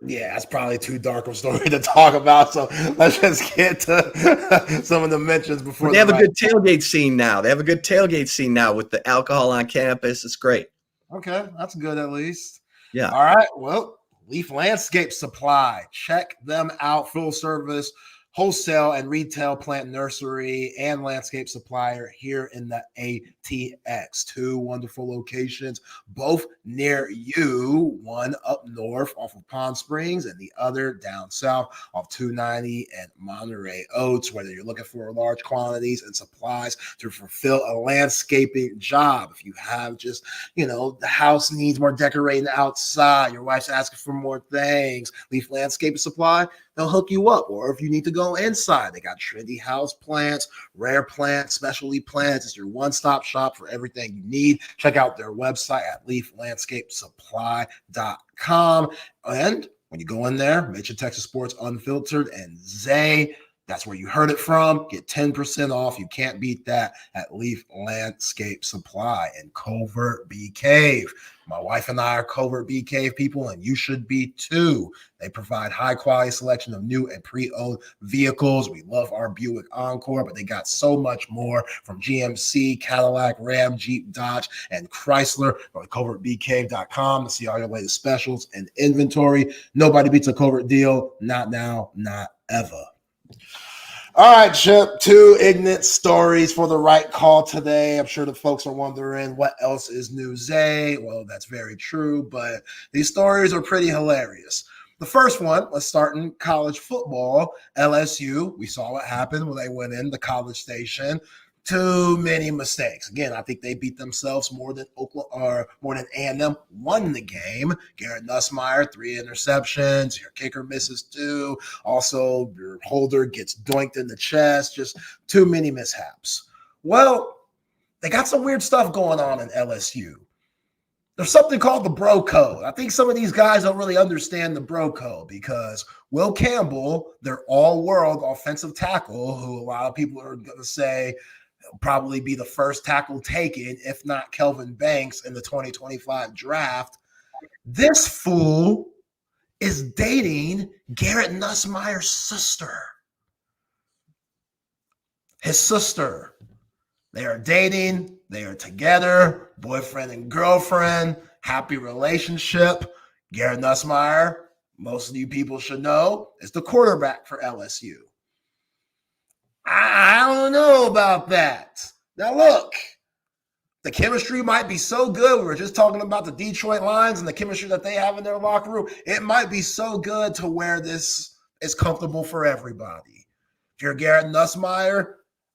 Yeah, that's probably too dark of a story to talk about. So let's just get to some of the mentions before. They have a good tailgate scene now. With the alcohol on campus. It's great. Okay, that's good at least. Yeah. All right. Well, Leaf Landscape Supply. Check them out. Full service wholesale and retail plant nursery and landscape supplier here in the ATX. 2 wonderful locations, both near you. One up north off of Palm Springs and the other down south off 290 and Monterey Oats. Whether you're looking for large quantities and supplies to fulfill a landscaping job, if you have just, the house needs more decorating outside, your wife's asking for more things, Leaf Landscape Supply, they'll hook you up. Or if you need to go inside, they got trendy house plants, rare plants, specialty plants. It's your one-stop shop for everything you need. Check out their website at leaflandscapesupply.com. And when you go in there, mention Texas Sports Unfiltered and Zay. That's where you heard it from. Get 10% off. You can't beat that at Leaf Landscape Supply and Covert Bee Cave. My wife and I are Covert Bee Cave people, and you should be too. They provide high-quality selection of new and pre-owned vehicles. We love our Buick Encore, but they got so much more from GMC, Cadillac, Ram, Jeep, Dodge, and Chrysler. Go to covertbcave.com to see all your latest specials and inventory. Nobody beats a Covert deal. Not now, not ever. All right, Chip, 2 ignorant stories for the right call today. I'm sure the folks are wondering what else is new, Zay. Well, that's very true, but these stories are pretty hilarious. The first one, let's start in college football. LSU, we saw what happened when they went in the College Station. Too many mistakes. Again, I think they beat themselves more than A&M won the game. Garrett Nussmeier, 3 interceptions. Your kicker misses 2. Also, your holder gets doinked in the chest. Just too many mishaps. Well, they got some weird stuff going on in LSU. There's something called the bro code. I think some of these guys don't really understand the bro code because Will Campbell, their all-world offensive tackle, who a lot of people are going to say he'll probably be the first tackle taken, if not Kelvin Banks, in the 2025 draft. This fool is dating Garrett Nussmeier's sister. His sister. They are dating. They are together. Boyfriend and girlfriend. Happy relationship. Garrett Nussmeier most of you people should know, is the quarterback for LSU. I don't know about that. Now, look, the chemistry might be so good. We were just talking about the Detroit Lions and the chemistry that they have in their locker room. It might be so good to where this is comfortable for everybody. If you're Garrett Nussmeier,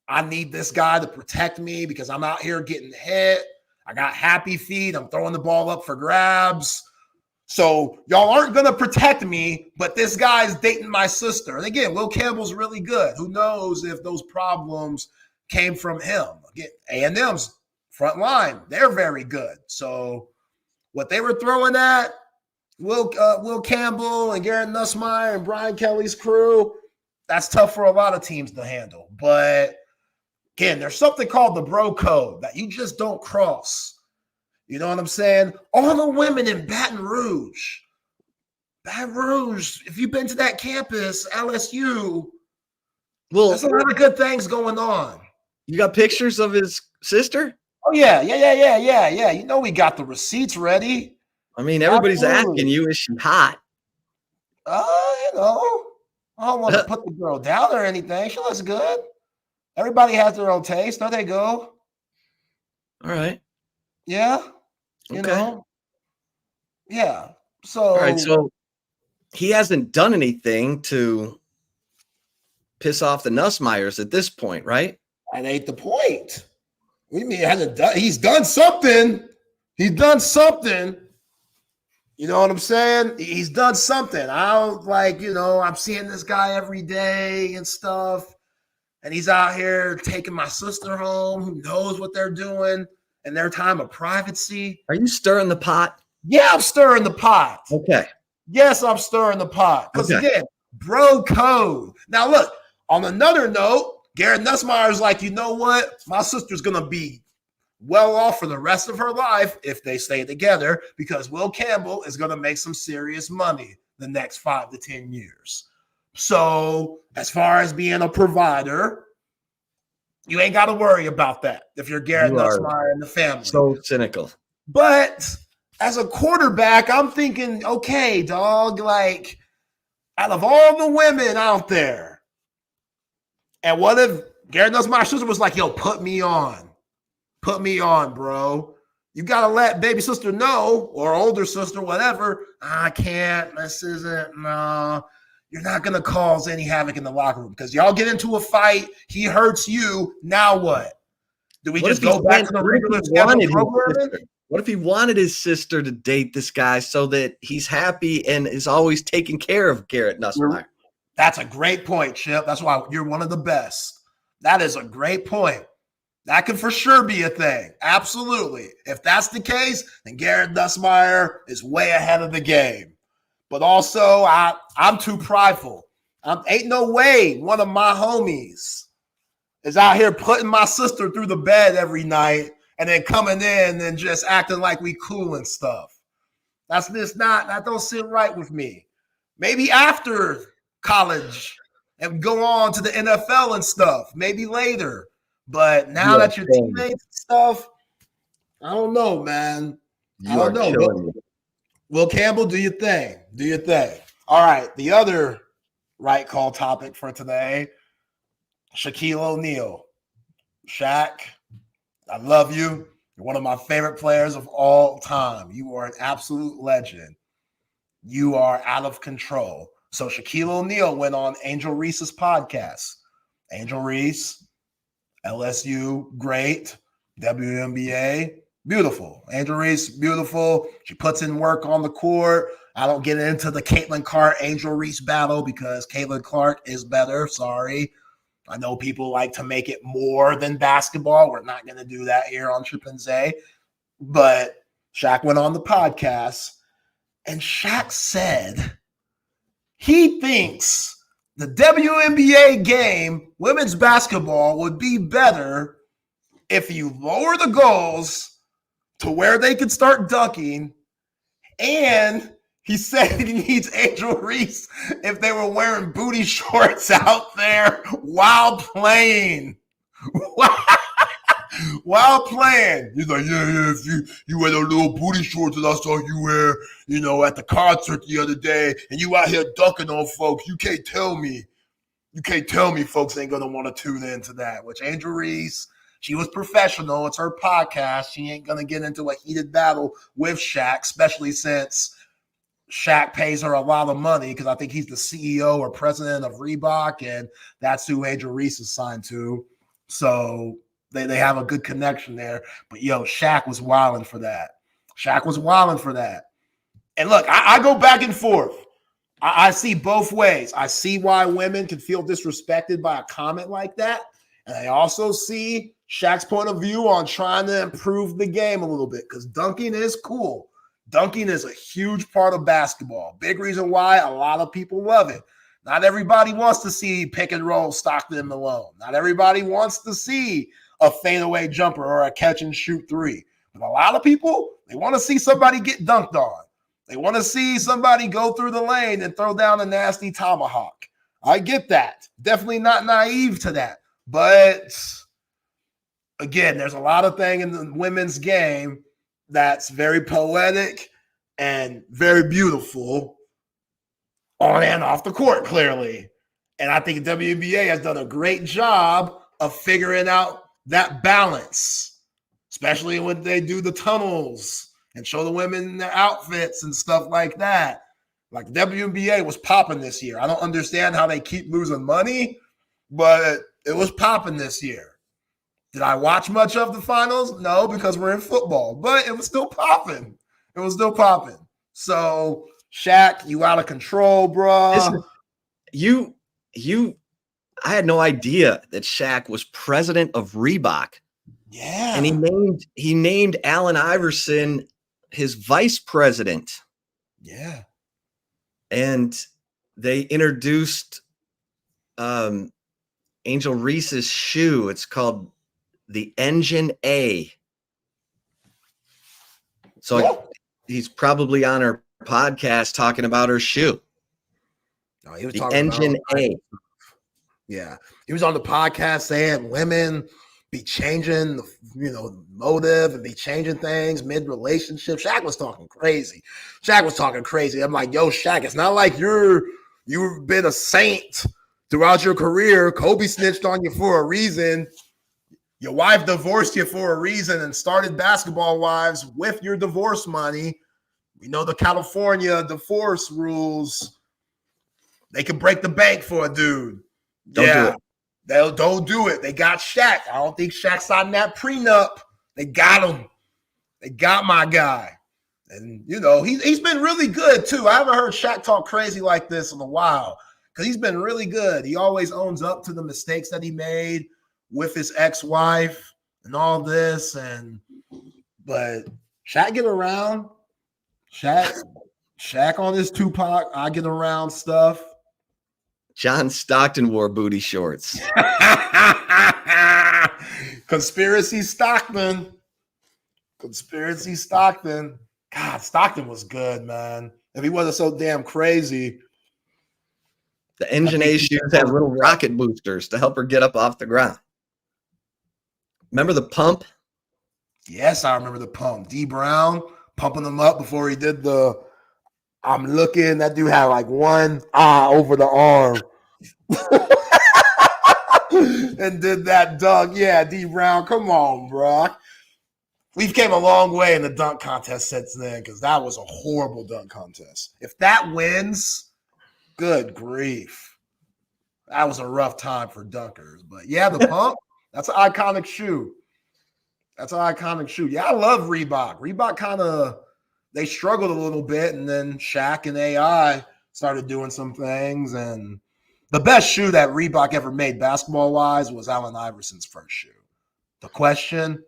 I need this guy to protect me because I'm out here getting hit. I got happy feet. I'm throwing the ball up for grabs. So y'all aren't going to protect me, but this guy's dating my sister. And again, Will Campbell's really good. Who knows if those problems came from him? Again, A&M's front line, they're very good. So what they were throwing at Will Campbell and Garrett Nussmeier and Brian Kelly's crew, that's tough for a lot of teams to handle. But again, there's something called the bro code that you just don't cross. You know what I'm saying? All the women in Baton Rouge, if you've been to that campus, LSU, well, there's a lot of good things going on. You got pictures of his sister? Oh, yeah. You know we got the receipts ready. I mean, everybody's asking you, is she hot? You know, I don't want to put the girl down or anything. She looks good. Everybody has their own taste. There they go. All right. Yeah. You know? Yeah. So, all right. So he hasn't done anything to piss off the Nussmeiers at this point, right? That ain't the point. What do you mean he hasn't done? He's done something. He's done something. You know what I'm saying? He's done something. I'm seeing this guy every day and stuff. And he's out here taking my sister home. Who knows what they're doing in their time of privacy? Are you stirring the pot? Yeah, I'm stirring the pot. Okay. Yes, I'm stirring the pot. Because again, bro code. Now look, on another note, Garrett Nussmeier's like, you know what? My sister's going to be well off for the rest of her life if they stay together because Will Campbell is going to make some serious money the next 5 to 10 years. So as far as being a provider, you ain't got to worry about that if you're Garrett Nussmeier and the family. So cynical. But as a quarterback, I'm thinking, okay, dog, like out of all the women out there, and what if Garrett Nussmeier's sister was like, yo, put me on. Put me on, bro. You got to let baby sister know, or older sister, whatever. I can't. This isn't, no. You're not going to cause any havoc in the locker room because y'all get into a fight. He hurts you. Now what? Do we just go back to the regular schedule programming? What if he wanted his sister to date this guy so that he's happy and is always taking care of Garrett Nussmeier? That's a great point, Chip. That's why you're one of the best. That is a great point. That could for sure be a thing. Absolutely. If that's the case, then Garrett Nussmeier is way ahead of the game. But also, I'm too prideful. Ain't no way one of my homies is out here putting my sister through the bed every night and then coming in and just acting like we cool and stuff. That don't sit right with me. Maybe after college and go on to the NFL and stuff, maybe later. But now that you're teammates and stuff, I don't know, man. I don't know. Will Campbell, do your thing. Do your thing. All right, the other right call topic for today, Shaquille O'Neal. Shaq, I love you. You're one of my favorite players of all time. You are an absolute legend. You are out of control. So Shaquille O'Neal went on Angel Reese's podcast. Angel Reese, LSU, great. WNBA, beautiful. Angel Reese, beautiful. She puts in work on the court. I don't get into the Caitlin Clark, Angel Reese battle because Caitlin Clark is better. Sorry. I know people like to make it more than basketball. We're not going to do that here on Chip and Zay. But Shaq went on the podcast, and Shaq said he thinks the WNBA game, women's basketball, would be better if you lower the goals to where they could start dunking. And he said he needs Angel Reese if they were wearing booty shorts out there while playing. while playing. He's like, yeah, if you wear those little booty shorts that I saw you wear, at the concert the other day, and you out here dunking on folks, you can't tell me folks ain't going to want to tune into that, which Angel Reese, she was professional. It's her podcast. She ain't going to get into a heated battle with Shaq, especially since Shaq pays her a lot of money because I think he's the CEO or president of Reebok, and that's who Angel Reese is signed to. So they have a good connection there. But, Shaq was wilding for that. And look, I go back and forth. I see both ways. I see why women can feel disrespected by a comment like that. And I also see Shaq's point of view on trying to improve the game a little bit because dunking is cool. Dunking is a huge part of basketball. Big reason why a lot of people love it. Not everybody wants to see pick and roll Stockton and Malone. Not everybody wants to see a fadeaway jumper or a catch and shoot three. But a lot of people, they want to see somebody get dunked on. They want to see somebody go through the lane and throw down a nasty tomahawk. I get that. Definitely not naive to that. But again, there's a lot of things in the women's game that's very poetic and very beautiful on and off the court, clearly. And I think WNBA has done a great job of figuring out that balance, especially when they do the tunnels and show the women their outfits and stuff like that. Like WNBA was popping this year. I don't understand how they keep losing money, but it was popping this year. Did I watch much of the finals? No, because we're in football, but it was still popping. So, Shaq, you out of control, bro. I had no idea that Shaq was president of Reebok. Yeah. And he named Allen Iverson his vice president. Yeah. And they introduced Angel Reese's shoe. It's called the Engine A. So he's probably on our podcast talking about her shoe. No, he was the talking Engine about A. Yeah. He was on the podcast saying women be changing the motive and be changing things mid-relationship. Shaq was talking crazy. I'm like, yo, Shaq, it's not like you've been a saint throughout your career. Kobe snitched on you for a reason. Your wife divorced you for a reason and started Basketball Wives with your divorce money. We know the California divorce rules. They can break the bank for a dude. Don't do it. Don't do it. They got Shaq. I don't think Shaq signed that prenup. They got him. They got my guy. And, he's been really good, too. I haven't heard Shaq talk crazy like this in a while because he's been really good. He always owns up to the mistakes that he made with his ex-wife and all this. But Shaq get around. Shaq on his Tupac, I get around stuff. John Stockton wore booty shorts. Conspiracy Stockton. God, Stockton was good, man. If he wasn't so damn crazy. The Engine A shoes have little rocket boosters to help her get up off the ground. Remember the pump? Yes, I remember the pump. D Brown pumping them up before he did the I'm looking. That dude had like one over the arm. And did that dunk. Yeah, D Brown. Come on, bro. We've came a long way in the dunk contest since then because that was a horrible dunk contest. If that wins, good grief. That was a rough time for dunkers. But yeah, the pump, that's an iconic shoe. Yeah, I love Reebok. Reebok kind of, they struggled a little bit, and then Shaq and AI started doing some things. And the best shoe that Reebok ever made basketball-wise was Allen Iverson's first shoe. The question,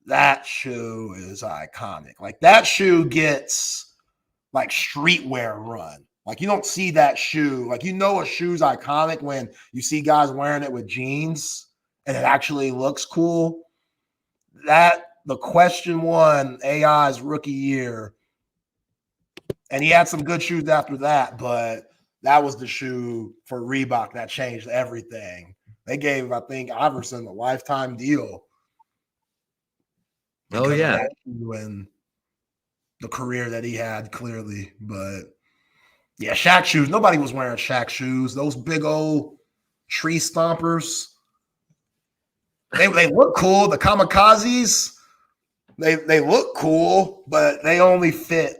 that shoe is iconic. Like, that shoe gets, like, streetwear run. Like, you don't see that shoe. Like, a shoe's iconic when you see guys wearing it with jeans and it actually looks cool. The question won AI's rookie year. And he had some good shoes after that, but that was the shoe for Reebok that changed everything. They gave, I think, Iverson a lifetime deal. Oh, yeah. And the career that he had, clearly. But yeah, Shaq shoes. Nobody was wearing Shaq shoes. Those big old tree stompers. They look cool. The kamikazes, they look cool, but they only fit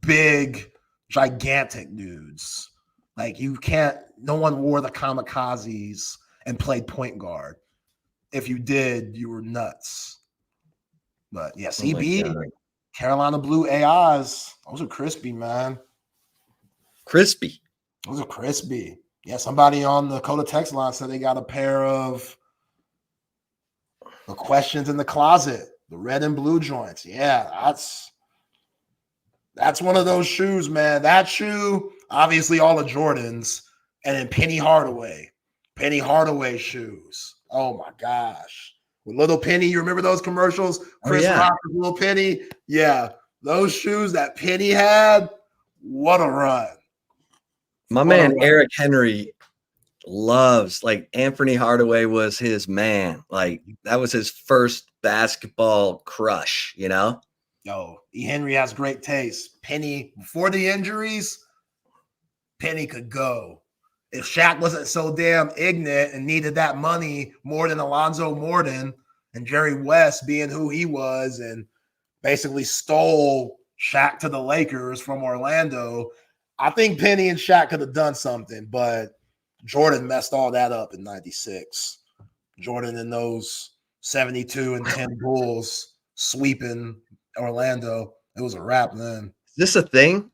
big, gigantic dudes. Like no one wore the kamikazes and played point guard. If you did, you were nuts. But yeah, CB, Carolina Blue AIs, those are crispy, man. Crispy. Those are crispy. Yeah, somebody on the Coda text line said they got a pair of the questions in the closet, the red and blue joints. Yeah, that's one of those shoes, man. That shoe, obviously all the Jordans, and then Penny Hardaway shoes. Oh my gosh. With Little Penny, you remember those commercials? Chris Rock with Little Penny? Yeah, those shoes that Penny had, what a run. My man Eric Henry loves, like, Anthony Hardaway was his man. Like, that was his first basketball crush, you know? Yo, E. Henry has great taste. Penny, before the injuries, Penny could go. If Shaq wasn't so damn ignorant and needed that money more than Alonzo Mourning and Jerry West being who he was and basically stole Shaq to the Lakers from Orlando, I think Penny and Shaq could have done something, but Jordan messed all that up in 96. Jordan and those 72 and 10 Bulls sweeping Orlando. It was a wrap then. Is this a thing?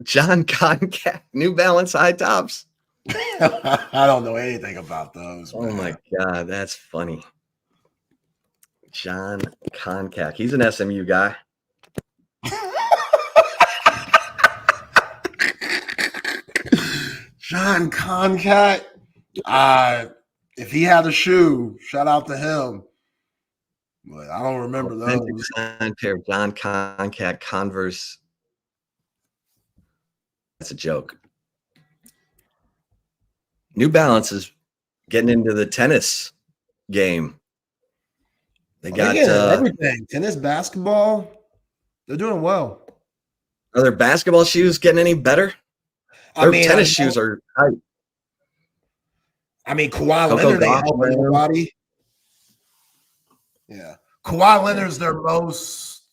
John Concat, New Balance high tops. I don't know anything about those. Oh my God, that's funny. John Concat. He's an SMU guy. John Concat. If he had a shoe, shout out to him. But I don't remember those. Pair of John Concat Converse. That's a joke. New Balance is getting into the tennis game. They got everything. Tennis, basketball. They're doing well. Are their basketball shoes getting any better? Their tennis shoes are tight. I mean, Kawhi Leonard ain't helping nobody. Yeah. Kawhi Leonard's their most,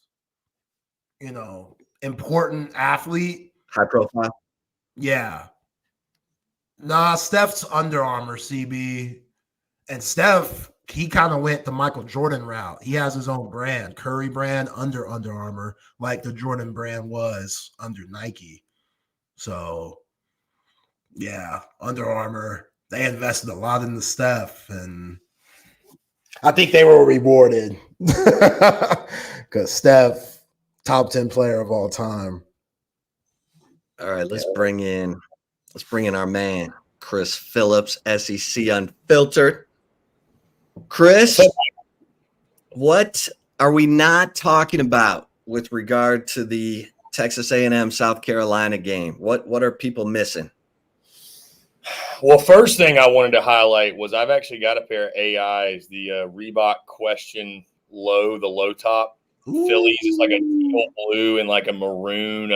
important athlete. High profile. Yeah. Nah, Steph's Under Armour, CB. And Steph, he kind of went the Michael Jordan route. He has his own brand, Curry brand, Under Armour, like the Jordan brand was under Nike. So, yeah, Under Armour, they invested a lot in the Steph, and I think they were rewarded because Steph, top 10 player of all time. All right, let's bring in our man, Chris Phillips, SEC Unfiltered. Chris, what are we not talking about with regard to the Texas A&M South Carolina game? What are people missing? Well, first thing I wanted to highlight was I've actually got a pair of AIs, the Reebok Question Low, the low top. Ooh. Phillies is like a teal blue and like a maroon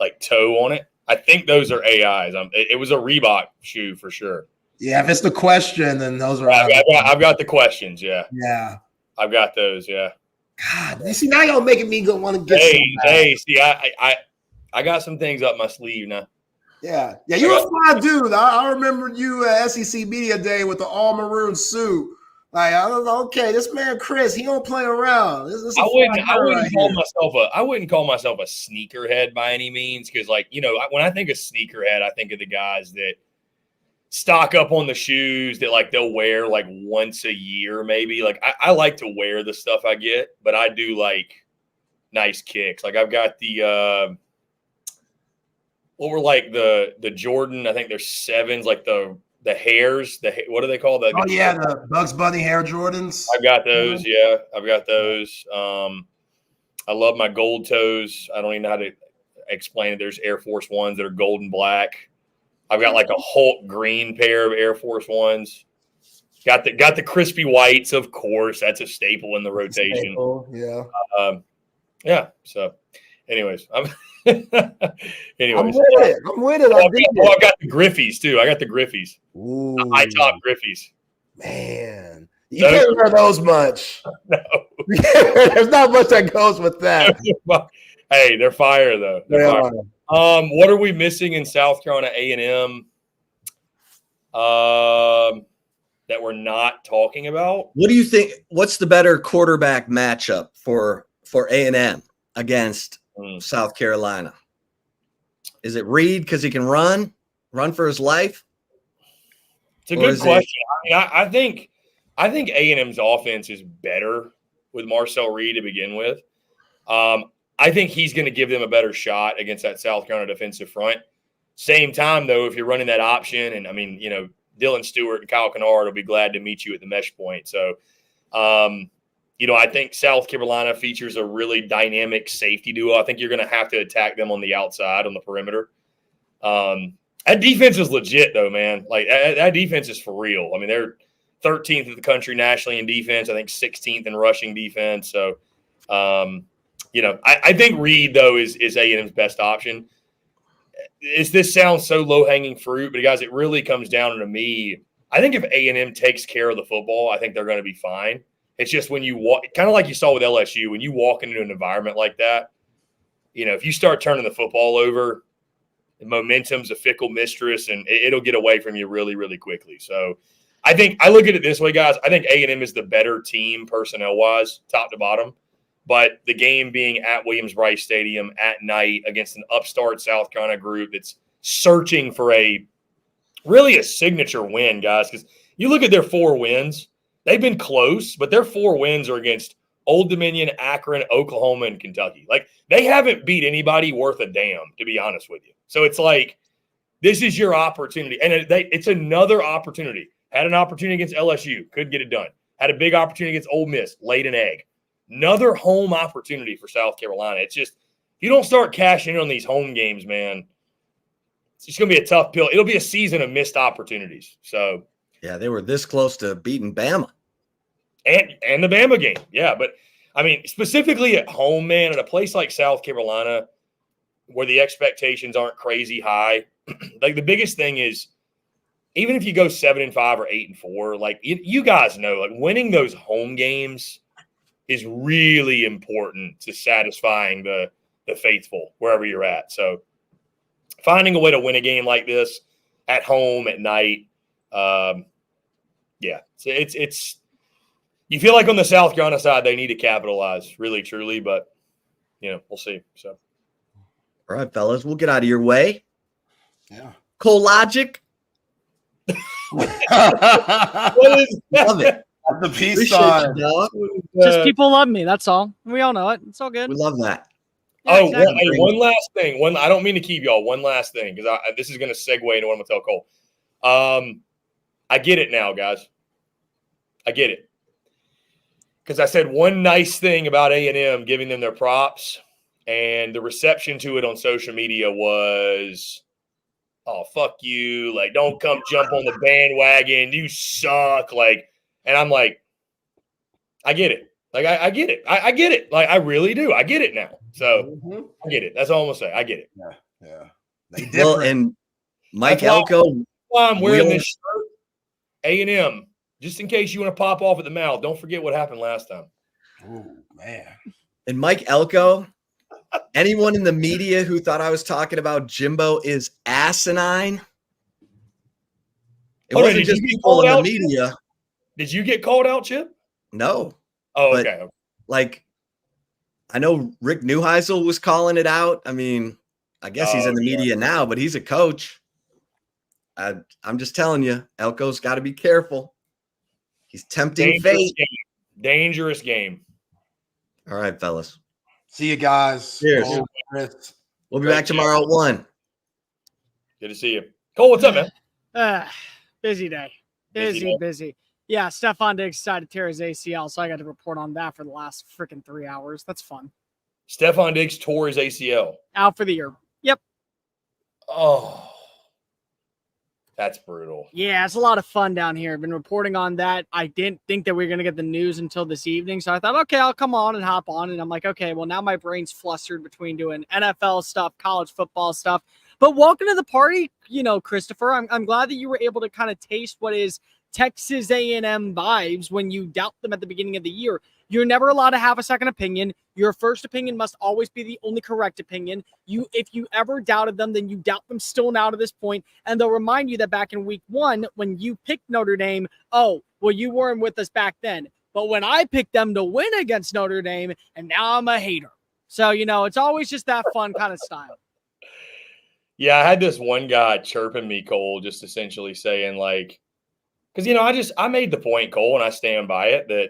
like toe on it. I think those are AIs. It was a Reebok shoe for sure. Yeah, if it's the Question, then those are. I've got the Questions. Yeah. Yeah. I've got those. Yeah. God, you see now you're making me want to get. Hey, see, I got some things up my sleeve now. Yeah, you're a fly dude. I remember you at SEC Media Day with the all maroon suit. Like, I was okay, this man Chris, he don't play around. I wouldn't call myself a sneakerhead by any means, because, like, when I think of sneakerhead, I think of the guys that stock up on the shoes that, like, they'll wear like once a year, maybe. Like, I like to wear the stuff I get, but I do like nice kicks. Like, I've got the what were like the Jordan, I think there's 7s, like the hairs, what do they call that? The Bugs Bunny hair Jordans. I've got those. Yeah, I've got those. I love my gold toes. I don't even know how to explain it. There's Air Force Ones that are gold and black. I've got like a Hulk green pair of Air Force Ones. Got the crispy whites, of course. That's a staple in the rotation. Yeah. Yeah. So, anyways, I'm with it. I've got the Griffies too. I got the Griffies. Ooh. The high top Griffies. Man, you can't wear those much. No. There's not much that goes with that. Hey, they're fire though. They're fire. What are we missing in South Carolina A&M? That we're not talking about. What do you think? What's the better quarterback matchup for A&M against South Carolina? Is it Reed because he can run for his life? It's a good question. I think A&M's offense is better with Marcel Reed to begin with. I think he's going to give them a better shot against that South Carolina defensive front. Same time, though, if you're running that option, and Dylan Stewart and Kyle Kennard will be glad to meet you at the mesh point. So, I think South Carolina features a really dynamic safety duo. I think you're going to have to attack them on the outside, on the perimeter. That defense is legit, though, man. Like, that defense is for real. I mean, they're 13th in the country nationally in defense. I think 16th in rushing defense. So, I think Reed, though, is A&M's best option. This sounds so low-hanging fruit, but, guys, it really comes down to me. I think if A&M takes care of the football, I think they're going to be fine. It's just when you walk – kind of like you saw with LSU, when you walk into an environment like that, if you start turning the football over, the momentum's a fickle mistress, and it'll get away from you really, really quickly. So I look at it this way, guys. I think A&M is the better team personnel-wise, top to bottom. But the game being at Williams-Brice Stadium at night against an upstart South Carolina group that's searching for a signature win, guys, because you look at their 4 wins, they've been close, but their 4 wins are against Old Dominion, Akron, Oklahoma, and Kentucky. Like, they haven't beat anybody worth a damn, to be honest with you. So it's like, this is your opportunity. And it's another opportunity. Had an opportunity against LSU, couldn't get it done. Had a big opportunity against Ole Miss, laid an egg. Another home opportunity for South Carolina. It's just, if you don't start cashing in on these home games, man, it's just going to be a tough pill. It'll be a season of missed opportunities. So, yeah, they were this close to beating Bama. And the Bama game. Yeah, but, specifically at home, man, at a place like South Carolina where the expectations aren't crazy high, like the biggest thing is, even if you go 7-5 or 8-4, like you guys know, like winning those home games is really important to satisfying the faithful wherever you're at. So finding a way to win a game like this at home at night, it's you feel like on the South Carolina side they need to capitalize really truly, but we'll see. So all right, fellas, we'll get out of your way. Yeah. Cole Logic. What is that? Love it. The peace sign. Just people love me. That's all. We all know it. It's all good. We love that. Yeah, exactly. One last thing. I don't mean to keep y'all. One last thing, because this is going to segue into what I'm going to tell Cole. I get it now, guys. I get it. Because I said one nice thing about A&M, giving them their props, and the reception to it on social media was, oh, fuck you. Like, don't come jump on the bandwagon. You suck. Like, and I'm like, I get it. Like, I get it. I get it. Like, I really do. I get it now. So I get it. That's all I'm going to say. I get it. Yeah. Well, and Mike Elco. Why I'm wearing this shirt, A&M, just in case you want to pop off at the mouth. Don't forget what happened last time. Oh, man. And Mike Elco, anyone in the media who thought I was talking about Jimbo is asinine. It wasn't just people in the media. Did you get called out, Chip? No. Oh, but, okay. Like, I know Rick Neuheisel was calling it out. I mean, I guess he's in the media now, but he's a coach. I'm just telling you, Elco's got to be careful. He's tempting fate. Dangerous game. All right, fellas. See you guys. Cheers. We'll be back tomorrow at 1. Good to see you. Cole, what's up, man? Busy day. Busy. Yeah, Stephon Diggs decided to tear his ACL, so I got to report on that for the last freaking 3 hours. That's fun. Stephon Diggs tore his ACL. Out for the year. Yep. Oh. That's brutal. Yeah, it's a lot of fun down here. I've been reporting on that. I didn't think that we were going to get the news until this evening. So I thought, okay, I'll come on and hop on. And I'm like, okay, well, now my brain's flustered between doing NFL stuff, college football stuff. But welcome to the party, Christopher. I'm glad that you were able to kind of taste what is Texas A&M vibes when you doubt them at the beginning of the year. You're never allowed to have a second opinion. Your first opinion must always be the only correct opinion. If you ever doubted them, then you doubt them still now to this point. And they'll remind you that back in week 1, when you picked Notre Dame, oh, well, you weren't with us back then. But when I picked them to win against Notre Dame, and now I'm a hater. So, it's always just that fun kind of style. Yeah, I had this one guy chirping me, Cole, just essentially saying because, I made the point, Cole, and I stand by it that,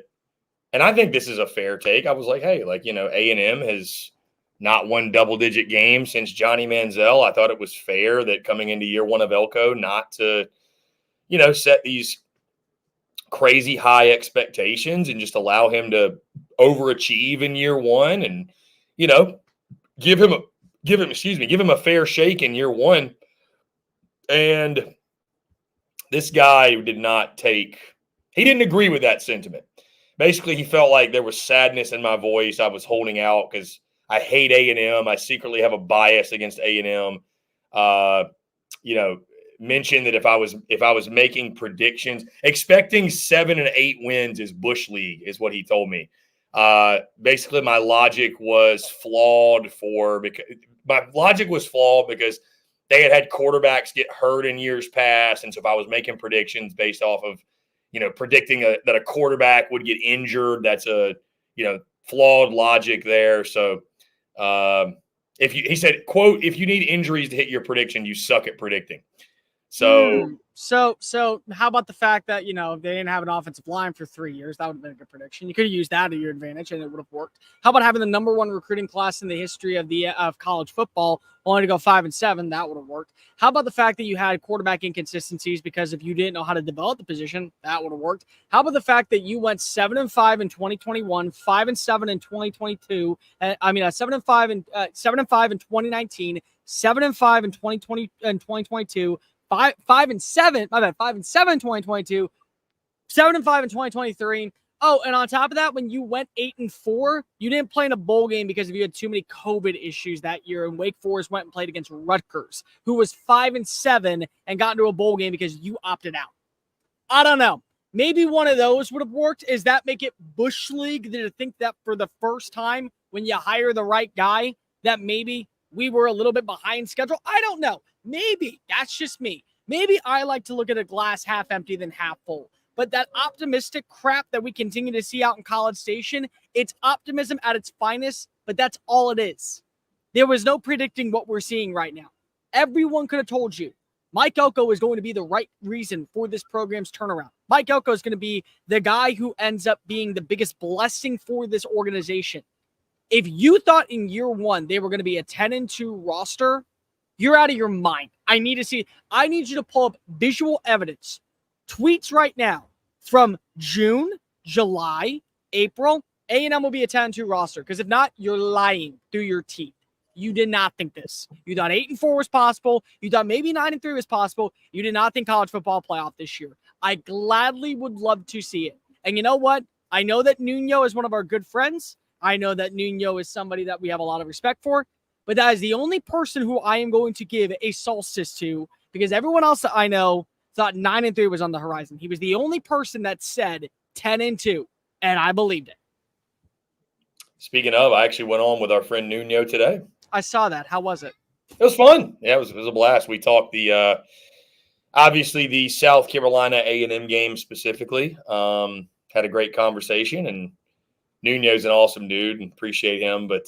and I think this is a fair take. I was like, hey, A&M has not won double-digit games since Johnny Manziel. I thought it was fair that coming into year 1 of Elco not to, set these crazy high expectations and just allow him to overachieve in year 1 and, give him a fair shake in year 1. And this guy he didn't agree with that sentiment. Basically, he felt like there was sadness in my voice. I was holding out because I hate A&M. I secretly have a bias against A&M. Mentioned that if I was making predictions, expecting 7 and 8 wins is Bush League, is what he told me. Basically, my logic was flawed because they had quarterbacks get hurt in years past, and so if I was making predictions based off of predicting that a quarterback would get injured, that's a, flawed logic there. So he said, quote, if you need injuries to hit your prediction, you suck at predicting. So So how about the fact that, they didn't have an offensive line for 3 years? That would have been a good prediction. You could have used that to your advantage and it would have worked. How about having the number 1 recruiting class in the history of college football only to go 5-7? That would have worked. How about the fact that you had quarterback inconsistencies because if you didn't know how to develop the position, that would have worked. How about the fact that you went 7-5 in 2021, 5-7 in 2022, 7-5 in 2019, 7-5 in 2020 and 2022. 5-7 in 2022, 7-5 in 2023. Oh, and on top of that, when you went 8-4, you didn't play in a bowl game because you had too many COVID issues that year. And Wake Forest went and played against Rutgers, who was 5-7 and got into a bowl game because you opted out. I don't know. Maybe one of those would have worked. Is that make it Bush League to think that for the first time when you hire the right guy that maybe we were a little bit behind schedule? I don't know. Maybe that's just me. Maybe I like to look at a glass half empty than half full. But that optimistic crap that we continue to see out in College Station, it's optimism at its finest, but that's all it is. There was no predicting what we're seeing right now. Everyone could have told you Mike Elco is going to be the right reason for this program's turnaround. Mike Elco is going to be the guy who ends up being the biggest blessing for this organization. If you thought in year 1 they were going to be a 10-2 roster, you're out of your mind. I need you to pull up visual evidence, tweets right now from June, July, April. A&M will be a 10-2 roster because if not, you're lying through your teeth. You did not think this. You thought 8-4 was possible. You thought maybe 9-3 was possible. You did not think college football playoff this year. I gladly would love to see it. And you know what? I know that Nuno is one of our good friends. I know that Nuno is somebody that we have a lot of respect for. But that is the only person who I am going to give a solstice to because everyone else that I know thought 9-3 was on the horizon. He was the only person that said 10-2, and I believed it. Speaking of, I actually went on with our friend Nuno today. I saw that. How was it? It was fun. Yeah, it was a blast. We talked obviously the South Carolina A&M game specifically. Had a great conversation, and Nuno's an awesome dude and appreciate him. But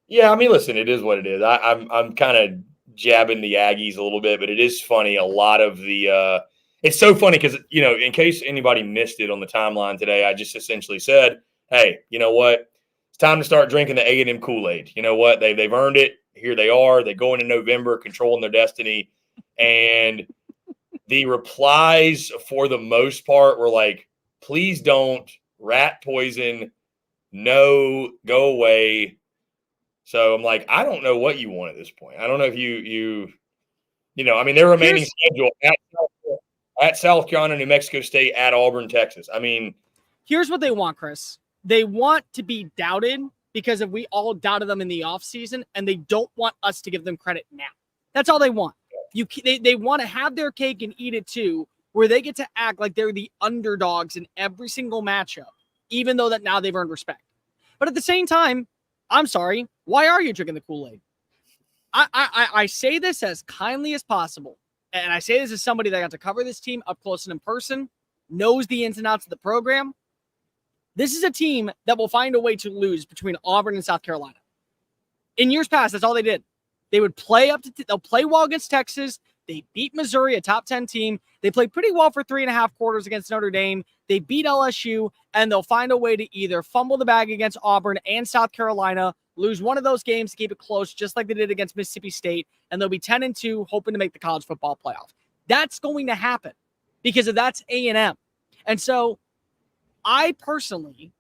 yeah, I mean, listen, it is what it is. I'm kind of jabbing the Aggies a little bit, but it is funny. A lot of the it's so funny because, in case anybody missed it on the timeline today, I just essentially said, hey, you know what? It's time to start drinking the A&M Kool-Aid. You know what? They've earned it. Here they are. They go into November controlling their destiny. And the replies for the most part were like, please don't, rat poison, no, go away. So I'm like, I don't know what you want at this point. I don't know if you You know, I mean, their remaining schedule at South Carolina, New Mexico State, at Auburn, Texas. I mean, here's what they want, Chris. They want to be doubted because if we all doubted them in the offseason, and they don't want us to give them credit now. That's all they want. They want to have their cake and eat it too, where they get to act like they're the underdogs in every single matchup, even though that now they've earned respect. But at the same time, I'm sorry, why are you drinking the Kool-Aid? I say this as kindly as possible, and I say this as somebody that got to cover this team up close and in person, knows the ins and outs of the program. This is a team that will find a way to lose between Auburn and South Carolina. In years past, that's all they did. They would play they'll play well against Texas. They beat Missouri, a top 10 team. They played pretty well for 3.5 quarters against Notre Dame. They beat LSU, and they'll find a way to either fumble the bag against Auburn and South Carolina, lose one of those games to keep it close, just like they did against Mississippi State, and they'll be 10-2, hoping to make the college football playoff. That's going to happen because that's A&M. And so I personally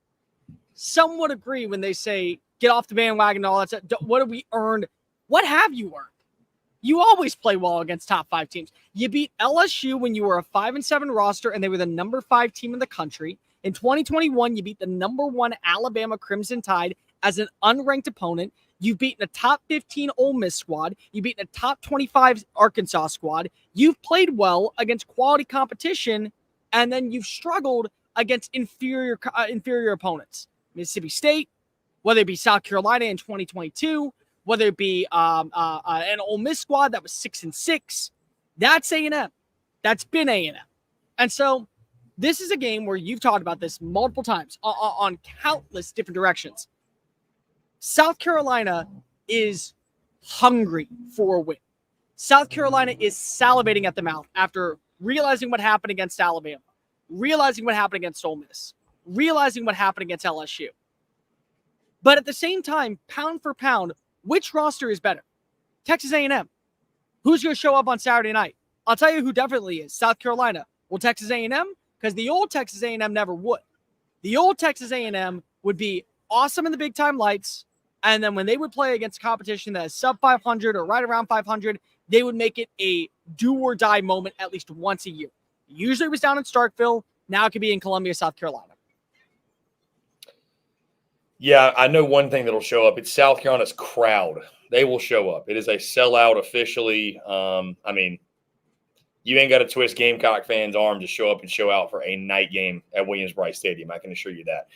somewhat agree when they say, get off the bandwagon and all that stuff. What have we earned? What have you earned? You always play well against top 5 teams. You beat LSU when you were a 5-7 roster and they were the number 5 team in the country. In 2021, you beat the number 1 Alabama Crimson Tide as an unranked opponent. You've beaten a top 15 Ole Miss squad. You've beaten a top 25 Arkansas squad. You've played well against quality competition, and then you've struggled against inferior opponents. Mississippi State, whether it be South Carolina in 2022, whether it be an Ole Miss squad that was 6-6, that's A&M. That's been A&M. And so this is a game where you've talked about this multiple times on countless different directions. South Carolina is hungry for a win. South Carolina is salivating at the mouth after realizing what happened against Alabama, realizing what happened against Ole Miss, realizing what happened against LSU. But at the same time, pound for pound, which roster is better? Texas A&M. Who's going to show up on Saturday night? I'll tell you who definitely is. South Carolina. Will Texas A&M? Because the old Texas A&M never would. The old Texas A&M would be awesome in the big-time lights, and then when they would play against competition that is sub 500 or right around 500, they would make it a do-or-die moment at least once a year. Usually it was down in Starkville. Now it could be in Columbia, South Carolina. Yeah, I know one thing that'll show up. It's South Carolina's crowd. They will show up. It is a sellout officially. I mean, you ain't got to twist Gamecock fans' arm to show up and show out for a night game at Williams-Brice Stadium. I can assure you that.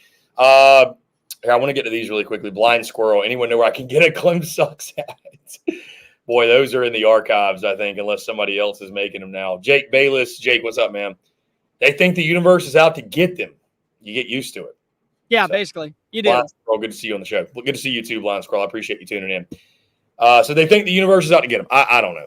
I want to get to these really quickly. Blind Squirrel. Anyone know where I can get a Clem Sucks hat? Boy, those are in the archives, I think, unless somebody else is making them now. Jake Bayless. Jake, what's up, man? They think the universe is out to get them. You get used to it. Yeah, so, basically. You do. Blind Squirrel, good to see you on the show. Well, good to see you too, Blind Squirrel. I appreciate you tuning in. So they think the universe is out to get them. I don't know.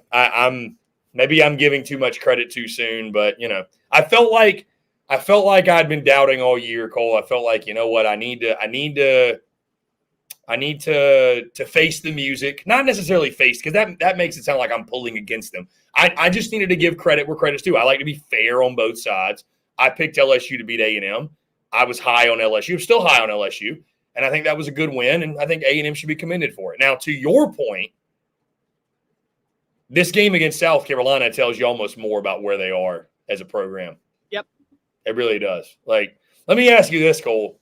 Maybe I'm giving too much credit too soon, but, you know, I felt like I'd been doubting all year, Cole. I felt like, you know what, I need to face the music. Not necessarily face, because that makes it sound like I'm pulling against them. I just needed to give credit where credit's due. I like to be fair on both sides. I picked LSU to beat A&M. I was high on LSU. I'm still high on LSU. And I think that was a good win, and I think A&M should be commended for it. Now, to your point, this game against South Carolina tells you almost more about where they are as a program. Yep. It really does. Like, let me ask you this, Cole.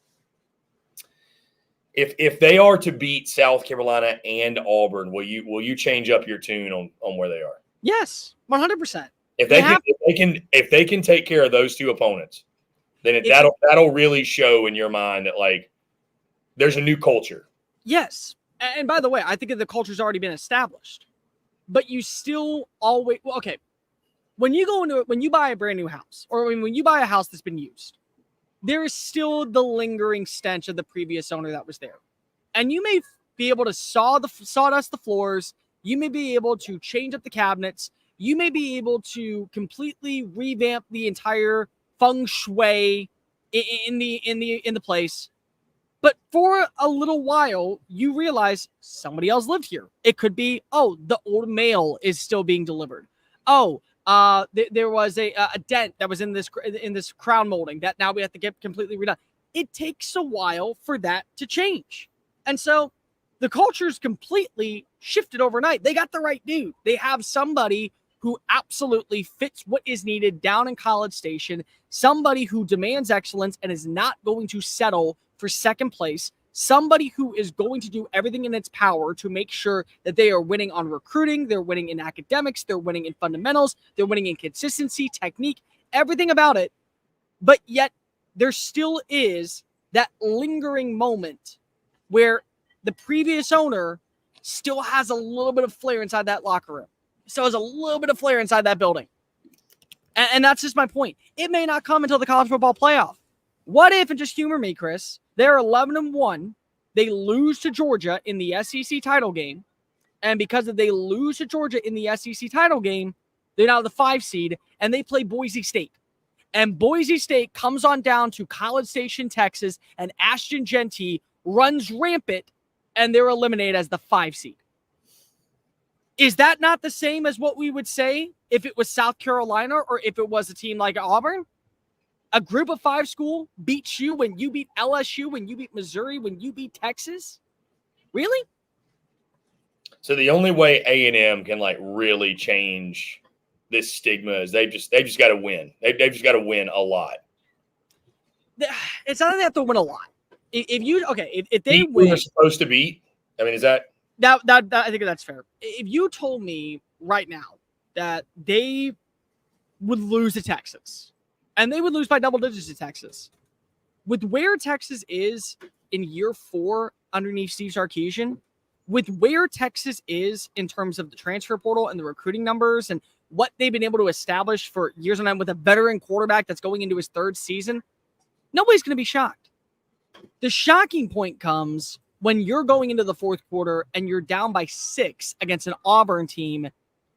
If they are to beat South Carolina and Auburn, will you change up your tune on where they are? Yes, 100%. If they can take care of those two opponents, then that'll really show in your mind that, like, there's a new culture. Yes. And by the way, I think that the culture's already been established. But you still always – well, okay. When you buy a brand new house, or when you buy a house that's been used, there is still the lingering stench of the previous owner that was there. And you may be able to sawdust the floors. You may be able to change up the cabinets. You may be able to completely revamp the entire feng shui in the place. But for a little while, you realize somebody else lived here. It could be, the old mail is still being delivered. There was a dent that was in this crown molding that now we have to get completely redone. It takes a while for that to change. And so the culture's completely shifted overnight. They got the right dude. They have somebody who absolutely fits what is needed down in College Station, somebody who demands excellence and is not going to settle for second place, somebody who is going to do everything in its power to make sure that they are winning on recruiting, they're winning in academics, they're winning in fundamentals, they're winning in consistency, technique, everything about it. But yet there still is that lingering moment where the previous owner still has a little bit of flair inside that locker room. Still has a little bit of flair inside that building. And that's just my point. It may not come until the college football playoff. What if, and just humor me, Chris, they're 11-1, they lose to Georgia in the SEC title game, and because they lose to Georgia in the SEC title game, they're now the 5 seed, and they play Boise State. And Boise State comes on down to College Station, Texas, and Ashton Genty runs rampant, and they're eliminated as the 5 seed. Is that not the same as what we would say if it was South Carolina or if it was a team like Auburn? A group of 5 school beats you when you beat LSU, when you beat Missouri, when you beat Texas? Really? So the only way A&M can like really change this stigma is they've just got to win. They've just got to win a lot. It's not that they have to win a lot. If they win, they're supposed to beat. I mean, is that I think that's fair. If you told me right now that they would lose to Texas, and they would lose by double digits to Texas, with where Texas is in year 4 underneath Steve Sarkisian, with where Texas is in terms of the transfer portal and the recruiting numbers and what they've been able to establish for years on end with a veteran quarterback that's going into his 3rd season, nobody's going to be shocked. The shocking point comes when you're going into the 4th quarter and you're down by 6 against an Auburn team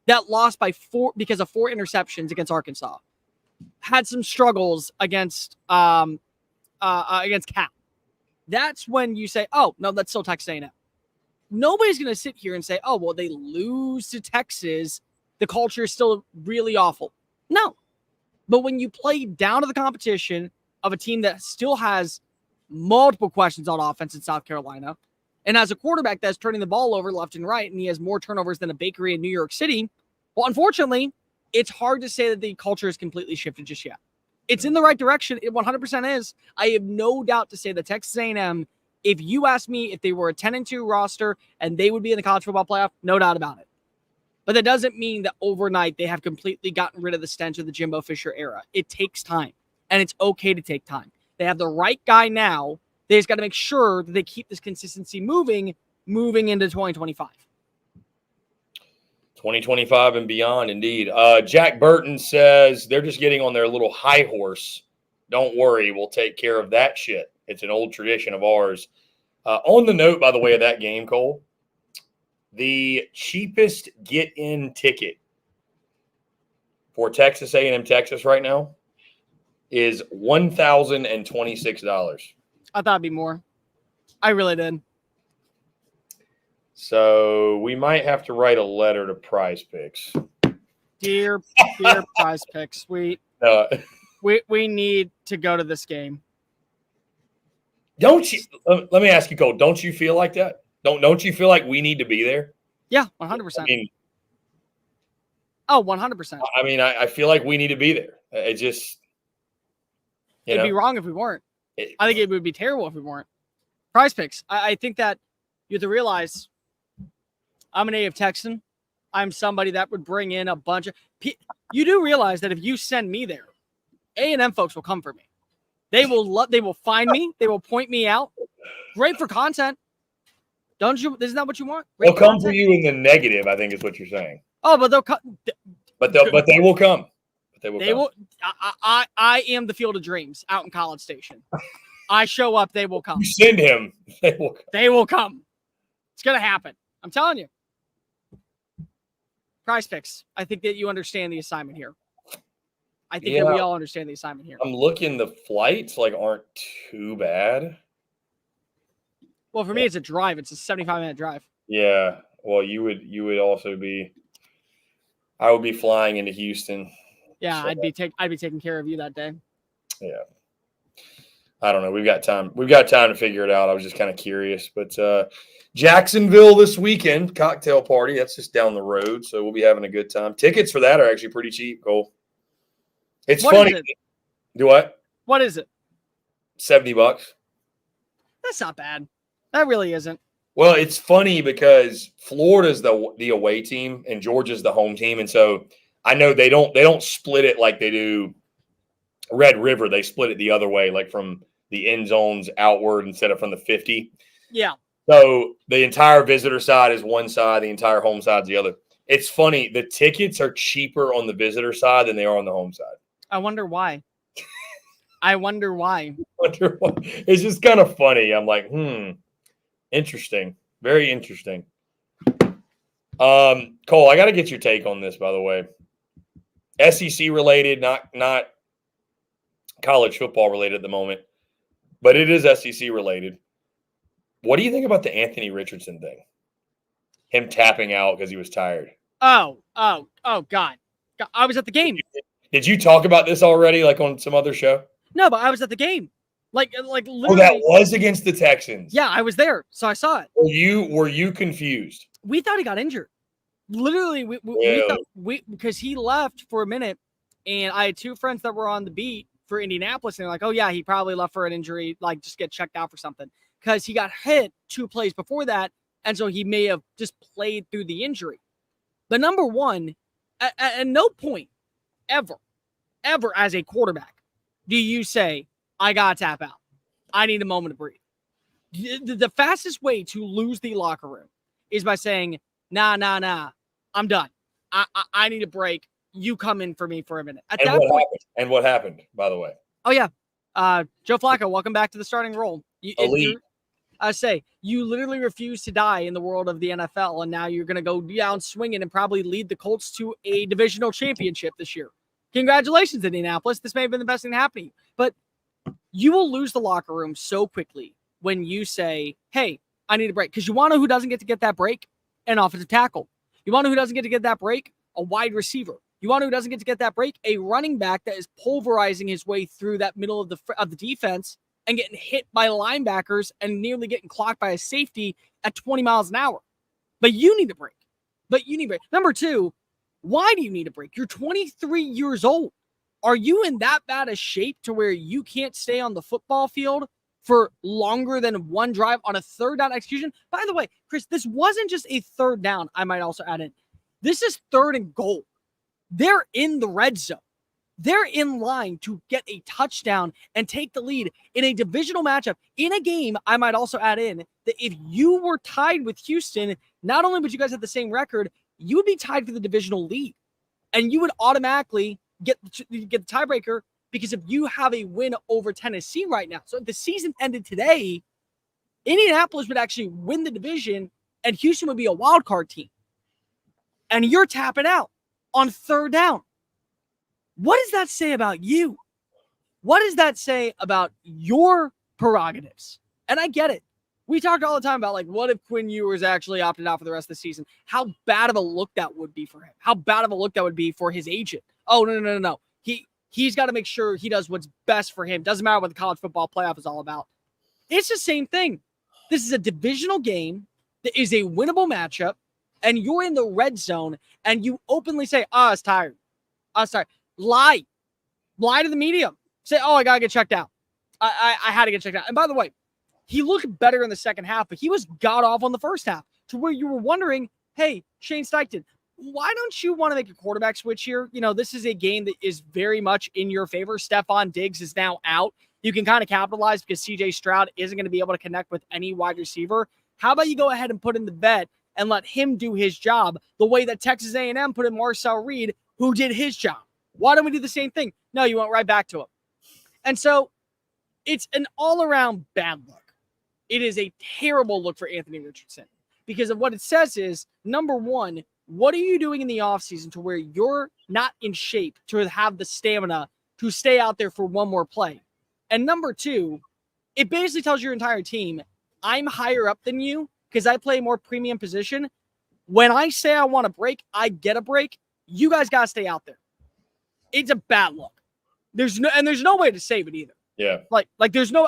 that lost by 4 because of 4 interceptions against Arkansas, had some struggles against Cal. That's when you say, oh, no, that's still Texas A&M. Nobody's going to sit here and say, oh, well, they lose to Texas, the culture is still really awful. No. But when you play down to the competition of a team that still has multiple questions on offense in South Carolina, and as a quarterback that's turning the ball over left and right, and he has more turnovers than a bakery in New York City, well, unfortunately, it's hard to say that the culture has completely shifted just yet. It's in the right direction. It 100% is. I have no doubt to say that Texas A&M, if you ask me if they were a 10-2 roster and they would be in the college football playoff, no doubt about it. But that doesn't mean that overnight they have completely gotten rid of the stench of the Jimbo Fisher era. It takes time, and it's okay to take time. They have the right guy now. They just got to make sure that they keep this consistency moving into 2025. 2025 and beyond, indeed. Jack Burton says they're just getting on their little high horse. Don't worry, we'll take care of that shit. It's an old tradition of ours. On the note, by the way, of that game, Cole, the cheapest get-in ticket for Texas A&M Texas right now is $1,026. I thought it'd be more. I really did. So we might have to write a letter to Prize Picks. Dear Prize Picks, we need to go to this game. Don't you? Let me ask you, Cole. Don't you feel like that? Don't you feel like we need to be there? Yeah, 100%. I mean, 100%. I mean, I feel like we need to be there. It just, it'd be wrong if we weren't. I think it would be terrible if we weren't. Prize Picks. I think that you have to realize I'm a native Texan. I'm somebody that would bring in a bunch of you do realize that if you send me there, A&M folks will come for me. They will find me. They will point me out. Great for content. Don't you? Isn't that what you want? They'll come for you in the negative, I think is what you're saying. Oh, but they'll come. But they will come. They will. I am the field of dreams out in College Station. I show up, they will come. You send him, they will come. They will come. It's gonna happen. I'm telling you. Prize Picks. I think that you understand the assignment here. I think that we all understand the assignment here. I'm looking. The flights aren't too bad. Well, for me, it's a drive. It's a 75-minute drive. Yeah. Well, you would also be. I would be flying into Houston. Yeah, so. I'd be taking care of you that day. Yeah. I don't know. We've got time. We've got time to figure it out. I was just kind of curious. But Jacksonville this weekend, cocktail party. That's just down the road. So we'll be having a good time. Tickets for that are actually pretty cheap, Cole. It's funny. Is it? Do what? What is it? $70. That's not bad. That really isn't. Well, it's funny because Florida's the away team and Georgia's the home team. And so I know they don't split it like they do Red River. They split it the other way, like from the end zones outward instead of from the 50. Yeah. So the entire visitor side is one side, the entire home side is the other. It's funny. The tickets are cheaper on the visitor side than they are on the home side. I wonder why. I wonder why. It's just kind of funny. I'm like, interesting. Very interesting. Cole, I got to get your take on this, by the way. SEC related, not college football related at the moment, but it is SEC related. What do you think about the Anthony Richardson thing? Him tapping out because he was tired. Oh, God. I was at the game. Did you talk about this already, like on some other show? No, but I was at the game. Like literally. Oh, that was against the Texans. Yeah, I was there, so I saw it. Were you confused? We thought he got injured. Literally, we thought because he left for a minute, and I had two friends that were on the beat for Indianapolis, and they're like, "Oh yeah, he probably left for an injury, like just get checked out for something," because he got hit 2 plays before that, and so he may have just played through the injury. But number one, at no point ever as a quarterback do you say, I got to tap out. I need a moment to breathe. The fastest way to lose the locker room is by saying, nah, I'm done. I need a break. You come in for me for a minute. At that point, and what happened, by the way? Oh, yeah. Joe Flacco, welcome back to the starting role. Elite. I say, you literally refuse to die in the world of the NFL, and now you're going to go down swinging and probably lead the Colts to a divisional championship this year. Congratulations, Indianapolis. This may have been the best thing to happen to you. But you will lose the locker room so quickly when you say, hey, I need a break. Because you want to know who doesn't get to get that break? An offensive tackle. You want to know who doesn't get to get that break? A wide receiver. You want to know who doesn't get to get that break? A running back that is pulverizing his way through that middle of the defense and getting hit by linebackers and nearly getting clocked by a safety at 20 miles an hour. But you need a break. Number two, why do you need a break? You're 23 years old. Are you in that bad a shape to where you can't stay on the football field for longer than one drive on a third down execution? By the way, Chris, this wasn't just a third down, I might also add in. This is 3rd and goal. They're in the red zone. They're in line to get a touchdown and take the lead in a divisional matchup in a game. I might also add in that if you were tied with Houston, not only would you guys have the same record, you would be tied for the divisional lead, and you would automatically get the tiebreaker because if you have a win over Tennessee right now, so if the season ended today, Indianapolis would actually win the division, and Houston would be a wild card team, and you're tapping out on 3rd down. What does that say about you? What does that say about your prerogatives? And I get it. We talked all the time about, like, what if Quinn Ewers actually opted out for the rest of the season? How bad of a look that would be for him. How bad of a look that would be for his agent. Oh, no. He's got to make sure he does what's best for him. Doesn't matter what the college football playoff is all about. It's the same thing. This is a divisional game that is a winnable matchup, and you're in the red zone, and you openly say, I was tired. Lie to the media. Say, I got to get checked out. I had to get checked out. And by the way, he looked better in the second half, but he was god-awful in the first half to where you were wondering, hey, Shane Steichen, why don't you want to make a quarterback switch here? You know, this is a game that is very much in your favor. Stephon Diggs is now out. You can kind of capitalize because CJ Stroud isn't going to be able to connect with any wide receiver. How about you go ahead and put in the vet and let him do his job the way that Texas A&M put in Marcel Reed, who did his job? Why don't we do the same thing? No, you went right back to him. And so it's an all-around bad look. It is a terrible look for Anthony Richardson because of what it says is, number one, what are you doing in the offseason to where you're not in shape to have the stamina to stay out there for one more play? And number two, it basically tells your entire team, I'm higher up than you because I play a more premium position. When I say I want a break, I get a break. You guys got to stay out there. It's a bad look. There's no way to save it either. Yeah. Like there's no,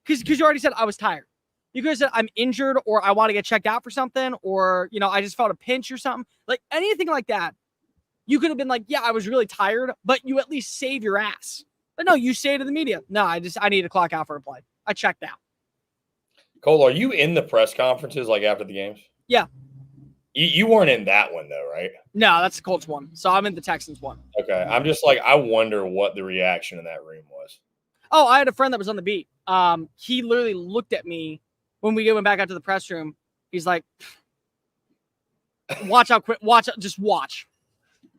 because you already said I was tired. You could have said I'm injured or I want to get checked out for something or, I just felt a pinch or something. Like anything like that. You could have been like, yeah, I was really tired, but you at least save your ass. But no, you say to the media, no, I need to clock out for a play. I checked out. Cole, are you in the press conferences like after the games? Yeah. You weren't in that one though, right? No, that's the Colts one. So I'm in the Texans one. Okay. I'm just like, I wonder what the reaction in that room was. Oh, I had a friend that was on the beat. He literally looked at me when we went back out to the press room. He's like, watch out, quick, watch out, just watch.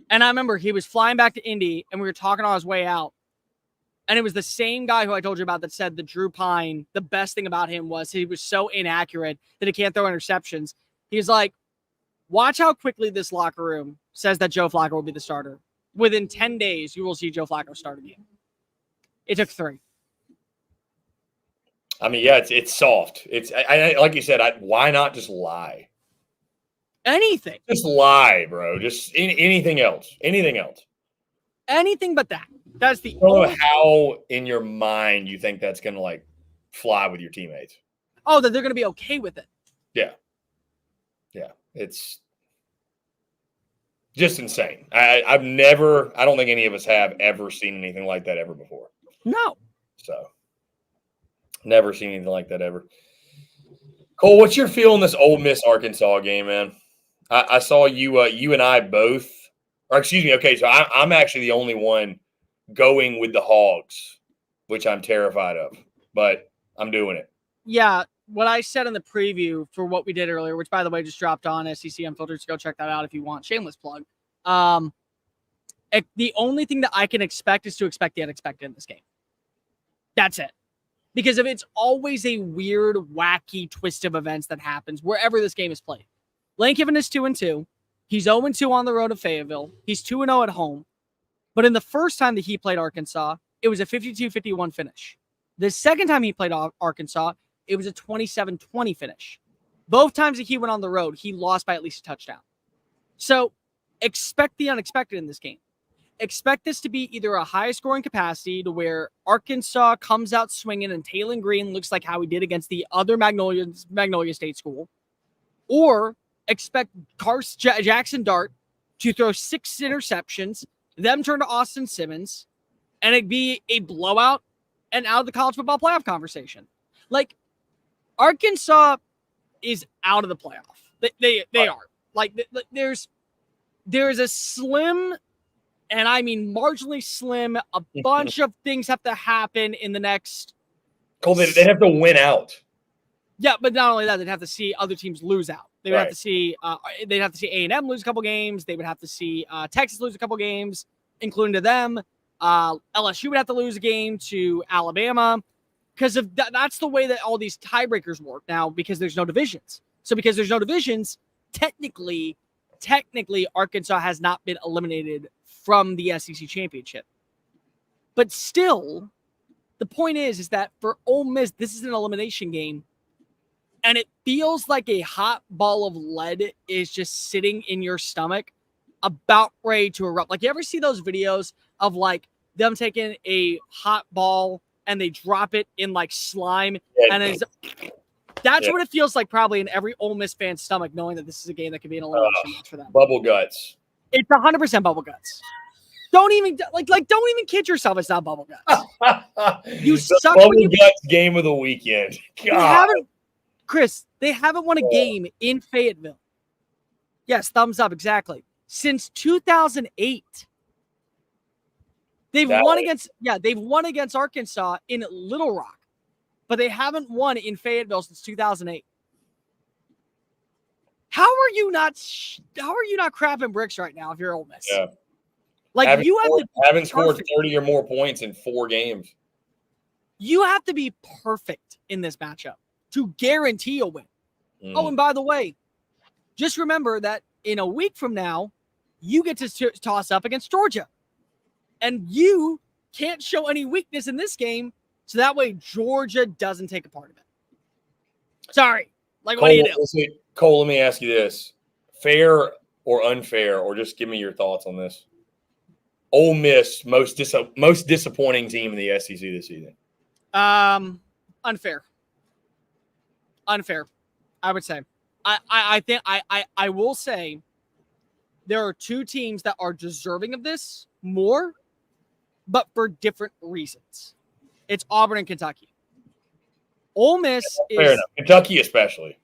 And I remember he was flying back to Indy and we were talking on his way out. And it was the same guy who I told you about that said that Drew Pine, the best thing about him was he was so inaccurate that he can't throw interceptions. He's like, watch how quickly this locker room says that Joe Flacco will be the starter. Within 10 days, you will see Joe Flacco start again. It took 3. I mean, yeah, it's soft. It's I like you said, why not just lie? Anything. Just lie, bro. Just anything else. Anything else. Anything but that. That's the I don't know how in your mind you think that's going to like fly with your teammates. Oh, that they're going to be okay with it. Yeah. Yeah. It's just insane. I don't think any of us have ever seen anything like that ever before. No. So never seen anything like that ever. Cole, what's your feel in this Ole Miss Arkansas game, man? I saw you and I both, or excuse me. Okay. So I'm actually the only one going with the Hogs, which I'm terrified of, but I'm doing it. Yeah, what I said in the preview for what we did earlier, which by the way just dropped on SEC Unfiltered, so go check that out if you want. Shameless plug. The only thing that I can expect is to expect the unexpected in this game. That's it. Because if it's always a weird, wacky twist of events that happens wherever this game is played. Lane Kiffin is 2-2. He's 0-2 on the road at Fayetteville. He's 2-0 at home. But in the first time that he played Arkansas, it was a 52-51 finish. The second time he played Arkansas, it was a 27-20 finish. Both times that he went on the road, he lost by at least a touchdown. So expect the unexpected in this game. Expect this to be either a high scoring capacity to where Arkansas comes out swinging and Taylor Green looks like how he did against the other Magnolia State school, or expect Jackson Dart to throw 6 interceptions, them turn to Austin Simmons, and it'd be a blowout and out of the college football playoff conversation. Like, Arkansas is out of the playoff. They are. Like, there's a slim, and I mean marginally slim, a bunch of things have to happen in the next. Cole, they have to win out. Yeah, but not only that, they'd have to see other teams lose out. They would have to see they'd have to see A&M lose a couple games. They would have to see Texas lose a couple games, including to them. LSU would have to lose a game to Alabama because of that's the way that all these tiebreakers work now because there's no divisions. So because there's no divisions, technically Arkansas has not been eliminated from the SEC championship. But still, the point is that for Ole Miss, this is an elimination game. And it feels like a hot ball of lead is just sitting in your stomach about ready to erupt. Like, you ever see those videos of like them taking a hot ball and they drop it in like slime? And that's what it feels like probably in every Ole Miss fan's stomach, knowing that this is a game that could be an elimination match for them. Bubble guts. It's 100% bubble guts. Don't even don't even kid yourself. It's not bubble guts. You suck. Bubble guts game of the weekend. God. They haven't won a game in Fayetteville. Yes, thumbs up, exactly. Since 2008. They've won against Arkansas in Little Rock, but they haven't won in Fayetteville since 2008. How are you not crapping bricks right now if you're Ole Miss? Yeah. Like haven't scored 30 or more points in 4 games. You have to be perfect in this matchup to guarantee a win. Oh, and by the way, just remember that in a week from now, you get to toss up against Georgia. And you can't show any weakness in this game, so that way Georgia doesn't take a part of it. Sorry. Like, what do you do? Cole, let me ask you this. Fair or unfair, or just give me your thoughts on this. Ole Miss most disappointing team in the SEC this season? Unfair. I would say. I think I will say there are two teams that are deserving of this more, but for different reasons. It's Auburn and Kentucky. Ole Miss Fair enough. Kentucky especially.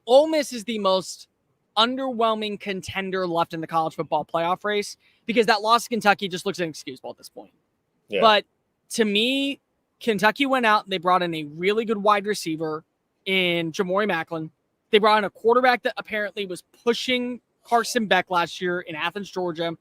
Ole Miss is the most underwhelming contender left in the college football playoff race because that loss to Kentucky just looks inexcusable at this point. Yeah. But to me, Kentucky went out and they brought in a really good wide receiver in Jamori Macklin. They brought in a quarterback that apparently was pushing Carson Beck last year in Athens, Georgia.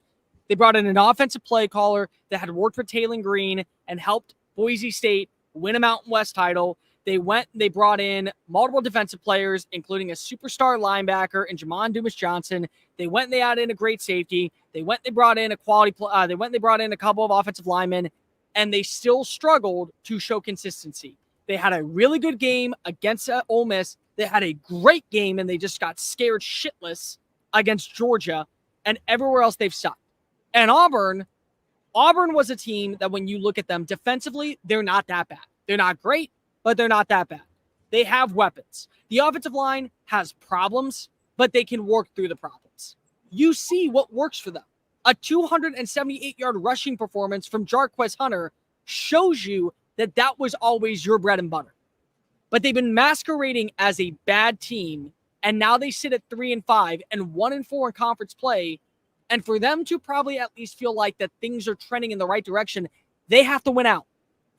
They brought in an offensive play caller that had worked for Taylor Green and helped Boise State win a Mountain West title. They brought in multiple defensive players, including a superstar linebacker in Jamon Dumas-Johnson. They added in a great safety. They brought in a couple of offensive linemen, and they still struggled to show consistency. They had a really good game against Ole Miss. They had a great game, and they just got scared shitless against Georgia, and everywhere else they've sucked. And Auburn was a team that when you look at them defensively, they're not that bad. They're not great, but they're not that bad. They have weapons. The offensive line has problems, but they can work through the problems. You see what works for them. A 278-yard rushing performance from Jarquez Hunter shows you that was always your bread and butter. But they've been masquerading as a bad team, and now they sit at 3-5 and 1-4 in conference play. And for them to probably at least feel like that things are trending in the right direction, they have to win out.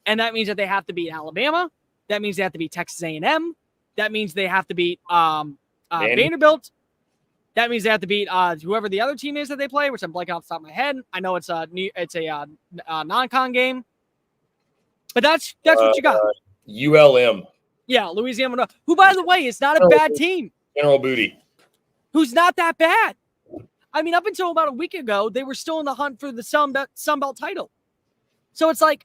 And that means that they have to beat Alabama. That means they have to beat Texas A&M. That means they have to beat Vanderbilt. That means they have to beat whoever the other team is that they play, which I'm blanking off the top of my head. I know it's a non-con game. But that's what you got. ULM. Yeah, Louisiana, who, by the way, is not a bad team. General Booty. Who's not that bad. I mean, up until about a week ago, they were still in the hunt for the Sun Belt title. So it's like,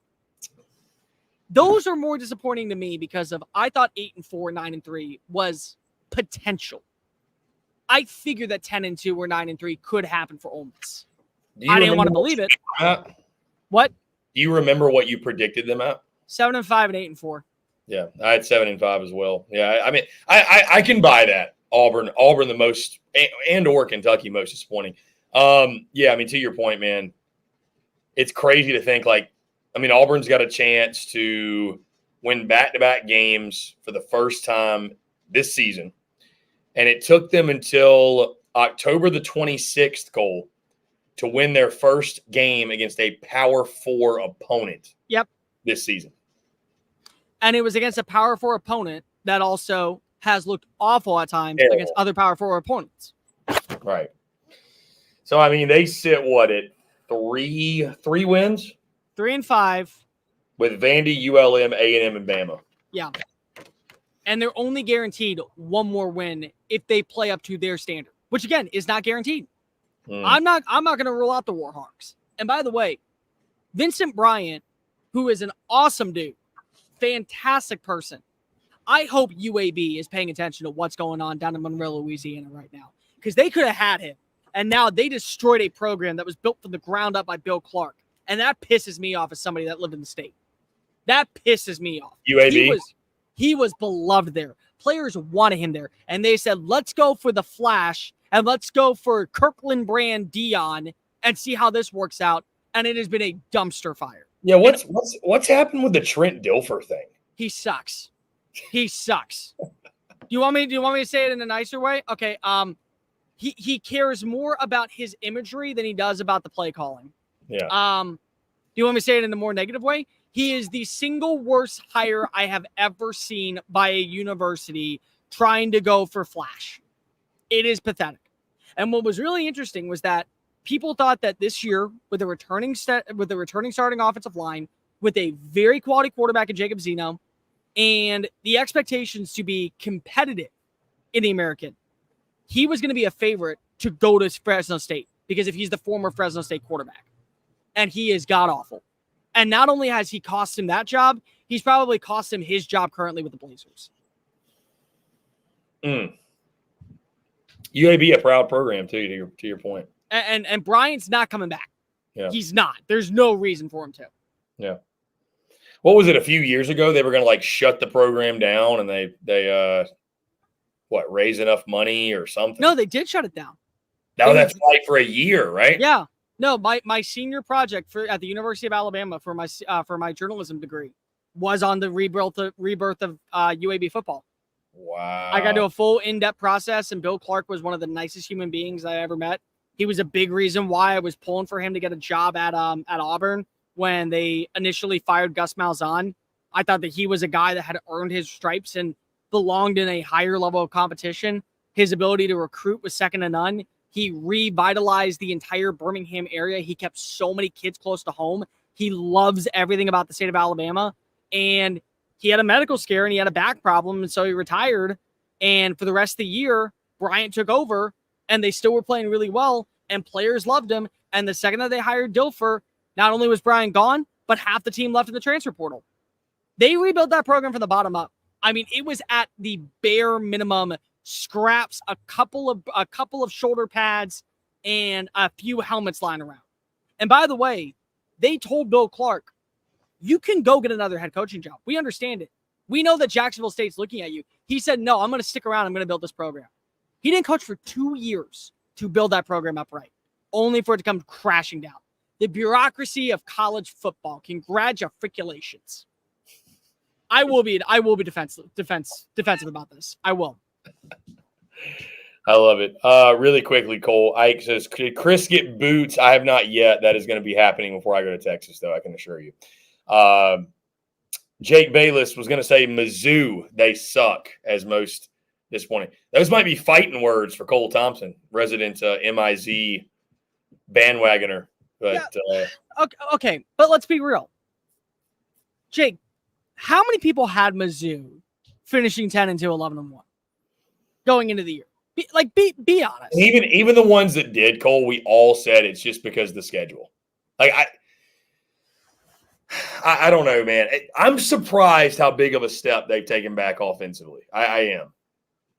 those are more disappointing to me because I thought 8-4, 9-3 was potential. I figured that 10-2 or 9-3 could happen for Ole Miss. I didn't want to believe it. What? Do you remember what you predicted them at? 7-5 and 8-4. Yeah, I had 7-5 as well. Yeah, I mean, I can buy that. Auburn the most, and or Kentucky most disappointing. Yeah, I mean, to your point, man, it's crazy to think Auburn's got a chance to win back-to-back games for the first time this season. And it took them until October the 26th, Cole, to win their first game against a Power 4 opponent. Yep. This season. And it was against a Power 4 opponent that also has looked awful at times against other Power 4 opponents. Right. So, I mean, they sit, at three wins? 3-5. With Vandy, ULM, A&M, and Bama. Yeah. And they're only guaranteed one more win if they play up to their standard, which, again, is not guaranteed. I'm not going to rule out the Warhawks. And by the way, Vincent Bryant, who is an awesome dude, fantastic person, I hope UAB is paying attention to what's going on down in Monroe, Louisiana right now, because they could have had him. And now they destroyed a program that was built from the ground up by Bill Clark. And that pisses me off as somebody that lived in the state. That pisses me off. UAB? He was beloved there. Players wanted him there. And they said, let's go for the Flash and let's go for Kirkland brand Dion and see how this works out. And it has been a dumpster fire. Yeah, what's happened with the Trent Dilfer thing? He sucks. He sucks. Do you want me to say it in a nicer way? Okay. He cares more about his imagery than he does about the play calling. Yeah. Do you want me to say it in a more negative way? He is the single worst hire I have ever seen by a university trying to go for Flash. It is pathetic. And what was really interesting was that people thought that this year, with the returning starting offensive line, with a very quality quarterback in Jacob Zeno, and the expectations to be competitive in the American, he was going to be a favorite to go to Fresno State because if he's the former Fresno State quarterback. And he is god-awful. And not only has he cost him that job, he's probably cost him his job currently with the Blazers. UAB, a proud program, too, to your point. And Bryant's not coming back. Yeah. He's not. There's no reason for him to. Yeah. What was it a few years ago? They were going to like shut the program down, and they raise enough money or something? No, they did shut it down. No, that's like for a year, right? Yeah. No, my senior project at the University of Alabama for my journalism degree was on the rebirth of UAB football. Wow. I got to do a full in-depth process, and Bill Clark was one of the nicest human beings I ever met. He was a big reason why I was pulling for him to get a job at Auburn when they initially fired Gus Malzahn. I thought that he was a guy that had earned his stripes and belonged in a higher level of competition. His ability to recruit was second to none. He revitalized the entire Birmingham area. He kept so many kids close to home. He loves everything about the state of Alabama. And he had a medical scare and he had a back problem. And so he retired. And for the rest of the year, Bryant took over and they still were playing really well. And players loved him. And the second that they hired Dilfer, not only was Bryant gone, but half the team left in the transfer portal. They rebuilt that program from the bottom up. I mean, it was at the bare minimum scraps, a couple of shoulder pads, and a few helmets lying around. And by the way, they told Bill Clark, you can go get another head coaching job. We understand it. We know that Jacksonville State's looking at you. He said, no, I'm going to stick around. I'm going to build this program. He didn't coach for 2 years to build that program up right, only for it to come crashing down. The bureaucracy of college football. Congratulations. I will be defensive about this. I will. I love it. Really quickly, Cole. Ike says, could Chris get boots? I have not yet. That is going to be happening before I go to Texas, though, I can assure you. Jake Bayless was going to say Mizzou, they suck, as most disappointing. Those might be fighting words for Cole Thompson, resident MIZ bandwagoner. But yeah. Okay, but let's be real. Jake, how many people had Mizzou finishing 10-2, 11-1 going into the year? Be honest. And even the ones that did, Cole, we all said it's just because of the schedule. Like I don't know, man. I'm surprised how big of a step they've taken back offensively. I am.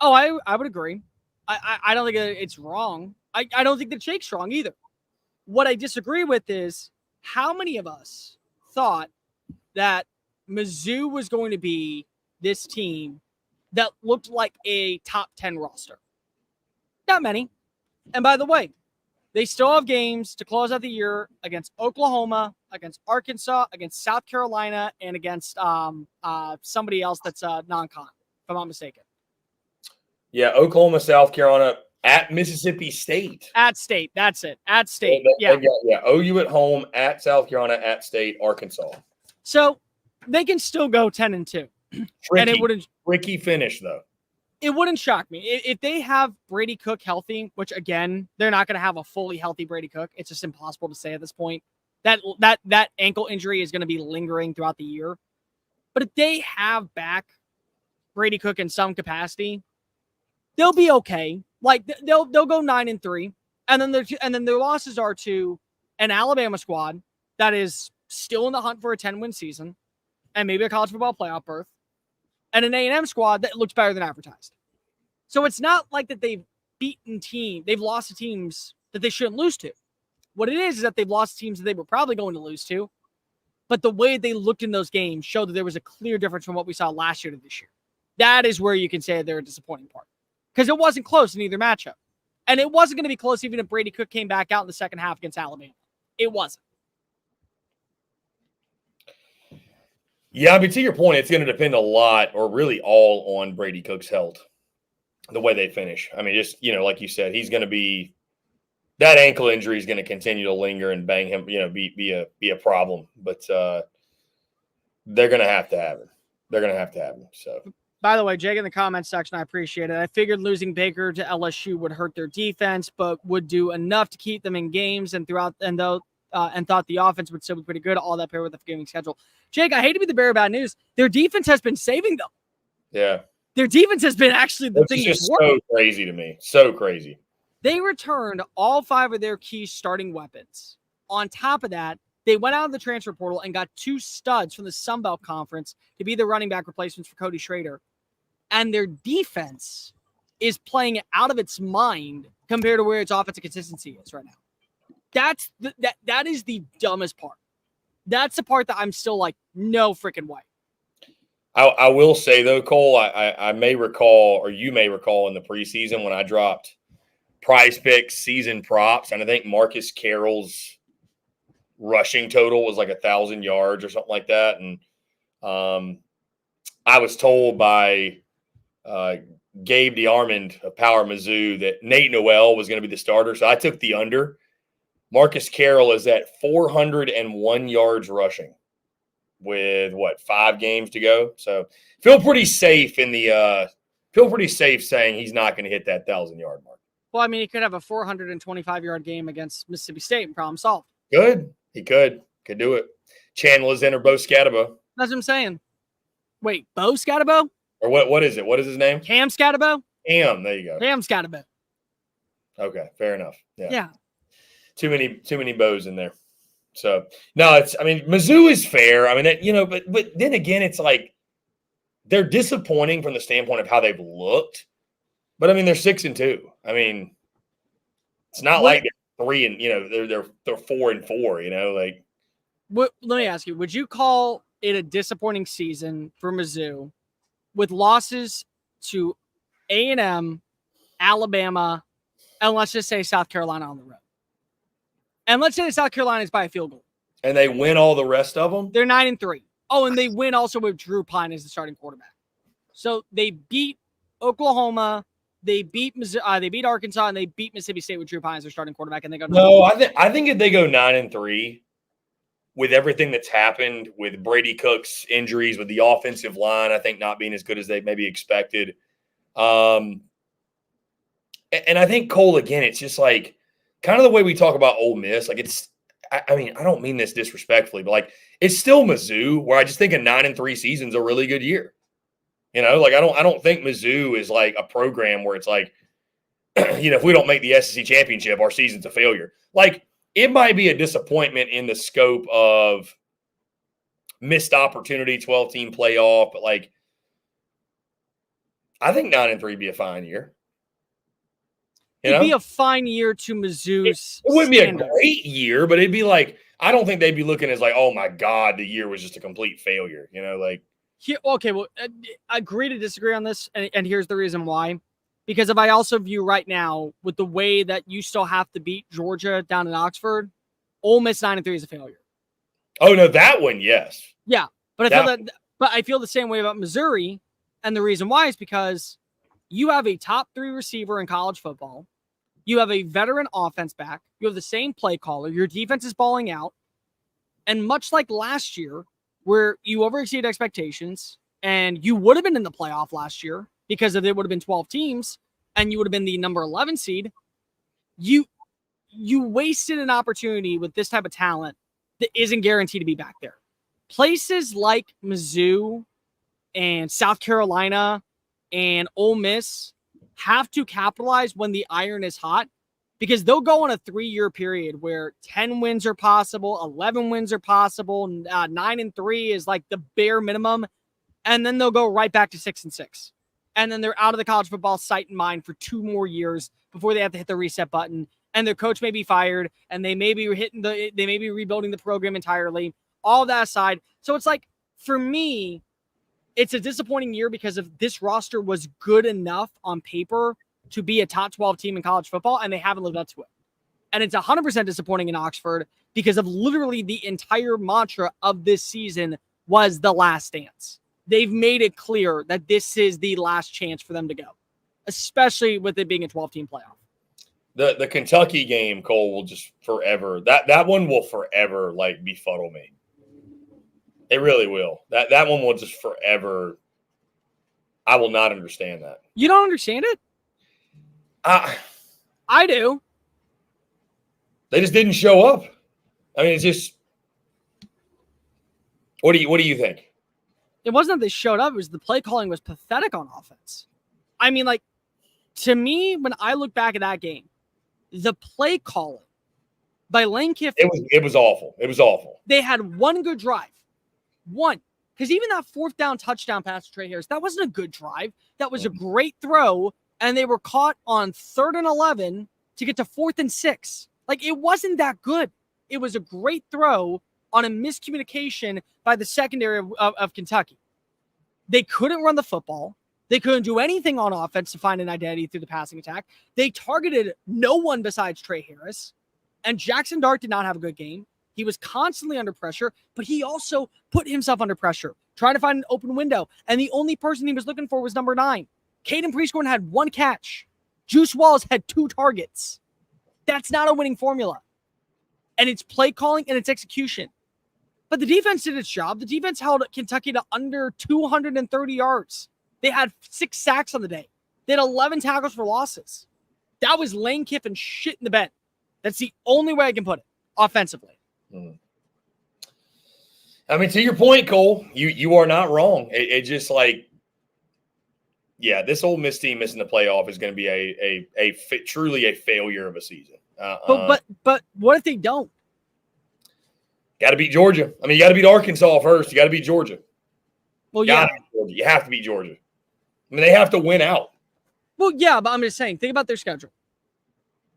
Oh, I would agree. I don't think it's wrong. I don't think that Jake's wrong either. What I disagree with is how many of us thought that Mizzou was going to be this team that looked like a top 10 roster. Not many. And by the way, they still have games to close out the year against Oklahoma, against Arkansas, against South Carolina, and against somebody else that's non-con, if I'm not mistaken. Yeah, Oklahoma, South Carolina, at Mississippi State. At State, that's it. At State, yeah. OU at home, at South Carolina, at State, Arkansas. So they can still go 10-2. And it wouldn't tricky finish though. It wouldn't shock me if they have Brady Cook healthy, which again, they're not going to have a fully healthy Brady Cook. It's just impossible to say at this point. That ankle injury is going to be lingering throughout the year. But if they have back Brady Cook in some capacity, they'll be okay. Like they'll go 9-3, and then their losses are to an Alabama squad that is still in the hunt for a 10-win season, and maybe a college football playoff berth, and an A&M squad that looks better than advertised. So it's not like that they've lost to teams that they shouldn't lose to. What it is that they've lost teams that they were probably going to lose to, but the way they looked in those games showed that there was a clear difference from what we saw last year to this year. That is where you can say they're a disappointing part. Because it wasn't close in either matchup. And it wasn't going to be close even if Brady Cook came back out in the second half against Alabama. It wasn't. Yeah, I mean, to your point, it's going to depend a lot or really all on Brady Cook's health, the way they finish. I mean, just, like you said, he's going to be – that ankle injury is going to continue to linger and bang him, be a problem. But they're going to have to have him. They're going to have to have him, so – By the way, Jake in the comments section, I appreciate it. I figured losing Baker to LSU would hurt their defense, but would do enough to keep them in games and thought the offense would still be pretty good. All that paired with the forgiving schedule. Jake, I hate to be the bearer of bad news. Their defense has been saving them. Yeah. Their defense has been actually the thing that's that's just so crazy to me. So crazy. They returned all 5 of their key starting weapons. On top of that, they went out of the transfer portal and got 2 studs from the Sun Belt Conference to be the running back replacements for Cody Schrader. And their defense is playing out of its mind compared to where its offensive consistency is right now. that is the dumbest part. That's the part that I'm still like, no freaking way. I will say though, Cole, I may recall, or you may recall in the preseason when I dropped Prize Picks season props, and I think Marcus Carroll's rushing total was like 1,000 yards or something like that. And I was told by Gabe DeArmond of Power Mizzou that Nate Noel was going to be the starter. So I took the under. Marcus Carroll is at 401 yards rushing with 5 games to go. So feel pretty safe saying he's not going to hit that 1,000-yard mark. Well, I mean, he could have a 425-yard game against Mississippi State and problem solved. Good. He could do it. Chandler's in or Bo Scatabo. That's what I'm saying. Wait, Bo Scatabo? Or what is it? What is his name? Cam Scatabo? Cam, there you go. Cam Scatabo. Okay, fair enough. Yeah. Too many bows in there. So no, Mizzou is fair. I mean, but then again, it's like they're disappointing from the standpoint of how they've looked. But I mean, they're 6-2. I mean, it's not like they're 3 and they're 4-4. Like. Let me ask you: would you call it a disappointing season for Mizzou with losses to A&M, Alabama, and let's just say South Carolina on the road? And let's say South Carolina is by a field goal. And they win all the rest of them? They're 9-3. Oh, and they win also with Drew Pine as the starting quarterback. So they beat Oklahoma, they beat Arkansas, and they beat Mississippi State with Drew Pine as their starting quarterback. And they go. No, I think if they go 9-3, with everything that's happened with Brady Cook's injuries, with the offensive line, I think not being as good as they maybe expected. And I think, Cole, again, it's just like kind of the way we talk about Ole Miss. Like I don't mean this disrespectfully, but like it's still Mizzou, where I just think a 9-3 season's a really good year. Like I don't think Mizzou is like a program where it's like, if we don't make the SEC championship, our season's a failure. Like, it might be a disappointment in the scope of missed opportunity, 12-team playoff, but like, I think 9-3 would be a fine year. It'd be a fine year to Mizzou's. It wouldn't be a great year, but it'd be like, I don't think they'd be looking as like, oh my God, the year was just a complete failure. Okay, well, I agree to disagree on this, and here's the reason why. Because if I also view right now with the way that you still have to beat Georgia down in Oxford, Ole Miss 9-3 is a failure. Oh no, that one, yes. Yeah, but I feel the same way about Missouri, and the reason why is because you have a top 3 receiver in college football, you have a veteran offense back, you have the same play caller, your defense is balling out, and much like last year, where you overexceeded expectations, and you would have been in the playoff last year, because if it would have been 12 teams and you would have been the number 11 seed, you wasted an opportunity with this type of talent that isn't guaranteed to be back there. Places like Mizzou and South Carolina and Ole Miss have to capitalize when the iron is hot, because they'll go on a 3-year period where 10 wins are possible, 11 wins are possible, 9-3 is like the bare minimum, and then they'll go right back to 6-6. And then they're out of the college football sight and mind for 2 more years before they have to hit the reset button. And their coach may be fired, and they may be rebuilding the program entirely. All that aside, so it's like, for me, it's a disappointing year because of this roster was good enough on paper to be a top 12 team in college football, and they haven't lived up to it. And it's 100% disappointing in Oxford because of literally the entire mantra of this season was the last dance. They've made it clear that this is the last chance for them to go, especially with it being a 12-team playoff. The Kentucky game, Cole, will just forever that one will forever like befuddle me. It really will. That one will just forever. I will not understand that. You don't understand it? I do. They just didn't show up. I mean, it's just. What do you think? It wasn't that they showed up. It was the play calling was pathetic on offense. I mean, like, to me, when I look back at that game, the play calling by Lane Kiffin. It was awful. It was awful. They had one good drive. One. Because even that 4th down touchdown pass to Trey Harris, that wasn't a good drive. That was a great throw, and they were caught on 3rd and 11 to get to 4th and 6. Like, it wasn't that good. It was a great throw on a miscommunication by the secondary of Kentucky. They couldn't run the football. They couldn't do anything on offense to find an identity through the passing attack. They targeted no one besides Trey Harris. And Jackson Dart did not have a good game. He was constantly under pressure, but he also put himself under pressure, trying to find an open window. And the only person he was looking for was number 9. Caden Prescorn had 1 catch. Juice Walls had 2 targets. That's not a winning formula. And it's play calling and it's execution. But the defense did its job. The defense held Kentucky to under 230 yards. They had 6 sacks on the day. They had 11 tackles for losses. That was Lane Kiffin shit in the bed. That's the only way I can put it offensively. I mean, to your point, Cole, you are not wrong. It just like, yeah, this Ole Miss team missing the playoff is going to be truly a failure of a season. But what if they don't? Got to beat Georgia. I mean, you got to beat Arkansas first. You got to beat Georgia. Well, yeah. You have to beat Georgia. I mean, they have to win out. Well, yeah, but I'm just saying, think about their schedule.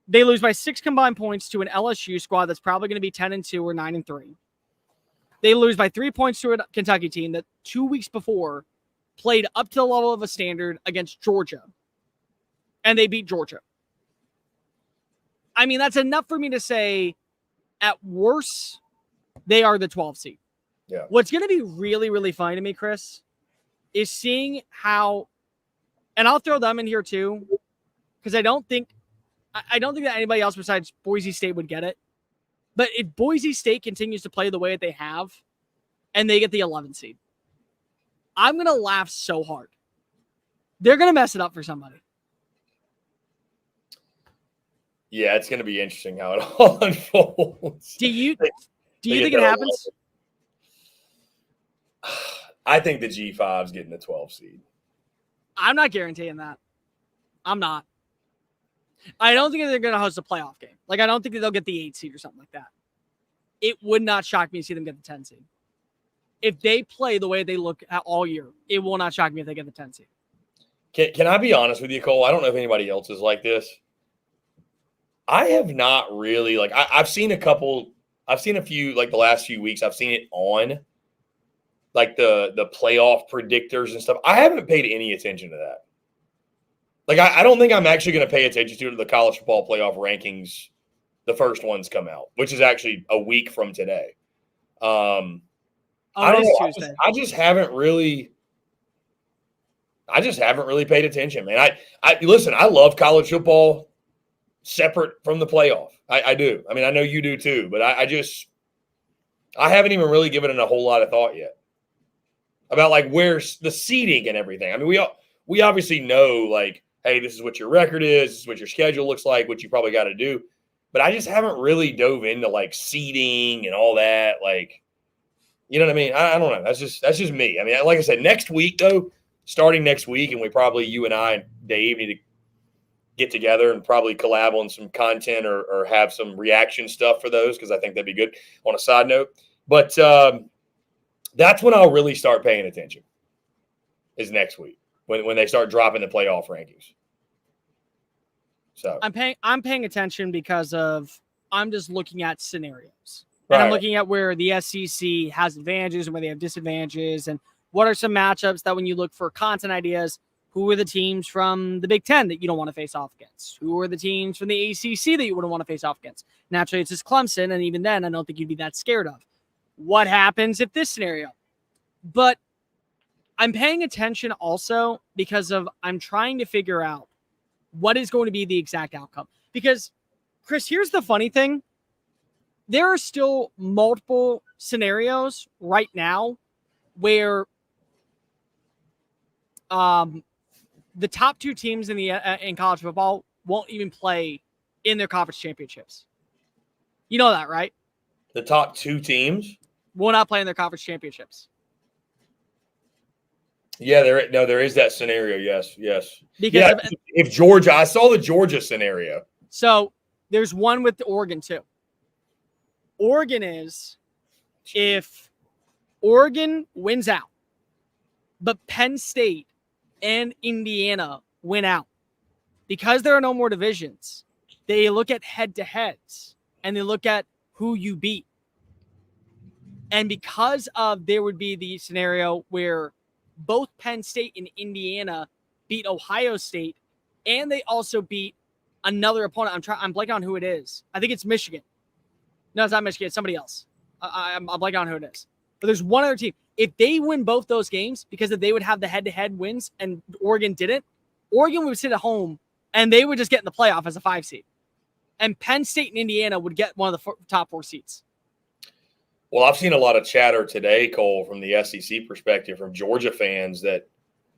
They lose by 6 combined points to an LSU squad that's probably going to be 10-2 or 9-3. They lose by 3 points to a Kentucky team that 2 weeks before played up to the level of a standard against Georgia. And they beat Georgia. I mean, that's enough for me to say, at worst, they are the 12th seed. Yeah. What's going to be really, really funny to me, Chris, is seeing how, and I'll throw them in here too, because I don't think that anybody else besides Boise State would get it. But if Boise State continues to play the way that they have, and they get the 11th seed, I'm going to laugh so hard. They're going to mess it up for somebody. Yeah, it's going to be interesting how it all unfolds. Do you think it happens? I think the G5's getting the 12 seed. I'm not guaranteeing that. I'm not. I don't think they're going to host a playoff game. Like, I don't think that they'll get the 8 seed or something like that. It would not shock me to see them get the 10 seed. If they play the way they look at all year, it will not shock me if they get the 10 seed. Can I be honest with you, Cole? I don't know if anybody else is like this. I have not really, like, I've seen a few, like the last few weeks, I've seen it on, like the playoff predictors and stuff. I haven't paid any attention to that. Like, I don't think I'm actually going to pay attention to the college football playoff rankings. The first ones come out, which is actually a week from today. I don't know. I just haven't really paid attention, man. I listen, I love college football separate from the playoff. I do. I mean, I know you do too, but I haven't even really given it a whole lot of thought yet about like where's the seeding and everything. I mean, we obviously know, like, hey, this is what your record is, this is what your schedule looks like, what you probably got to do. But I just haven't really dove into like seeding and all that. Like, you know what I mean? I don't know. That's just me. I mean, like I said, next week though, starting next week, and you and I and Dave need to get together and probably collab on some content or have some reaction stuff for those, because I think that'd be good on a side note. But that's when I'll really start paying attention, is next week when they start dropping the playoff rankings. So I'm paying attention because I'm just looking at scenarios. And I'm looking at where the SEC has advantages and where they have disadvantages, and what are some matchups that when you look for content ideas, who are the teams from the Big Ten that you don't want to face off against? Who are the teams from the ACC that you wouldn't want to face off against? Naturally, it's just Clemson, and even then, I don't think you'd be that scared of. What happens if this scenario? But I'm paying attention also because I'm trying to figure out what is going to be the exact outcome. Because, Chris, here's the funny thing. There are still multiple scenarios right now where the top 2 teams in college football won't even play in their conference championships. You know that, right? The top 2 teams will not play in their conference championships. Yeah, there is that scenario. Yes. Because if Georgia, I saw the Georgia scenario. So there's one with Oregon too. Oregon is, if Oregon wins out, but Penn State and Indiana win out, because there are no more divisions, they look at head-to-heads and they look at who you beat. And because of there would be the scenario where both Penn State and Indiana beat Ohio State, and they also beat another opponent. I'm blanking on who it is. I think it's Michigan. No, it's not Michigan. It's somebody else. I'm blanking on who it is. But there's one other team. If they win both those games, because they would have the head-to-head wins and Oregon didn't, Oregon would sit at home and they would just get in the playoff as a 5 seed. And Penn State and Indiana would get one of the top 4 seats. Well, I've seen a lot of chatter today, Cole, from the SEC perspective, from Georgia fans, that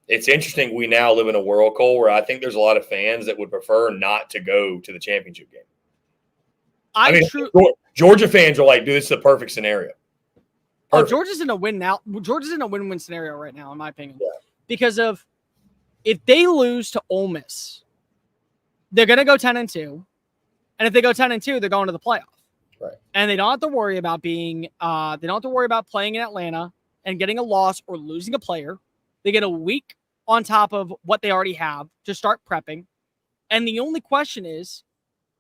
it's interesting we now live in a world, Cole, where I think there's a lot of fans that would prefer not to go to the championship game. I mean, Georgia fans are like, dude, this is the perfect scenario. Oh, Georgia's in a win now. Georgia's in a win-win scenario right now, in my opinion. Yeah. Because of if they lose to Ole Miss, they're going to go 10-2. And if they go 10-2, they're going to the playoff. Right. And they don't have to worry about playing in Atlanta and getting a loss or losing a player. They get a week on top of what they already have to start prepping. And the only question is,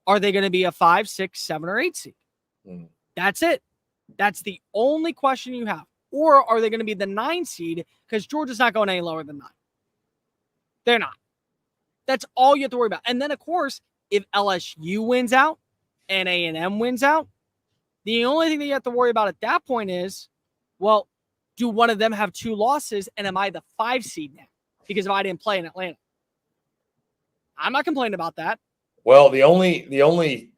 are they going to be a 5, 6, 7, or 8 seed? That's it. That's the only question you have. Or are they going to be the 9 seed? Because Georgia's not going any lower than 9. They're not. That's all you have to worry about. And then, of course, if LSU wins out and A&M wins out, the only thing that you have to worry about at that point is, well, do one of them have 2 losses, and am I the 5 seed now? Because if I didn't play in Atlanta. I'm not complaining about that. Well, the only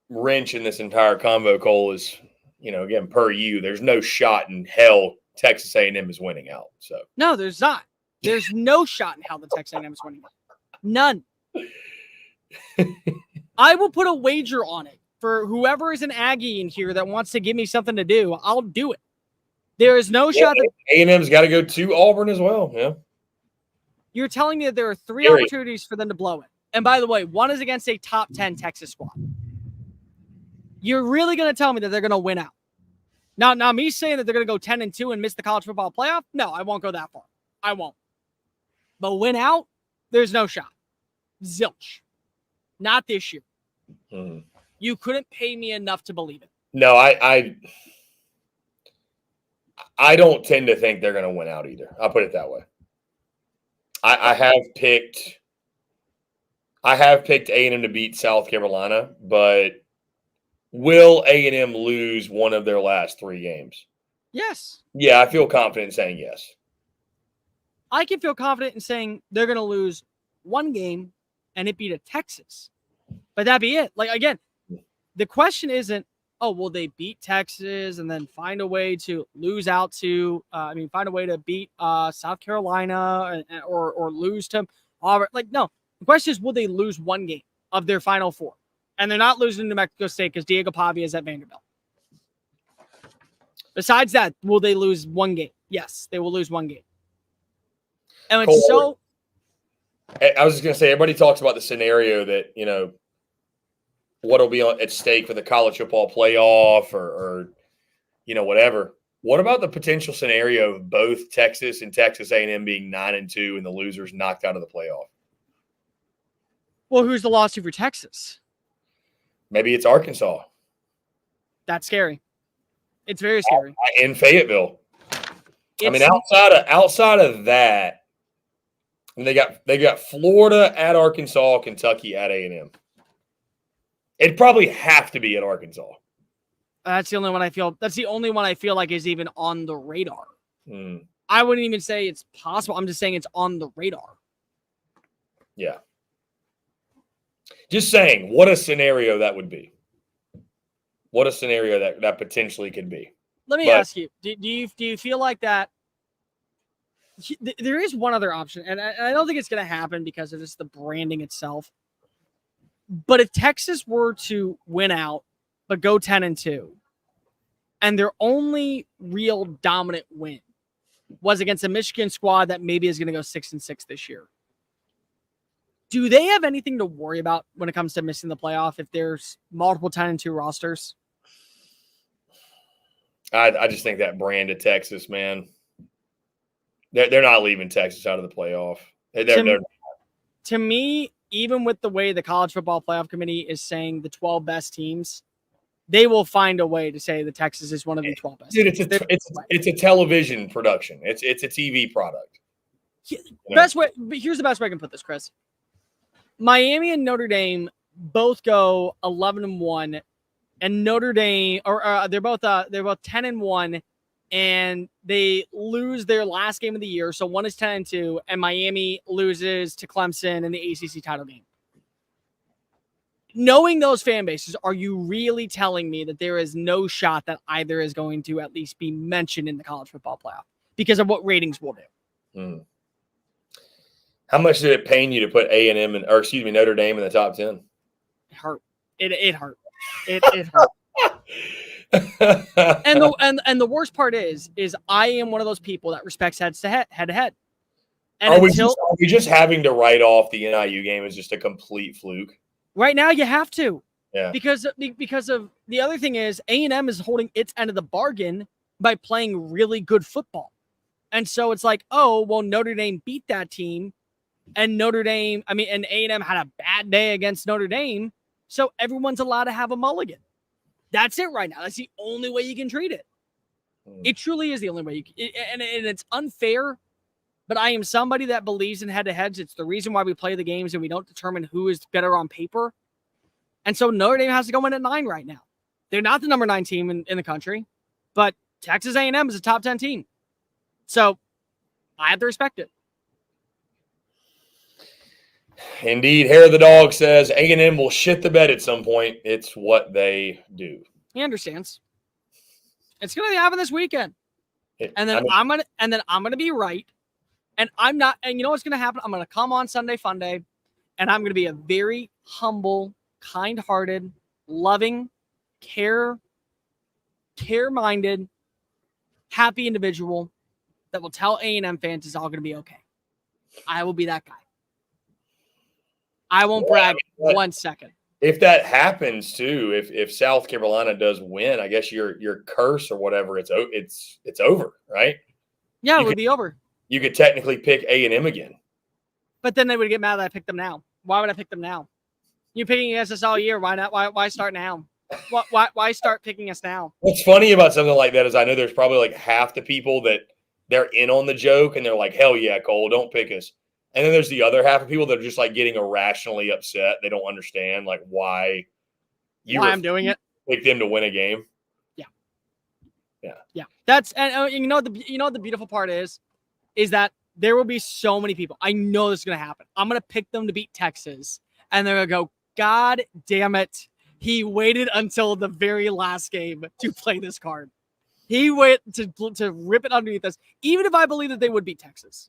wrench in this entire convo, Cole, is, again, per you, there's no shot in hell Texas A&M is winning out. So no, there's not. There's no shot in hell that Texas A&M is winning out. None. I will put a wager on it for whoever is an Aggie in here that wants to give me something to do. I'll do it. There is no shot that A&M's got to go to Auburn as well. Yeah. You're telling me that there are 3 opportunities for them to blow it. And by the way, one is against a top 10 Texas squad. You're really going to tell me that they're going to win out? Now, me saying that they're going to go 10-2 and miss the college football playoff? No, I won't go that far. I won't. But win out? There's no shot. Zilch. Not this year. You couldn't pay me enough to believe it. No, I don't tend to think they're going to win out either. I'll put it that way. I have picked A&M to beat South Carolina, but will A&M lose one of their last 3 games? Yes. Yeah, I feel confident in saying yes. I can feel confident in saying they're going to lose 1 game and it beat a Texas. But that'd be it. Like, again, the question isn't, will they beat Texas and then find a way to lose out to, find a way to beat South Carolina or lose to Auburn? Like, no. The question is, will they lose 1 game of their final 4? And they're not losing to New Mexico State because Diego Pavia is at Vanderbilt. Besides that, will they lose 1 game? Yes, they will lose 1 game. And it's Cole, I was just going to say, everybody talks about the scenario that, what will be at stake for the college football playoff or whatever. What about the potential scenario of both Texas and Texas A&M being 9-2 and the losers knocked out of the playoff? Well, who's the loss for Texas? Maybe it's Arkansas. That's scary. It's very scary. In Fayetteville. Outside of that, and they got Florida at Arkansas, Kentucky at A&M. It'd probably have to be at Arkansas. That's the only one I feel. That's the only one I feel like is even on the radar. I wouldn't even say it's possible. I'm just saying it's on the radar. Yeah. Just saying, what a scenario that would be. What a scenario that potentially could be. Let me ask you: Do you feel like that? There is one other option, and I don't think it's going to happen because of just the branding itself. But if Texas were to win out, but go 10-2, and their only real dominant win was against a Michigan squad that maybe is going to go 6-6 this year, do they have anything to worry about when it comes to missing the playoff if there's multiple 10-2 rosters? I just think that brand of Texas, man, they're not leaving Texas out of the playoff. To me, even with the way the College Football Playoff Committee is saying the 12 best teams, they will find a way to say that Texas is one of the 12 best. Dude, it's a television production. It's a TV product. Best way, but here's the best way I can put this, Chris. Miami and Notre Dame both go 11-1, and Notre Dame, they're both 10-1, and they lose their last game of the year. So one is 10-2, and Miami loses to Clemson in the ACC title game. Knowing those fan bases, are you really telling me that there is no shot that either is going to at least be mentioned in the college football playoff because of what ratings will do? How much did it pain you to put Notre Dame in the top 10? It hurt. It hurt. It hurt. and the worst part is I am one of those people that respects head to head. And are we just having to write off the NIU game as just a complete fluke? Right now, you have to. Yeah. Because of the other thing is A&M is holding its end of the bargain by playing really good football. And so it's like, oh, well, Notre Dame beat that team. And and A&M had a bad day against Notre Dame. So everyone's allowed to have a mulligan. That's it right now. That's the only way you can treat it. It truly is the only way and it's unfair. But I am somebody that believes in head-to-heads. It's the reason why we play the games and we don't determine who is better on paper. And so Notre Dame has to go in at 9 right now. They're not the number 9 team in the country, but Texas A&M is a top 10 team. So I have to respect it. Indeed. Hair of the Dog says A&M will shit the bed at some point. It's what they do. He understands. It's going to happen this weekend. I'm gonna be right. And I'm not, and you know what's going to happen? I'm going to come on Sunday Fun Day, and I'm going to be a very humble, kind-hearted, loving, care-minded, happy individual that will tell A&M fans it's all going to be okay. I will be that guy. I won't brag 1 second. If that happens too, if South Carolina does win, I guess your curse or whatever, it's over, right? Yeah, it would be over. You could technically pick A&M again. But then they would get mad that I picked them now. Why would I pick them now? You're picking against us all year. Why not? Why start now? Why start picking us now? What's funny about something like that is I know there's probably like half the people that they're in on the joke and they're like, hell yeah, Cole, don't pick us. And then there's the other half of people that are just like getting irrationally upset. They don't understand like why I'm doing it. Pick them to win a game. Yeah. That's and you know the beautiful part is that there will be so many people. I know this is going to happen. I'm going to pick them to beat Texas. And they're going to go, God damn it. He waited until the very last game to play this card. He waited to rip it underneath us, even if I believe that they would beat Texas.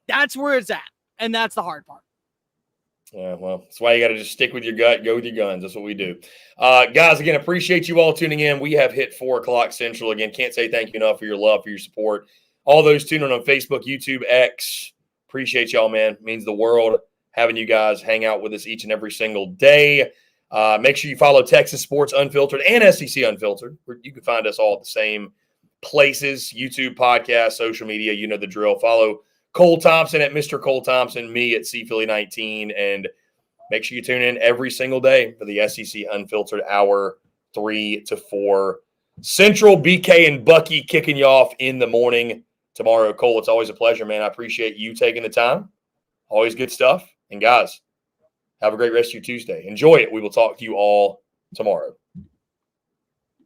That's where it's at. And that's the hard part. Yeah, well, that's why you got to just stick with your gut, go with your guns. That's what we do. Guys, again, appreciate you all tuning in. We have hit 4 o'clock Central. Again, can't say thank you enough for your love, for your support. All those tuning on Facebook, YouTube, X, appreciate y'all, man. It means the world having you guys hang out with us each and every single day. Make sure you follow Texas Sports Unfiltered and SEC Unfiltered. You can find us all at the same places, YouTube, podcast, social media. You know the drill. Follow Cole Thompson at Mr. Cole Thompson, me at CPhilly19, and make sure you tune in every single day for the SEC Unfiltered Hour, 3 to 4 Central. BK and Bucky kicking you off in the morning tomorrow. Cole, it's always a pleasure, man. I appreciate you taking the time. Always good stuff. And guys, have a great rest of your Tuesday. Enjoy it. We will talk to you all tomorrow.